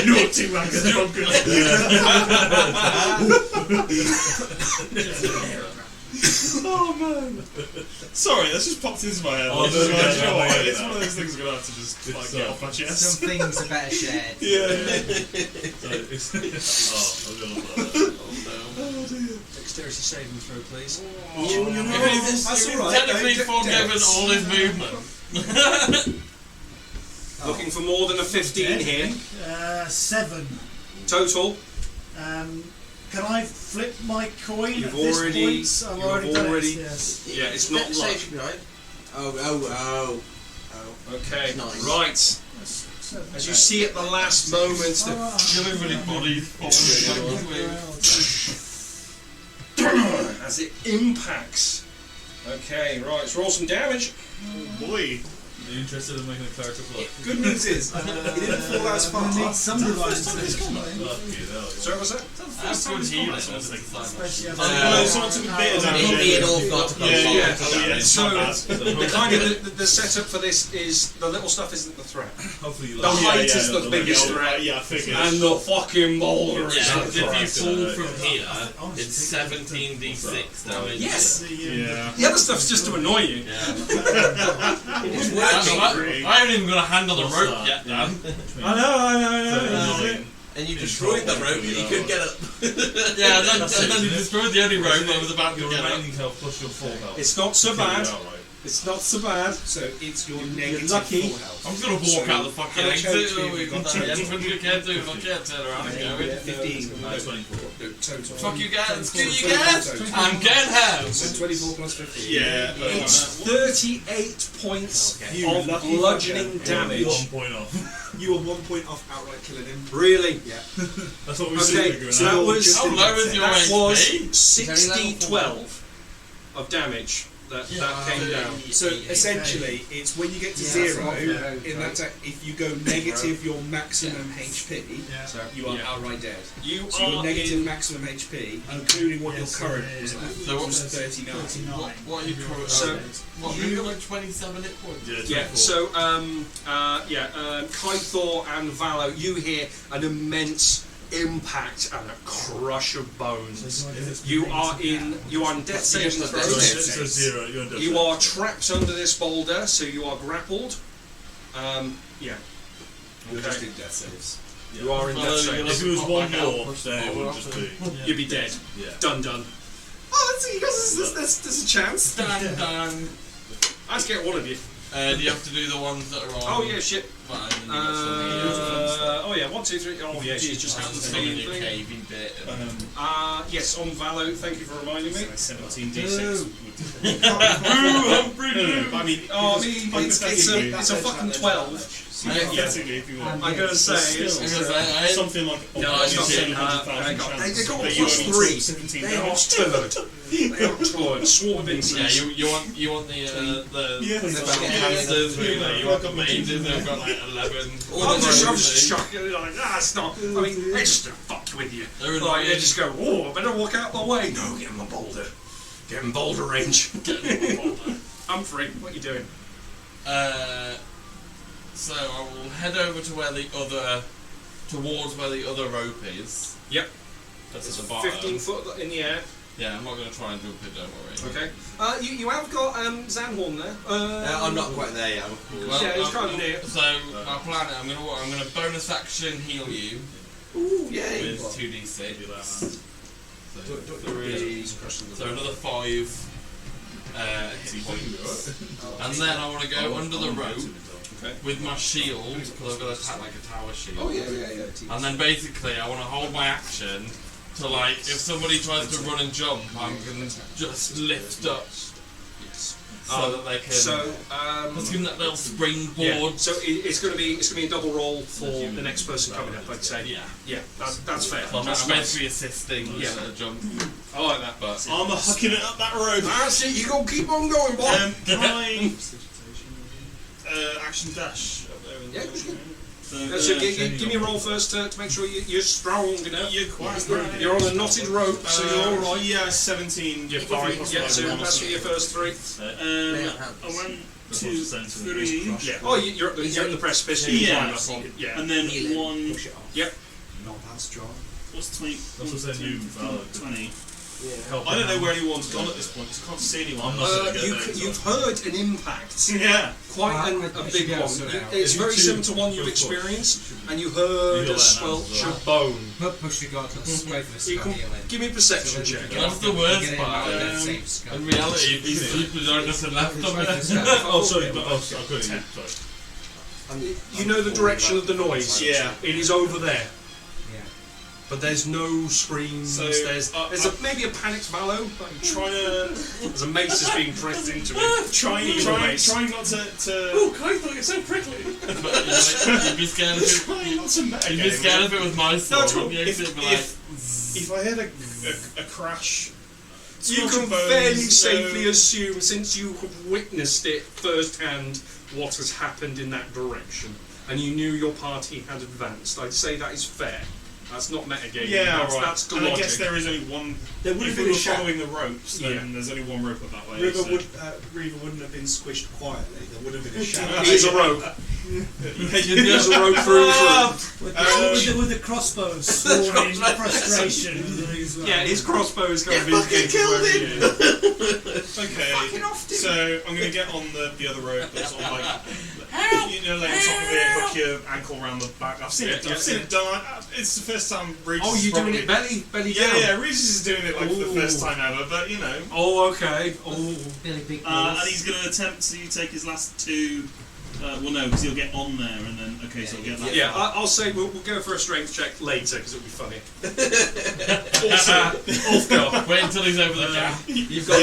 Naughty Wackus Oh man! Sorry, that's just popped into my head. Oh, It's no, like, no, you know no, what, no, it's no. one of those things I'm gonna have to just like, get off my chest. Some things are better shared. Yeah. Oh, I love that. Dexterity saving throw, please. That's all right. Technically forgiven all his movement. Looking for more than a 15 here. 7. Total. Can I flip my coin You've at this already- point? I've you've already done already- it. Yes. Yeah, it's not Dex luck. save should be right. Oh. Okay, Nice. right. 7. As you see at the last moment, the Everybody's bodies as it impacts. Okay, right, let's roll some damage. Boy! Are you interested in making a character flip? Good news is, he didn't fall as far. I need some device to this Fucking coin. hell. Sorry, what's that? That's good healing. Especially as Well, someone took a bit of damage. Me and all got to come Yeah, yeah. forward. Oh, yeah, it's So, not bad. the kind of the setup for this is the little stuff isn't the threat, Hopefully you the like height is the biggest threat. Yeah, I figured. and the fucking boulder is Yeah, the if you threat. fall from here, it's 17d6 damage. Yes. Yeah. The other stuff's just to annoy you. Yeah. I haven't even got a hand on the rope yet, Dan. I know. And you destroyed the rope, you couldn't get up. Yeah, and then you destroyed the only rope I was about to Your get up. remaining health plus your full health. It's not so Kill you bad. outright. It's not so bad. So it's your negative lucky. full health. I'm just gonna walk out the fucking how much exit. HP have Oh, we you got got? that entrance you can't do. I can't turn around and go. 15. No, 24. Total. Fuck you guys. Screw you 24 guys. total. I'm getting home. So 24 plus 15. Yeah. It's 38 points You of lucky bludgeoning fucker. damage. 1 point off. You were 1 point off outright killing him. Really? Yeah. That's what we see. Okay, so that was How low is your that was HP? 60 12 of damage that came down. So essentially, it's when you get to zero, in that if you go negative your maximum HP, Yeah. you are outright dead. You So your are negative in. maximum HP, including what your current was at, So was what's 39. 39. What are you currently? So, what? you- You like 27 hit points. Yeah, so, Kythor and Valo, you hear an immense impact and a crush of bones. You are in death saving Just a death throws. save. So 0, you're on death You save. are trapped under this boulder, so you are grappled. Yeah. You're Okay. just in death saves. You are in death saves. If it was one Back out, more, push then it forward would just after. be. You'd be dead. Yeah. Done. Oh, let's see, there's a chance. Dan. Let's get one of you. Do you have to do the ones that are on? Oh, yeah, shit. Fine, and you got some here. Oh, yeah, 1, 2, 3. Oh, yeah, she's just And having the some in same your thing. cavey bit. Yes, on Valo, thank you for reminding me. 17d6. I mean, it's a fucking 12. Hypothetically, if you want. I'm gonna say it's Something like No, it's not 700,000 got- chance. they got But you plus only 3. took 17 They are damage. turd. They are turd. Swarm of Yeah, insects. you want the Yeah. hamsters with you want the mages, they've got like 11. I'm just shocking. Like, it's not. I mean, they just fuck with you. They're Like, annoying. they just go, oh, I better walk out the way. No, get him a boulder. Get him boulder range. Humphrey, what are you doing? So I will head over to towards where the other rope is. Yep. That's at the bottom. 15 foot in the air. Yeah, I'm not going to try and jump it, don't worry. Okay. You have got Zanhorn there. I'm not quite there yet. Yeah, it's kind of near. So my plan is I'm going to bonus action heal you Ooh, yay. with 2d6. Don't So another 5 hit points. And then I want to go under the rope with my shield, because I've got to attack like a tower shield. Oh, yeah. And then basically I want to hold my action to, like, if somebody tries to run and jump, I'm going to just lift up so that they can... let's give them that little springboard. Yeah. So it's going to be a double roll for the next person coming up, I'd say. Yeah. That's fair. So I'm That's nice. basically assisting the jump. I like that. But I'm hucking it up that road. That's it, you go keep on going, boy. Can I action dash up there? Yeah, good. So, So give me a roll first to make sure you're strong enough. You're quite right. You're on a knotted rope, so you're alright. Yeah, 17. You're fine. Yeah, so that's your first 3. I went 2, 3. Yeah. Oh, you're at the precipice. You Yeah. climb up on it. Yeah. And then 1. Not that strong. What's 20? That's what I said, you valid. 20. I don't know where anyone's gone at this point. I can't see anyone. I'm not gonna get there. You've heard an impact. Yeah. Quite I a should big be able one. to sort it out. It's If very you similar two to one you've go for it. experienced, and you heard You'll a squelch of bone. Push regardless. Wait for the You spell can healing. give me a perception check. That's the worst part. In reality, these people don't nothing left of it. Oh, sorry. I've got it. Sorry. You know the direction of the noise. Yeah. It is over there. Yeah. But there's no screams. So, there's maybe a panicked Mallow. Trying to. There's a mace that's being pressed into it. Trying not to. Oh, Kythor, you're so prickly. You'd be scared if it. Trying not to. You'd be scared if it was my sword. cool. You'd be like, If I had a crash. You can fairly safely assume, since you have witnessed it firsthand, what has happened in that direction, and you knew your party had advanced. I'd say that is fair. That's not metagaming. Yeah, right. That's the And I logic. guess there is only one. There would have If been we a were shout. following the ropes, then Yeah. there's only one rope up that way. River so- wouldn't have been squished quietly. There would have been a shout. Here's a rope. Here's a rope through and through. With the crossbows sworn in frustration. Yeah, his crossbow is going to be fucking killed him! Okay, so I'm going to get on the other rope that's on like on top of it, hook your ankle around the back. I've seen it. Yeah, I've seen it done. It's the first time Regis. Oh, is you're doing probably- it belly Yeah, down. yeah. Regis is doing it like for the Ooh. first time ever, but you know. Oh, okay. Oh. Billy Big And he's going to attempt to take his last 2. Well, no, because he'll get on there and then so he'll get that. Yeah, I'll say we'll go for a strength check later because it'll be funny. Ulfgar. Wait until he's over the gap. You've got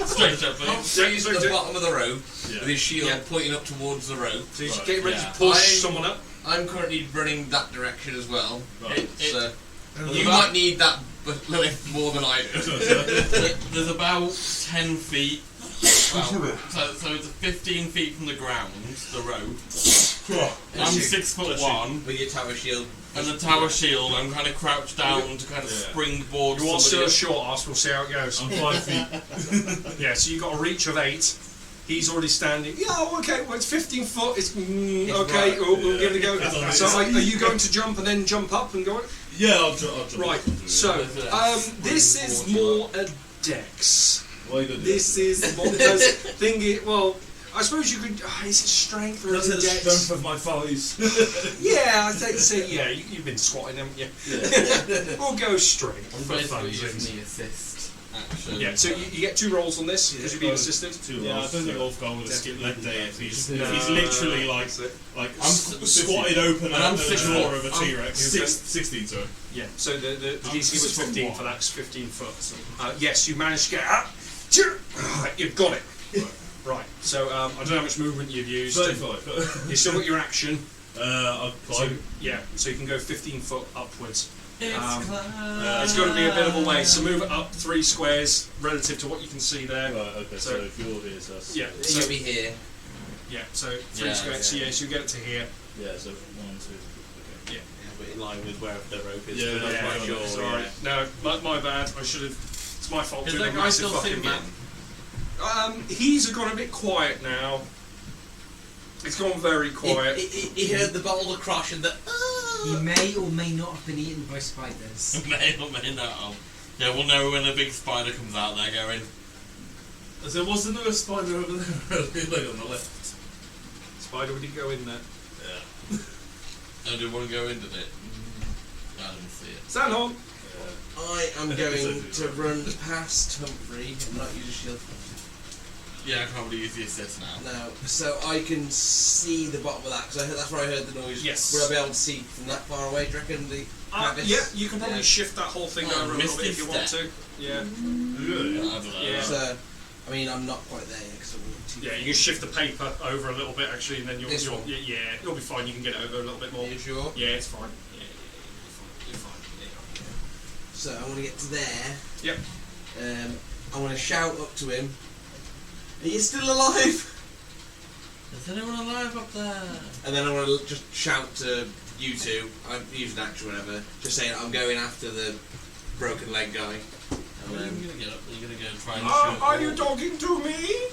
Straight up, please. He's at the bottom of the rope Yeah. with his shield Yeah. pointing up towards the rope. So he's Right, getting ready yeah. to push I'm- someone up. I'm currently running that direction as well. Right. So You might need that lift more than I do. There's about 10 feet. Well, so it's 15 feet from the ground, the rope. I'm 6'1", With your tower shield. and the tower shield. I'm kind of crouched down to kind of springboard. You want still somebody a up. short ass, we'll see how it goes. I'm 5 feet. Yeah, so you got a reach of 8. He's already standing. Yeah, oh, okay, well, it's 15 foot. It's okay, right. we'll give it a go. Yeah. So are you going to jump and then jump up and go? Yeah, I'll jump. Right, so this is more a dex. Why you do This is more because thingy. Well, I suppose you could. Is it strength or That's is the it dex? strength of my thighs. Yeah, I'd say yeah. You've been squatting, haven't you? We'll go strength I'm for basically funsies. using the assist action. Yeah, so you get 2 rolls on this because you're being assisted. Yeah, I don't think Ulfgar would have skipped leg day if he's No. literally like squatted open And I'm at the 6 jaw foot. of a T-Rex. 16, sorry. Yeah, so the I'm DC was 6'1". 15 for that, 15 foot. Yes, you managed to get up. You've got it. Right, so I don't know how much movement you've used. 35. You still got your action. I'll So, climb. yeah, so you can go 15 foot upwards. It's It's going to be a bit of a way, so move it up 3 squares relative to what you can see there. Right, okay, so if you're here, so that's... Yeah, You'll so, be here. yeah, so 3 Yeah, squares, so yeah. yeah, so you get it to here. Yeah, so 1, 2, okay. But in line with wherever the rope is. Yeah, but yeah, I'm not yeah, sure. Sorry. Yeah. No, my bad. I should have. It's my fault. Is doing that a guy massive still fucking singing? map. He's gone a bit quiet now. It's gone very quiet. He heard the boulder crash and the. He may or may not have been eaten by spiders. May or may not. Yeah, we'll know when a big spider comes out there going. So wasn't there a spider over there? Like on the left. Spider, we didn't go in there. Yeah. Oh, do you want to go into it? I didn't see it. Stand on. I am going to run past Humphrey and not use a shield. Yeah, I can't really use the assist now. No, so I can see the bottom of that because that's where I heard the noise. Yes. Will I be able to see from that far away? Do you reckon the crevice? Yeah, you can probably Yeah. shift that whole thing Oh, over a little bit misty if you want to. step. Yeah. Really? I don't know. Yeah. So, I mean, I'm not quite there yet because I'm not too. Yeah, you can shift the paper over a little bit actually, and then you'll, This you'll one? yeah, it'll be fine. You can get it over a little bit more. Are you sure? Yeah, it's fine. Yeah, you're fine. Yeah. So I want to get to there. Yep. I want to shout up to him. Are you still alive? Is anyone alive up there? And then I want to just shout to you two. I'm using action, whatever. Just saying I'm going after the broken leg guy. Are And you then, gonna get up? Are you gonna go try and Are shoot? you talking to me?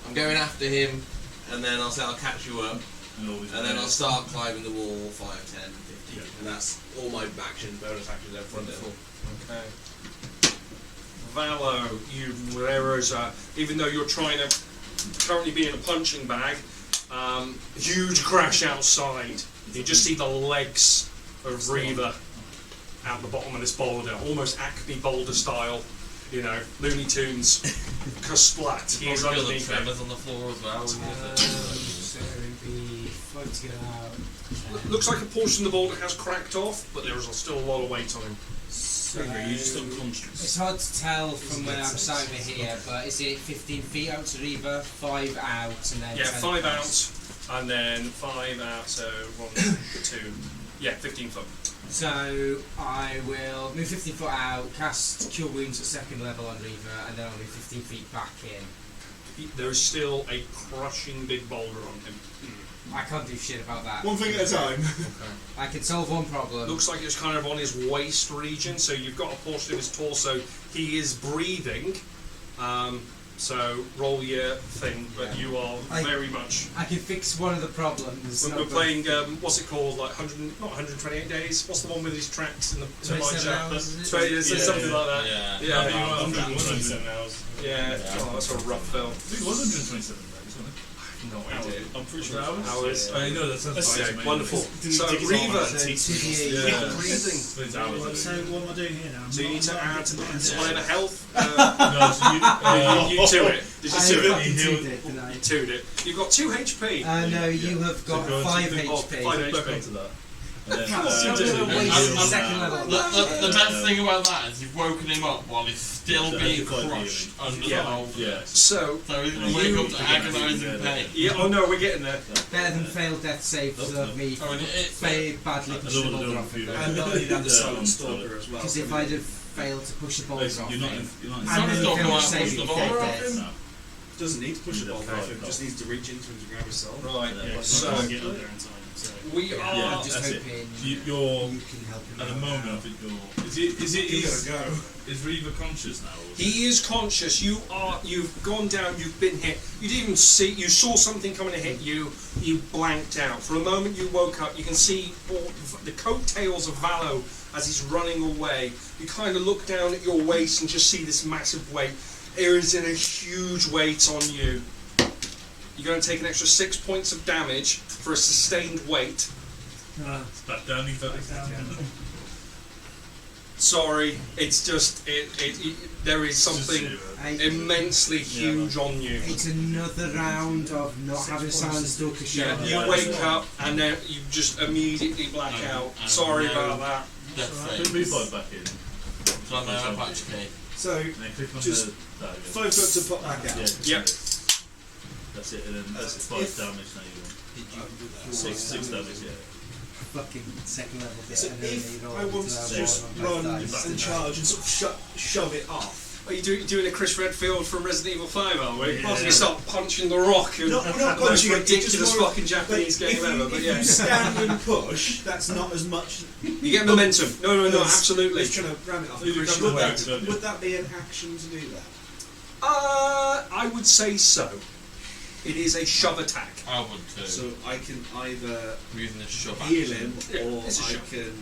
I'm going after him, and then I'll say I'll catch you up, and then I'll start climbing the wall 5, 10, 15, and that's all my actions, bonus actions over front of it. Okay. Valo, even though you're trying to currently be in a punching bag, huge crash outside. You just see the legs of Reva out the bottom of this boulder, almost Acme boulder style, Looney Tunes, splat. He is Probably feel the underneath it. tremors on the floor as well. So it'd be floating out. Looks like a portion of the boulder has cracked off, but there is still a lot of weight on him. So You're just unconscious. it's hard to tell from when I'm sat over here, but is it 15 feet out to Reva, 5 out, and then Yeah, 10 5 across? out, and then 5 out, so 1, 2, yeah, 15 foot. So I will move 15 foot out, cast Cure Wounds at 2nd level on Reva, and then I'll move 15 feet back in. There is still a crushing big boulder on him. I can't do shit about that. One thing at a time. I can solve one problem. Looks like it's kind of on his waist region, so you've got a portion of his torso. He is breathing, so roll your thing, but you are very much. I can fix one of the problems. We're playing, what's it called, like 128 days? What's the one with his tracks in the 27 hours, is it? Something like that. Yeah. Yeah, You yeah. 127 hours. Oh, that's a rough film. I think it was 127 days, wasn't it? No idea. I'm pretty sure Hours. I know that sounds Okay, amazing. wonderful. So Dig his Reva, arm out and teach him. keep breathing. It's hours. So what am I doing here now? So you need to add minor health. No, so You to it. Did you I to it? fucking healed- toed it, didn't I? You toed it. You've got 2 HP. No, you have got 5 Oh, HP. 5 back HP. onto that. And then, Come on, and do it. then Waste heal him second now. level. The best thing about that is you've woken him up while he's still So being that's quite crushed under Yeah. the hole. Yeah. So, So he's going to wake up to agonising pain. yeah, oh no, we're getting there. Better than failed death saves of me. I mean, Badly I push don't the want to boulder do off it of for you. it. And not only that, the Yeah, Silent Stalker as well. Because if I'd have failed to push the boulder off You're not him, you're not It's and not then just he not failed going to to save push it, the he's boulder dead off dead. No. Doesn't need to push the Yeah, ball okay. off him, just needs to reach into him to grab his soul. Right. Yeah. Yeah, So- so get up there in time. So. We Yeah, are. I'm just that's it. hoping You're you can help him at the out. moment. I think you're. Is You gotta go. is Reaver conscious now? Or He is conscious. You've gone down. You've been hit. You didn't even see. You saw something coming to hit you. You blanked out. For a moment, you woke up. You can see all the coattails of Valo as he's running away. You kind of look down at your waist and just see this massive weight. There is a huge weight on you. You're going to take an extra 6 points of damage for a sustained weight. it's back down. He's back down. Sorry, it's just there is something immensely huge on you. It's another round of not having Silent Stalker Yeah, shot. you wake up and then you just immediately black out. Sorry about that. Death Put save. revive back in. So I'm now patch K. So, And then click on Just the that again. 5 foot to pop back out. Yeah. Yep. That's it. And then that's 5 if- damage now. You Did you want 6 damage. Yeah. fucking second level bit So and then if you roll I into want that to just one on both run dice. and charge and sort of shove it off. Are you doing a Chris Redfield from Resident Evil 5, are we? Yeah. You start punching the rock and Not the most punching it, ridiculous just more- fucking Japanese But game if you, ever, but if yeah. you stand and push, that's not as much. You get momentum. No, as- absolutely. as trying to ram it off. You do Would a couple of that, waves, don't you? would that be an action to do that? I would say so. It is a shove attack. I would too. So I can either I'm using the shove heal action. him Yeah, or it's a I shove. can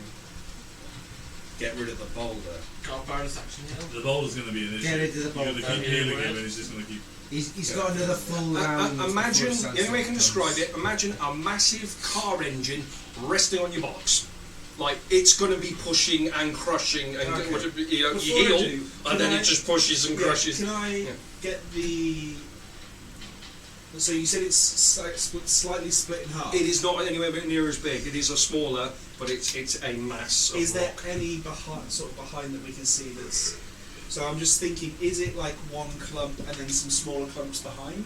get rid of the boulder. Got a bonus action heal. The boulder's going to be an issue. Get rid of the You're going to boulder. keep healing him, and he's just going to keep. He's got another full round. Imagine, before the only way I can Silent describe it, imagine a massive car engine resting on your box. Like, it's going to be pushing and crushing, and Okay. you Before I heal, do, can and then I- it just pushes and crushes. Can I Yeah. get the? So you said it's slightly split in half. It is not anywhere near as big. It is a smaller, but it's a mass. Of Is there rock. any behind that we can see that's? So I'm just thinking, is it like one clump and then some smaller clumps behind?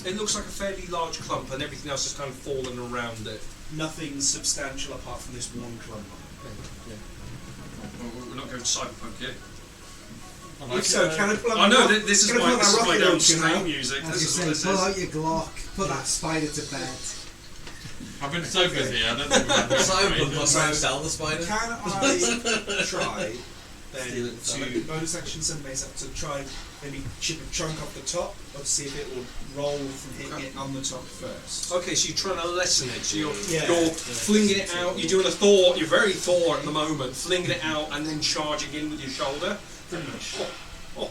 It looks like a fairly large clump, and everything else is kind of fallen around it. Nothing substantial apart from this one clump. We're not going cyberpunk yet. If so, can I pull out I know my this is can I why pull out this is my why rocket don't launcher now? stream music. As This you is what this say, pull is. out your Glock, put that spider to bed. I've been so busy, I don't think we've had this Cyberpunk great. must have sell the spider. Can I try then Steal it, sell to bonus action send base up to try maybe chip a chunk off the top or to see if it will roll from hitting it on the top first? Okay, so you're trying to lessen it. So you're Yeah. flinging it out. You're doing a Thor. You're very Thor at the moment, flinging it out and then charging in with your shoulder. Finish. Oh.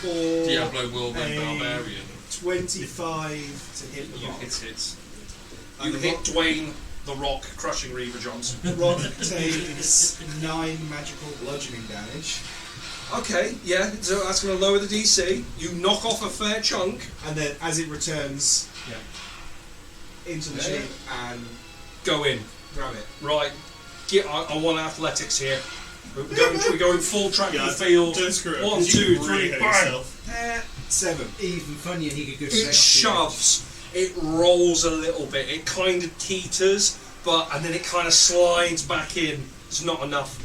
Or Diablo Whirlwind a Barbarian. 25 to hit the You rock. hit. And You the hit rock- Dwayne the Rock, crushing Reaver Johnson. The rock takes 9 magical bludgeoning damage, Okay, yeah, so that's going to lower the DC. You knock off a fair chunk. and then as it returns into the Yeah. shape and Go in. grab it. Right. I want athletics here. We're going full track Yeah, and field. don't screw it. 1, You 2, can 3, really hurt bang! yourself. 7. Even funnier, he could go It straight off the shoves. It rolls a little bit. It kind of teeters, and then it kind of slides back in. It's not enough.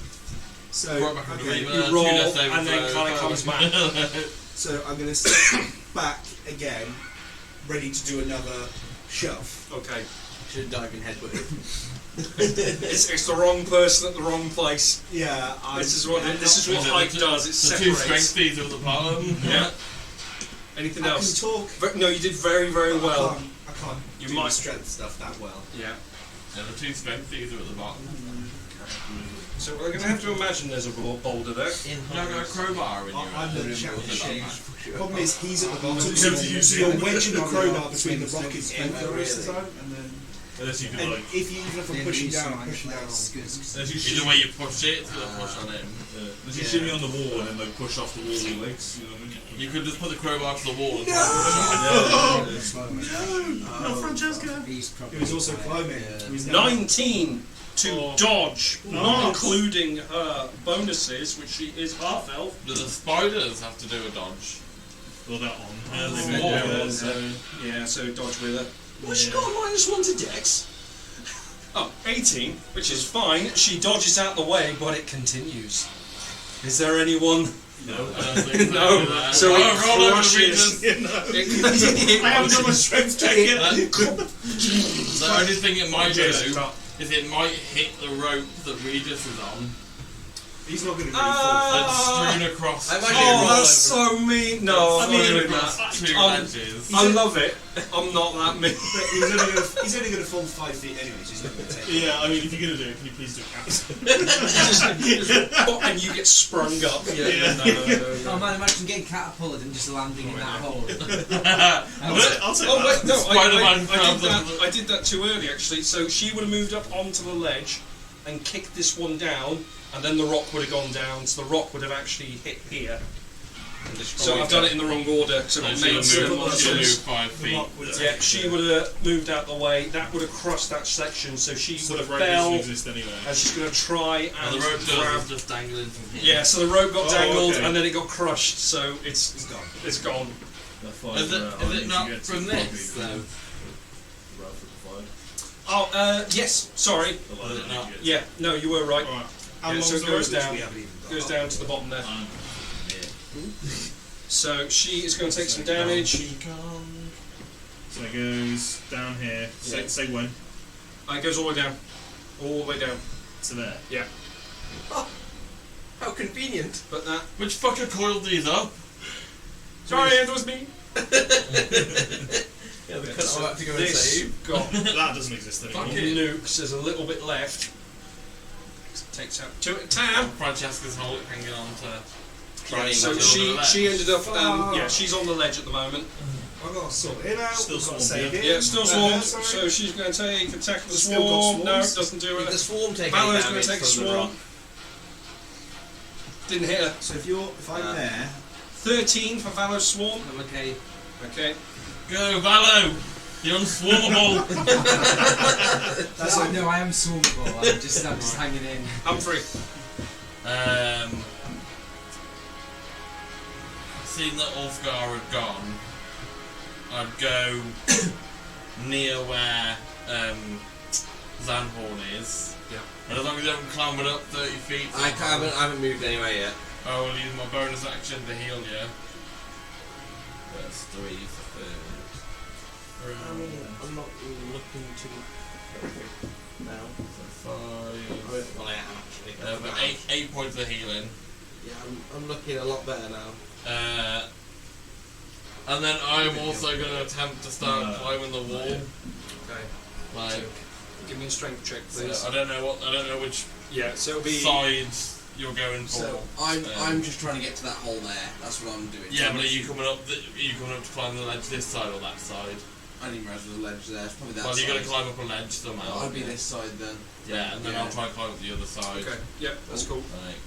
So, Right back into okay, Reaver, you 2 roll, death saving and then throws, kinda comes back. so I'm going to step back again, ready to do another shove. Okay. Should dive in headbutt him. It's the wrong person at the wrong place. Yeah, This is what height does. It The 2 strength separates. feeds at the bottom. Yeah. Anything I else? can talk. No, you did very, very well. I can't You do might- the strength stuff that well. Yeah. Yeah, the 2 strength feeds are at the bottom. So we're going to have to imagine there's a boulder there. You don't got a crowbar in your I'm the room. champion. Problem is, he's at the bottom, So so you use you're it. wedging the crowbar between the rocket Yeah, and the rest of the really. time, and then Unless you can and like. if you even if I'm Then pushing use down, some I'm pushing down. athletics, 'cause- Unless you Either shimmy, way you push it, it's going to push on him. unless you shimmy on the wall and then like push off the wall with your legs. You know what I mean? You could just put the crowbar to the wall and try and push on him. Yeah. Not Francesca. He's probably He was also fine. climbing. Yeah. He was now 19. to dodge, not including her bonuses, which she is half elf. Do the spiders have to do a dodge? Well, that on. Yeah, so dodge with her. Well, she got a -1 to Dex. Oh, 18, which is fine. She dodges out the way, but it continues. Is there anyone? No. No. So it roll over crushes. I haven't done my strength check yet. The only thing it might do Yes, is it might hit the rope that Regis is on He's not going to and really strewn across. I imagine Oh, roll that's over. so mean. No, I'm not doing across that. 2 ledges. I love it. I'm not that mean. But he's only going to fall 5 feet anyway, so he's not going to take it. Yeah, I mean, if you're going to do it, can you please do it fast? And you get sprung up. Yeah. No. Oh man, imagine getting catapulted and just landing in that hole. I'll take Oh that. wait, no, Spider-Man I did that too early actually. So she would have moved up onto the ledge and kicked this one down, and then the rock would have gone down. So the rock would have actually hit here. So I've done it in the wrong order. So So it she'll made certain move monsters. 5 feet. Yeah, she would have moved out the way. That would have crushed that section. So she So would the have rope doesn't fell, exist anyway. and she's going to try And and the rope grab. is just dangling from here. Yeah, so the rope got Oh, dangled, okay. and then it got crushed. So it's gone. It's gone. That's fine. Is it not from this though? Oh, yes. Sorry. Yeah, no, you were right. Alright. How Yeah, long so it is goes the rope, down. which we haven't even got? Goes down to the bottom there. Um, So she is going to take some damage. So it goes down here. Yeah. Say when. It goes all the way down. All the way down. To there. Yeah. How convenient. But that. Which fucker coiled these up? Sorry, it was me. Yeah, the So cunt I'll have to go and this save. got That doesn't exist anymore. Fuck it. nukes. There's a little bit left. Takes out 2 at a time. Francesca's hanging on to. Trying So to she ended up. Yeah, she's on the ledge at the moment. I've got to sort it out. Still I've got to swarm, save yeah. it. Yeah, still swarms. Sorry. So she's going to take attack of the Still got swarm. No, swarms? doesn't do Did the it. swarm take Valor's any going damage to take a from the swarm. rock? Didn't hit her. So if I'm there, 13 for Valor's swarm. I'm okay. Okay. Go, Valo! You're unswarmable! that's No, no, I am swarmable. I'm just hanging in. Humphrey. Seeing that Ulfgar had gone, I'd go near where Zanhorn is. Yeah. And as long as you haven't clambered up 30 feet, I haven't moved anywhere yet. I will use my bonus action to heal you. That's 3 for I'm not looking to now. 5. Well, I am actually. But 8 points of healing. Yeah, I'm looking a lot better now. And then I'm also going to attempt to start climbing the wall. Okay. Like, Give me a strength check, so please. I don't know which Yeah, so it'll be. sides you're going for. So I'm just trying to get to that hole there. That's what I'm doing. Yeah, but are you coming up? Are you coming up to climb the ledge this side or that side? I didn't realise there was a ledge there. It's probably that Well, side. you're going to climb up a ledge somehow. I'll be this side then. Yeah, and then Yeah. I'll try and climb up the other side. Okay. Yeah, that's cool. Like,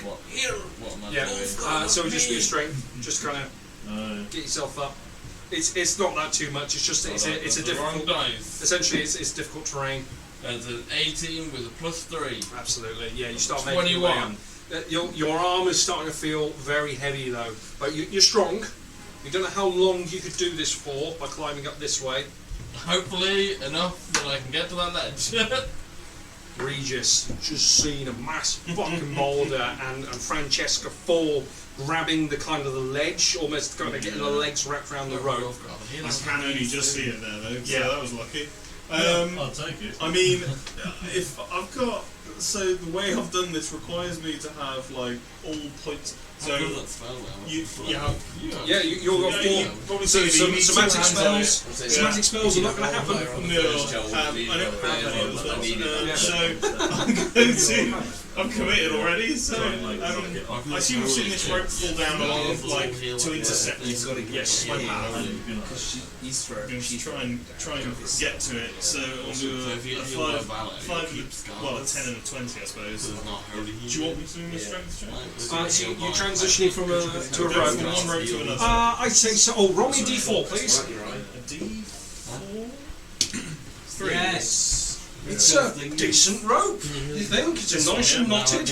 what am I Yeah. doing? So it'll just be a strength. Just kind of get yourself up. It's not that too much. It's just it's a the wrong difficult. dice. Essentially, it's difficult terrain. It's an 18 with a +3. Absolutely. Yeah, you start making your way up. 21. Your arm is starting to feel very heavy though, but you're strong. You don't know how long you could do this for by climbing up this way. Hopefully enough that I can get to that ledge. Regis just seen a massive fucking boulder and Francesca fall, grabbing the kind of the ledge, almost kind of getting the legs wrapped around the rope. I can only just see it there though, so Yeah. that was lucky. I'll take it. I mean, if I've got... So the way I've done this requires me to have, like, all points... So, How does that spell now? you have... Yeah, you'll got Yeah, you four. probably So see some you need two somatic hands on it. spells. Somatic spells are not going to happen. No, I don't have any of those. Yeah. So I'm going to. I'm committed already. So I assume we've seen this rope fall down along like to intercept this. Yes, my path. he's I'm going to try and get to it. So I'll do So if you a heal by 5, Valor, you keep well, a scars. 10 and a 20, I suppose. This is not holy Do you want me to do my strength check? So you're transitioning from to a Go rope. from one rope to another. I'd say so. Oh, roll me a d4, please. A D4. 3. Yes. Me It's a decent rope. You think it's a nice and knotted? I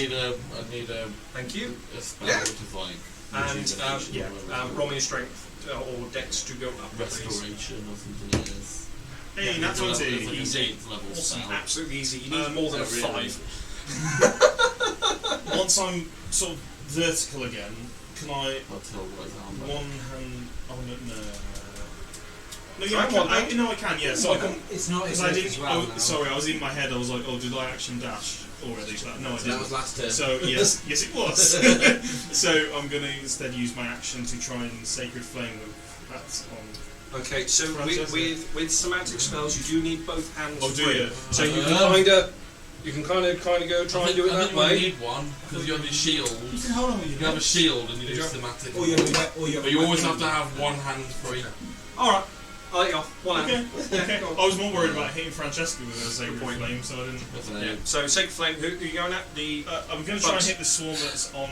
need a Thank you. spell Yeah. which is like And rejuvenation or whatever. roll me a strength or dex to go up. please. restoration or something like this. Hey, that's what It's it like is. an 8th level Awesome. spell. Absolutely easy. You need more than a really? 5. Once I'm sort of vertical again, can I I'll tell what I'm one hand? Oh no. No, Try yeah, one I hand. can. No, I can. Yeah, so I can. It's not Because as I if didn't. as well Oh, now. sorry, I was in my head. I was like, oh, did I action dash already? So no, I That didn't. was last turn. So yes, yes, it was. So I'm going to instead use my action to try and sacred flame with that on. Okay, so Francesca. with semantic spells, you do need both hands. Oh, do free. you? So you can kind of go try and do it I that think you way. need one because you have your shield. You can hold on with You your have a shield and you do thematic. Or you have But you always have to have one hand free. All right, I'll let you off. One Okay. hand. Okay. go on. I was more worried about hitting Francesca with a sacred flame, so I didn't. That's an Yeah. eight. So sacred flame. Who are you going at? The I'm going to try and Bugs. hit the swarm that's on.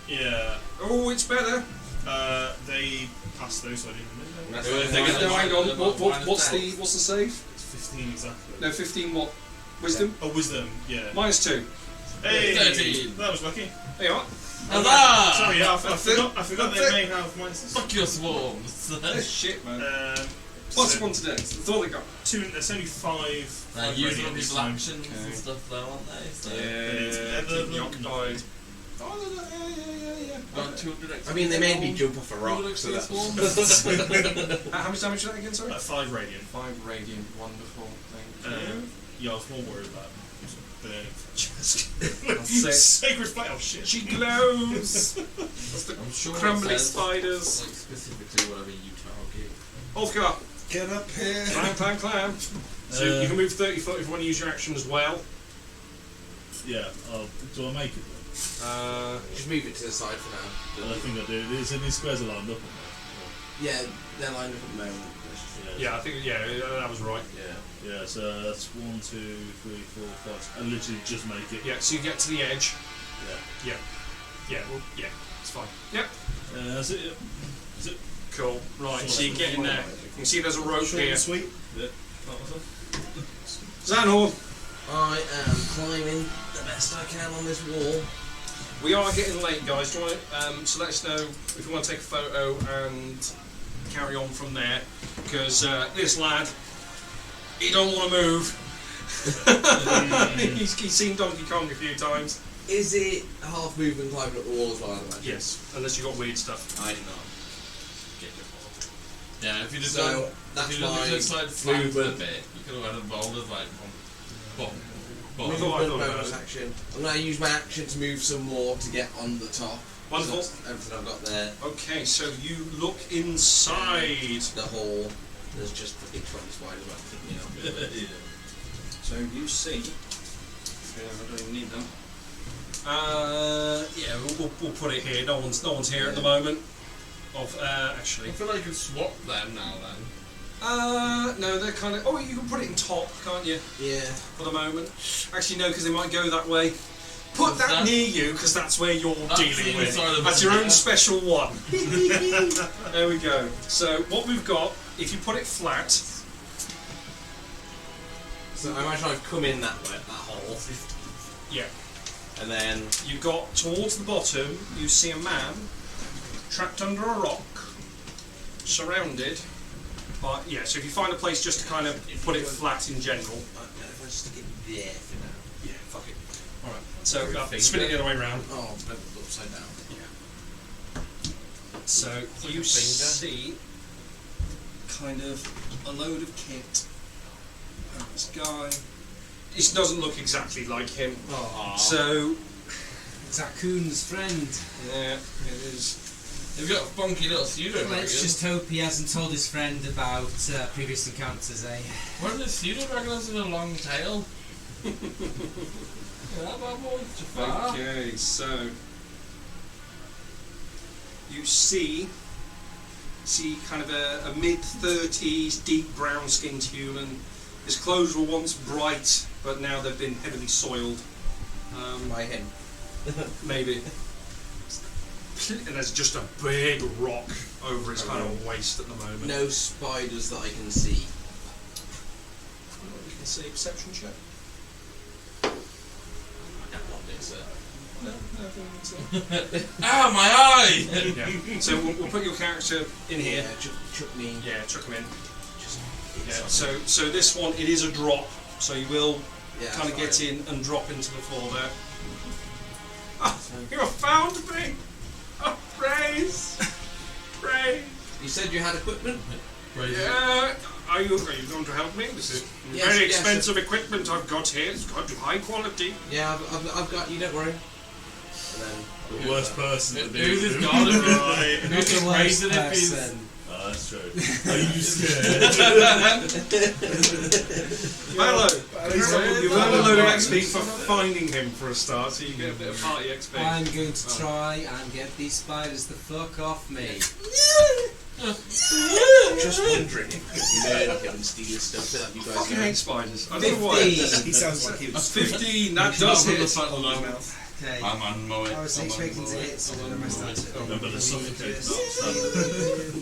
Yeah. oh, it's better. They passed those, so I didn't. That's No, the thing, it's hang on. minus What's dex. the save? It's 15 exactly. No, 15. What? Wisdom. Oh, wisdom. Yeah. -2. Hey, 13. That was lucky. There you are. Huzzah! Sorry, yeah, I That's forgot. it. I forgot That's they may have minuses. Fuck your swarms. Shit, man. So +1 to dex. That's all they got. There's only five. five Use radiant all this these time. actions and stuff though, aren't they? So Keep me occupied. Got 200 XP. I mean, they made me jump off a rock, 200 so XP that swarms. How much damage is that again? Sorry. 5 radiant. 5 radiant. Wonderful. Thank you. Yeah, I was more worried about burning. That's it. Sacred flame. Oh shit. She glows. That's the I'm sure crumbling it says, spiders. like specifically whatever you target. Ulfgar, Get up here. climb. So you can move 30 foot if you want to use your action as well. Yeah. Do I make it? Just move it to the side for now. I think I do. So these squares are lined up on Yeah, they're lined up at the moment. there. Yeah, I think that was right. Yeah. So that's 1, 2, 3, 4, 5. I literally just make it. Yeah, so you get to the edge. Yeah. Yeah, it's fine. Yep. That's it. Yeah. That's it. Cool. Right, so you get in there. You can see there's a rope Short here. and sweet. Yeah. Zanhor, I am climbing the best I can on this wall. we are getting late, guys. Do you want to, so let us know if you want to take a photo and carry on from there, because this lad, he don't want to move. he's seen Donkey Kong a few times. Is it half movement climbing up the wall as well? I imagine? Yes, unless you got weird stuff. I do not. Yeah, if you just So, don't, that's if you just, my just like slant a movement. bit, you could have had a boulders like bomb. I thought Movement about bonus it. action. I'm going to use my action to move some more to get on the top. Wonderful. So that's everything I've got there. Okay, so you look inside. The hole. There's just the big 20 spiders right picking me up. So you see. Yeah, I don't even need them. Yeah, we'll put it here. No one's here at the moment. Actually. I feel like you could swap them now then. No, they're kind of. Oh, you can put it in top, can't you? Yeah. For the moment. Actually, no, because they might go that way. Put that That- near you, because that's where you're That's dealing the with. inside of That's the your own bed. special one. There we go. So what we've got, if you put it flat, So I imagine I've come in that way, that hole. yeah, And then you've got towards the bottom. You see a man trapped under a rock, surrounded. But yeah, so if you find a place just to kind of put it flat in general. if I just stick it there for now. Yeah, fuck it. All right. So spin it the other way around. Oh, it's bent upside down. So you finger. see kind of a load of kit. And this guy. This doesn't look exactly like him. Oh, So Zakun's friend. yeah, it is. They've got a funky little pseudo dragon. Let's just hope he hasn't told his friend about previous encounters, eh? What are the pseudo dragons with a long tail? Yeah, that bad boy. Jafar. Okay, so you see kind of a mid-30s, deep brown-skinned human. His clothes were once bright, but now they've been heavily soiled. By him. Maybe. And there's just a big rock over his kind of waist at the moment. No spiders that I can see. You can see perception check. sir. Ah, my eye! Yeah. So we'll put your character in here. Yeah, chuck me. Yeah, chuck him in. Just Yeah. So this one, it is a drop. So you will kind of that's get in and drop into the floor there. Ah, you have found me! Oh, praise! Praise! You said you had equipment? Yeah, are you going to help me? This is Yes, very yes, expensive equipment I've got here. It's got high quality. Yeah, I've got you, don't worry. And then The worst person to Who's do this it. god of Right. Who's the worst crazy if he's... person. Oh, that's true. Are you scared? Hello. At least You've earned a load of XP for finding him for a start, so you get a bit of party XP. I'm going to try and get these spiders the fuck off me. just wondering if you murder him and steal his stuff so that you guys fucking know. hate spiders. I don't know why. 15. He sounds like he was 15, that Not does with the hit. fact that I'm- mouth. Okay. I'm on my way. I was expecting to hit, so what am I starting? Remember the suffocate.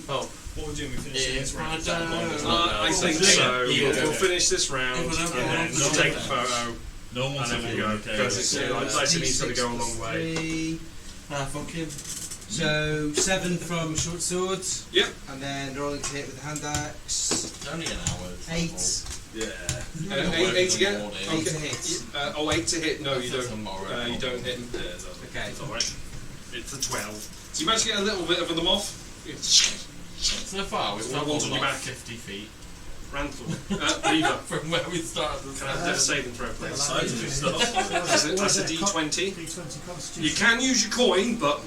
Oh, What we're doing, we're finishing this round. I think so. We'll finish this round and then we'll take the photo No one and wants then to we'll be go. okay. Because it's like he's got to go a long way. 3. Ah, fuck him. So 7 from short swords. Yep. And then rolling to hit with the hand axe. It's only an hour. 8. Yeah. 8 again? Morning. 8 to hit. 8 to hit. No, you That's don't. tomorrow. You don't hit him. Okay. It's alright. It's a 12. So you managed to get a little bit of them off. So far, we've All traveled ones on your about back. 50 feet Ranthor. Reaver. from where we started. Can I have a death saving throw, please? Scientific stuff. That's a D20. D20 constitution. You can use your coin, but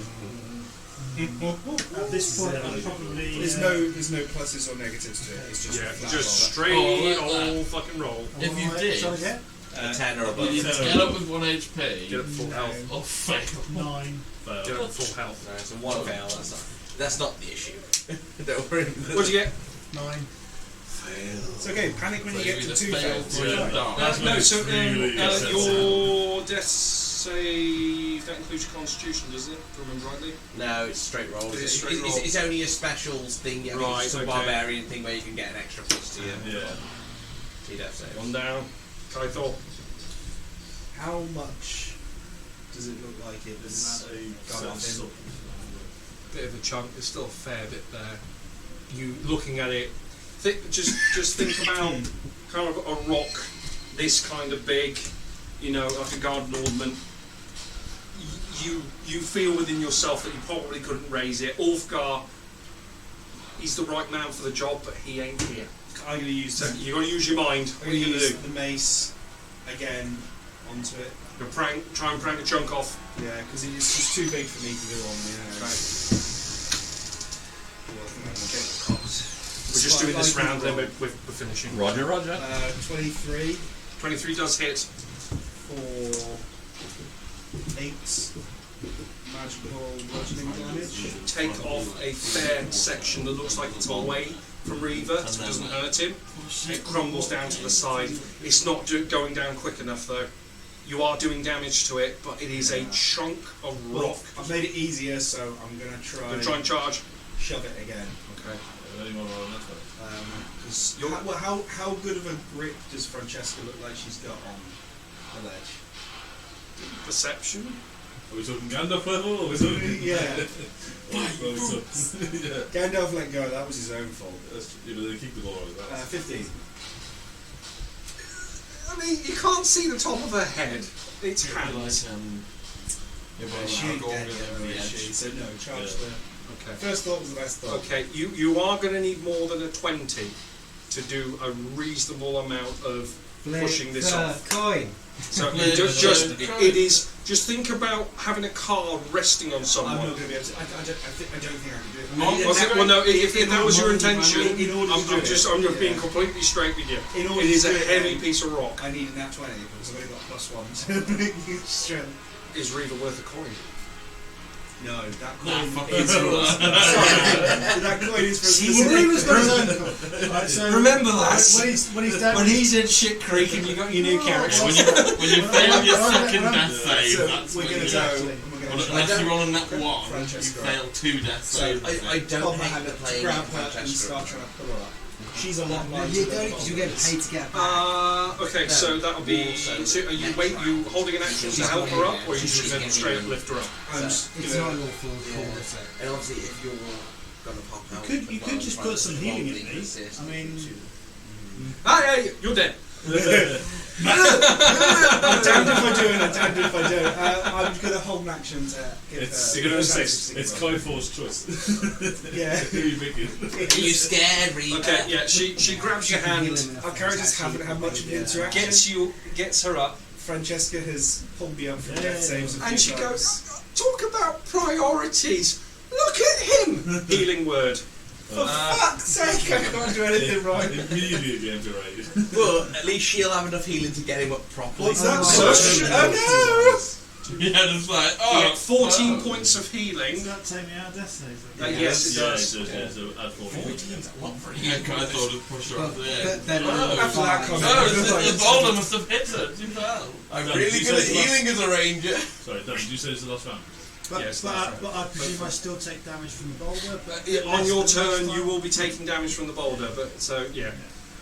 At this point, I'm probably. There's no pluses or negatives to it. It's just yeah, a flat just roll. straight Oh, like old fucking roll. If you did- Try again. a 10 or above. You get up with 1 HP. Get up full health. Or fail. 9. Get Fail. up full health. No, so 1 fail, that's not the issue. Don't worry. What'd you get? 9. It's okay. Panic when So you you get to either 2 fail fails. or you Yeah. die. That's when No, it's so really gets your death save, that includes your constitution, doesn't it? If I remember rightly? No, it's straight roll. Is it straight roll? It's only a specials thing. Yeah, Right, it's just a okay. barbarian thing where you can get an extra plus to your Yeah. death save. One down. Kaithor. How much does it look like it was gone off in? Bit of a chunk, there's still a fair bit there. You looking at it, just think about kind of a rock this kind of big, you know, like a garden ornament. You feel within yourself that you probably couldn't raise it. Ulfgar, he's the right man for the job, but he ain't here. I'm going to use So you got to use your mind. What are you going to do? the mace again onto it. You're try and prank a chunk off. Yeah, because it's just too big for me to do on the We're just doing this round, then we're finishing. Roger, Roger. 23 23 does hit. for 8 magical bludgeoning damage. Take off a fair section that looks like it's away from Reaver, so it doesn't hurt him. It crumbles down to the side. It's not going down quick enough though. You are doing damage to it, but it is a chunk of rock. I've made it easier, so I'm going to Gonna try and charge. shove it again. Okay. Anyone roll this way? Because how good of a grip does Francesca look like she's got on the ledge? Perception. Are we talking Gandalf level or are we talking... Yeah. Yeah. Gandalf let go, that was his own fault. Yeah, but they keep the ball like that. 15. I mean, you can't see the top of her head. It's hands. Yeah, Well, but she ain't I'll go dead with yet, the though, is edge. she? So no, charge Yeah. the... Okay. First thought was the best thought. Okay, you are going to need more than a 20 to do a reasonable amount of pushing this off. Coin. So Flip it is. Just think about having a card resting on I'm someone. not going to be able to... I don't think I can do it. Oh, was it? Well, no. If that was your intention, In order to do I'm it, just being yeah. completely straight with you. In order It is to a do it, heavy then, piece of rock. I need a nat 20 because I've only got +1 to strength. Is Reaver worth a coin? No, that Nah, coin fuck is it. Sorry, that coin is for a Well, specific... Reaver's got his own coin. Right, so Remember, lads, when he's down, when he's in Shit Creek and you got your new character, When you fail your Well, second well, death save, So that's we're when going to you go... actually... and we're going unless you roll a nat 1, you Francesca. fail 2 deaths. So, I don't Hold my hate hand the up to playing grab of her and Francesca. start trying to pull her up. She's a lot No, lighter. you than don't, because you get paid to get her back. Okay, so that'll be. So are you holding an action to help her up, or are you just going to straight up lift her up? I'm just It's gonna- not your fault, call it. And obviously, if you're gonna pop out, You could just put some healing in me. I mean, Hey, you're dead. I'm damned if I do and I'm damned if I don't. I'm going to hold an action to give It's, her you're gonna advantage insist. to It's give Chloe Ford's choice. Yeah. Who are you picking? are you scared, Reaper? Okay, yeah. She grabs your hand, Our characters haven't had much of an interaction. gets her up, Francesca has pulled me up from death saves a few and she times. goes, "Talk about priorities. Look at him." Healing word. For fuck's sake, I can't do anything right. Immediate game to raid. But at least she'll have enough healing to get him up properly. What's that? Yeah, just like, You get 14 points of healing. does that take me out of death saves? Yes, it Yeah, does. it does. Yeah, so add 14. yeah, I thought it'd push her up there. But then After that comment, The boulder must have hit her. Too bad. I'm No, really you good at said last- healing as a ranger. Sorry, Dan, did you say it's the last round? But, Yes, but, that's I, right. but I presume I still take damage from the boulder. But On your less than turn, last you time? will be taking damage from the boulder. But so yeah,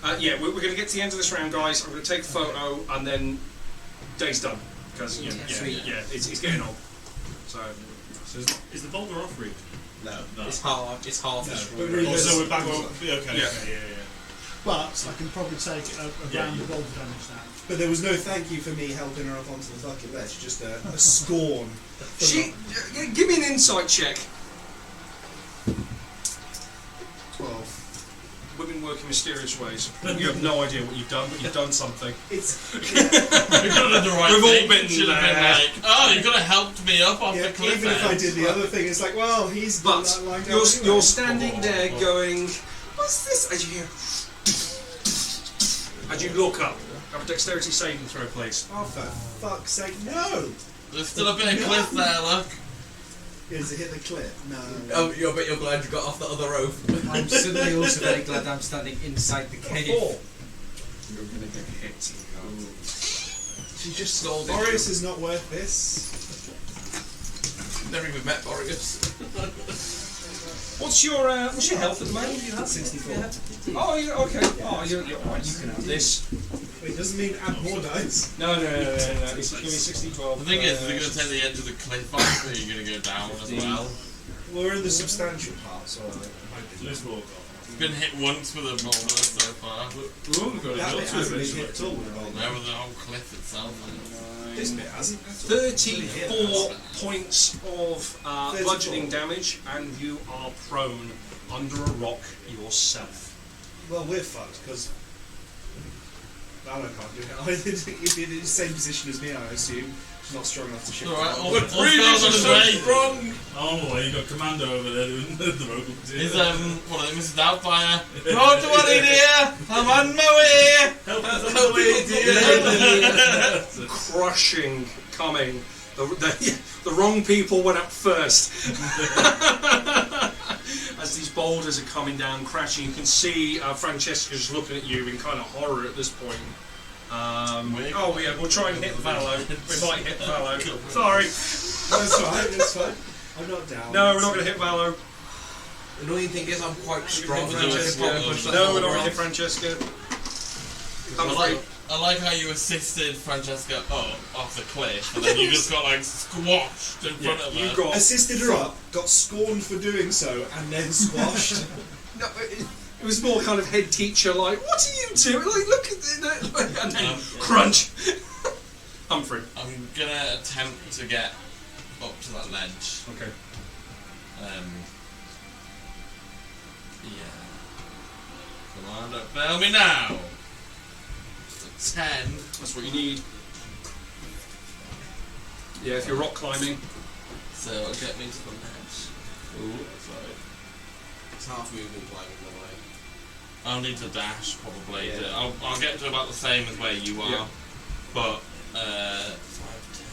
we're going to get to the end of this round, guys. I'm going to take a photo, and then day's done because it's getting on. So Is the boulder off Reed? No, No. it's half. It's half No, as but strong. really- Also, we're back on. Okay, Yeah. okay, yeah. But I can probably take a Yeah, round you- of boulder damage now. But there was no thank you for me helping her up onto the fucking ledge, just a scorn. give me an insight check. 12. Women work in mysterious ways. You have no idea what you've done, but you've done something. It's You could have done the right We've all thing. been Should have been there. like, oh, you could have helped me up off yeah, the cliff even if I edge. did the other thing, it's like, well, he's But lying down you're anyway. standing there going, "What's this?" As you hear, as you look up, have a dexterity saving throw, please. Oh, for fuck's sake, no! There's still a bit of cliff there, look. Is it hit the cliff? No. Oh, you're glad you got off the other rope. I'm suddenly also very glad I'm standing inside the cave. Four. You're going to get hit. She just stole it. Boreas is not worth this. Never even met Boreas. What's your health at the moment? 64. Oh, okay. Oh, you're right. You can have this. It doesn't mean add more dice. No. It's give me 60, 12. The thing is, you're going to take the edge of the cliff off, or you're going to go down as well. We're in the substantial part, so Let's walk off. It's been hit once with a boulder so far. We've only got that a bit two hasn't been eventually. hit at all with a boulder. There was the whole cliff itself. This bit hasn't. 34 points of 34. bludgeoning damage, and you are prone under a rock yourself. Well, we're fucked, because Valor can't do it. He'd be in the same position as me, I assume. She's not strong enough to shift. Alright, all But spells on his so way. strong. Oh, well, you got Commando over there doing the rope. He's, what are they, Mrs. Doubtfire? Road to one dear! I'm on my way! Help us on Help the way, me, dear. Crushing coming. The wrong people went up first. As these boulders are coming down, crashing, you can see Francesca's looking at you in kind of horror at this point. Oh yeah, we'll try and hit Valo. We might hit Valo. Sorry. That's fine, that's fine. I'm not down. No, we're not going to hit Valo. The annoying thing is I'm quite strong. Hit and I can probably push that No, we're boulder not going to hit off. Francesca. I like how you assisted Francesca up off the cliff, and then you just got like squashed in front of her. You got. Assisted her up, got scorned for doing so, and then squashed. No, it was more kind of head teacher, like, what are you doing? Like, look at it, and then crunch. Humphrey. I'm gonna attempt to get up to that ledge. Okay. Yeah. Come on, don't fail me now. 10. That's what you need. Yeah, if you're rock climbing. So it'll get me to the ledge. Ooh, sorry. It's half movement climbing the way. I'll need to dash probably. Yeah. I'll get to about the same as where you are. Yeah. But 5, 10, 15,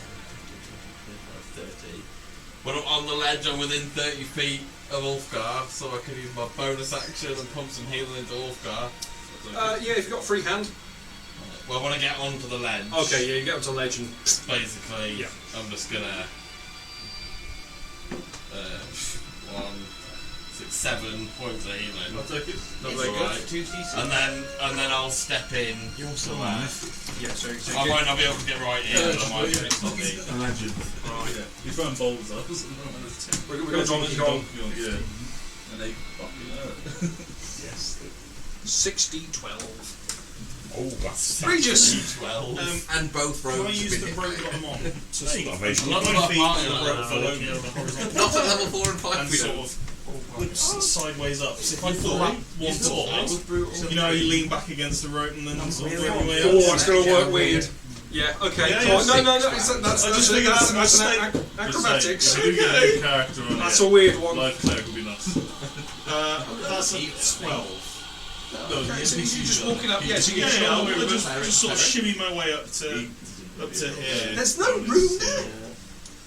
20, 25, 30. When I'm on the ledge, I'm within 30 feet of Ulfgar, so I can use my bonus action and pump some healing into Ulfgar. Yeah, if you've got free hand. Well, when I get onto the ledge, Okay, yeah, you get up to the ledge and. basically, Yeah. I'm just gonna 1, 6, 7 points of healing. I'll take it. That's very good. alright. And then I'll step in. You're so somewhere. Yeah, so I might not be able to get right in, but I might get on the. Imagine. Right. Yeah. You're throwing bowls up. We're going to Donkey Kong. Yeah. And they fucking Yes. 60-12. Oh, that's Regis! 12. And both Can I roads use have the been rope hit. that I'm on to sort of Salvation. Not put the my feet party on the line, rope below me on the horizontal Not at level 4 and 5 and we sort don't. of sideways up. So if I fall thought- one you thought that was forward, brutal. you know, you lean back against the rope and then sort of really work your way Oh, up. it's going to work weird. Yeah, okay. Yeah, Go yeah, on. No, that's I just figured that's that's an acrobatics. If you get a new character on That's it, a weird one. life cleric would be nice. That's a 12. No, Okay, so you're just walking up. Yeah, so you yeah, get I'll your just sort of shimmy my way up to here. There's no room there.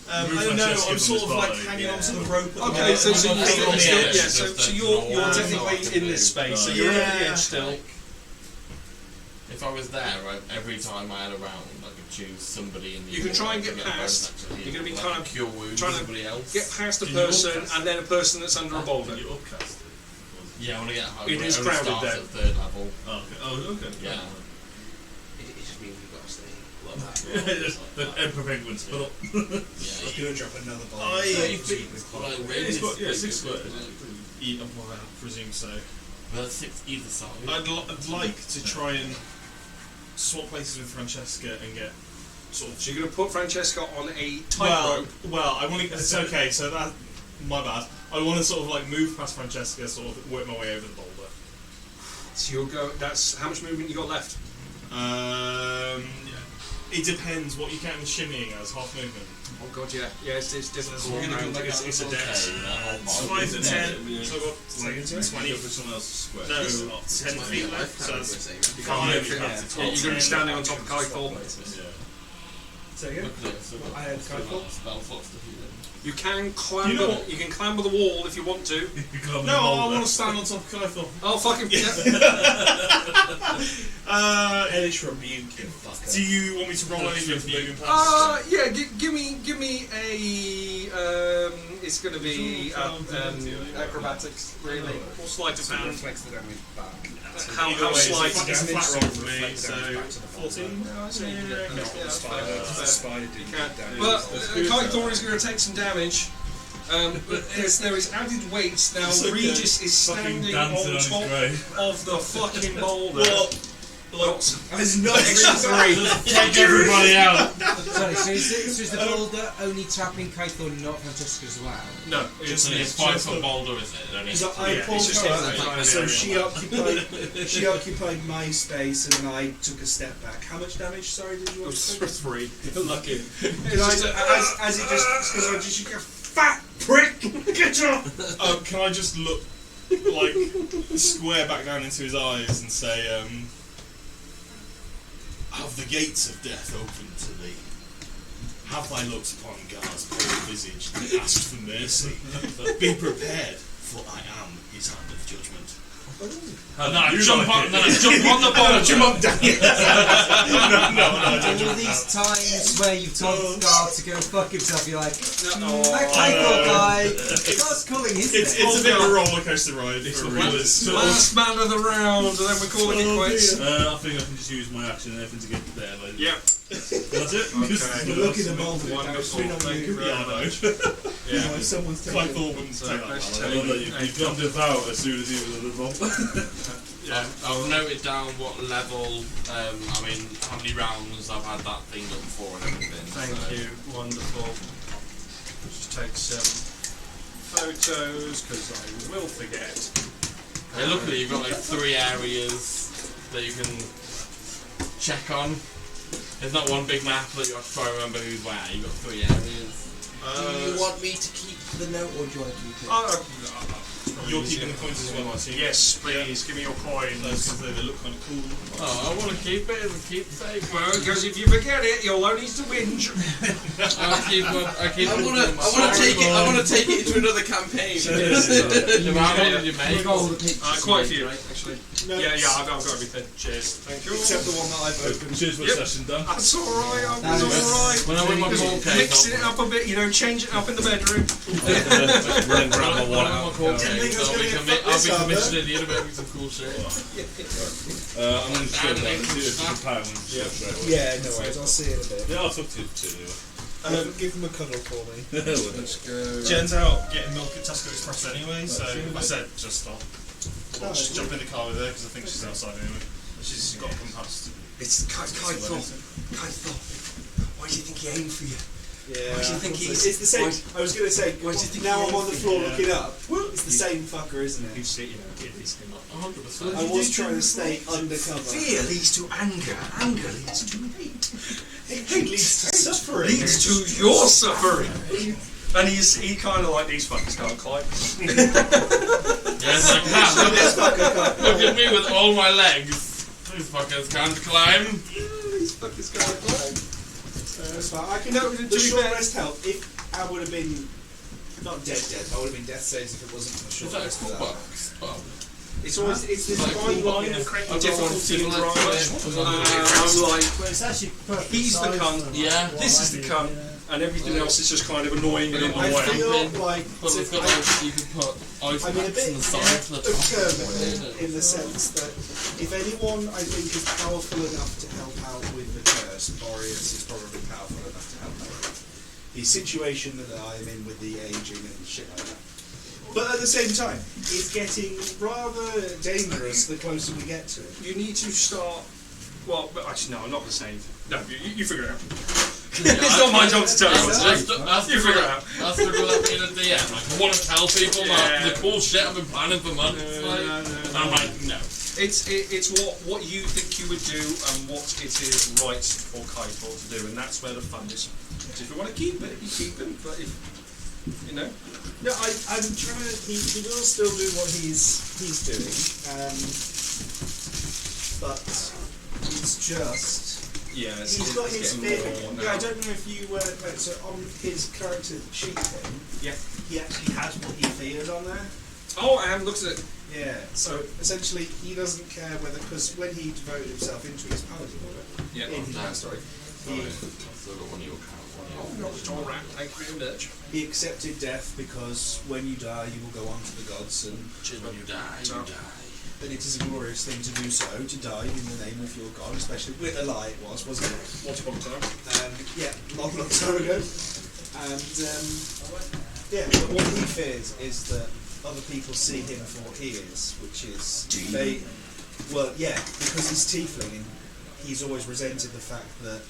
I I don't know, I'm sort of like hanging onto the rope at the Okay, moment. so I'm you're feet on the still, edge. yeah, so you're technically in this space, so you're at the edge still. If I was there, every time I had a round, I could choose somebody in the. You can try and order get to a bonus past. action You're going to be like kind a of cure wound trying to somebody else. get past a Can you person upcast? and then a person that's under a boulder. You upcast it. Yeah, I want to get high. It is only crowded starts then. at 3rd level. Oh, okay. Oh, okay. Yeah. It just means we've got to stay like that. The Emperor Penguins. But Yeah. I'm going to drop another ball. it's got 6 squares. I presume so. There's 6 either side. I'd like to try and swap places with Francesca and get sort of. So you're going to put Francesca on a tightrope. Well, I want to. It's okay. So that my bad. I want to sort of like move past Francesca, sort of work my way over the boulder. So you'll go. That's how much movement you got left. It depends what you count the shimmying as half movement. Oh god, yeah, it's different. We're gonna do like it's a dex. 5 to 10. So I've got 20. For someone else's square. No, 10 feet left. So that's You 5. can't move. Yeah, you're going to be standing on top of Kykthorn. Yeah. Say again? I had Skyfall. Spell slots to heal him. You can clamber. You know what? You can clamber the wall if you want to. No, I want to stand on top of Kyle. Oh fucking yeah. Hellish rebuke, you fucker. Do you want me to roll anything for moving past? Yeah. Give me a. It's going to be acrobatics, really. Or sleight of hand. Reflects the damage back. How Either way, slight it's is a it? flat roll for me, Reflect so damage back to the 14. That's fair. The spider didn't You do can. damage. But Kykthorn is going to take some damage. But there is added weight now. It's okay. Regis is Fucking standing dancing on on his top grave. of the fucking boulder. Well, There's no Extra 3. take everybody out. Sorry, so is the boulder only tapping Kykthorn, not Francesca as well? No, It's only a 5-foot boulder, is it? Only So I Yeah, pulled it's just her in the up, time so area. she occupied my space, and then I took a step back. How much damage? Sorry, did you it want was to for say? 3. Lucky. As it just because I just you go fat prick. Get off. Can I just look like square back down into his eyes and say, have the gates of death opened to thee? Have thy looked upon Gar's pale visage and asked for mercy? Be prepared, for I am his hand of judgment. And then I jump on the boulder. Jump down. no, All these times where you've told Gar to go fuck himself, you're like, that I know. Kykthorn guy, Gar's calling his It's name. a bit of a roller coaster ride for a realist. Last man of the round, and then we're calling it quits. I think I can just use my action and everything to get there. Like, Yeah. That's it. Okay. Look at the boulder. Wonderful. Thank you very Yeah, I know. much. You know, if someone's Like taking. Thor wouldn't take that let's well. I take- love that you've gone devout as soon as he was at the vault. I've noted down what level, how many rounds I've had that thing done for and everything. Thank you. Wonderful. Just take some photos because I will forget. Yeah, luckily you've got like 3 areas that you can check on. There's not one big map that you have to try and remember who's where. You've got 3 areas. Do you want me to keep the note or do you want to keep it? I'll You're keeping the coins as well, I see. Yes, please, give me your coins. Because they look kind of cool. Oh, I want to keep it as a keepsake. Well, because if you forget it, you'll only need to whinge. I want to take it into another campaign. How many did you make? Quite a few, actually. Yeah, I've got everything. Cheers. Thank you. Except the one that I've opened. Cheers for the session done. That's alright, that's alright. When I win my court case, Mixing it up a bit, change it up in the bedroom. Run and grab my wallet out. I'll be up, commissioning you to make me some cool shit. I'm going to show that. See if it's a power. Yeah, no worries. I'll see you in a bit. Yeah, I'll talk to you anyway. Give him a cuddle for me. Let's go. Jen's out getting milk at Tesco Express anyway, so I said just stop. Well, just jump in the car with her because I think she's outside anyway. She's got to come past. It's Kaithor. Why do you think he aimed for you? Yeah. Why do you think he's... It's the same. I was going to say, Why do you think now he I'm on the floor looking up. Well, It's the same fucker, isn't it? Get this thing up. 100%. I was trying to stay undercover. Fear leads to anger. Anger leads to hate. Hate leads to suffering. Leads to your suffering. And he kind of like, these fuckers can't climb. Yeah, it's like that. Look at me with all my legs. These fuckers can't climb. These fuckers can't climb. That's fine. I can No, the to be short fair- rest help. If I would have been not dead, I would have been death saves if it wasn't for the Is short that a rest. cool of box? Oh. It's always it's this Like fine cool line box. of I've got difficulty one and similar drive. to it. I'm like, But it's actually perfect. He's the size cunt. for Yeah. what this I is the do, cunt, yeah. and everything else is just kind of annoying and in the I way. feel like But it's got like, you can put ice I'm in a packs bit on the side for the top. Kermit in the sense that if anyone I think is powerful enough to help out with the curse, Boreas is probably powerful enough to help out. The situation that I'm in with the aging and shit like that. But at the same time, it's getting rather dangerous the closer we get to it. You need to start. Well, but actually, no, I'm not going to say anything. No, you figure it out. Yeah, It's not my job to tell you what to do. You figure it out. That's the real at the end. Like, I want to tell people about the cool shit I've been planning for months. And I'm like, no. It's what you think you would do and what it is right for Kaithor to do, and that's where the fun is. If you want to keep it, you keep it. But if No, I'm trying to. He will still do what he's doing, but it's just. yeah, He's got his fear. Yeah, I don't know if you were. So on his character sheet thing, Yeah. he actually has what he fears on there. Oh, I haven't looked at it. Yeah. So essentially, he doesn't care whether because when he devoted himself into his paladin order Yeah. in his backstory, he I've still got one of your cards. All right, thank you very much. he accepted death because when you die, you will go on to the gods and. When you die, you die. Then it is a glorious thing to do so, to die in the name of your god, especially with a lie it was, wasn't it? Once upon a time. Yeah, long time ago. And yeah, but what he fears is that other people see him for what he is, which is because he's tiefling and he's always resented the fact that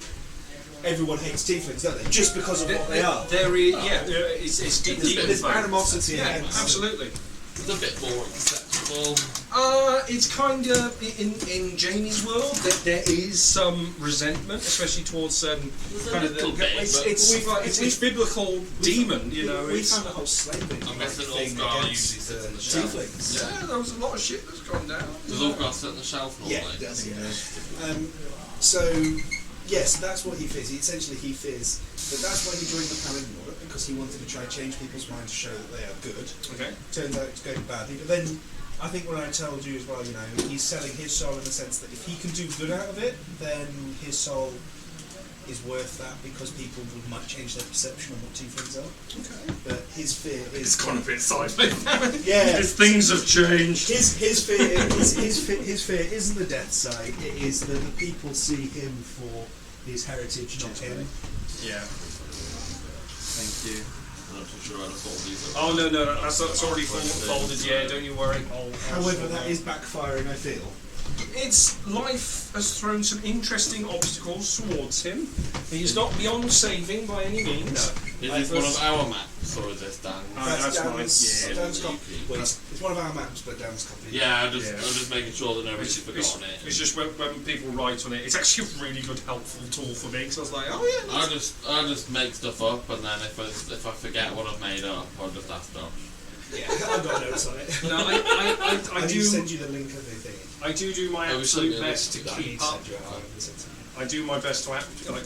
everyone hates tieflings, don't they? Just because of what they are. It's deep. There's animosity Yeah, against. absolutely. It's a bit more acceptable. It's kind of in Jamie's world that there is some resentment, especially towards kind of little bit, but it's biblical demon, you know. We It's, found the whole slavery I'm guessing thing Ulfgar against usually sits on the tieflings. shelf. yeah, there was a lot of shit that's gone down. Does Ulfgar sit on the shelf normally? Yeah, it does, yeah. So, yes, that's what he fears. He fears that that's why he joined the Paladin Order, because he wanted to try and change people's minds to show that they are good. Okay. Turns out it's going badly. But then, I think what I told you as well, you know, he's selling his soul in the sense that if he can do good out of it, then his soul is worth that because people might change their perception of what tieflings are. Okay. But his fear is... It's gone a bit sideways. Yeah. Things have changed. His fear isn't the death side. It is that the people see him for his heritage, not him. Yeah. Thank you. I'm not too sure how to fold these up. Oh no, that's already folded. Yeah, don't you worry. However, that is backfiring, I feel. It's life has thrown some interesting obstacles towards him. He's not beyond saving by any means. Is this one of our maps, or is this Dan's? That's mine. Dan's copy. Well, it's one of our maps, but Dan's copy. Yeah, I'm just making sure that nobody's forgotten it. It's just when people write on it, it's actually a really good, helpful tool for me. Because I was like, oh yeah. I just make stuff up, and then if I forget what I've made up, I'll just ask Doc. Yeah, I've got notes on it. No, I I do. do send you the link of the thing. I do my Oh, we absolute sent you a best to I need keep to up. send you it. I haven't sent it. I do my best to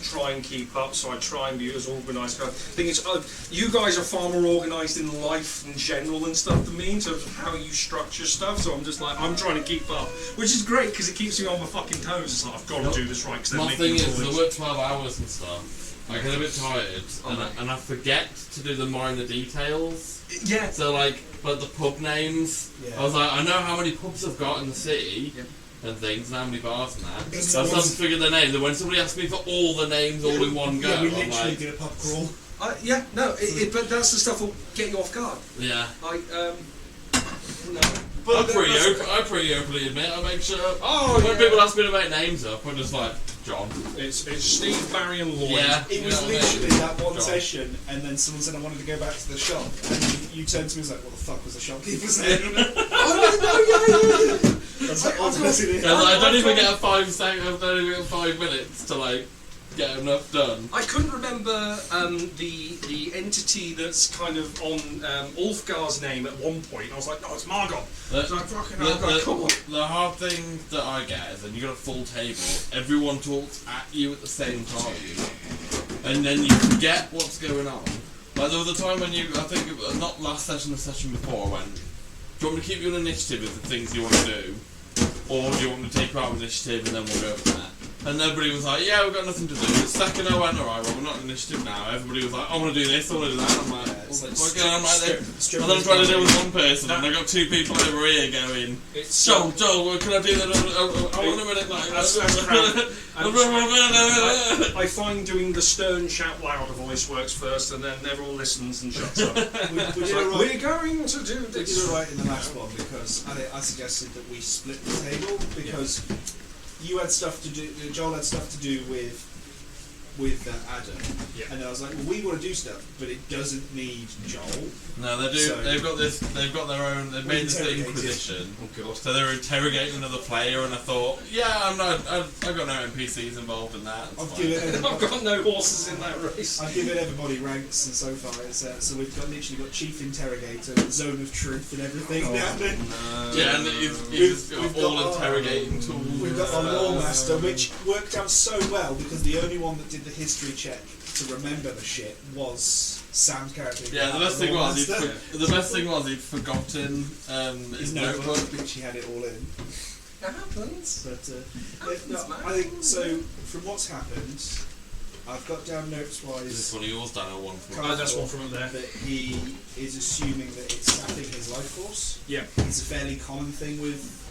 try and keep up, so I try and be as organised. The thing is, you guys are far more organised in life in general and stuff than me in terms of how you structure stuff. So I'm just like, I'm trying to keep up, which is great because it keeps me on my fucking toes. It's like I've got to do this right because they're My making thing is, noise. I work 12 hours and stuff. I get a bit tired, and I forget to do the minor details. Yeah. So like the pub names, Yeah. I was like, I know how many pubs I've got in the city. Yep. And things, and how many bars and that. Because I no started one's- to figure their names, and when somebody asked me for all the names all in one go, Yeah, we I'm literally like, did a pub crawl. But that's the stuff that will get you off guard. yeah. No. I pretty openly admit, I make sure. When people ask me to make names up, I'm just like, John. It's Steve, Barry, and Lloyd. Yeah. It was you know what I mean? literally that one John. session, and then someone said I wanted to go back to the shop, and you turned to me and was like, "What the fuck was the shopkeeper's name?" I was like, "Oh, that's it." Yeah, like, I don't even get 5 seconds. I don't even get 5 minutes to like get enough done. I couldn't remember the entity that's kind of on Ulfgar's name at one point. I was like, no, it's Margot. The, So I fucking hell, come on. the hard thing that I get is that you got a full table, everyone talks at you at the same time, and then you forget what's going on. Like there was a time when I think it was not last session, the session before, I went, do you want me to keep you on initiative with the things you want to do? Or do you want me to take you out on initiative and then we'll go from there? And everybody was like, yeah, we've got nothing to do. The second I went, alright, well, we're not on initiative now. Everybody was like, I want to do this, I want to do that. I'm like, Yeah, it's like what's going on right there? strip- And then I'm trying to deal with one person, and I got 2 people over here going, It's Joel, can I do that? I want a minute, like, That's I find doing the stern shout louder voice works first, and then everyone listens and shuts up. We It's did like, it right. we're going to do We did this. it right in the last one because I suggested that we split the table because you had stuff to do. Joel had stuff to do with Adam, Yeah. and I was like, well, we want to do stuff, but it doesn't need Joel. No, they do. So- They've got this. They've got their own. They've made this Interrogated. Inquisition. Oh god. So they're interrogating another player, and I thought, yeah, I'm not. I've got no NPCs involved in that. It's I've fine. given I've got no horses in that race. I've given everybody ranks, and so far it's so we've literally got chief interrogator, zone of truth, and everything now. Yeah, and he's got We've all got our- interrogating tools. We've got our and law spells. master, which worked out so well because the only one that did the history check to remember the shit was Sam's character. Yeah, the best thing Law was master. the best thing was he'd forgotten His his notebook, notebook. which he had it all in. It happens. But Happens, no, man. I think so. From what's happened, I've got down notes Is this wise one of yours, Dan, or one from? Oh, that's one from up there. that he is assuming that it's sapping his life force. Yeah. It's a fairly common thing with